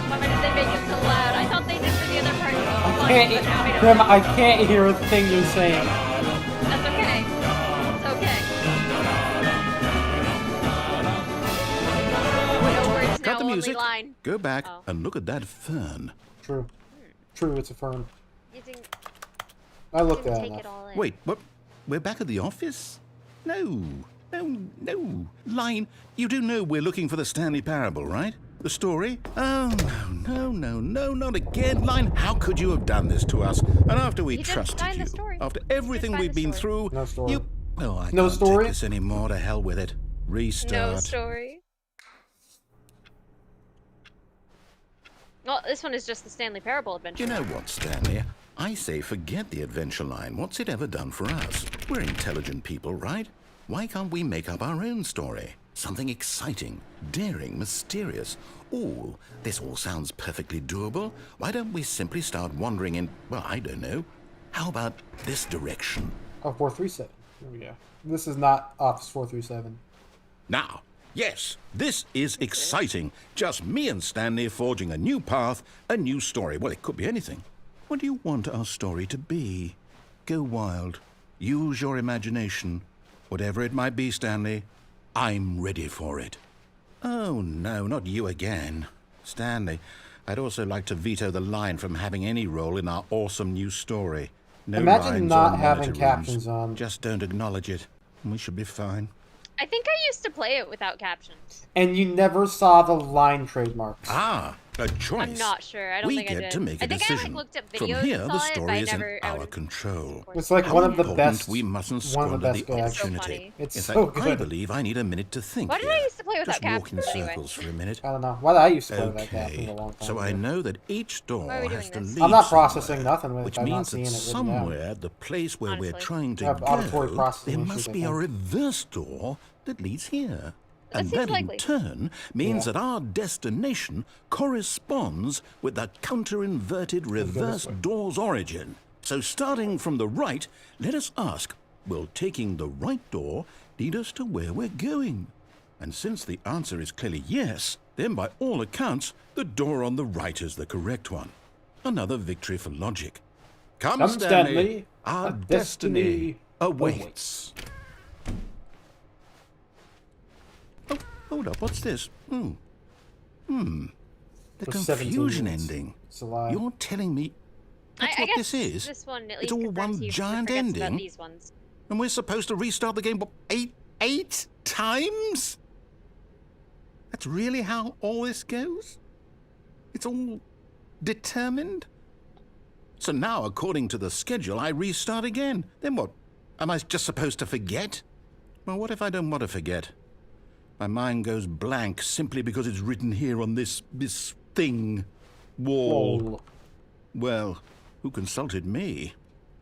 Why did they make it so loud? I thought they did for the other part. Grim, I can't hear a thing you're saying. That's okay. It's okay. No words Cut now, the only music. line. Go back Oh. and look at that fern. True. True, it's a fern. You didn't, I looked didn't at take it it all in. Wait, what? We're back at the office? No. Line, you do know we're looking for the Stanley Parable, right? The story? Oh, no, not again. Line, how could you have done this to us? And after we He didn't trusted find the you, story. after He didn't everything find we've the been story. through, No story. you... Oh, I No can't story? take this anymore. To hell with it. Restart. No story. Well, this one is just the Stanley Parable adventure. You know what, Stanley? I say forget the adventure line. What's it ever done for us? We're intelligent people, right? Why can't we make up our own story? Something exciting, daring, mysterious. Ooh, this all sounds perfectly doable. Why don't we simply start wandering in, well, I don't know. How about this direction? Oh, 437. There we go. This is not Office 437. Now, yes, this is exciting. Just me and Stanley forging a new path, a new story. Well, it could be anything. What do you want our story to be? Go wild. Use your imagination. Whatever it might be, Stanley, I'm ready for it. Oh, no, not you again. Stanley, I'd also like to veto the line from having any role in our awesome new story. No Imagine lines not or having monitor captions rooms. on. Just don't acknowledge it. We should be fine. I think I used to play it without captions. And you never saw the line trademarks. Ah, a choice. I'm not sure. I don't we think I get did. to make a I think decision. I looked up From videos here, and the saw it, story but I is never. in I our would- control. It's like How one of the important best. we mustn't One of squander the the best go action. so opportunity. funny. It's In so fact, I good. believe I need a minute to think. Why did here. I used to play without Just walk in captions anyway? circles for a minute. I don't know. Why did I used to play with that caption Okay, a long time so I ago? know that each door Why are we has to doing this? lead I'm not processing somewhere, nothing with it which if I'm not means seeing that it written down. somewhere, the place where we're Honestly. trying to I have auditory go, processing there issues, must I be a think. reverse door that leads here. That And seems that likely. in turn means Yeah. that our destination corresponds with the counter-inverted reverse way. door's origin. So starting from the right, let us ask, will taking the right door lead us to where we're going? And since the answer is clearly yes, then by all accounts, the door on the right is the correct one. Another victory for logic. Come, Come, Stanley, Stanley, our our destiny destiny awaits. Oh, hold up, what's this? The For 17 confusion minutes. ending. It's a lie. You're telling me... That's I what guess this is. This one at It's least all confirms one he giant forgets about ending. these ones. And we're supposed to restart the game, what, eight times? That's really how all this goes? It's all determined? So now, according to the schedule, I restart again. Then what? Am I just supposed to forget? Well, what if I don't want to forget? My mind goes blank simply because it's written here on this thing. Wall. Whoa. Well, who consulted me?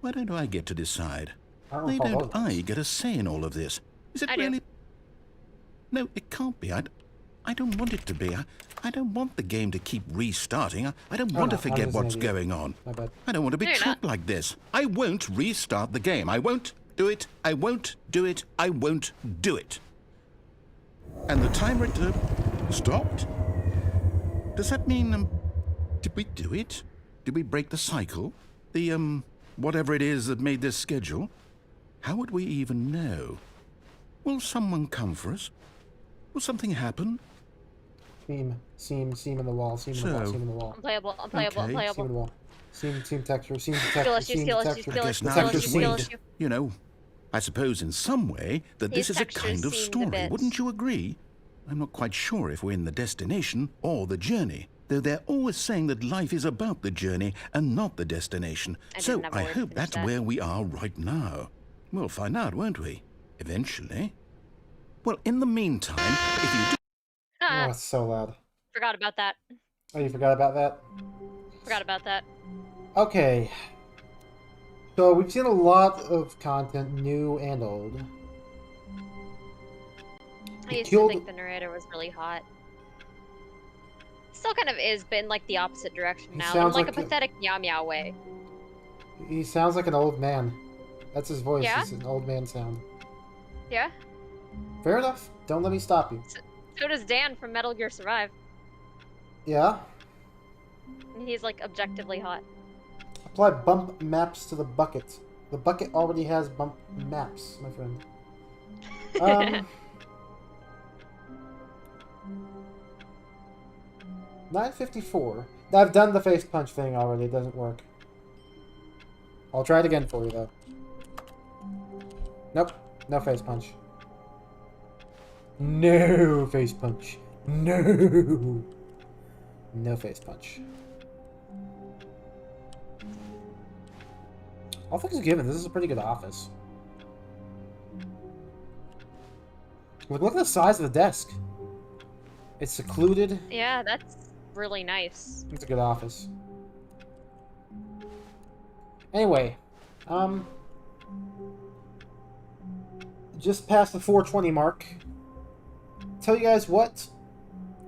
Why don't I get to decide? Why recall don't those. I get a say in all of this? Is it I do. really? No, it can't be. I don't want it to be. I don't want the game to keep restarting. I don't want to forget what's going on. My bad. I don't want to be No, you're trapped like this. I won't restart the game. I won't do it. I won't do it. I won't do it. And the timer stopped? Does that mean, did we do it? Did we break the cycle? The, whatever it is that made this schedule? How would we even know? Will someone come for us? Will something happen? Seam in the wall, seam in the wall, seam in the wall. Unplayable, Okay. Seam in the unplayable. wall. Seam texture, seam Skill texture, issue, seam skill issue, texture. skill I issue, guess skill now issue, it's skill weird. issue. You know, I suppose in some way that this These is a textures kind of seemed a story. bit- Wouldn't you agree? I'm not quite sure if we're in the destination or the journey, though they're always saying that life is about the journey and not the destination. I So didn't have a I word to hope finish that's that. where we are right now. We'll find out, won't we? Eventually. Well, in the meantime, if you do... Oh, it's so loud. Forgot about that. Oh, you forgot about that? Forgot about that. Okay. So we've seen a lot of content, new and old. I used killed- to think the narrator was really hot. Still kind of is, but in like the opposite direction He now. In sounds like like a a- pathetic meow meow way. He sounds like an old man. That's his voice. Yeah? It's an old man sound. Yeah? Fair enough. Don't let me stop you. So does Dan from Metal Gear Survive. Yeah? And he's like objectively hot. Apply bump maps to the bucket. The bucket already has bump maps, my friend. 9:54. I've done the face punch thing already. It doesn't work. I'll try it again for you, though. Nope. No face punch. No face punch. No. No face punch. All things given, this is a pretty good office. Look at the size of the desk. It's secluded. Yeah, that's really nice. It's a good office. Anyway, just past the 4:20 mark. Tell you guys what,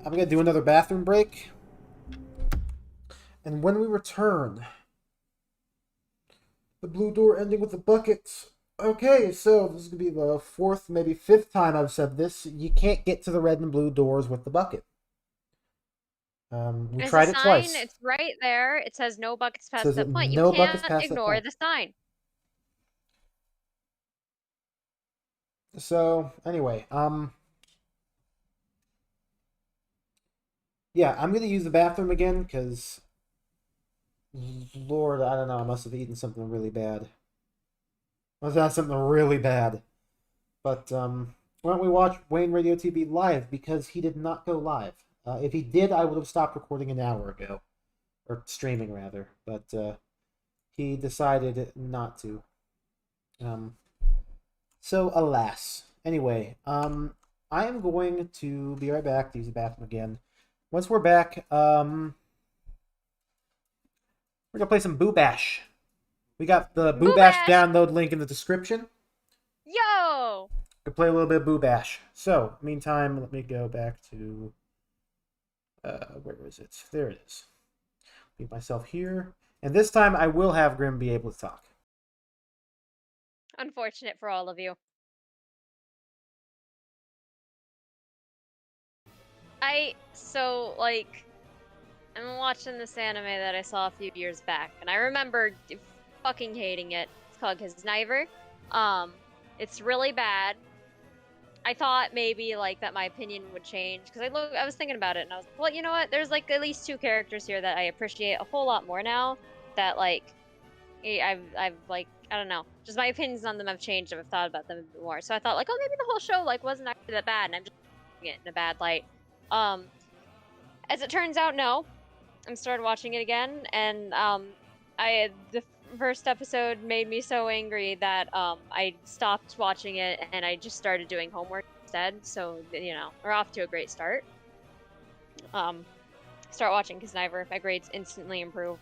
I'm gonna do another bathroom break, and when we return, the blue door ending with the buckets. Okay, so this is gonna be the fourth, maybe fifth time I've said this. You can't get to the red and blue doors with the bucket. We There's tried a it sign, twice. it's right there. It says no buckets past Says that that point. no You buckets can't past that ignore point. the sign. So, anyway, yeah, I'm gonna use the bathroom again, because, Lord, I don't know, I must have eaten something really bad. Must have had something really bad. But, why don't we watch Wayne Radio TV live, because he did not go live. If he did, I would have stopped recording an hour ago. Or streaming, rather. But, he decided not to. So, alas. Anyway, I am going to be right back to use the bathroom again. Once we're back, we're going to play some Boo Bash. We got the Boo Bash download link in the description. Yo! Could play a little bit of Boo Bash. So, meantime, let me go back to... where is it? There it is. Leave myself here. And this time, I will have Grim be able to talk. Unfortunate for all of you. I'm watching this anime that I saw a few years back, and I remember fucking hating it. It's called Kisniver. It's really bad. I thought maybe, like, that my opinion would change, because I was thinking about it, and I was like, well, you know what? There's, like, at least two characters here that I appreciate a whole lot more now, that, like, I've like, I don't know, just my opinions on them have changed. I've thought about them a bit more. So I thought like, oh, maybe the whole show like wasn't actually that bad, and I'm just watching it in a bad light. As it turns out, no. I started watching it again, and the first episode made me so angry that I stopped watching it and I just started doing homework instead. So you know, we're off to a great start. Start watching Kisniver. My grades instantly improve.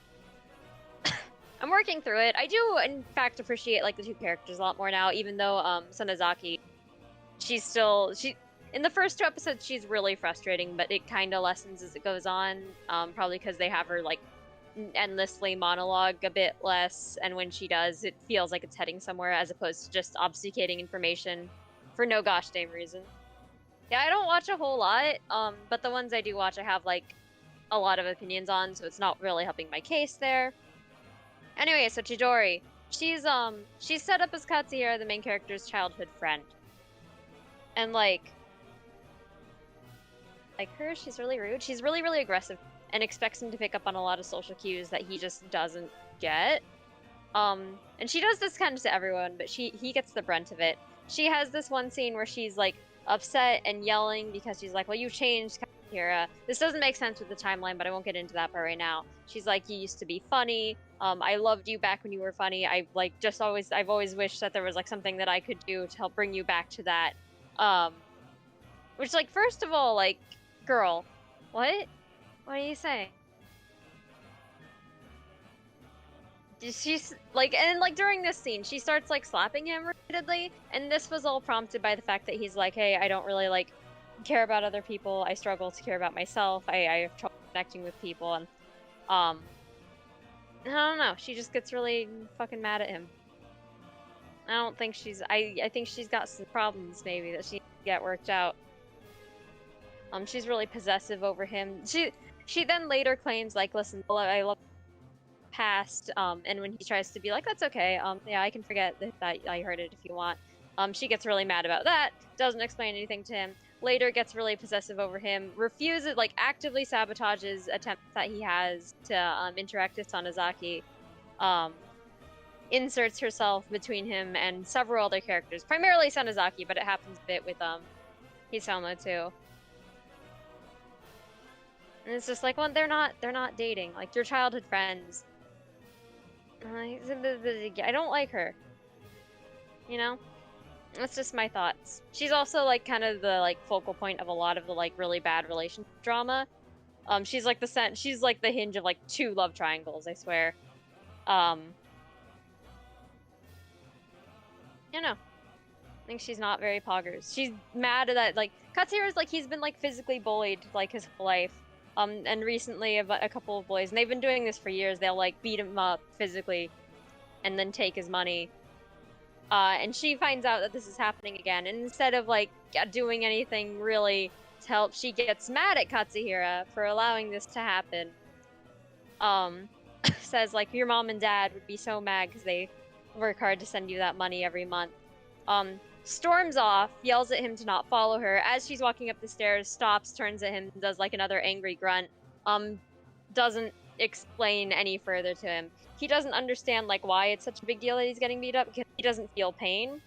I'm working through it. I do, in fact, appreciate like the two characters a lot more now, even though Sanazaki, in the first two episodes she's really frustrating, but it kind of lessens as it goes on. Probably because they have her like endlessly monologue a bit less, and when she does, it feels like it's heading somewhere as opposed to just obfuscating information for no gosh dang reason. Yeah, I don't watch a whole lot, but the ones I do watch, I have like a lot of opinions on, so it's not really helping my case there. Anyway, so Chidori, she's set up as Katsuhira, the main character's childhood friend, and like her, she's really rude. She's really, really aggressive and expects him to pick up on a lot of social cues that he just doesn't get. And she does this kind of to everyone, but he gets the brunt of it. She has this one scene where she's like upset and yelling because she's like, well, you changed, Katsuhira. This doesn't make sense with the timeline, but I won't get into that part right now. She's like, you used to be funny. I loved you back when you were funny. I've always wished that there was like something that I could do to help bring you back to that. Which, like, first of all, like, girl, what? What are you saying? She's like, and like during this scene, she starts like slapping him repeatedly, and this was all prompted by the fact that he's like, hey, I don't really like care about other people. I struggle to care about myself. I have trouble connecting with people, and I don't know. She just gets really fucking mad at him. I don't think she's. I think she's got some problems maybe that she needs to get worked out. She's really possessive over him. She then later claims like, listen, I love past, and when he tries to be like, that's okay, yeah, I can forget that I heard it if you want, she gets really mad about that, doesn't explain anything to him, later gets really possessive over him, refuses, like actively sabotages attempts that he has to interact with Sanazaki, inserts herself between him and several other characters, primarily Sanazaki, but it happens a bit with Hisamu too. And it's just like, well, they're not dating. Like, they're childhood friends. I don't like her. You know? That's just my thoughts. She's also, like, kind of the, like, focal point of a lot of the, like, really bad relationship drama. She's like the hinge of, like, 2 love triangles, I swear. You know. I think she's not very poggers. She's mad that, like, Katsuhira's, like, he's been, like, physically bullied, like, his whole life. And recently a couple of boys, and they've been doing this for years, they'll like beat him up physically and then take his money. And she finds out that this is happening again, and instead of like doing anything really to help, she gets mad at Katsuhira for allowing this to happen. Says like, your mom and dad would be so mad because they work hard to send you that money every month. Storms off, yells at him to not follow her. As she's walking up the stairs, stops, turns at him, does like another angry grunt. Doesn't explain any further to him. He doesn't understand like why it's such a big deal that he's getting beat up, because he doesn't feel pain.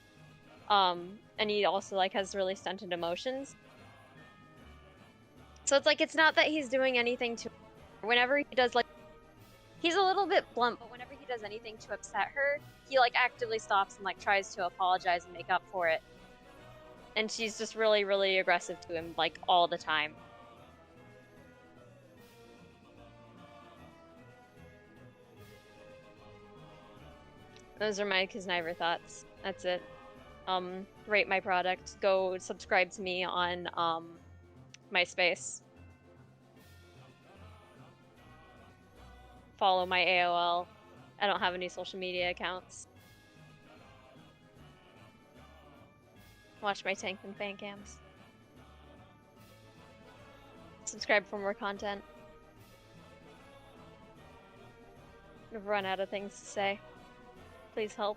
And he also like has really stunted emotions. So it's like, it's not that he's doing anything to her. Whenever he does like, he's a little bit blunt, but whenever he does anything to upset her, he like actively stops and like tries to apologize and make up for it. And she's just really, really aggressive to him like all the time. Those are my Kisniver thoughts. That's it. Rate my product. Go subscribe to me on MySpace. Follow my AOL. I don't have any social media accounts. Watch my Tank and fan cams. Subscribe for more content. I've run out of things to say. Please help.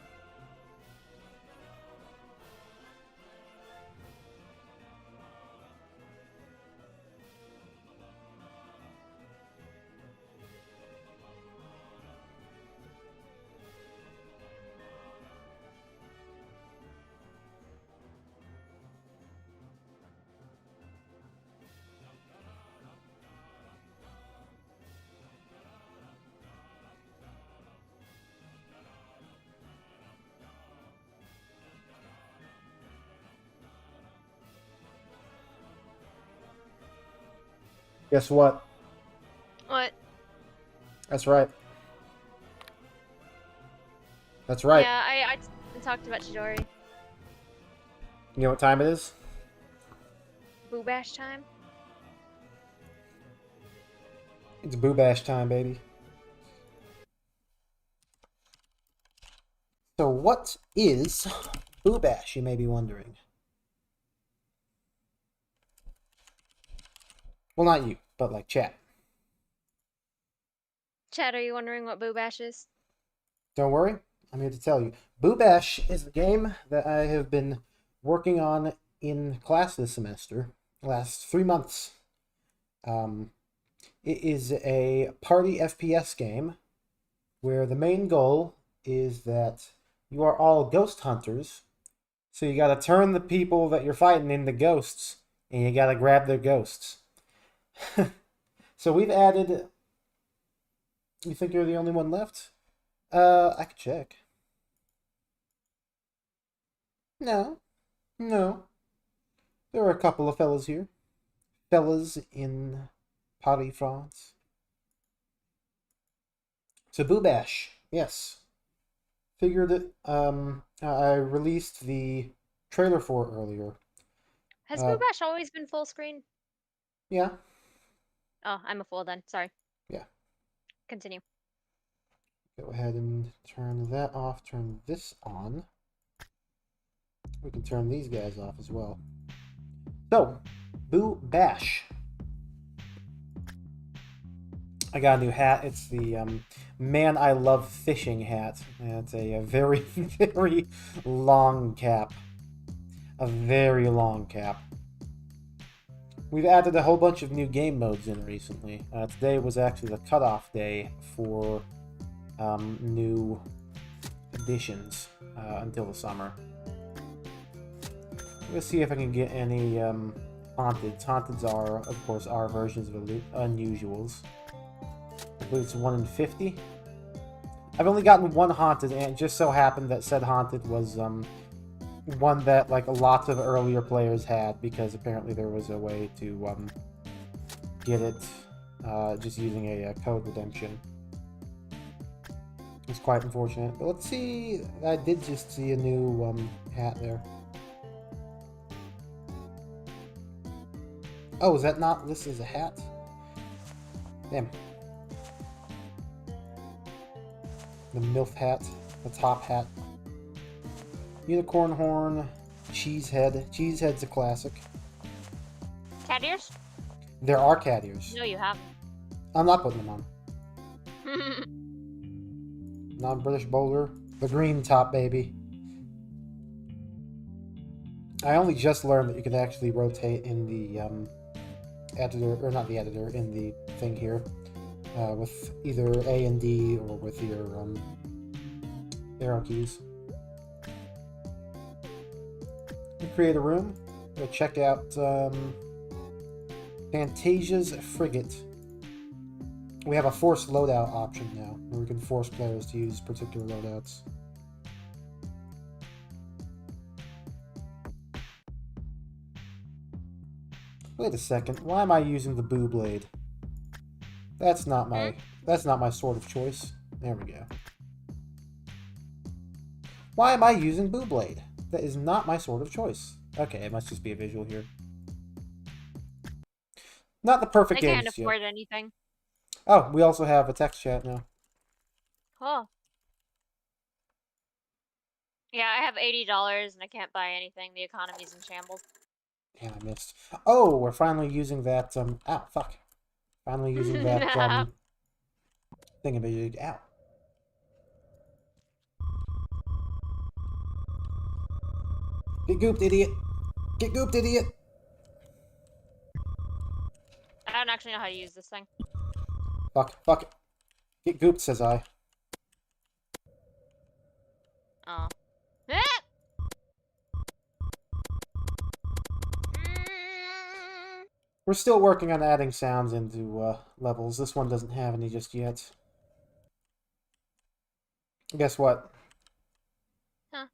Guess what? What? That's right. That's right. Yeah, I talked about Chidori. You know what time it is? Boo bash time? It's Boo Bash time, baby. So what is Boo Bash, you may be wondering? Well, not you, but like chat. Chad, are you wondering what Boo bash is? Don't worry, I'm here to tell you. Boo Bash is the game that I have been working on in class this semester, the last 3 months. It is a party FPS game where the main goal is that you are all ghost hunters, so you gotta turn the people that you're fighting into ghosts, and you gotta grab their ghosts. So we've added... You think you're the only one left? I could check. No. No. There are a couple of fellas here. Fellas in Paris, France. So Boo Bash, yes. Figured it, I released the trailer for it earlier. Has Boo bash always been full screen? Yeah. Oh, I'm a fool then. Sorry. Yeah. Continue. Go ahead and turn that off, turn this on. We can turn these guys off as well. So, Boo Bash. I got a new hat. It's the Man I Love Fishing hat. And it's a very, very long cap. A very long cap. We've added a whole bunch of new game modes in recently. Today was actually the cutoff day for new additions until the summer. Let's see if I can get any haunteds. Haunteds are, of course, our versions of unusuals. I believe it's 1 in 50. I've only gotten one haunted, and it just so happened that said haunted was one that like lots of earlier players had, because apparently there was a way to get it just using a code redemption. It's quite unfortunate, but let's see. I did just see a new hat there. Oh, is that not listed as a hat? Damn. The MILF hat, the top hat. Unicorn horn, cheese head. Cheese head's a classic. Cat ears? There are cat ears. No, you haven't. I'm not putting them on. Non-British bowler. The green top, baby. I only just learned that you can actually rotate in the editor, or not the editor, in the thing here, with either A and D or with your arrow keys. Create a room. Go check out Fantasia's Frigate. We have a forced loadout option now, where we can force players to use particular loadouts. Wait a second, why am I using the Boo Blade? That's not my sword of choice. There we go. Why am I using Boo Blade? That is not my sword of choice. Okay, it must just be a visual here. Not the perfect game. I can't afford anything. Oh, we also have a text chat now. Oh. Yeah, I have $80 and I can't buy anything. The economy's in shambles. Damn, I missed. Oh, we're finally using that, ow, fuck. Finally using that, thingamajig. Ow. Get gooped, idiot! Get gooped, idiot! I don't actually know how to use this thing. Fuck it. Get gooped, says I. Oh. We're still working on adding sounds into levels. This one doesn't have any just yet. Guess what? Huh.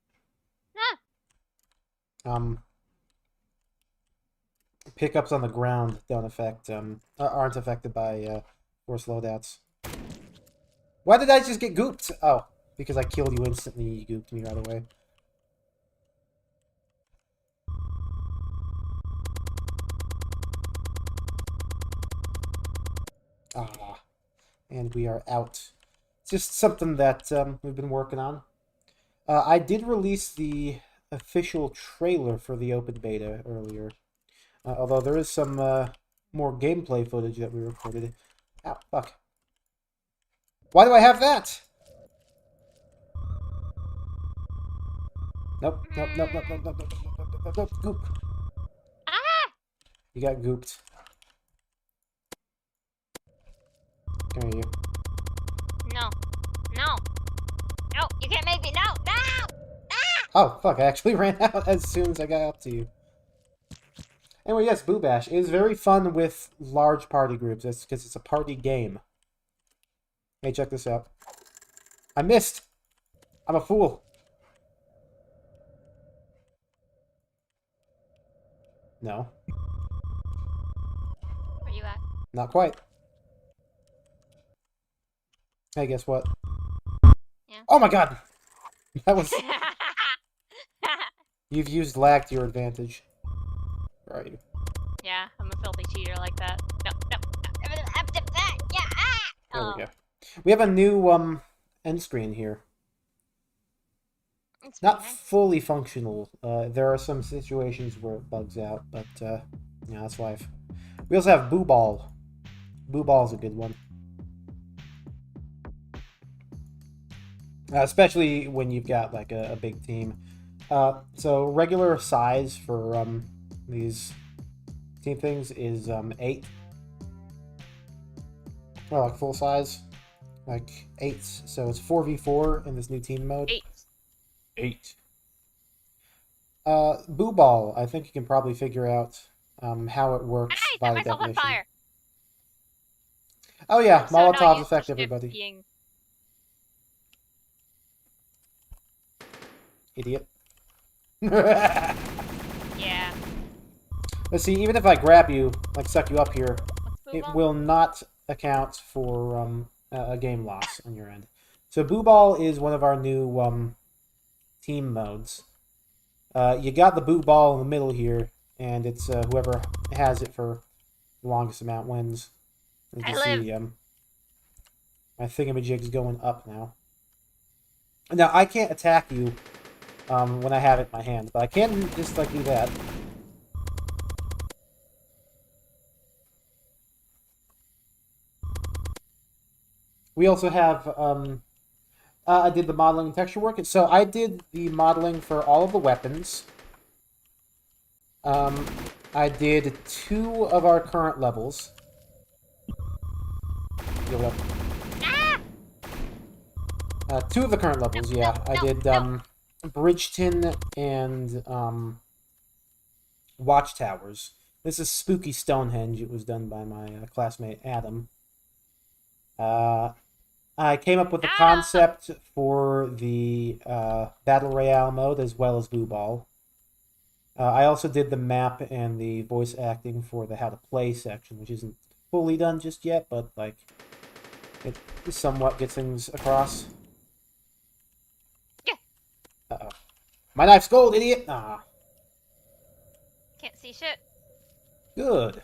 pickups on the ground don't affect aren't affected by force loadouts. Why did I just get gooped? Oh, because I killed you instantly. You gooped me right away. Ah, and we are out. It's just something that we've been working on. I did release the official trailer for the open beta earlier. Although there is some more gameplay footage that we recorded. Ow, fuck. Why do I have that? Nope, nope, nope, nope, nope, nope, nope, nope, nope, nope, goop. Ah! You got gooped. Come here, you. No. No. No, you can't make me. No! No! Ah! Oh, fuck, I actually ran out as soon as I got up to you. Anyway, yes, Boo Bash is very fun with large party groups. That's because it's a party game. Hey, check this out. I missed! I'm a fool. No. Where you at? Not quite. Hey, guess what? Yeah. Oh my god! That was... You've used lag to your advantage. Where are you? Yeah, I'm a filthy cheater like that. No, no, no. Yeah, ah! There Oh, we go. We have a new end screen here. it's Not pretty nice. fully functional. There are some situations where it bugs out, but yeah, that's life. We also have Boo Ball. Boo Ball's a good one. Especially when you've got like a big team. So regular size for these team things is 8. Or like full size. Like 8. So it's 4v4 in this new team mode. 8. Boo Ball, I think you can probably figure out how it works by the myself on definition. fire. Oh yeah, So not Molotovs used to affect ship everybody. being- Idiot. Yeah. Let's see, even if I grab you, like suck you up here, What's Boo it Ball? will not account for a game loss on your end. So Boo Ball is one of our new team modes. You got the Boo Ball in the middle here, and it's whoever has it for the longest amount wins. As you see, my thingamajig's going up now. Now, I can't attack you when I have it in my hand, but I can just like do that. We also have, I did the modeling and texture work. So I did the modeling for all of the weapons. I did 2 of our current levels. Give it up. 2 of the current levels, yeah. I did Bridgeton and Watchtowers. This is Spooky Stonehenge. It was done by my classmate Adam. I came up with a concept for the Battle Royale mode as well as Boo Ball. I also did the map and the voice acting for the How to Play section, which isn't fully done just yet, but like it somewhat gets things across. Yeah. Uh-oh. My knife's gold, idiot! Ah. Can't see shit. Good.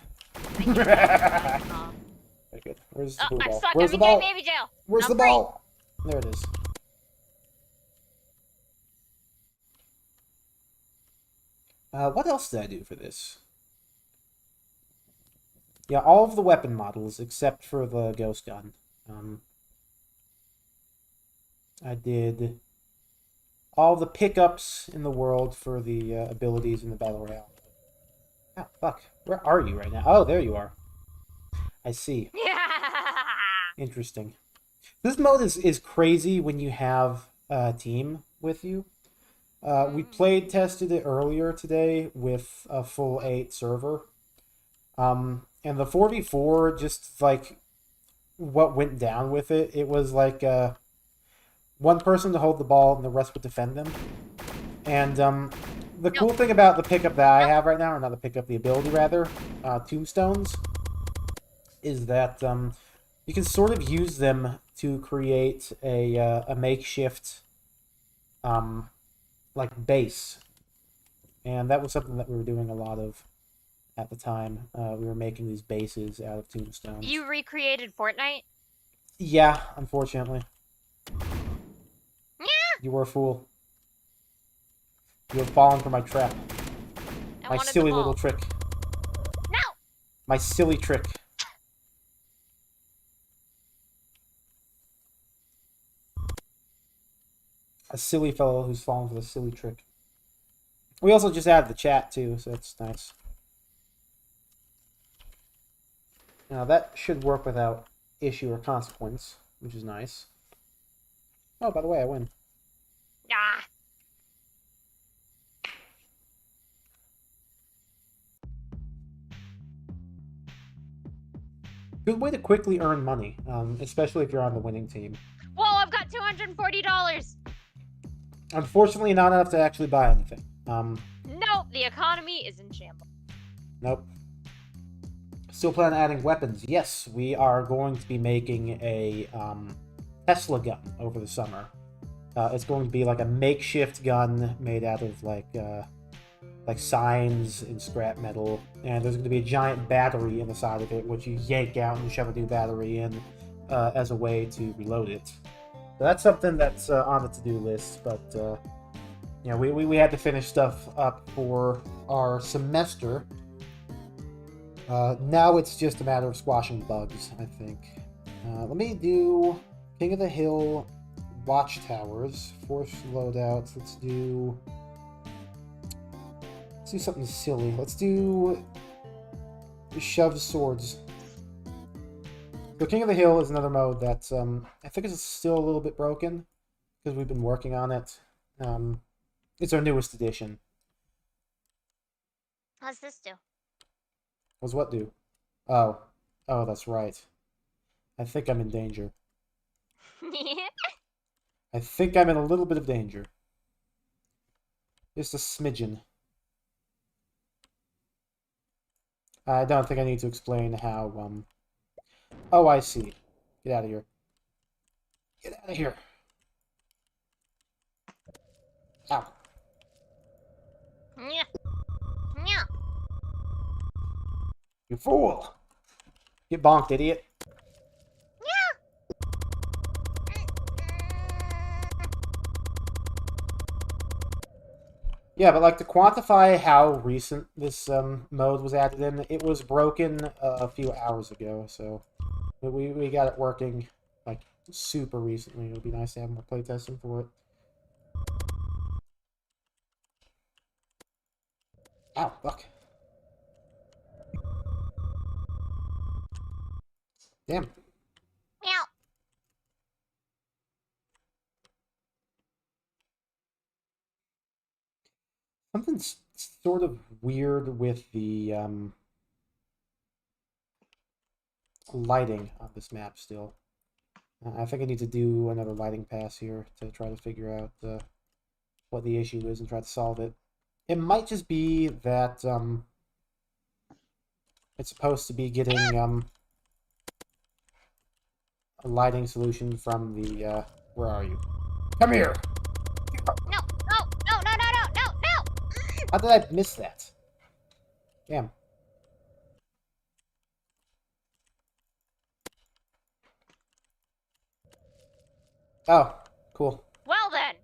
Very good. Where's the Boo I'm Ball? stuck. Where's I'm the in ball? baby jail. Where's I'm the free. ball? There it is. What else did I do for this? Yeah, all of the weapon models except for the ghost gun. I did all the pickups in the world for the abilities in the Battle Royale. Ah, fuck. Where are you right now? Oh, there you are. I see. Yeah. Interesting. This mode is crazy when you have a team with you. We tested it earlier today with a full 8 server. And the 4v4, just like what went down with it, it was like one person to hold the ball and the rest would defend them. And the cool thing about the pickup that I have right now, or not the pickup, the ability rather, tombstones, is that you can sort of use them to create a makeshift like base, and that was something that we were doing a lot of at the time. We were making these bases out of tombstones. You recreated Fortnite? Yeah, unfortunately. Yeah. You were a fool. You have fallen for my trap. My silly little trick. No! My silly trick. A silly fellow who's fallen for the silly trick. We also just added the chat too, so that's nice. Now that should work without issue or consequence, which is nice. Oh, by the way, I win. Ah. Good way to quickly earn money, especially if you're on the winning team. Whoa, I've got $240! Unfortunately, not enough to actually buy anything. Nope, the economy is in shambles. Nope. Still plan on adding weapons. Yes, we are going to be making a Tesla gun over the summer. It's going to be like a makeshift gun made out of like signs and scrap metal, and there's going to be a giant battery in the side of it, which you yank out and shove a new battery in as a way to reload it. So that's something that's on the to-do list, but you know, we had to finish stuff up for our semester. Now it's just a matter of squashing bugs, I think. Let me do King of the Hill Watchtowers, Force Loadouts. Let's do something silly. Let's do Shoved Swords. So King of the Hill is another mode that's, I think it's still a little bit broken, because we've been working on it. It's our newest edition. What's this do? What's what do? Oh, that's right. I think I'm in danger. I think I'm in a little bit of danger. Just a smidgen. I don't think I need to explain how, Oh, I see. Get out of here. Get out of here. Ow. Yeah. Yeah. You fool! Get bonked, idiot. Yeah, but like to quantify how recent this mode was added in, it was broken a few hours ago, so we got it working like super recently. It would be nice to have more playtesting for it. Ow, fuck. Damn. Meow. Something's sort of weird with the lighting on this map still. I think I need to do another lighting pass here to try to figure out what the issue is and try to solve it. It might just be that it's supposed to be getting a lighting solution from the where are you? Come here! No, no, no, no, no, no, no, no! How did I miss that? Damn. Oh, cool. Well then.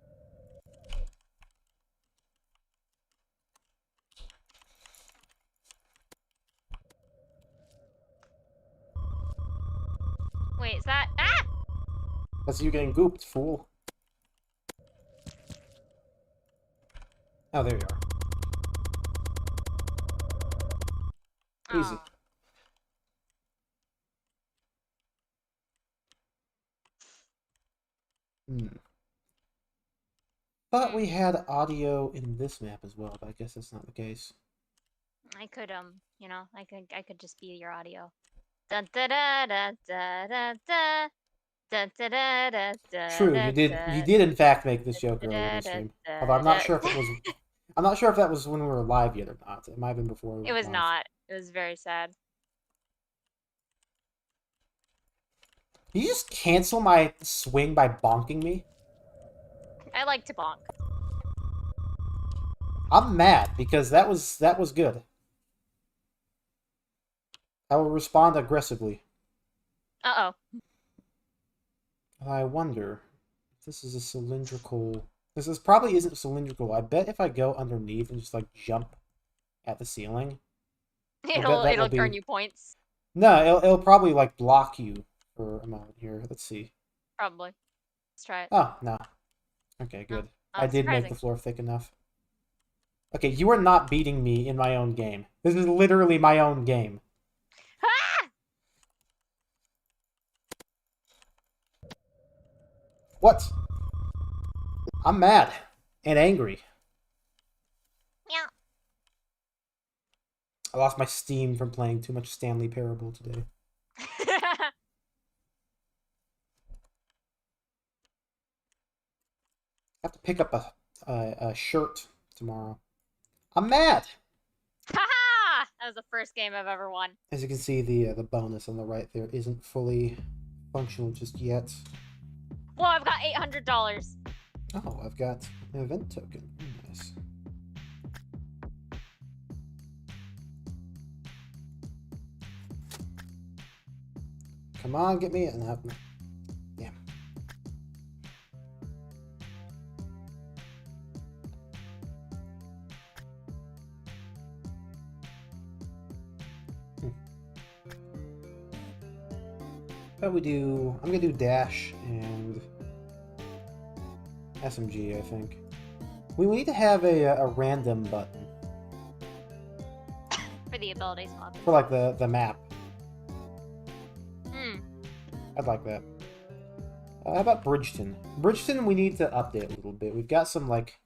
Wait, is that... Ah! That's you getting gooped, fool. Oh, there you are. Easy. Oh. Thought we had audio in this map as well, but I guess that's not the case. I could, you know, I could just be your audio. Dun da da da da da da. Dun da da da da. True, you did in fact make this joke earlier in the stream. Although I'm not sure if it was I'm not sure if that was when we were live yet or not. It might have been before. It was live. not. It was very sad. Can you just cancel my swing by bonking me? I like to bonk. I'm mad because that was good. I will respond aggressively. Uh-oh. I wonder if this is a cylindrical... This probably isn't cylindrical. I bet if I go underneath and just, like, jump at the ceiling... It'll turn you points. No, it'll probably, like, block you for a moment here. Let's see. Probably. Let's try it. Oh, no. Okay, good. Oh, I did make the floor thick enough. Okay, you are not beating me in my own game. This is literally my own game. Ah! What? I'm mad and angry. Yeah. I lost my steam from playing too much Stanley Parable today. I have to pick up a shirt tomorrow. I'm mad! Ha-ha! That was the first game I've ever won. As you can see, the bonus on the right there isn't fully functional just yet. Well, I've got $800. Oh, I've got an event token. Nice. Come on, get me in. Damn. But we do... I'm gonna do dash and SMG, I think. We need to have a random button. For the abilities mod. For, like, the map. I'd like that. How about Bridgeton? Bridgeton, we need to update a little bit. We've got some, like,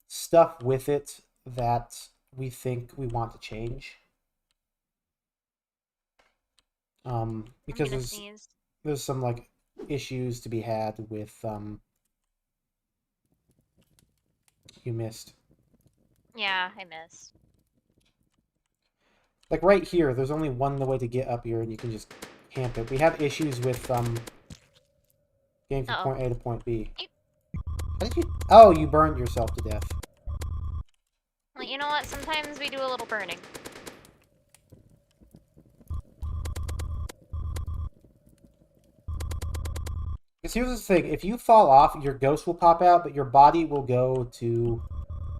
stuff with it that we think we want to change. Because there's some, like, issues to be had with, You missed. Yeah, I missed. Like, right here, there's only one way to get up here, and you can just camp it. We have issues with, getting from point A to point B. How did you... Oh, you burned yourself to death. Well, you know what? Sometimes we do a little burning. Because here's the thing. If you fall off, your ghost will pop out, but your body will go to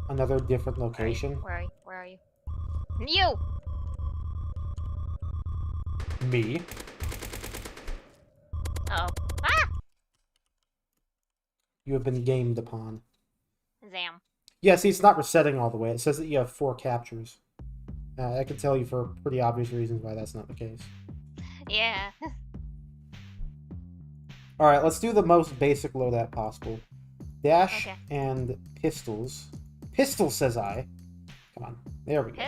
another different location. Where are you? Where are you? You! Me. Uh-oh. Ah! You have been gamed upon. Zam. Yeah, see, it's not resetting all the way. It says that you have 4 captures. I can tell you for pretty obvious reasons why that's not the case. Yeah. Alright, let's do the most basic loadout possible. Dash and pistols. Pistol, says I. Come on. There we go.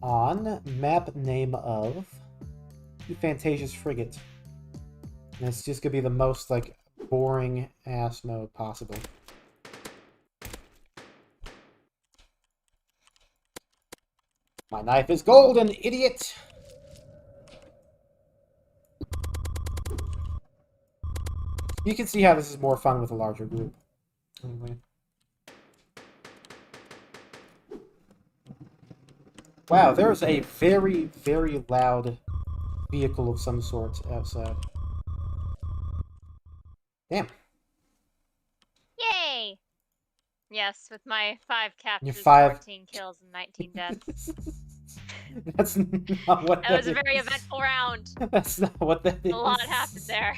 On map name of Fantasia's Frigate. And it's just gonna be the most, like, boring ass mode possible. My knife is golden, idiot! You can see how this is more fun with a larger group. Anyway. Wow, there's a very, very loud vehicle of some sort outside. Damn. Yay! Yes, with my 5 captures, 14 kills, and 19 deaths. That's not what that was a very eventful round. That's not what that is. A lot happened there.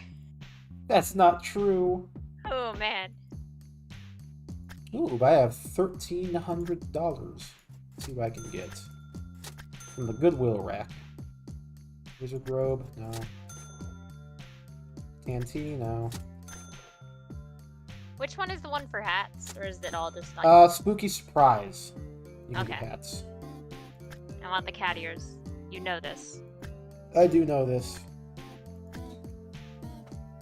That's not true. Oh, man. Ooh, I have $1,300. Let's see what I can get. From the Goodwill rack. Wizard robe, no. Canteen, no. Which one is the one for hats, or is it all just like... Spooky Surprise. You can get hats. I want the cat ears. You know this. I do know this.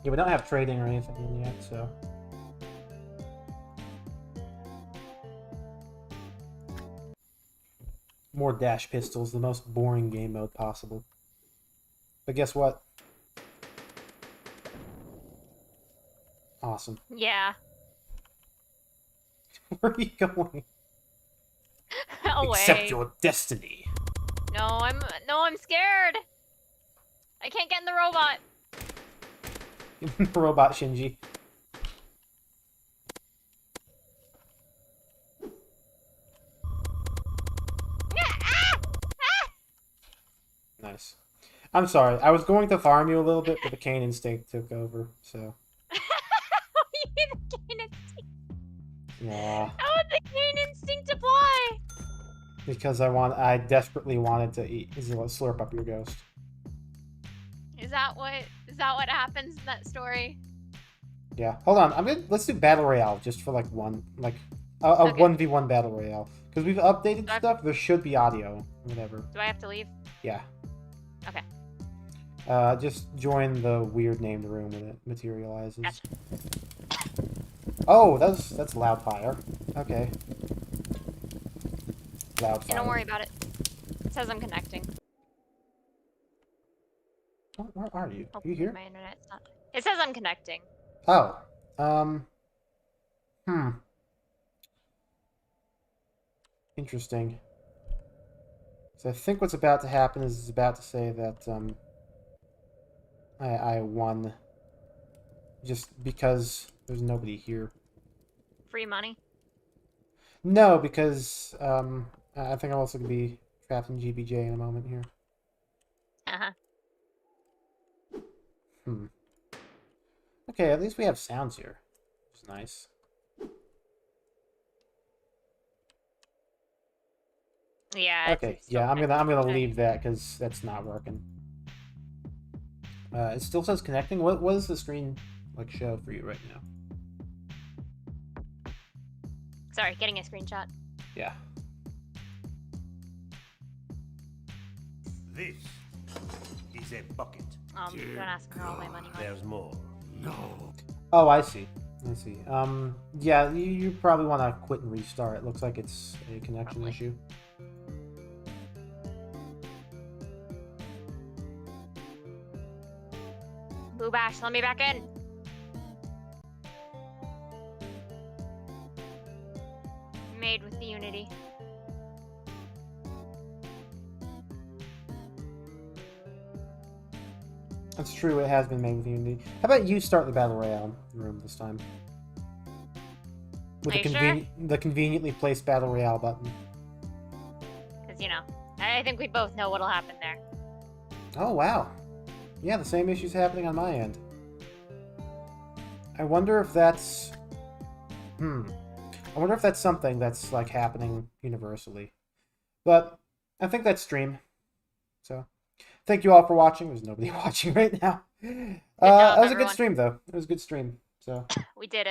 Yeah, we don't have trading or anything in yet, so... More dash pistols, the most boring game mode possible. But guess what? Awesome. Yeah. Where are you going? Away. Accept your destiny. No, I'm scared. I can't get in the robot. Robot Shinji. Nice. I'm sorry. I was going to farm you a little bit, but the cane instinct took over, so. You need the cane instinct. Yeah. How would the cane instinct apply? Because I desperately wanted to slurp up your ghost. Is that what happens in that story? Yeah. Hold on. Let's do battle royale just for like one, like a Okay. 1v1 battle royale. Because we've updated stuff. There should be audio. Whatever. Do I have to leave? Yeah. Okay. Just join the weird named room when it materializes. Gotcha. Oh, that's loud fire. Okay. Loud fire. Yeah, don't worry about it. It says I'm connecting. Oh, where are you? Are you Hopefully here? my internet's not. It says I'm connecting. Oh. Interesting. So I think what's about to happen is it's about to say that I won just because there's nobody here. Free money. No, because I think I'm also gonna be trapped in GBJ in a moment here. Uh-huh. Okay, at least we have sounds here. Which is nice. Yeah. Okay, yeah, I'm gonna leave that because that's not working. It still says connecting. What does the screen like show for you right now? Sorry, getting a screenshot. Yeah. This is a bucket. Don't ask for all my money. There's more. No. Oh, I see. I see. Yeah, you probably want to quit and restart. It looks like it's a connection issue. Boo Bash, let me back in. Made with the Unity. That's true, it has been made with Unity. How about you start the Battle Royale room this time? With the conveniently placed Battle Royale button. Because, you know, I think we both know what'll happen there. Oh, wow. Yeah, the same issue's happening on my end. I wonder if that's... I wonder if that's something that's, like, happening universally. But I think that's stream. So, thank you all for watching. There's nobody watching right now. That was a good stream, though. It was a good stream. So we did it.